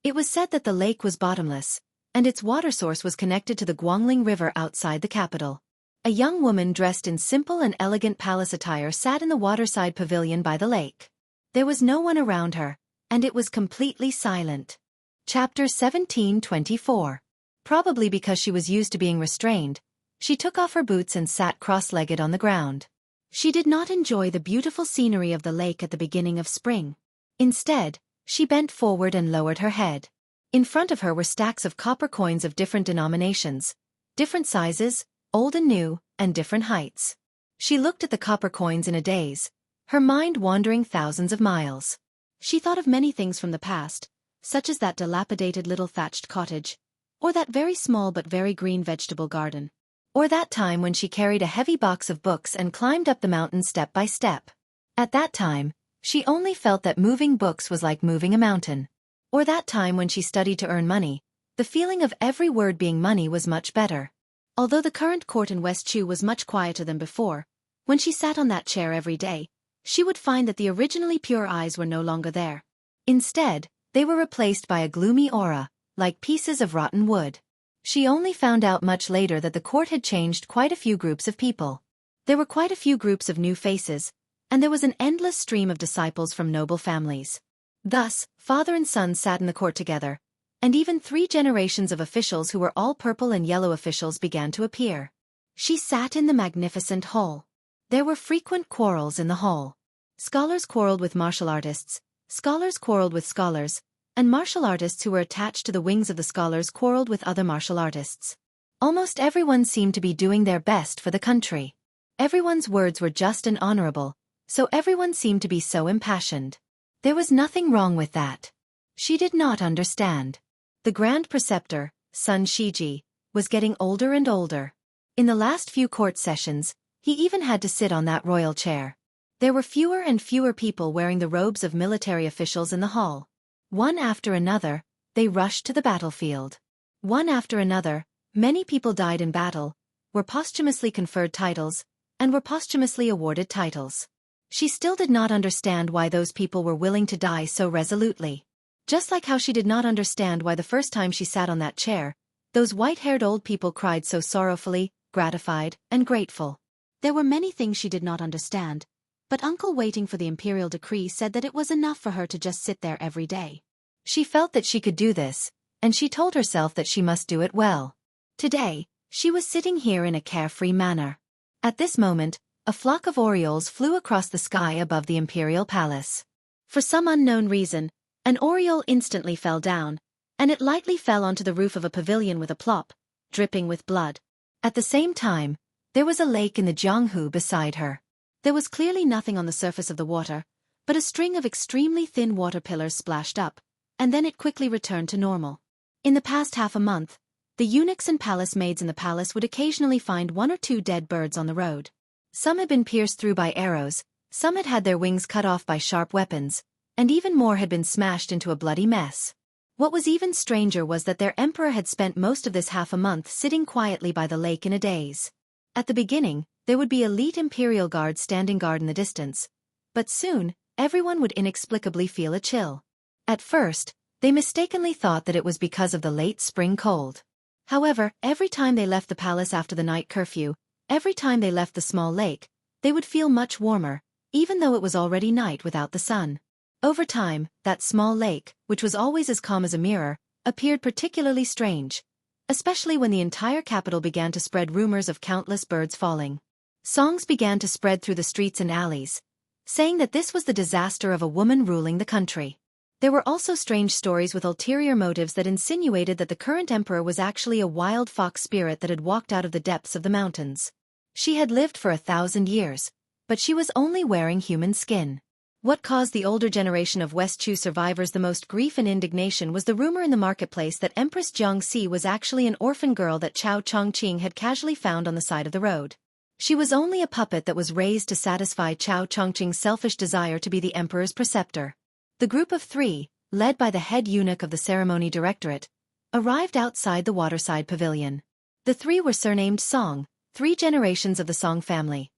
It was said that the lake was bottomless, and its water source was connected to the Guangling River outside the capital. A young woman dressed in simple and elegant palace attire sat in the waterside pavilion by the lake. There was no one around her, and it was completely silent. Chapter 17:24. Probably because she was used to being restrained, she took off her boots and sat cross-legged on the ground. She did not enjoy the beautiful scenery of the lake at the beginning of spring. Instead, she bent forward and lowered her head. In front of her were stacks of copper coins of different denominations, different sizes, old and new, and different heights. She looked at the copper coins in a daze, her mind wandering thousands of miles. She thought of many things from the past, such as that dilapidated little thatched cottage, or that very small but very green vegetable garden, or that time when she carried a heavy box of books and climbed up the mountain step by step. At that time, she only felt that moving books was like moving a mountain. Or that time when she studied to earn money, the feeling of every word being money was much better. Although the current court in West Chu was much quieter than before, when she sat on that chair every day, she would find that the originally pure eyes were no longer there. Instead, they were replaced by a gloomy aura, like pieces of rotten wood. She only found out much later that the court had changed quite a few groups of people. There were quite a few groups of new faces, and there was an endless stream of disciples from noble families. Thus, father and son sat in the court together, and even 3 generations of officials who were all purple and yellow officials began to appear. She sat in the magnificent hall. There were frequent quarrels in the hall. Scholars quarreled with martial artists, scholars quarreled with scholars, and martial artists who were attached to the wings of the scholars quarreled with other martial artists. Almost everyone seemed to be doing their best for the country. Everyone's words were just and honorable, so everyone seemed to be so impassioned. There was nothing wrong with that. She did not understand. The Grand Preceptor, Sun Shiji, was getting older and older. In the last few court sessions, he even had to sit on that royal chair. There were fewer and fewer people wearing the robes of military officials in the hall. One after another, they rushed to the battlefield. One after another, many people died in battle, were posthumously conferred titles, and were posthumously awarded titles. She still did not understand why those people were willing to die so resolutely. Just like how she did not understand why the first time she sat on that chair, those white-haired old people cried so sorrowfully, gratified, and grateful. There were many things she did not understand, but Uncle waiting for the imperial decree said that it was enough for her to just sit there every day. She felt that she could do this, and she told herself that she must do it well. Today, she was sitting here in a carefree manner. At this moment, a flock of orioles flew across the sky above the imperial palace. For some unknown reason, an oriole instantly fell down, and it lightly fell onto the roof of a pavilion with a plop, dripping with blood. At the same time, there was a lake in the Jianghu beside her. There was clearly nothing on the surface of the water, but a string of extremely thin water pillars splashed up, and then it quickly returned to normal. In the past half a month, the eunuchs and palace maids in the palace would occasionally find 1 or 2 dead birds on the road. Some had been pierced through by arrows, some had had their wings cut off by sharp weapons, and even more had been smashed into a bloody mess. What was even stranger was that their emperor had spent most of this half a month sitting quietly by the lake in a daze. At the beginning, there would be elite imperial guards standing guard in the distance, but soon, everyone would inexplicably feel a chill. At first, they mistakenly thought that it was because of the late spring cold. However, every time they left the palace after the night curfew, every time they left the small lake, they would feel much warmer, even though it was already night without the sun. Over time, that small lake, which was always as calm as a mirror, appeared particularly strange, especially when the entire capital began to spread rumors of countless birds falling. Songs began to spread through the streets and alleys, saying that this was the disaster of a woman ruling the country. There were also strange stories with ulterior motives that insinuated that the current emperor was actually a wild fox spirit that had walked out of the depths of the mountains. She had lived for 1,000 years, but she was only wearing human skin. What caused the older generation of West Chu survivors the most grief and indignation was the rumor in the marketplace that Empress Xianxia was actually an orphan girl that Chao Chongqing had casually found on the side of the road. She was only a puppet that was raised to satisfy Chao Chongqing's selfish desire to be the emperor's preceptor. The group of 3, led by the head eunuch of the ceremony directorate, arrived outside the waterside pavilion. The 3 were surnamed Song, 3 generations of the Song family: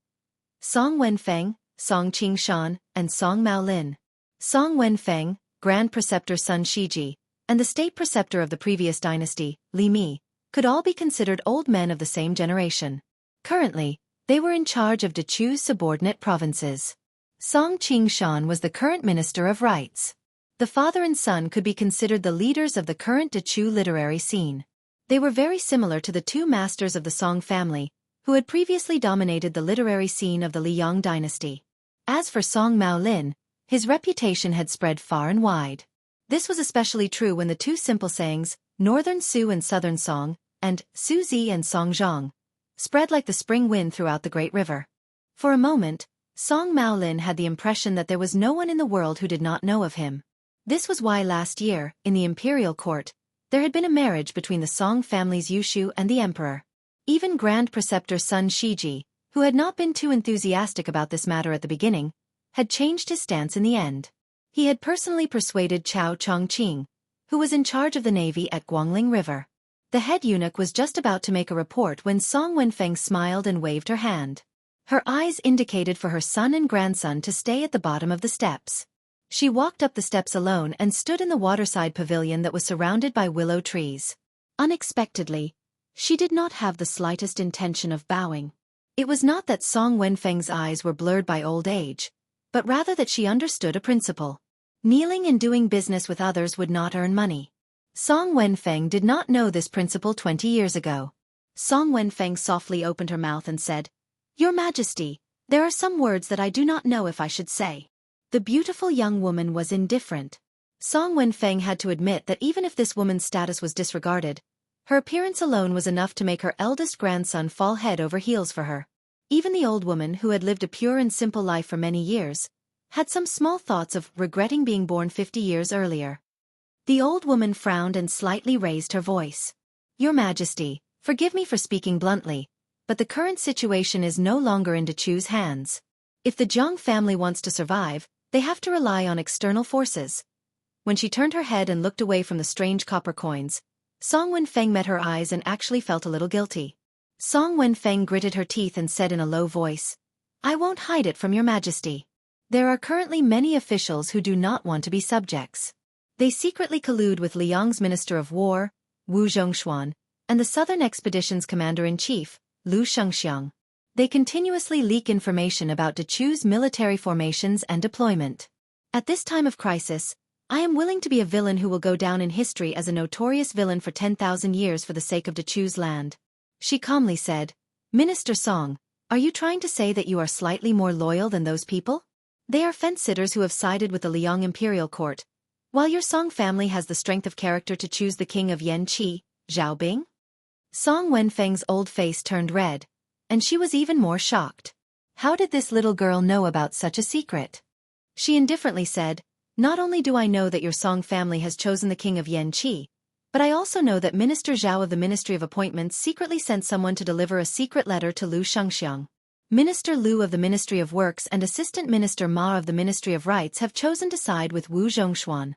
Song Wenfeng, Song Qingshan, and Song Maolin. Song Wenfeng, Grand Preceptor Sun Shiji, and the state preceptor of the previous dynasty, Li Mi, could all be considered old men of the same generation. Currently, they were in charge of Dechu's subordinate provinces. Song Qingshan was the current Minister of Rights. The father and son could be considered the leaders of the current Dechu literary scene. They were very similar to the 2 masters of the Song family, who had previously dominated the literary scene of the Liang dynasty. As for Song Maolin, his reputation had spread far and wide. This was especially true when the 2 simple sayings, Northern Su and Southern Song, and Su Zi and Song Zhang, spread like the spring wind throughout the great river. For a moment, Song Maolin had the impression that there was no one in the world who did not know of him. This was why last year, in the imperial court, there had been a marriage between the Song family's Yushu and the emperor. Even Grand Preceptor Sun Shiji, who had not been too enthusiastic about this matter at the beginning, had changed his stance in the end. He had personally persuaded Chao Chongqing, who was in charge of the navy at Guangling River. The head eunuch was just about to make a report when Song Wenfeng smiled and waved her hand. Her eyes indicated for her son and grandson to stay at the bottom of the steps. She walked up the steps alone and stood in the waterside pavilion that was surrounded by willow trees. Unexpectedly, she did not have the slightest intention of bowing. It was not that Song Wenfeng's eyes were blurred by old age, but rather that she understood a principle. Kneeling and doing business with others would not earn money. Song Wenfeng did not know this principle 20 years ago. Song Wenfeng softly opened her mouth and said, "Your Majesty, there are some words that I do not know if I should say." The beautiful young woman was indifferent. Song Wenfeng had to admit that even if this woman's status was disregarded, her appearance alone was enough to make her eldest grandson fall head over heels for her. Even the old woman, who had lived a pure and simple life for many years, had some small thoughts of regretting being born 50 years earlier. The old woman frowned and slightly raised her voice. "Your Majesty, forgive me for speaking bluntly, but the current situation is no longer in Dechu's hands. If the Jiang family wants to survive, they have to rely on external forces." When she turned her head and looked away from the strange copper coins, Song Wenfeng met her eyes and actually felt a little guilty. Song Wenfeng gritted her teeth and said in a low voice, "I won't hide it from your Majesty. There are currently many officials who do not want to be subjects. They secretly collude with Liang's Minister of War, Wu Zhongshuan, and the Southern Expedition's Commander-in-Chief, Lu Shengxiang. They continuously leak information about Dechu's military formations and deployment. At this time of crisis, I am willing to be a villain who will go down in history as a notorious villain for 10,000 years for the sake of Dechu's land." She calmly said, "Minister Song, are you trying to say that you are slightly more loyal than those people? They are fence-sitters who have sided with the Liang imperial court, while your Song family has the strength of character to choose the king of Yanqi, Zhaobing?" Song Wenfeng's old face turned red, and she was even more shocked. How did this little girl know about such a secret? She indifferently said, "Not only do I know that your Song family has chosen the king of Yanqi, but I also know that Minister Zhao of the Ministry of Appointments secretly sent someone to deliver a secret letter to Lu Shengxiang. Minister Lu of the Ministry of Works and Assistant Minister Ma of the Ministry of Rights have chosen to side with Wu Zhongshuan."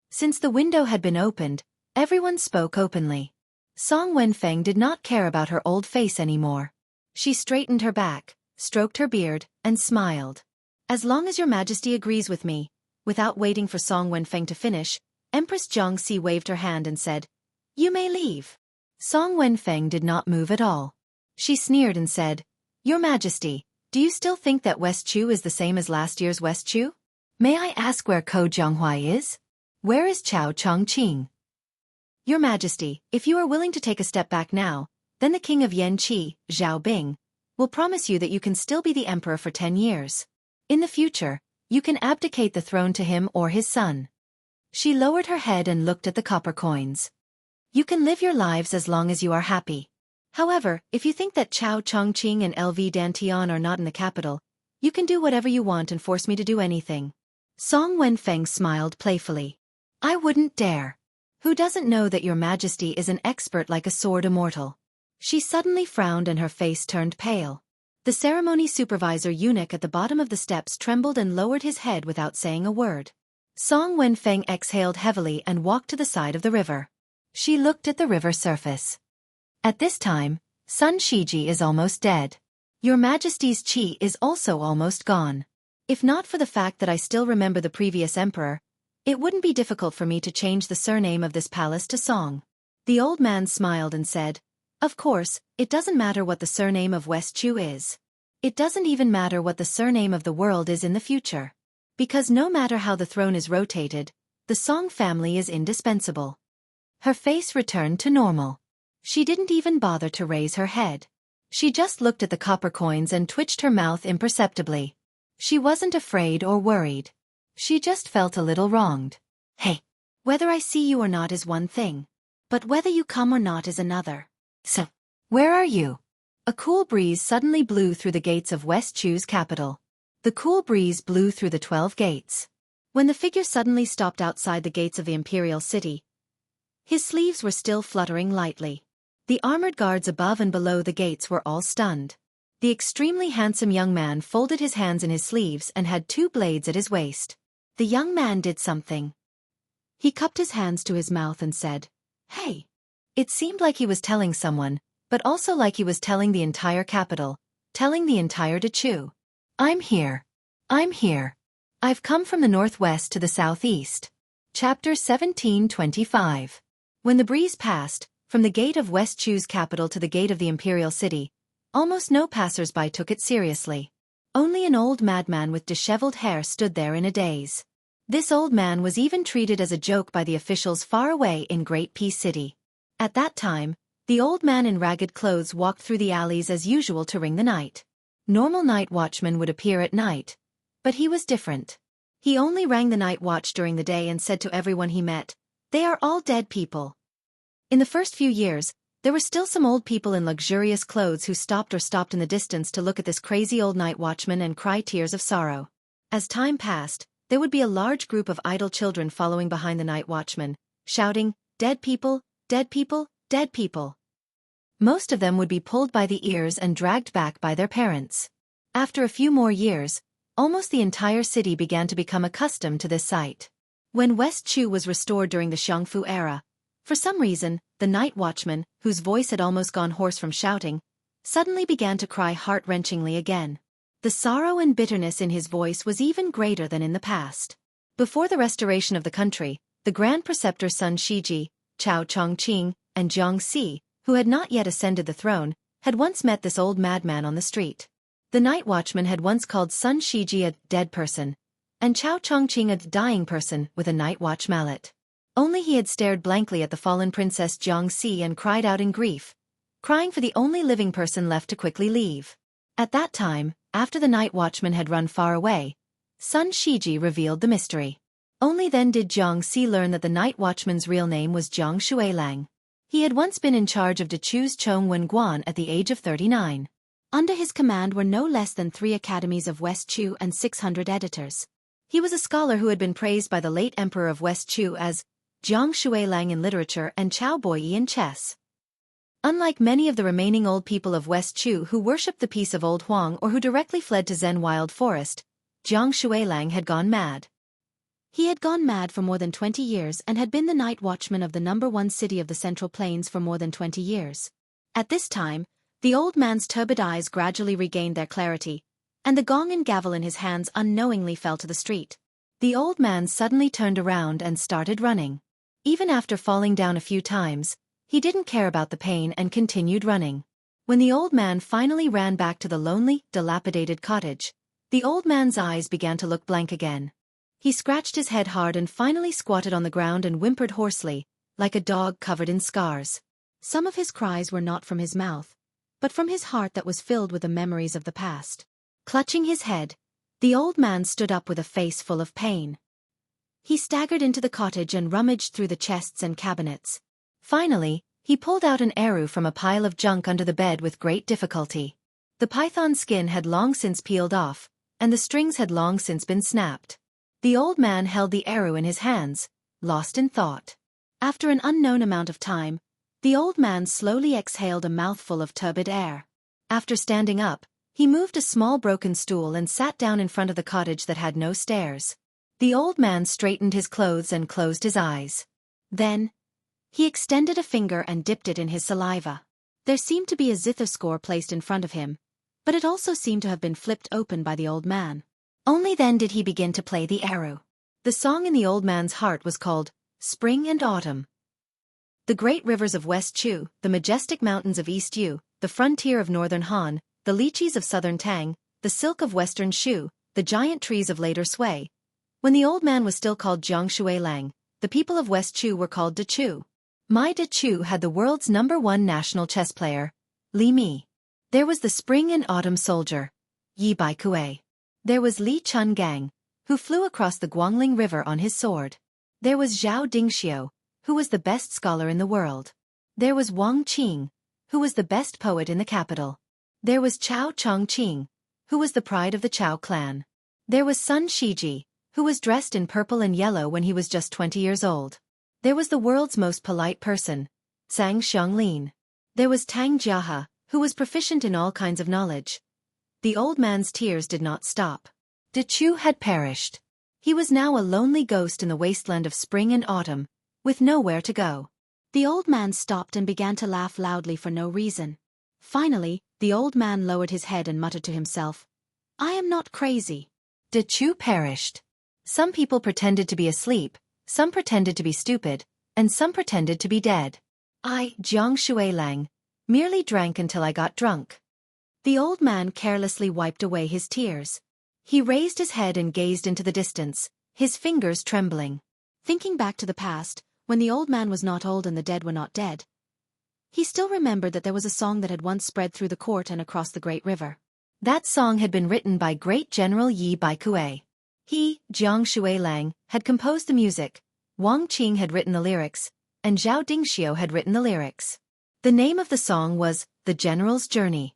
Since the window had been opened, everyone spoke openly. Song Wenfeng did not care about her old face anymore. She straightened her back, stroked her beard, and smiled. "As long as your Majesty agrees with me." Without waiting for Song Wenfeng to finish, Empress Jiangxi waved her hand and said, "You may leave." Song Wenfeng did not move at all. She sneered and said, "Your Majesty, Do you still think that West Chu is the same as last year's West Chu? May I ask where Ko Jianghua is? Where is Chao Chongqing? Your Majesty, if you are willing to take a step back now, then the king of Yanqi, Zhao Bing, will promise you that you can still be the emperor for 10 years. In the future, you can abdicate the throne to him or his son. She lowered her head and looked at the copper coins. You can live your lives as long as you are happy. However, if you think that Chao Chongqing and LV Dantian are not in the capital, you can do whatever you want and force me to do anything. Song Wenfeng smiled playfully. I wouldn't dare. Who doesn't know that your Majesty is an expert like a sword immortal? She suddenly frowned and her face turned pale. The ceremony supervisor eunuch at the bottom of the steps trembled and lowered his head without saying a word. Song Wenfeng exhaled heavily and walked to the side of the river. She looked at the river surface. At this time, Sun Shiji is almost dead. Your Majesty's qi is also almost gone. If not for the fact that I still remember the previous emperor, it wouldn't be difficult for me to change the surname of this palace to Song. The old man smiled and said, Of course, it doesn't matter what the surname of West Chu is. It doesn't even matter what the surname of the world is in the future. Because no matter how the throne is rotated, the Song family is indispensable. Her face returned to normal. She didn't even bother to raise her head. She just looked at the copper coins and twitched her mouth imperceptibly. She wasn't afraid or worried. She just felt a little wronged. Hey, whether I see you or not is one thing. But whether you come or not is another. So, where are you? A cool breeze suddenly blew through the gates of West Chu's capital. The cool breeze blew through the 12 gates. When the figure suddenly stopped outside the gates of the imperial city, his sleeves were still fluttering lightly. The armored guards above and below the gates were all stunned. The extremely handsome young man folded his hands in his sleeves and had 2 blades at his waist. The young man did something. He cupped his hands to his mouth and said, Hey. It seemed like he was telling someone, but also like he was telling the entire capital, telling the entire Dechu. I'm here. I'm here. I've come from the northwest to the southeast. Chapter 1725. When the breeze passed, from the gate of West Chu's capital to the gate of the imperial city, almost no passers-by took it seriously. Only an old madman with disheveled hair stood there in a daze. This old man was even treated as a joke by the officials far away in Great Peace City. At that time, the old man in ragged clothes walked through the alleys as usual to ring the night. Normal night watchmen would appear at night. But he was different. He only rang the night watch during the day and said to everyone he met, They are all dead people. In the first few years, there were still some old people in luxurious clothes who stopped in the distance to look at this crazy old night watchman and cry tears of sorrow. As time passed, there would be a large group of idle children following behind the night watchman, shouting, Dead people, dead people, dead people. Most of them would be pulled by the ears and dragged back by their parents. After a few more years, almost the entire city began to become accustomed to this sight. When West Chu was restored during the Xianghu era, for some reason, the night watchman, whose voice had almost gone hoarse from shouting, suddenly began to cry heart-wrenchingly again. The sorrow and bitterness in his voice was even greater than in the past. Before the restoration of the country, the Grand Preceptor Sun Shiji, Chao Chongqing, and Jianghu, who had not yet ascended the throne, had once met this old madman on the street. The night watchman had once called Sun Shiji a dead person, and Chao Chongqing a dying person with a night watch mallet. Only he had stared blankly at the fallen Princess Jianghu and cried out in grief, crying for the only living person left to quickly leave. At that time, after the night watchman had run far away, Sun Shiji revealed the mystery. Only then did Jianghu learn that the night watchman's real name was Jiang Shuilang. He had once been in charge of Dechu's Chong Wenguan at the age of 39. Under his command were no less than 3 academies of West Chu and 600 editors. He was a scholar who had been praised by the late emperor of West Chu as Jiang Shuilang in literature and Chao Boyi in chess. Unlike many of the remaining old people of West Chu who worshipped the peace of Old Huang or who directly fled to Zen Wild Forest, Jiang Shuilang had gone mad. He had gone mad for more than 20 years and had been the night watchman of the #1 city of the Central Plains for more than 20 years. At this time, the old man's turbid eyes gradually regained their clarity, and the gong and gavel in his hands unknowingly fell to the street. The old man suddenly turned around and started running. Even after falling down a few times, he didn't care about the pain and continued running. When the old man finally ran back to the lonely, dilapidated cottage, the old man's eyes began to look blank again. He scratched his head hard and finally squatted on the ground and whimpered hoarsely, like a dog covered in scars. Some of his cries were not from his mouth, but from his heart that was filled with the memories of the past. Clutching his head, the old man stood up with a face full of pain. He staggered into the cottage and rummaged through the chests and cabinets. Finally, he pulled out an arrow from a pile of junk under the bed with great difficulty. The python's skin had long since peeled off, and the strings had long since been snapped. The old man held the arrow in his hands, lost in thought. After an unknown amount of time, the old man slowly exhaled a mouthful of turbid air. After standing up, he moved a small broken stool and sat down in front of the cottage that had no stairs. The old man straightened his clothes and closed his eyes. Then, he extended a finger and dipped it in his saliva. There seemed to be a zither score placed in front of him, but it also seemed to have been flipped open by the old man. Only then did he begin to play the arrow. The song in the old man's heart was called Spring and Autumn. The great rivers of West Chu, the majestic mountains of East Yu, the frontier of northern Han, the lychees of southern Tang, the silk of western Shu, the giant trees of later Sui. When the old man was still called Jianghu, the people of West Chu were called De Chu. My De Chu had the world's #1 national chess player, Li Mi. There was the spring and autumn soldier, Yi Baikue. There was Li Chun Gang, who flew across the Guangling River on his sword. There was Zhao Dingxiu, who was the best scholar in the world. There was Wang Qing, who was the best poet in the capital. There was Chao Chongqing, who was the pride of the Chao clan. There was Sun Shiji, who was dressed in purple and yellow when he was just 20 years old. There was the world's most polite person, Zhang Xianglin. There was Tang Jiahe, who was proficient in all kinds of knowledge. The old man's tears did not stop. De Chu had perished. He was now a lonely ghost in the wasteland of spring and autumn, with nowhere to go. The old man stopped and began to laugh loudly for no reason. Finally, the old man lowered his head and muttered to himself, "I am not crazy." De Chu perished. Some people pretended to be asleep, some pretended to be stupid, and some pretended to be dead. I, Jiang, merely drank until I got drunk. The old man carelessly wiped away his tears. He raised his head and gazed into the distance, his fingers trembling. Thinking back to the past, when the old man was not old and the dead were not dead, he still remembered that there was a song that had once spread through the court and across the great river. That song had been written by great General Yi Baikue. He, Jiang, had composed the music, Wang Qing had written the lyrics, and Zhao Dingxiu had written the lyrics. The name of the song was The General's Journey.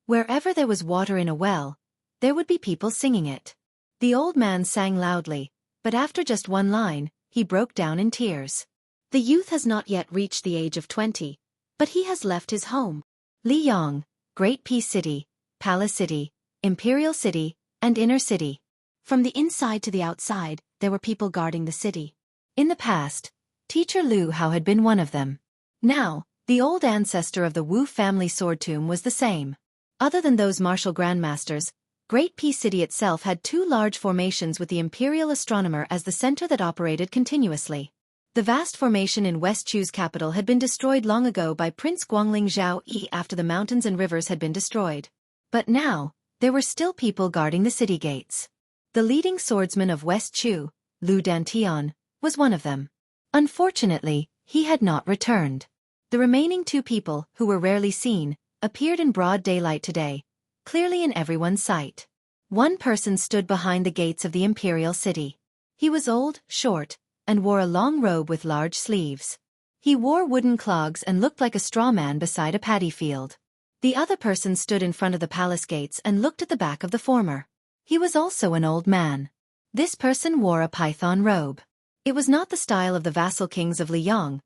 Wherever there was water in a well, there would be people singing it. The old man sang loudly, but after just one line, he broke down in tears. The youth has not yet reached the age of 20, but he has left his home. Liyang, Great Peace City, Palace City, Imperial City, and Inner City. From the inside to the outside, there were people guarding the city. In the past, Teacher Lu Hao had been one of them. Now, the old ancestor of the Wu family sword tomb was the same. Other than those martial grandmasters, Great Peace City itself had 2 large formations with the Imperial Astronomer as the center that operated continuously. The vast formation in West Chu's capital had been destroyed long ago by Prince Guangling Zhao Yi after the mountains and rivers had been destroyed. But now, there were still people guarding the city gates. The leading swordsman of West Chu, Lu Dantian, was one of them. Unfortunately, he had not returned. The remaining 2 people, who were rarely seen, appeared in broad daylight today, clearly in everyone's sight. One person stood behind the gates of the Imperial City. He was old, short, and wore a long robe with large sleeves. He wore wooden clogs and looked like a straw man beside a paddy field. The other person stood in front of the palace gates and looked at the back of the former. He was also an old man. This person wore a python robe. It was not the style of the vassal kings of Liyang,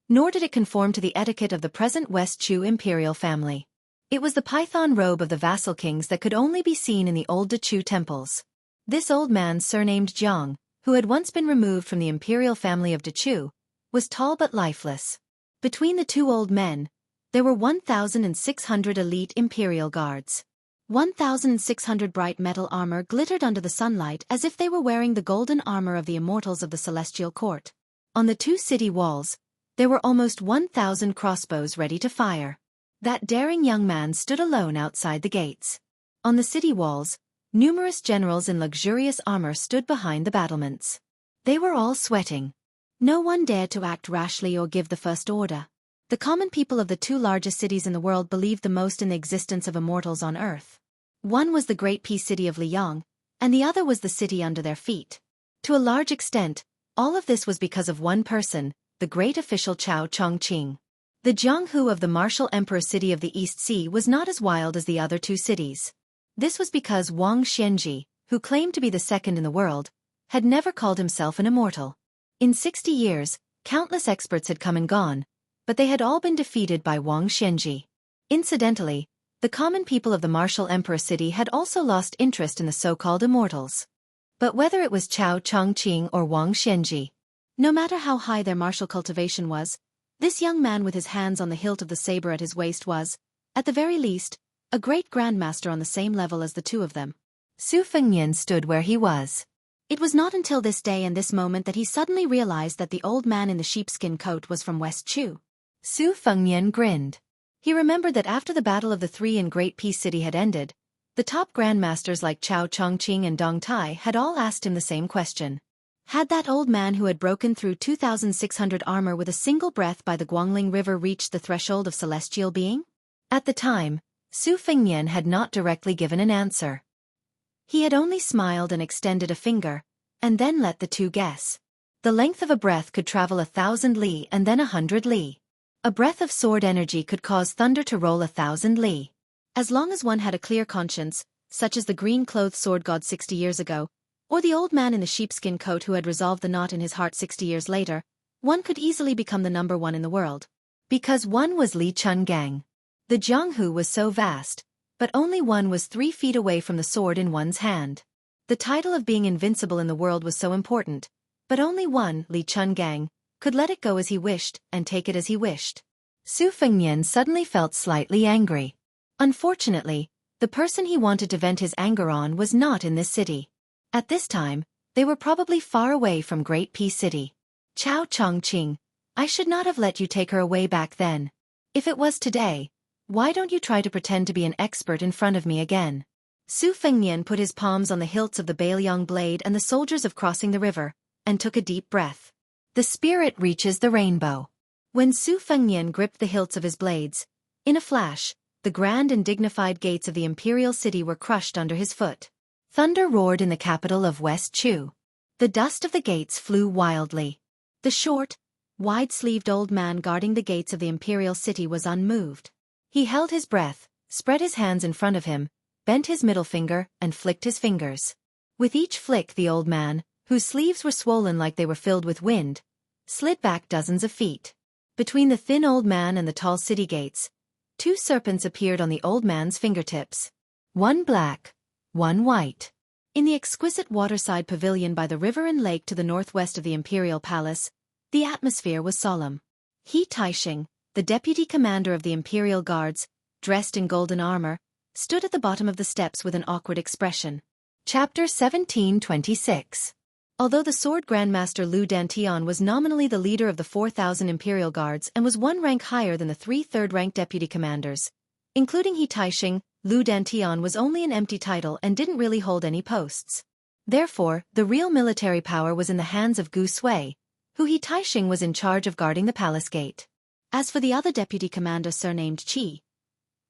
nor did it conform to the etiquette of the present West Chu imperial family. It was the python robe of the vassal kings that could only be seen in the old De Chu temples. This old man, surnamed Jiang, who had once been removed from the imperial family of De Chu, was tall but lifeless. Between the 2 old men, there were 1,600 elite imperial guards. 1,600 bright metal armor glittered under the sunlight as if they were wearing the golden armor of the immortals of the celestial court. On the 2 city walls, there were almost 1,000 crossbows ready to fire. That daring young man stood alone outside the gates. On the city walls, numerous generals in luxurious armor stood behind the battlements. They were all sweating. No one dared to act rashly or give the first order. The common people of the two largest cities in the world believed the most in the existence of immortals on earth. One was the great peace city of Liang, and the other was the city under their feet. To a large extent, all of this was because of one person, the great official Cao Chongqing. The Jianghu of the martial emperor city of the East Sea was not as wild as the other two cities. This was because Wang Xianji, who claimed to be the second in the world, had never called himself an immortal. In 60 years, countless experts had come and gone, but they had all been defeated by Wang Xianji. Incidentally, the common people of the martial emperor city had also lost interest in the so-called immortals. But whether it was Cao Chongqing or Wang Xianji, no matter how high their martial cultivation was, this young man with his hands on the hilt of the saber at his waist was, at the very least, a great grandmaster on the same level as the two of them. Su Fengnian stood where he was. It was not until this day and this moment that he suddenly realized that the old man in the sheepskin coat was from West Chu. Su Fengnian grinned. He remembered that after the Battle of the Three in Great Peace City had ended, the top grandmasters like Cao Chongqing and Dong Tai had all asked him the same question. Had that old man who had broken through 2,600 armor with a single breath by the Guangling River reached the threshold of celestial being? At the time, Su Fengnian had not directly given an answer. He had only smiled and extended a finger, and then let the two guess. The length of a breath could travel 1,000 li and then 100 li. A breath of sword energy could cause thunder to roll 1,000 li. As long as one had a clear conscience, such as the green-clothed sword god 60 years ago, or the old man in the sheepskin coat who had resolved the knot in his heart 60 years later, one could easily become the number one in the world. Because one was Li Chungang. The Jianghu was so vast, but only one was 3 feet away from the sword in one's hand. The title of being invincible in the world was so important, but only one, Li Chungang, could let it go as he wished and take it as he wished. Su Fengnian suddenly felt slightly angry. Unfortunately, the person he wanted to vent his anger on was not in this city. At this time, they were probably far away from Great Peace City. Cao Chongqing, I should not have let you take her away back then. If it was today, why don't you try to pretend to be an expert in front of me again? Su Fengnian put his palms on the hilts of the Bailiang blade and the soldiers of crossing the river, and took a deep breath. The spirit reaches the rainbow. When Su Fengnian gripped the hilts of his blades, in a flash, the grand and dignified gates of the imperial city were crushed under his foot. Thunder roared in the capital of West Chu. The dust of the gates flew wildly. The short, wide-sleeved old man guarding the gates of the imperial city was unmoved. He held his breath, spread his hands in front of him, bent his middle finger, and flicked his fingers. With each flick the old man, whose sleeves were swollen like they were filled with wind, slid back dozens of feet. Between the thin old man and the tall city gates, 2 serpents appeared on the old man's fingertips. One black, one white. In the exquisite waterside pavilion by the river and lake to the northwest of the imperial palace, the atmosphere was solemn. He Taixing, the deputy commander of the imperial guards, dressed in golden armor, stood at the bottom of the steps with an awkward expression. Chapter 1726. Although the sword grandmaster Lu Dantian was nominally the leader of the 4,000 imperial guards and was 1 rank higher than the 3 third-rank deputy commanders, including He Taixing, Lu Dantian was only an empty title and didn't really hold any posts. Therefore, the real military power was in the hands of Gu Sui, who He Taixing was in charge of guarding the palace gate. As for the other deputy commander surnamed Qi,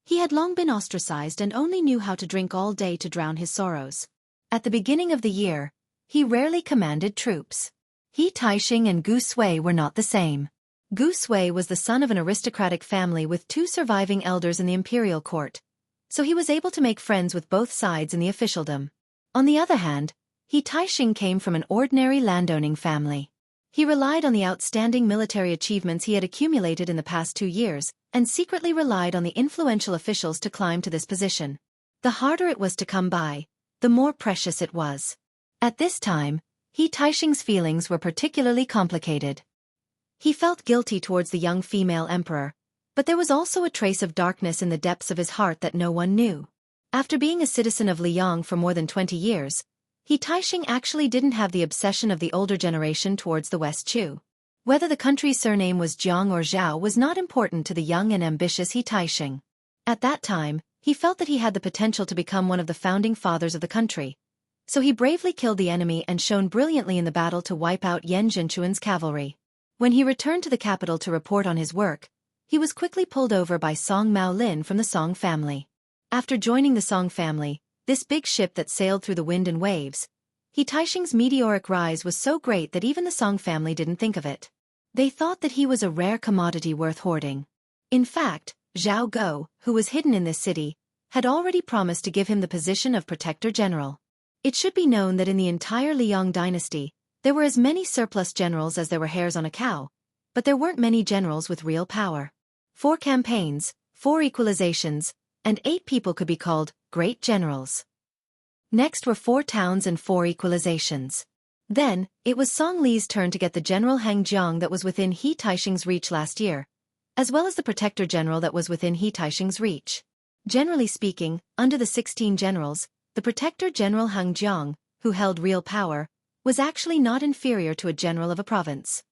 he had long been ostracized and only knew how to drink all day to drown his sorrows. At the beginning of the year, he rarely commanded troops. He Taixing and Gu Sui were not the same. Gu Sui was the son of an aristocratic family with 2 surviving elders in the imperial court, so he was able to make friends with both sides in the officialdom. On the other hand, He Taixing came from an ordinary landowning family. He relied on the outstanding military achievements he had accumulated in the past 2 years, and secretly relied on the influential officials to climb to this position. The harder it was to come by, the more precious it was. At this time, He Taixing's feelings were particularly complicated. He felt guilty towards the young female emperor, but there was also a trace of darkness in the depths of his heart that no one knew. After being a citizen of Liang for more than 20 years, He Taixing actually didn't have the obsession of the older generation towards the West Chu. Whether the country's surname was Jiang or Zhao was not important to the young and ambitious He Taixing. At that time, he felt that he had the potential to become one of the founding fathers of the country. So he bravely killed the enemy and shone brilliantly in the battle to wipe out Yan Zhenchuan's cavalry. When he returned to the capital to report on his work, he was quickly pulled over by Song Maolin from the Song family. After joining the Song family, this big ship that sailed through the wind and waves, He Taixing's meteoric rise was so great that even the Song family didn't think of it. They thought that he was a rare commodity worth hoarding. In fact, Zhao Guo, who was hidden in this city, had already promised to give him the position of Protector General. It should be known that in the entire Liang dynasty, there were as many surplus generals as there were hairs on a cow, but there weren't many generals with real power. 4 campaigns, 4 equalizations, and 8 people could be called great generals. Next were 4 towns and 4 equalizations. Then, it was Song Li's turn to get the General Hang Jiang that was within He Taixing's reach last year, as well as the Protector General that was within He Taixing's reach. Generally speaking, under the 16 generals, the Protector General Hang Jiang, who held real power, was actually not inferior to a general of a province.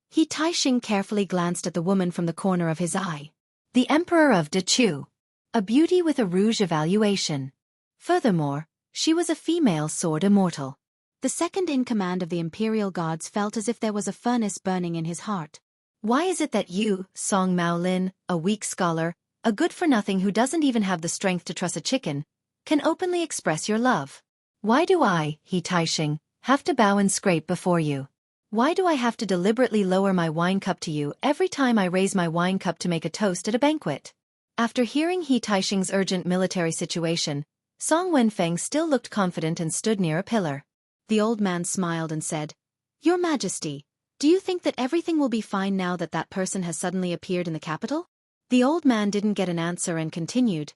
He Taixing carefully glanced at the woman from the corner of his eye. The Emperor of Dechu. A beauty with a rouge evaluation. Furthermore, she was a female sword immortal. The second-in-command of the imperial gods felt as if there was a furnace burning in his heart. Why is it that you, Song Maolin, a weak scholar, a good-for-nothing who doesn't even have the strength to truss a chicken, can openly express your love? Why do I, He Taixing, have to bow and scrape before you? Why do I have to deliberately lower my wine cup to you every time I raise my wine cup to make a toast at a banquet? After hearing He Taixing's urgent military situation, Song Wenfeng still looked confident and stood near a pillar. The old man smiled and said, "Your Majesty, do you think that everything will be fine now that that person has suddenly appeared in the capital?" The old man didn't get an answer and continued.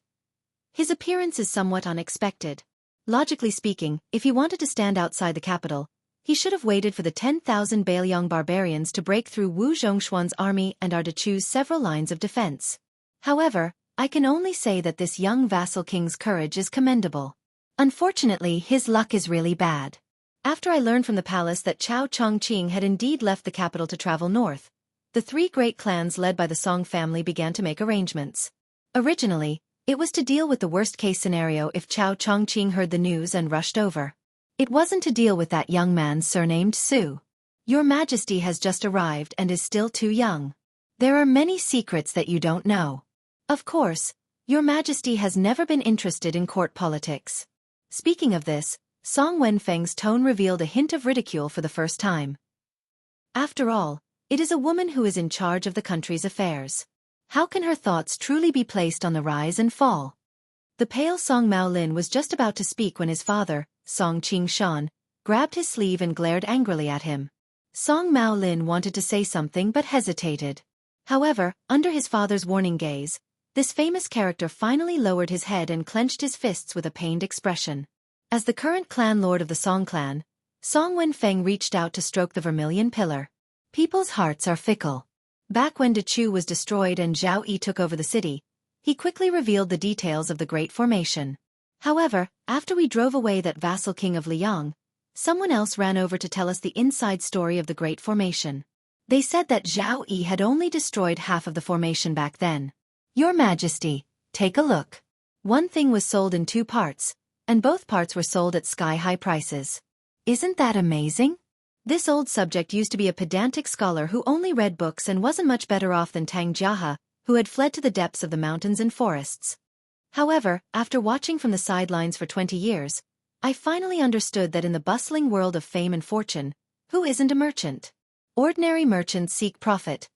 "His appearance is somewhat unexpected. Logically speaking, if he wanted to stand outside the capital, he should have waited for the 10,000 Bailiang barbarians to break through Wu Zhongshuan's army and Ardachew's several lines of defense. However, I can only say that this young vassal king's courage is commendable. Unfortunately, his luck is really bad. After I learned from the palace that Cao Chongqing had indeed left the capital to travel north, the 3 great clans led by the Song family began to make arrangements. Originally, it was to deal with the worst-case scenario if Cao Chongqing heard the news and rushed over. It wasn't to deal with that young man surnamed Su. Your Majesty has just arrived and is still too young. There are many secrets that you don't know. Of course, Your Majesty has never been interested in court politics." Speaking of this, Song Wenfeng's tone revealed a hint of ridicule for the first time. After all, it is a woman who is in charge of the country's affairs. How can her thoughts truly be placed on the rise and fall? The pale Song Maolin was just about to speak when his father, Song Qingshan, grabbed his sleeve and glared angrily at him. Song Maolin wanted to say something but hesitated. However, under his father's warning gaze, this famous character finally lowered his head and clenched his fists with a pained expression. As the current clan lord of the Song clan, Song Wenfeng reached out to stroke the vermilion pillar. People's hearts are fickle. Back when Dechu was destroyed and Zhao Yi took over the city, he quickly revealed the details of the Great Formation. However, after we drove away that vassal king of Liang, someone else ran over to tell us the inside story of the Great Formation. They said that Zhao Yi had only destroyed half of the formation back then. Your Majesty, take a look. One thing was sold in 2 parts, and both parts were sold at sky-high prices. Isn't that amazing? This old subject used to be a pedantic scholar who only read books and wasn't much better off than Tang Jiahe, who had fled to the depths of the mountains and forests. However, after watching from the sidelines for 20 years, I finally understood that in the bustling world of fame and fortune, who isn't a merchant? Ordinary merchants seek profit,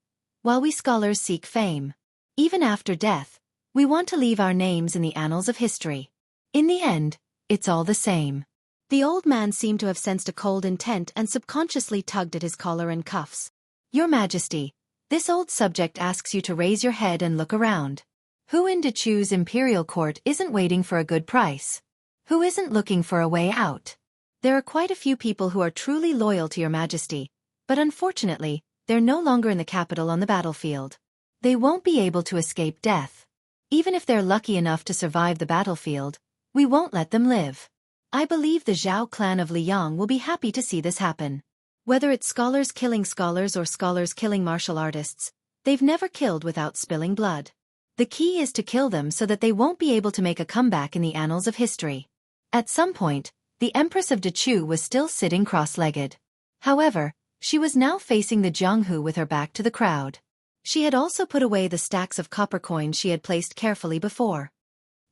while we scholars seek fame. Even after death, we want to leave our names in the annals of history. In the end, it's all the same. The old man seemed to have sensed a cold intent and subconsciously tugged at his collar and cuffs. Your Majesty, this old subject asks you to raise your head and look around. Who in Dechu's imperial court isn't waiting for a good price? Who isn't looking for a way out? There are quite a few people who are truly loyal to Your Majesty, but unfortunately, they're no longer in the capital on the battlefield. They won't be able to escape death. Even if they're lucky enough to survive the battlefield, we won't let them live. I believe the Zhao clan of Liang will be happy to see this happen. Whether it's scholars killing scholars or scholars killing martial artists, they've never killed without spilling blood. The key is to kill them so that they won't be able to make a comeback in the annals of history. At some point, the Empress of Dechu was still sitting cross-legged. However, she was now facing the Jianghu with her back to the crowd. She had also put away the stacks of copper coins she had placed carefully before.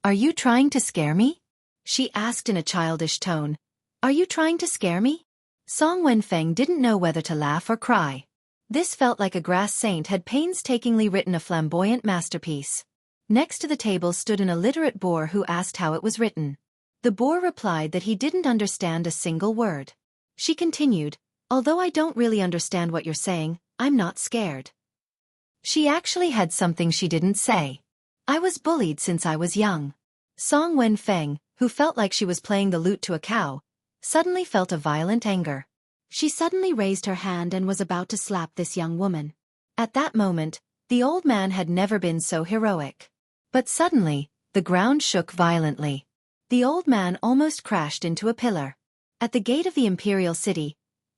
"Are you trying to scare me?" she asked in a childish tone. "Are you trying to scare me?" Song Wenfeng didn't know whether to laugh or cry. This felt like a grass saint had painstakingly written a flamboyant masterpiece. Next to the table stood an illiterate boor who asked how it was written. The boor replied that he didn't understand a single word. She continued, "Although I don't really understand what you're saying, I'm not scared." She actually had something she didn't say. "I was bullied since I was young." Song Wenfeng, who felt like she was playing the lute to a cow, suddenly felt a violent anger. She suddenly raised her hand and was about to slap this young woman. At that moment, the old man had never been so heroic. But suddenly, the ground shook violently. The old man almost crashed into a pillar. At the gate of the imperial city,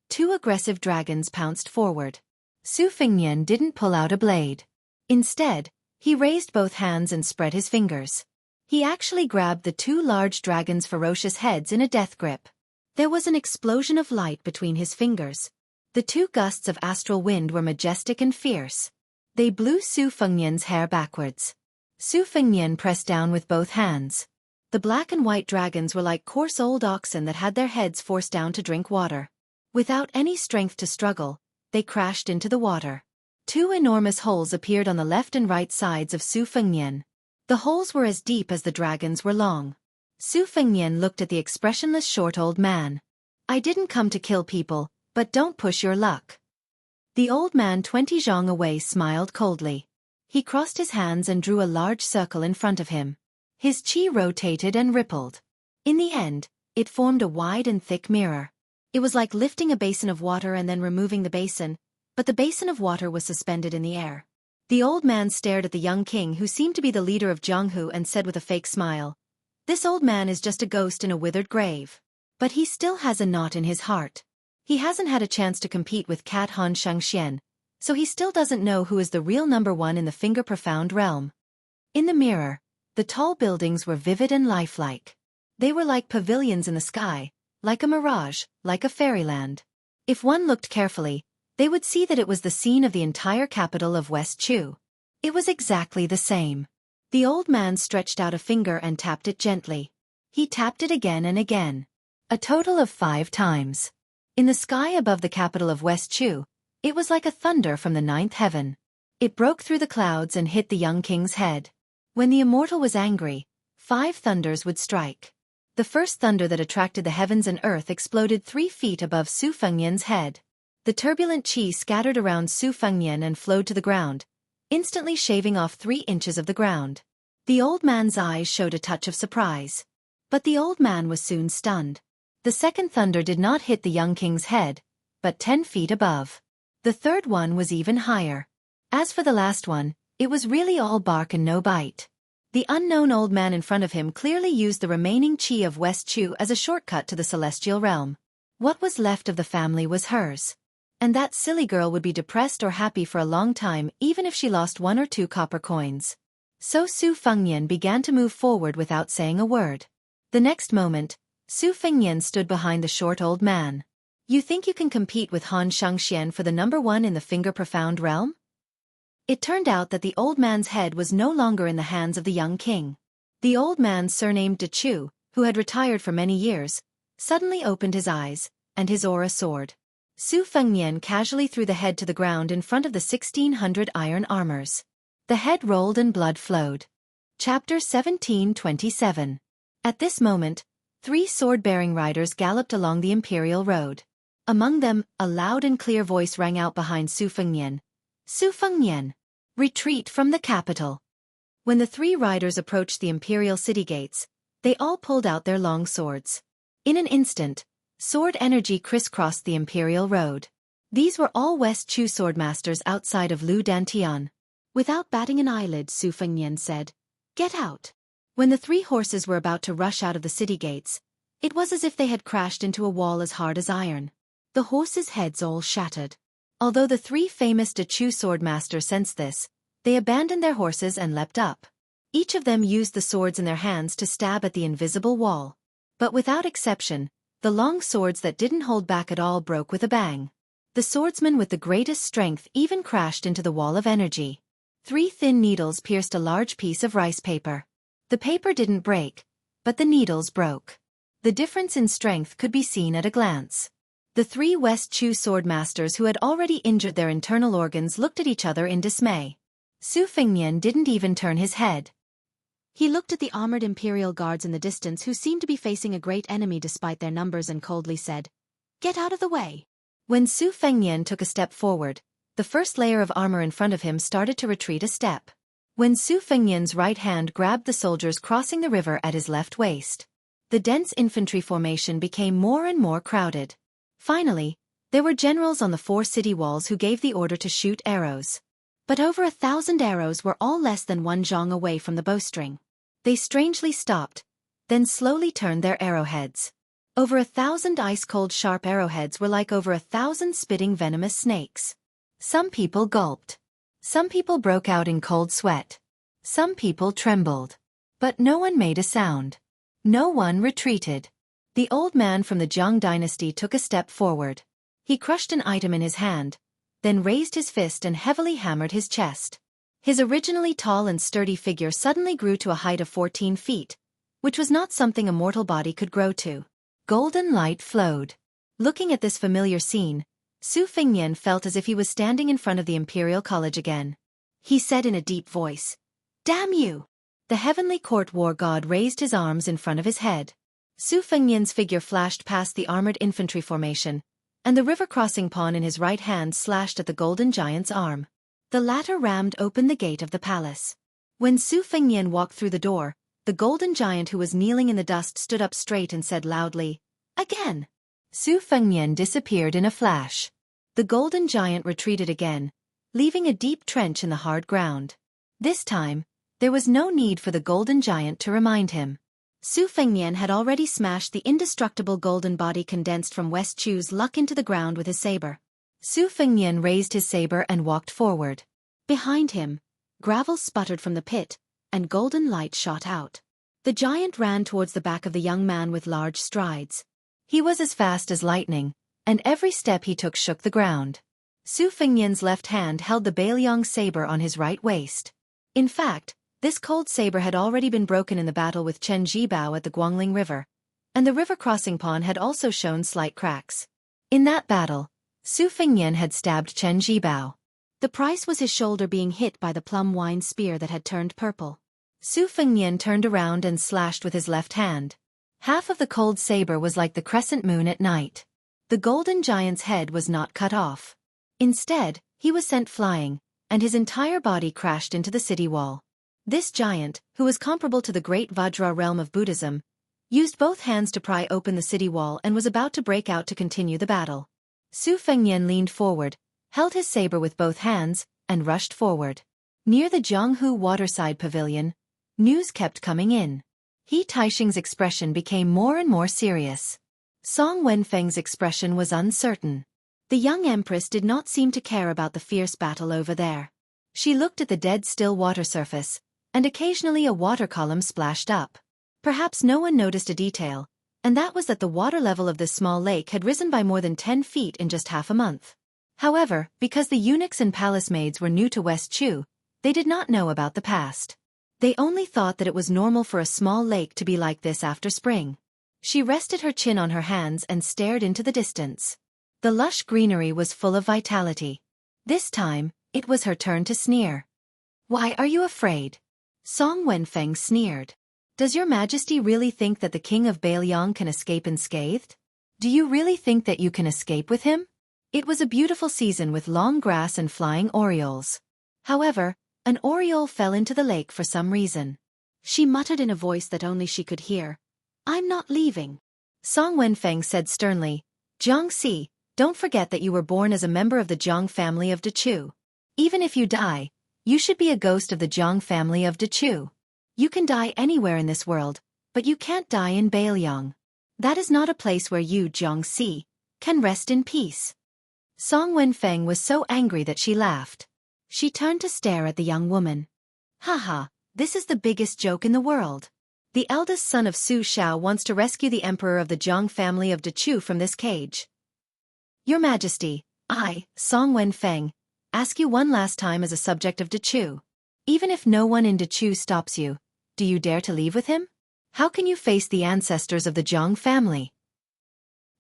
two aggressive dragons pounced forward. Su Fengnian didn't pull out a blade. Instead, he raised both hands and spread his fingers. He actually grabbed the two large dragons' ferocious heads in a death grip. There was an explosion of light between his fingers. The two gusts of astral wind were majestic and fierce. They blew Su Fengnian's hair backwards. Su Fengnian pressed down with both hands. The black and white dragons were like coarse old oxen that had their heads forced down to drink water. Without any strength to struggle, they crashed into the water. Two enormous holes appeared on the left and right sides of Su Fengnian. The holes were as deep as the dragons were long. Su Fengnian looked at the expressionless short old man. "I didn't come to kill people, but don't push your luck." The old man 20 zhang away smiled coldly. He crossed his hands and drew a large circle in front of him. His chi rotated and rippled. In the end, it formed a wide and thick mirror. It was like lifting a basin of water and then removing the basin, but the basin of water was suspended in the air. The old man stared at the young king who seemed to be the leader of Jianghu and said with a fake smile, "This old man is just a ghost in a withered grave. But he still has a knot in his heart. He hasn't had a chance to compete with Cat Han Xianxia, so he still doesn't know who is the real number one in the finger-profound realm." In the mirror, the tall buildings were vivid and lifelike. They were like pavilions in the sky, like a mirage, like a fairyland. If one looked carefully, they would see that it was the scene of the entire capital of West Chu. It was exactly the same. The old man stretched out a finger and tapped it gently. He tapped it again and again. A total of 5 times. In the sky above the capital of West Chu, it was like a thunder from the 9th heaven. It broke through the clouds and hit the young king's head. When the immortal was angry, 5 thunders would strike. The first thunder that attracted the heavens and earth exploded 3 feet above Su Fengnian's head. The turbulent qi scattered around Su Fengnian and flowed to the ground, instantly shaving off 3 inches of the ground. The old man's eyes showed a touch of surprise. But the old man was soon stunned. The second thunder did not hit the young king's head, but 10 feet above. The third one was even higher. As for the last one, it was really all bark and no bite. The unknown old man in front of him clearly used the remaining qi of West Chu as a shortcut to the celestial realm. What was left of the family was hers. And that silly girl would be depressed or happy for a long time even if she lost 1 or 2 copper coins. So Su Fengnian began to move forward without saying a word. The next moment, Su Fengnian stood behind the short old man. "You think you can compete with Han Xianxia for the number 1 in the finger-profound realm?" It turned out that the old man's head was no longer in the hands of the young king. The old man surnamed Dechu, who had retired for many years, suddenly opened his eyes, and his aura soared. Su Fengnian casually threw the head to the ground in front of the 1,600 iron armors. The head rolled and blood flowed. Chapter 17:27. At this moment, 3 sword-bearing riders galloped along the imperial road. Among them, a loud and clear voice rang out behind Su Fengnian. "Su Fengnian! Retreat from the capital!" When the 3 riders approached the imperial city gates, they all pulled out their long swords. In an instant, sword energy crisscrossed the imperial road. These were all West Chu swordmasters outside of Lu Dantian. Without batting an eyelid, Su Fengnian said, "Get out." When the 3 horses were about to rush out of the city gates, it was as if they had crashed into a wall as hard as iron. The horses' heads all shattered. Although the three famous Dechu swordmasters sensed this, they abandoned their horses and leapt up. Each of them used the swords in their hands to stab at the invisible wall. But without exception, the long swords that didn't hold back at all broke with a bang. The swordsman with the greatest strength even crashed into the wall of energy. 3 thin needles pierced a large piece of rice paper. The paper didn't break, but the needles broke. The difference in strength could be seen at a glance. The 3 West Chu swordmasters who had already injured their internal organs looked at each other in dismay. Su Fengnian didn't even turn his head. He looked at the armored imperial guards in the distance who seemed to be facing a great enemy despite their numbers and coldly said, "Get out of the way." When Su Fengnian took a step forward, the first layer of armor in front of him started to retreat a step. When Su Fengnian's right hand grabbed the soldiers crossing the river at his left waist, the dense infantry formation became more and more crowded. Finally, there were generals on the 4 city walls who gave the order to shoot arrows. But over 1,000 arrows were all less than 1 zhang away from the bowstring. They strangely stopped, then slowly turned their arrowheads. Over 1,000 ice-cold sharp arrowheads were like over 1,000 spitting venomous snakes. Some people gulped. Some people broke out in cold sweat. Some people trembled. But no one made a sound. No one retreated. The old man from the Jiang dynasty took a step forward. He crushed an item in his hand, then raised his fist and heavily hammered his chest. His originally tall and sturdy figure suddenly grew to a height of 14 feet, which was not something a mortal body could grow to. Golden light flowed. Looking at this familiar scene, Su Fengnian felt as if he was standing in front of the Imperial College again. He said in a deep voice, "Damn you!" The heavenly court war god raised his arms in front of his head. Su Fengnian's figure flashed past the armored infantry formation, and the river crossing pawn in his right hand slashed at the golden giant's arm. The latter rammed open the gate of the palace. When Su Fengnian walked through the door, the golden giant who was kneeling in the dust stood up straight and said loudly, "Again!" Su Fengnian disappeared in a flash. The golden giant retreated again, leaving a deep trench in the hard ground. This time, there was no need for the golden giant to remind him. Su Fengnian had already smashed the indestructible golden body condensed from West Chu's luck into the ground with his saber. Su Fengnian raised his saber and walked forward. Behind him, gravel sputtered from the pit, and golden light shot out. The giant ran towards the back of the young man with large strides. He was as fast as lightning, and every step he took shook the ground. Su Fengnian's left hand held the Beiliang saber on his right waist. In fact, this cold saber had already been broken in the battle with Chen Jibao at the Guangling River, and the river crossing pawn had also shown slight cracks. In that battle, Su Fengnian had stabbed Chen Jibao. The price was his shoulder being hit by the plum wine spear that had turned purple. Su Fengnian turned around and slashed with his left hand. Half of the cold saber was like the crescent moon at night. The golden giant's head was not cut off. Instead, he was sent flying, and his entire body crashed into the city wall. This giant, who was comparable to the great Vajra realm of Buddhism, used both hands to pry open the city wall and was about to break out to continue the battle. Su Fengnian leaned forward, held his saber with both hands, and rushed forward. Near the Jianghu waterside pavilion, news kept coming in. He Taixing's expression became more and more serious. Song Wenfeng's expression was uncertain. The young empress did not seem to care about the fierce battle over there. She looked at the dead still water surface, and occasionally a water column splashed up. Perhaps no one noticed a detail, and that was that the water level of this small lake had risen by more than 10 feet in just half a month. However, because the eunuchs and palace maids were new to West Chu, they did not know about the past. They only thought that it was normal for a small lake to be like this after spring. She rested her chin on her hands and stared into the distance. The lush greenery was full of vitality. This time, it was her turn to sneer. "Why are you afraid?" Song Wenfeng sneered. "Does your majesty really think that the king of Beiliang can escape unscathed? Do you really think that you can escape with him?" It was a beautiful season with long grass and flying orioles. However, an oriole fell into the lake for some reason. She muttered in a voice that only she could hear, "I'm not leaving." Song Wenfeng said sternly, "Xianxia, don't forget that you were born as a member of the Jiang family of Dechu. Even if you die, you should be a ghost of the Jiang family of Dechu. You can die anywhere in this world, but you can't die in Beiliang. That is not a place where you, Xianxia, can rest in peace." Song Wenfeng was so angry that she laughed. She turned to stare at the young woman. "Haha, this is the biggest joke in the world. The eldest son of Su Xiao wants to rescue the emperor of the Jiang family of Dechu from this cage. Your Majesty, I, Song Wenfeng, ask you one last time as a subject of Dechu. Even if no one in Dechu stops you, do you dare to leave with him? How can you face the ancestors of the Jiang family?"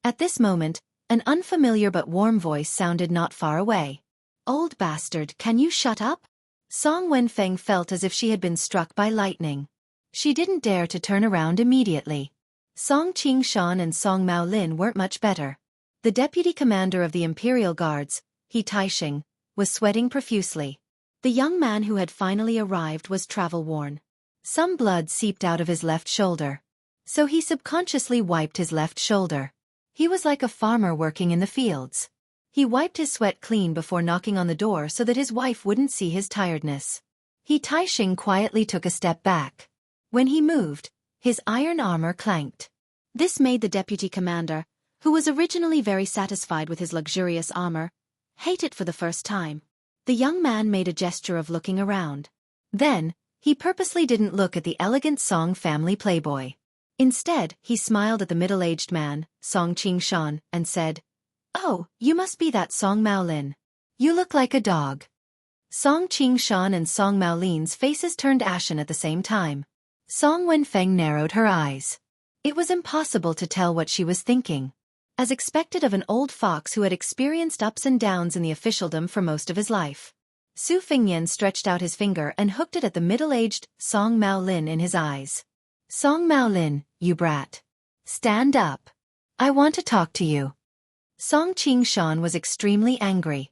At this moment, an unfamiliar but warm voice sounded not far away. "Old bastard, can you shut up?" Song Wenfeng felt as if she had been struck by lightning. She didn't dare to turn around immediately. Song Qingshan and Song Maolin weren't much better. The deputy commander of the Imperial Guards, He Taixing, was sweating profusely. The young man who had finally arrived was travel-worn. Some blood seeped out of his left shoulder. So he subconsciously wiped his left shoulder. He was like a farmer working in the fields. He wiped his sweat clean before knocking on the door so that his wife wouldn't see his tiredness. He Taixing quietly took a step back. When he moved, his iron armor clanked. This made the deputy commander, who was originally very satisfied with his luxurious armor, hate it for the first time. The young man made a gesture of looking around. Then, he purposely didn't look at the elegant Song family playboy. Instead, he smiled at the middle-aged man, Song Qingshan, and said, "Oh, you must be that Song Maolin. You look like a dog." Song Qingshan and Song Maolin's faces turned ashen at the same time. Song Wenfeng narrowed her eyes. It was impossible to tell what she was thinking. As expected of an old fox who had experienced ups and downs in the officialdom for most of his life. Su Fengnian stretched out his finger and hooked it at the middle-aged Song Maolin in his eyes. "Song Maolin, you brat. Stand up. I want to talk to you." Song Qingshan was extremely angry.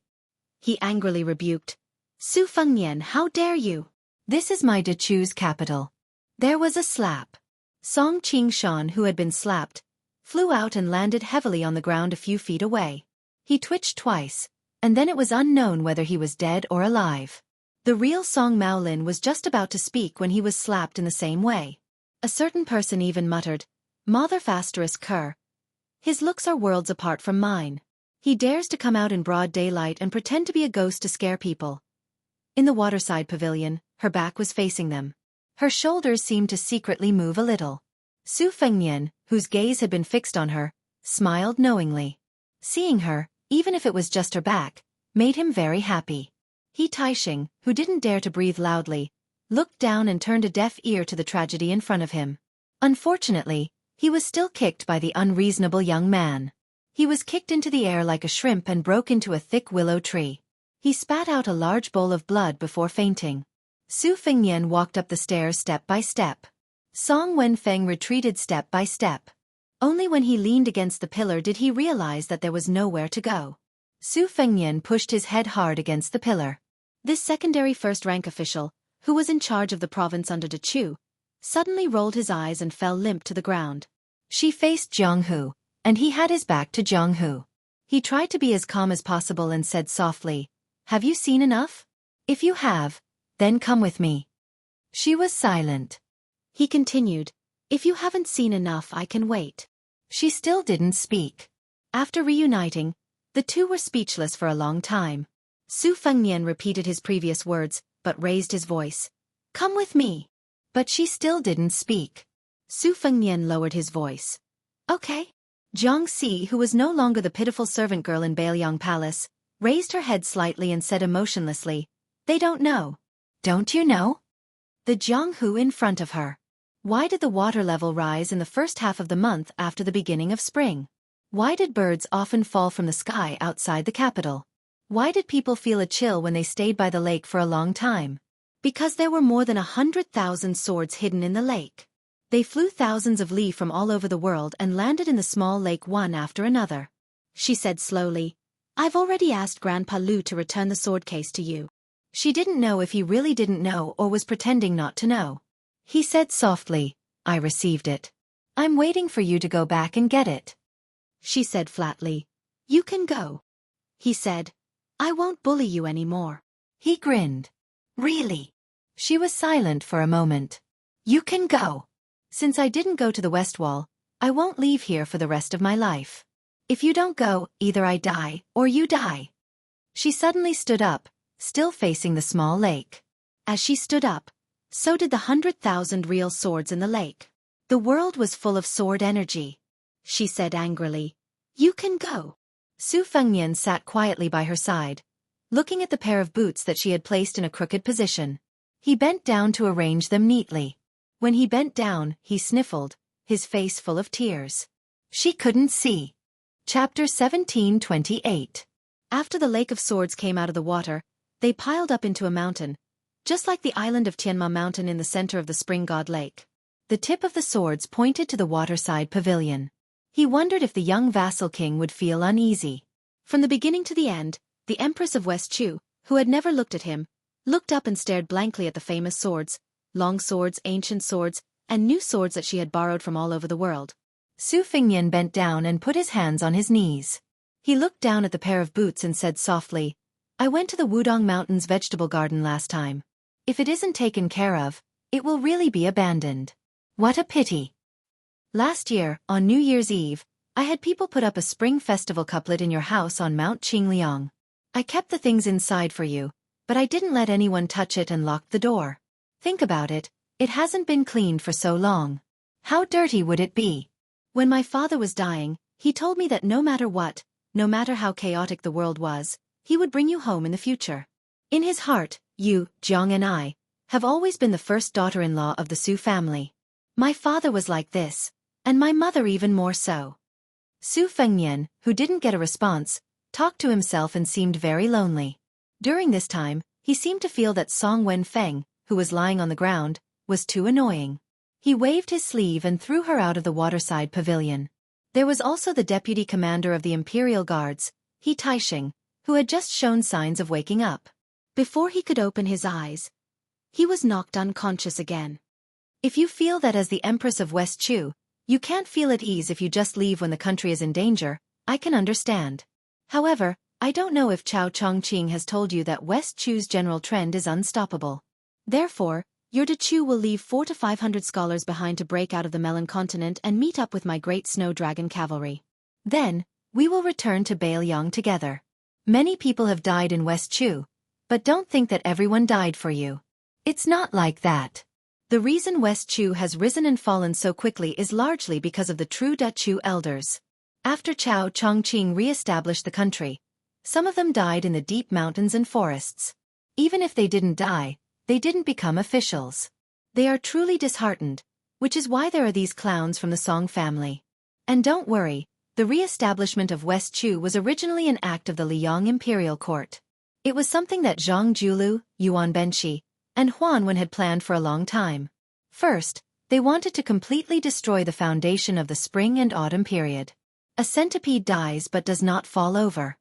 He angrily rebuked, "Su Fengnian, how dare you? This is my Dechu's capital." There was a slap. Song Qingshan, who had been slapped, flew out and landed heavily on the ground a few feet away. He twitched twice, and then it was unknown whether he was dead or alive. The real Song Maolin was just about to speak when he was slapped in the same way. A certain person even muttered, "Mother Fasterus Cur. His looks are worlds apart from mine. He dares to come out in broad daylight and pretend to be a ghost to scare people." In the waterside pavilion, her back was facing them. Her shoulders seemed to secretly move a little. Su Fengnian, whose gaze had been fixed on her, smiled knowingly. Seeing her, even if it was just her back, made him very happy. He Taixing, who didn't dare to breathe loudly, looked down and turned a deaf ear to the tragedy in front of him. Unfortunately, he was still kicked by the unreasonable young man. He was kicked into the air like a shrimp and broke into a thick willow tree. He spat out a large bowl of blood before fainting. Su Fengnian walked up the stairs step by step. Song Wenfeng retreated step by step. Only when he leaned against the pillar did he realize that there was nowhere to go. Su Fengnian pushed his head hard against the pillar. This secondary first-rank official, who was in charge of the province under Dechu, suddenly rolled his eyes and fell limp to the ground. She faced Jianghu, and he had his back to Jianghu. He tried to be as calm as possible and said softly, "Have you seen enough? If you have, then come with me." She was silent. He continued, "If you haven't seen enough, I can wait." She still didn't speak. After reuniting, the two were speechless for a long time. Su Fengnian repeated his previous words, but raised his voice. "Come with me." But she still didn't speak. Su Fengnian lowered his voice. "Okay." Xianxia, who was no longer the pitiful servant girl in Bailiang Palace, raised her head slightly and said emotionlessly, "They don't know." "Don't you know?" The Jianghu in front of her. Why did the water level rise in the first half of the month after the beginning of spring? Why did birds often fall from the sky outside the capital? Why did people feel a chill when they stayed by the lake for a long time? Because there were more than 100,000 swords hidden in the lake. They flew thousands of li from all over the world and landed in the small lake one after another. She said slowly, "I've already asked Grandpa Lu to return the sword case to you." She didn't know if he really didn't know or was pretending not to know. He said softly, "I received it. I'm waiting for you to go back and get it." She said flatly, "You can go." He said, "I won't bully you anymore." He grinned. "Really?" She was silent for a moment. "You can go. Since I didn't go to the West Wall, I won't leave here for the rest of my life." If you don't go, either I die, or you die. She suddenly stood up, still facing the small lake. As she stood up, so did the 100,000 real swords in the lake. The world was full of sword energy. She said angrily, "You can go." Su Fengnian sat quietly by her side, looking at the pair of boots that she had placed in a crooked position. He bent down to arrange them neatly. When he bent down, he sniffled, his face full of tears. She couldn't see. Chapter 17:28. After the Lake of Swords came out of the water, they piled up into a mountain, just like the island of Tianma Mountain in the center of the Spring God Lake. The tip of the swords pointed to the waterside pavilion. He wondered if the young vassal king would feel uneasy. From the beginning to the end, the Empress of West Chu, who had never looked at him, looked up and stared blankly at the famous swords, long swords, ancient swords, and new swords that she had borrowed from all over the world. Su Fengnian bent down and put his hands on his knees. He looked down at the pair of boots and said softly, "I went to the Wudong Mountains vegetable garden last time. If it isn't taken care of, it will really be abandoned. What a pity. Last year, on New Year's Eve, I had people put up a spring festival couplet in your house on Mount Qingliang. I kept the things inside for you, but I didn't let anyone touch it and locked the door. Think about it, it hasn't been cleaned for so long. How dirty would it be? When my father was dying, he told me that no matter what, no matter how chaotic the world was, he would bring you home in the future. In his heart, you, Jiang and I, have always been the first daughter-in-law of the Su family. My father was like this, and my mother even more so." Su Fengnian, who didn't get a response, talked to himself and seemed very lonely. During this time, he seemed to feel that Song Wenfeng, who was lying on the ground, was too annoying. He waved his sleeve and threw her out of the waterside pavilion. There was also the deputy commander of the Imperial Guards, He Taixing, who had just shown signs of waking up. Before he could open his eyes, he was knocked unconscious again. If you feel that as the Empress of West Chu, you can't feel at ease if you just leave when the country is in danger, I can understand. However, I don't know if Chao Chongqing has told you that West Chu's general trend is unstoppable. Therefore, your De Chu will leave 400 to 500 scholars behind to break out of the Melon continent and meet up with my great snow dragon cavalry. Then, we will return to Bailiang together. Many people have died in West Chu, but don't think that everyone died for you. It's not like that. The reason West Chu has risen and fallen so quickly is largely because of the true De Chu elders. After Chao Chongqing re-established the country, some of them died in the deep mountains and forests. Even if they didn't die, they didn't become officials. They are truly disheartened, which is why there are these clowns from the Song family. And don't worry, the re-establishment of West Chu was originally an act of the Liang imperial court. It was something that Zhang Julu, Yuan Benshi, and Huan Wen had planned for a long time. First, they wanted to completely destroy the foundation of the spring and autumn period. A centipede dies but does not fall over.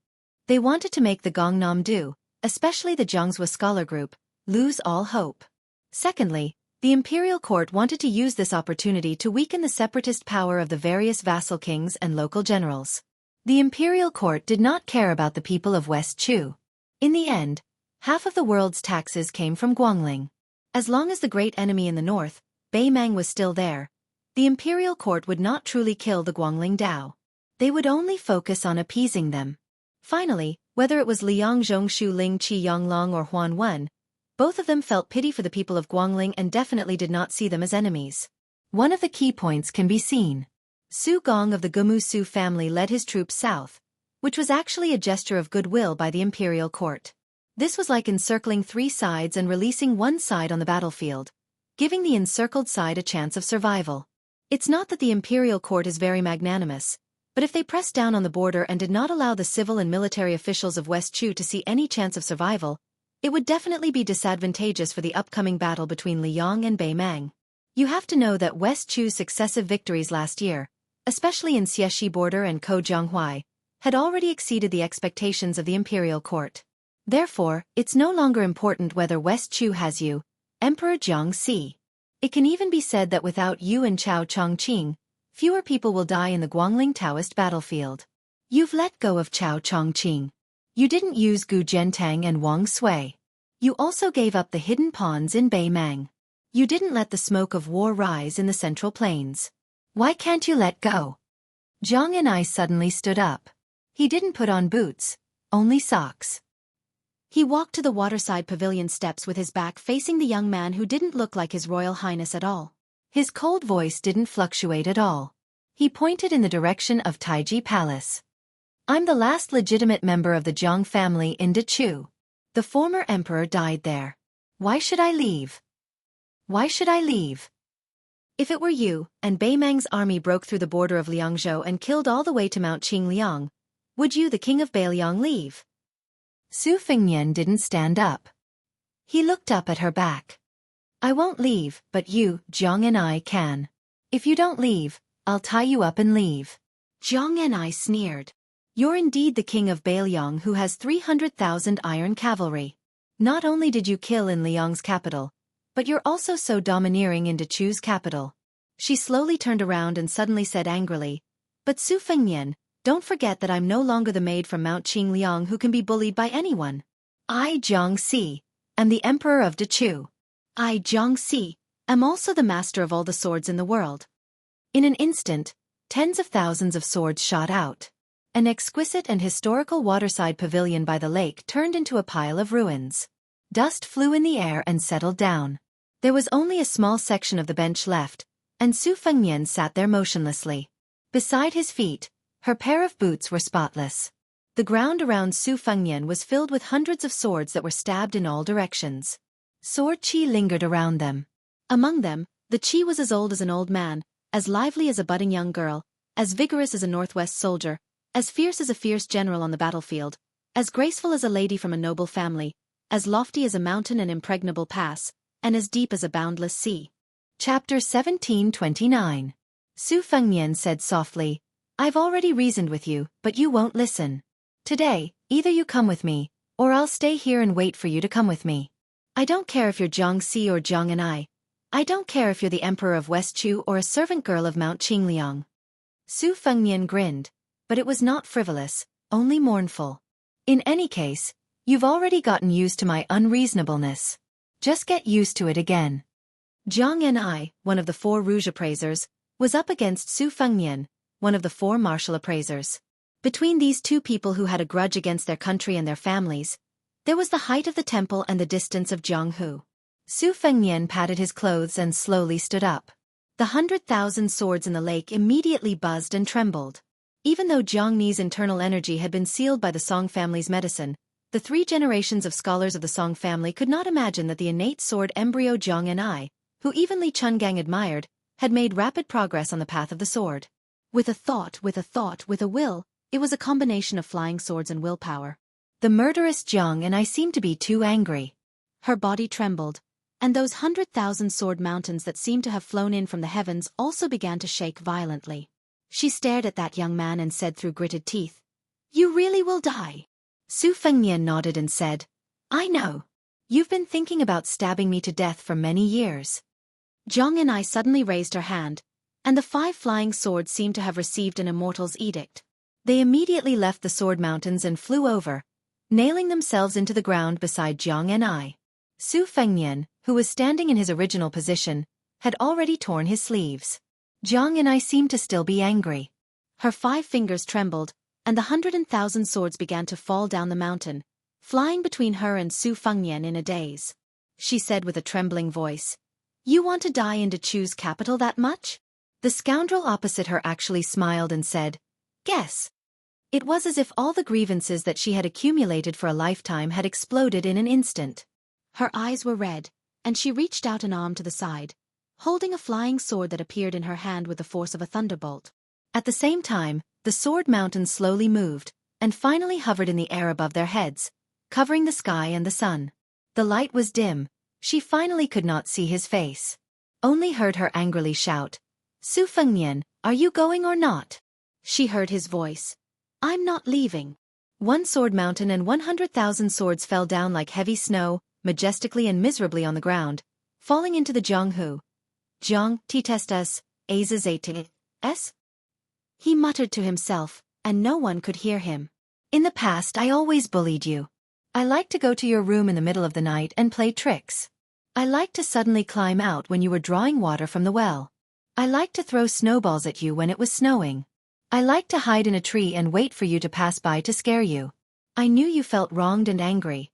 They wanted to make the Gangnam Do, especially the Jianghu scholar group, lose all hope. Secondly, the imperial court wanted to use this opportunity to weaken the separatist power of the various vassal kings and local generals. The imperial court did not care about the people of West Chu. In the end, half of the world's taxes came from Guangling. As long as the great enemy in the north, Beimang, was still there, the imperial court would not truly kill the Guangling Dao. They would only focus on appeasing them. Finally, whether it was Liang Zhongshu Ling Qi Yonglong or Huan Wen, both of them felt pity for the people of Guangling and definitely did not see them as enemies. One of the key points can be seen. Su Gong of the Gumu Su family led his troops south, which was actually a gesture of goodwill by the imperial court. This was like encircling three sides and releasing one side on the battlefield, giving the encircled side a chance of survival. It's not that the imperial court is very magnanimous, but if they pressed down on the border and did not allow the civil and military officials of West Chu to see any chance of survival, it would definitely be disadvantageous for the upcoming battle between Liang and Beimang. You have to know that West Chu's successive victories last year, especially in Xieshi border and Kojianghuai, had already exceeded the expectations of the imperial court. Therefore, it's no longer important whether West Chu has you, Emperor Jiangxi. It can even be said that without you and Chao Chongqing, fewer people will die in the Guangling Taoist battlefield. You've let go of Chao Chongqing. You didn't use Gu Zhentang and Wang Sui. You also gave up the hidden pawns in Beimang. You didn't let the smoke of war rise in the Central Plains. Why can't you let go? Jianghu suddenly stood up. He didn't put on boots, only socks. He walked to the waterside pavilion steps with his back facing the young man who didn't look like His Royal Highness at all. His cold voice didn't fluctuate at all. He pointed in the direction of Taiji Palace. I'm the last legitimate member of the Jiang family in Dechu. The former emperor died there. Why should I leave? Why should I leave? If it were you, and Beimang's army broke through the border of Liangzhou and killed all the way to Mount Qingliang, would you, the king of Beiliang, leave? Su Fengnian didn't stand up. He looked up at her back. I won't leave, but you, Jianghu, can. If you don't leave, I'll tie you up and leave. Jianghu sneered. You're indeed the king of Beiliang who has 300,000 iron cavalry. Not only did you kill in Liang's capital, but you're also so domineering in Dechu's capital. She slowly turned around and suddenly said angrily, but Su Fengnian, don't forget that I'm no longer the maid from Mount Qingliang who can be bullied by anyone. I, Xianxia, am the emperor of Dechu. I, Xianxia, am also the master of all the swords in the world. In an instant, tens of thousands of swords shot out. An exquisite and historical waterside pavilion by the lake turned into a pile of ruins. Dust flew in the air and settled down. There was only a small section of the bench left, and Su Fengnian sat there motionlessly. Beside his feet, her pair of boots were spotless. The ground around Su Fengnian was filled with hundreds of swords that were stabbed in all directions. Sword qi lingered around them. Among them, the qi was as old as an old man, as lively as a budding young girl, as vigorous as a northwest soldier, as fierce as a fierce general on the battlefield, as graceful as a lady from a noble family, as lofty as a mountain and impregnable pass, and as deep as a boundless sea. Chapter 1729. Su Fengnian said softly, I've already reasoned with you, but you won't listen. Today, either you come with me, or I'll stay here and wait for you to come with me. I don't care if you're Jiangxi or Jianghu. I don't care if you're the emperor of West Chu or a servant girl of Mount Qingliang. Su Fengnian grinned, but it was not frivolous, only mournful. In any case, you've already gotten used to my unreasonableness. Just get used to it again. Jianghu, one of the 4 rouge appraisers, was up against Su Fengnian, one of the 4 martial appraisers. Between these two people who had a grudge against their country and their families, there was the height of the temple and the distance of Jianghu. Su Fengnian patted his clothes and slowly stood up. The 100,000 swords in the lake immediately buzzed and trembled. Even though Jianghu's internal energy had been sealed by the Song family's medicine, the 3 generations of scholars of the Song family could not imagine that the innate sword embryo Jianghu, who even Li Chungang admired, had made rapid progress on the path of the sword. With a thought, with a will, it was a combination of flying swords and willpower. The murderous Jianghu seemed to be too angry. Her body trembled, and those 100,000 sword mountains that seemed to have flown in from the heavens also began to shake violently. She stared at that young man and said through gritted teeth, You really will die. Su Fengnian nodded and said, I know. You've been thinking about stabbing me to death for many years. Jianghu suddenly raised her hand, and the 5 flying swords seemed to have received an immortal's edict. They immediately left the sword mountains and flew over, nailing themselves into the ground beside Jianghu. Su Fengnian, who was standing in his original position, had already torn his sleeves. Jianghu seemed to still be angry. Her 5 fingers trembled, and the 100,000 swords began to fall down the mountain, flying between her and Su Fengnian in a daze. She said with a trembling voice, You want to die in Dechu's capital that much? The scoundrel opposite her actually smiled and said, Guess. It was as if all the grievances that she had accumulated for a lifetime had exploded in an instant. Her eyes were red, and she reached out an arm to the side, holding a flying sword that appeared in her hand with the force of a thunderbolt. At the same time, the sword mountains slowly moved, and finally hovered in the air above their heads, covering the sky and the sun. The light was dim, she finally could not see his face. Only heard her angrily shout, Su Fengnian, are you going or not? She heard his voice. I'm not leaving. 1 sword mountain and 100,000 swords fell down like heavy snow, majestically and miserably on the ground, falling into the Jianghu. Jiang, T-testas, s. He muttered to himself, and no one could hear him. In the past I always bullied you. I liked to go to your room in the middle of the night and play tricks. I liked to suddenly climb out when you were drawing water from the well. I liked to throw snowballs at you when it was snowing. I like to hide in a tree and wait for you to pass by to scare you. I knew you felt wronged and angry.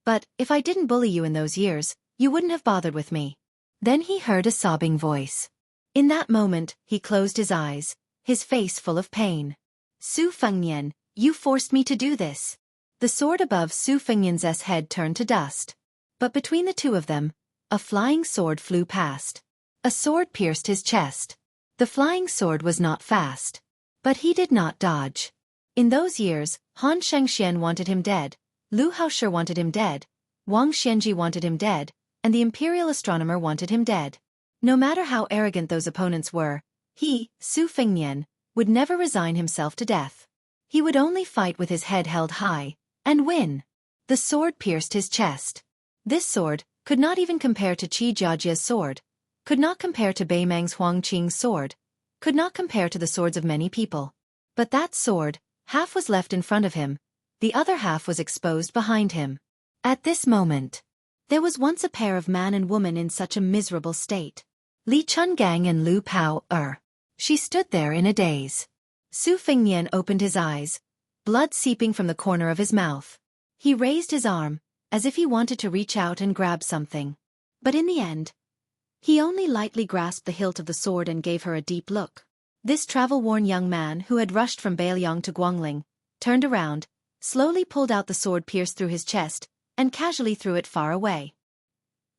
But, if I didn't bully you in those years, you wouldn't have bothered with me." Then he heard a sobbing voice. In that moment, he closed his eyes, his face full of pain. "Su Fengnian, you forced me to do this." The sword above Su Fengnian's head turned to dust. But between the two of them, a flying sword flew past. A sword pierced his chest. The flying sword was not fast. But he did not dodge. In those years, Han Shengxian wanted him dead, Lu Haoshi wanted him dead, Wang Xianji wanted him dead, and the imperial astronomer wanted him dead. No matter how arrogant those opponents were, he, Su Fengnian, would never resign himself to death. He would only fight with his head held high, and win. The sword pierced his chest. This sword could not even compare to Qi Jiajia's sword, could not compare to Beimang's Huangqing's sword, could not compare to the swords of many people. But that sword, half was left in front of him, the other half was exposed behind him. At this moment, there was once a pair of man and woman in such a miserable state. Li Chungang and Lu Pao Er. She stood there in a daze. Su Fengnian opened his eyes, blood seeping from the corner of his mouth. He raised his arm, as if he wanted to reach out and grab something. But in the end, he only lightly grasped the hilt of the sword and gave her a deep look. This travel-worn young man who had rushed from Beiliang to Guangling, turned around, slowly pulled out the sword pierced through his chest, and casually threw it far away.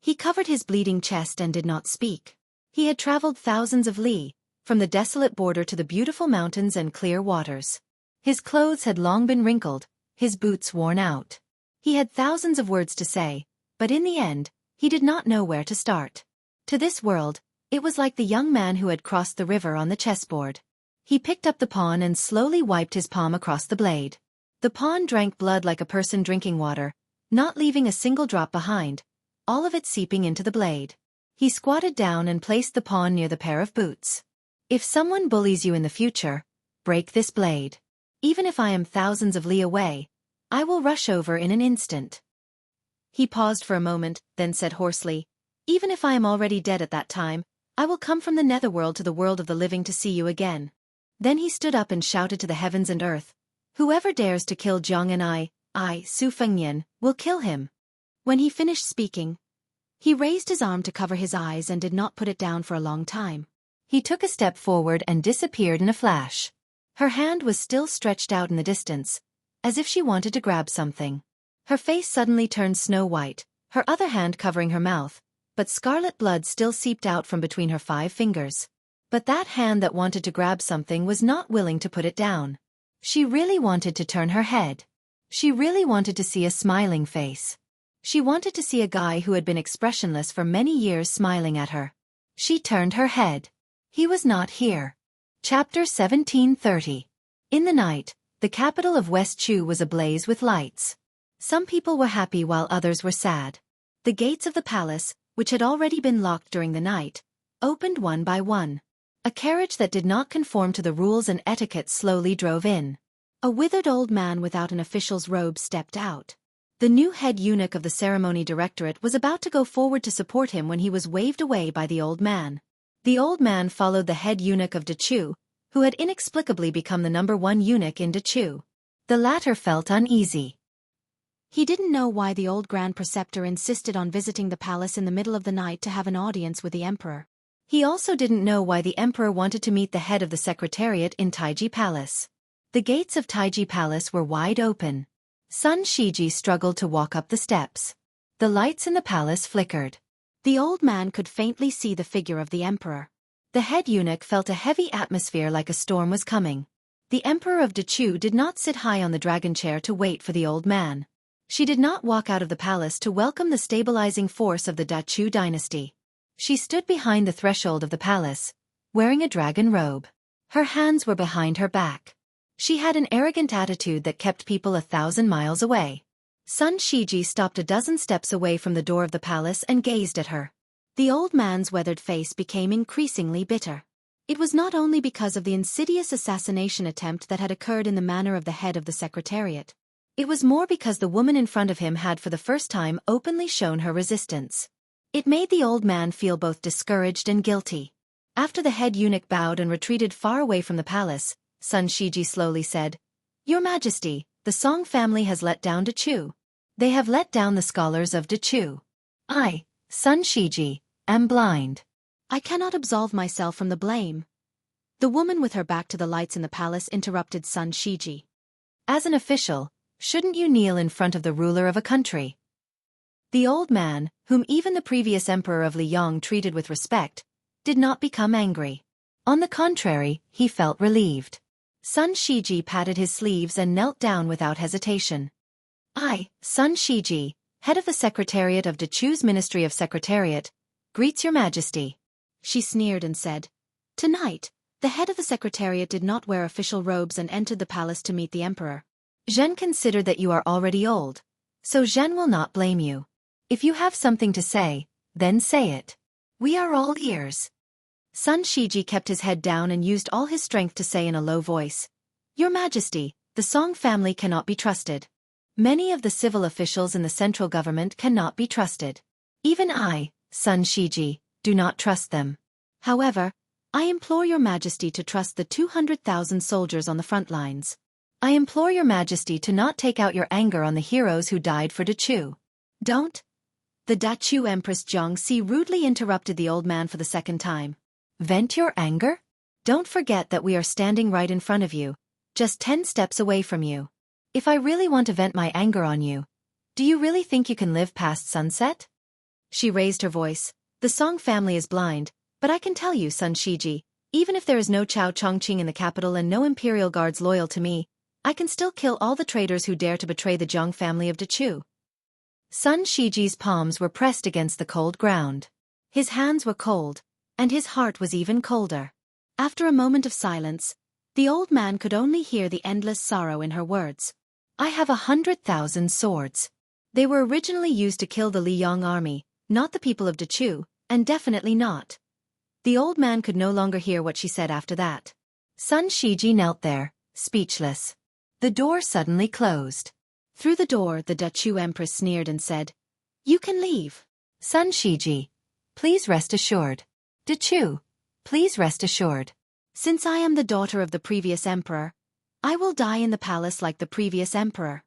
He covered his bleeding chest and did not speak. He had traveled thousands of li, from the desolate border to the beautiful mountains and clear waters. His clothes had long been wrinkled, his boots worn out. He had thousands of words to say, but in the end, he did not know where to start. To this world, it was like the young man who had crossed the river on the chessboard. He picked up the pawn and slowly wiped his palm across the blade. The pawn drank blood like a person drinking water, not leaving a single drop behind, all of it seeping into the blade. He squatted down and placed the pawn near the pair of boots. "If someone bullies you in the future, break this blade. Even if I am thousands of li away, I will rush over in an instant." He paused for a moment, then said hoarsely, "Even if I am already dead at that time, I will come from the netherworld to the world of the living to see you again." Then he stood up and shouted to the heavens and earth, "Whoever dares to kill Jiang and I, Su Fengnian, will kill him." When he finished speaking, he raised his arm to cover his eyes and did not put it down for a long time. He took a step forward and disappeared in a flash. Her hand was still stretched out in the distance, as if she wanted to grab something. Her face suddenly turned snow-white, her other hand covering her mouth, but scarlet blood still seeped out from between her 5 fingers. But that hand that wanted to grab something was not willing to put it down. She really wanted to turn her head. She really wanted to see a smiling face. She wanted to see a guy who had been expressionless for many years smiling at her. She turned her head. He was not here. Chapter 1730. In the night, the capital of West Chu was ablaze with lights. Some people were happy while others were sad. The gates of the palace, which had already been locked during the night, opened one by one. A carriage that did not conform to the rules and etiquette slowly drove in. A withered old man without an official's robe stepped out. The new head eunuch of the ceremony directorate was about to go forward to support him when he was waved away by the old man. The old man followed the head eunuch of Dechu, who had inexplicably become the #1 eunuch in Dechu. The latter felt uneasy. He didn't know why the old Grand Preceptor insisted on visiting the palace in the middle of the night to have an audience with the emperor. He also didn't know why the emperor wanted to meet the head of the secretariat in Taiji Palace. The gates of Taiji Palace were wide open. Sun Shiji struggled to walk up the steps. The lights in the palace flickered. The old man could faintly see the figure of the emperor. The head eunuch felt a heavy atmosphere like a storm was coming. The emperor of Dechu did not sit high on the dragon chair to wait for the old man. She did not walk out of the palace to welcome the stabilizing force of the Dachu dynasty. She stood behind the threshold of the palace, wearing a dragon robe. Her hands were behind her back. She had an arrogant attitude that kept people 1,000 miles away. Sun Shiji stopped a dozen steps away from the door of the palace and gazed at her. The old man's weathered face became increasingly bitter. It was not only because of the insidious assassination attempt that had occurred in the manner of the head of the secretariat. It was more because the woman in front of him had for the first time openly shown her resistance. It made the old man feel both discouraged and guilty. After the head eunuch bowed and retreated far away from the palace, Sun Shiji slowly said. Your Majesty, the Song family has let down Chu. They have let down the scholars of Chu. I, Sun Shiji, am blind. I cannot absolve myself from the blame. The woman with her back to the lights in the palace interrupted Sun Shiji. As an official, shouldn't you kneel in front of the ruler of a country? The old man, whom even the previous emperor of Liang treated with respect, did not become angry. On the contrary, he felt relieved. Sun Shiji patted his sleeves and knelt down without hesitation. I, Sun Shiji, head of the Secretariat of Chu's Ministry of Secretariat, greets your Majesty. She sneered and said, Tonight, the head of the Secretariat did not wear official robes and entered the palace to meet the emperor. Zhen considered that you are already old, so Zhen will not blame you. If you have something to say, then say it. We are all ears. Sun Shiji kept his head down and used all his strength to say in a low voice, Your Majesty, the Song family cannot be trusted. Many of the civil officials in the central government cannot be trusted. Even I, Sun Shiji, do not trust them. However, I implore your Majesty to trust the 200,000 soldiers on the front lines. I implore your Majesty to not take out your anger on the heroes who died for Chu. Don't. The Dachu Empress Xianxia rudely interrupted the old man for the second time. Vent your anger? Don't forget that we are standing right in front of you, just 10 steps away from you. If I really want to vent my anger on you, do you really think you can live past sunset? She raised her voice. The Song family is blind, but I can tell you, Sun Shiji, even if there is no Chao Chongqing in the capital and no imperial guards loyal to me, I can still kill all the traitors who dare to betray the Jiang family of Chu. Sun Shiji's palms were pressed against the cold ground. His hands were cold, and his heart was even colder. After a moment of silence, the old man could only hear the endless sorrow in her words. I have 100,000 swords. They were originally used to kill the Liang army, not the people of Chu, and definitely not. The old man could no longer hear what she said after that. Sun Shiji knelt there, speechless. The door suddenly closed. Through the door, the Dachu Empress sneered and said, You can leave. Sun Shiji, please rest assured. Chu, please rest assured. Since I am the daughter of the previous emperor, I will die in the palace like the previous emperor.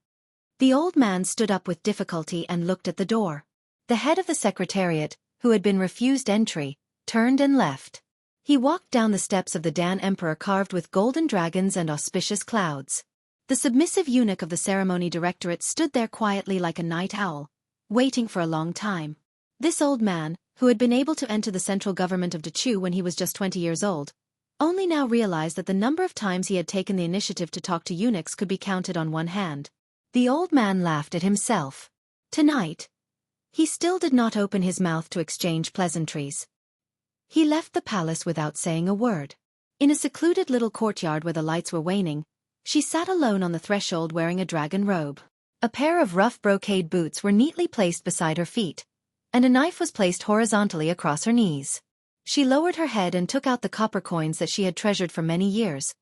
The old man stood up with difficulty and looked at the door. The head of the secretariat, who had been refused entry, turned and left. He walked down the steps of the Dan Emperor carved with golden dragons and auspicious clouds. The submissive eunuch of the ceremony directorate stood there quietly like a night owl, waiting for a long time. This old man, who had been able to enter the central government of Chu when he was just 20 years old, only now realized that the number of times he had taken the initiative to talk to eunuchs could be counted on one hand. The old man laughed at himself. Tonight, he still did not open his mouth to exchange pleasantries. He left the palace without saying a word. In a secluded little courtyard where the lights were waning, she sat alone on the threshold wearing a dragon robe. A pair of rough brocade boots were neatly placed beside her feet, and a knife was placed horizontally across her knees. She lowered her head and took out the copper coins that she had treasured for many years,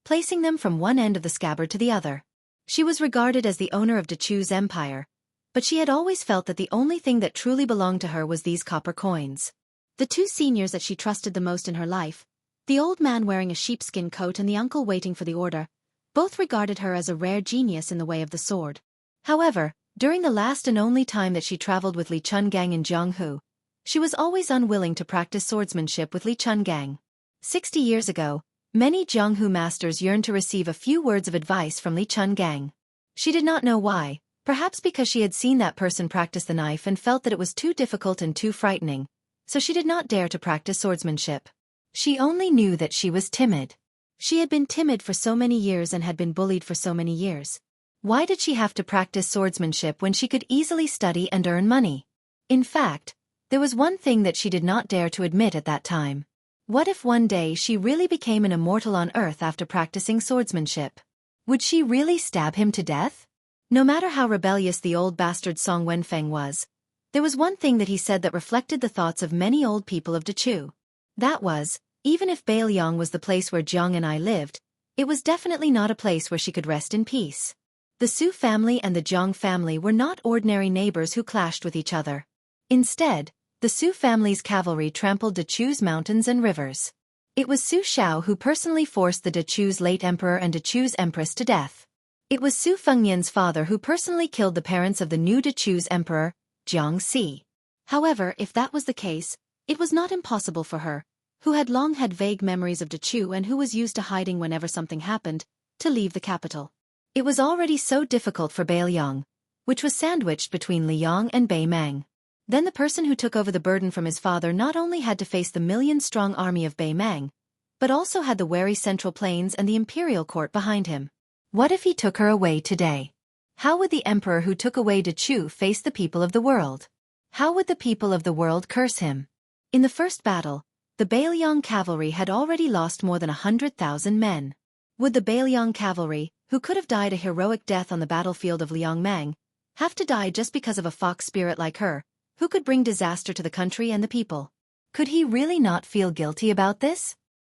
placing them from one end of the scabbard to the other. She was regarded as the owner of Chu's empire, but she had always felt that the only thing that truly belonged to her was these copper coins. The two seniors that she trusted the most in her life, the old man wearing a sheepskin coat and the uncle waiting for the order, both regarded her as a rare genius in the way of the sword. However, during the last and only time that she traveled with Li Chungang in Jianghu, she was always unwilling to practice swordsmanship with Li Chungang. 60 years ago, many Jianghu masters yearned to receive a few words of advice from Li Chungang. She did not know why, perhaps because she had seen that person practice the knife and felt that it was too difficult and too frightening, so she did not dare to practice swordsmanship. She only knew that she was timid. She had been timid for so many years and had been bullied for so many years. Why did she have to practice swordsmanship when she could easily study and earn money? In fact, there was one thing that she did not dare to admit at that time. What if one day she really became an immortal on earth after practicing swordsmanship? Would she really stab him to death? No matter how rebellious the old bastard Song Wenfeng was, there was one thing that he said that reflected the thoughts of many old people of Chu. That was, even if Bailiang was the place where Jiang and I lived, it was definitely not a place where she could rest in peace. The Su family and the Jiang family were not ordinary neighbors who clashed with each other. Instead, the Su family's cavalry trampled Chu's mountains and rivers. It was Su Shao who personally forced the Dechu's late emperor and Dechu's empress to death. It was Su Fengnian's father who personally killed the parents of the new Dechu's emperor, Jianghu. However, if that was the case, it was not impossible for her, who had long had vague memories of Dechu and who was used to hiding whenever something happened, to leave the capital. It was already so difficult for Bai Liang, which was sandwiched between Liang and Bai Mang. Then the person who took over the burden from his father not only had to face the million-strong army of Bai Mang, but also had the wary Central Plains and the imperial court behind him. What if he took her away today? How would the emperor who took away Dechu face the people of the world? How would the people of the world curse him? In the first battle, the Bailiang cavalry had already lost more than 100,000 men. Would the Bailiang cavalry, who could have died a heroic death on the battlefield of Liangmang, have to die just because of a fox spirit like her, who could bring disaster to the country and the people? Could he really not feel guilty about this?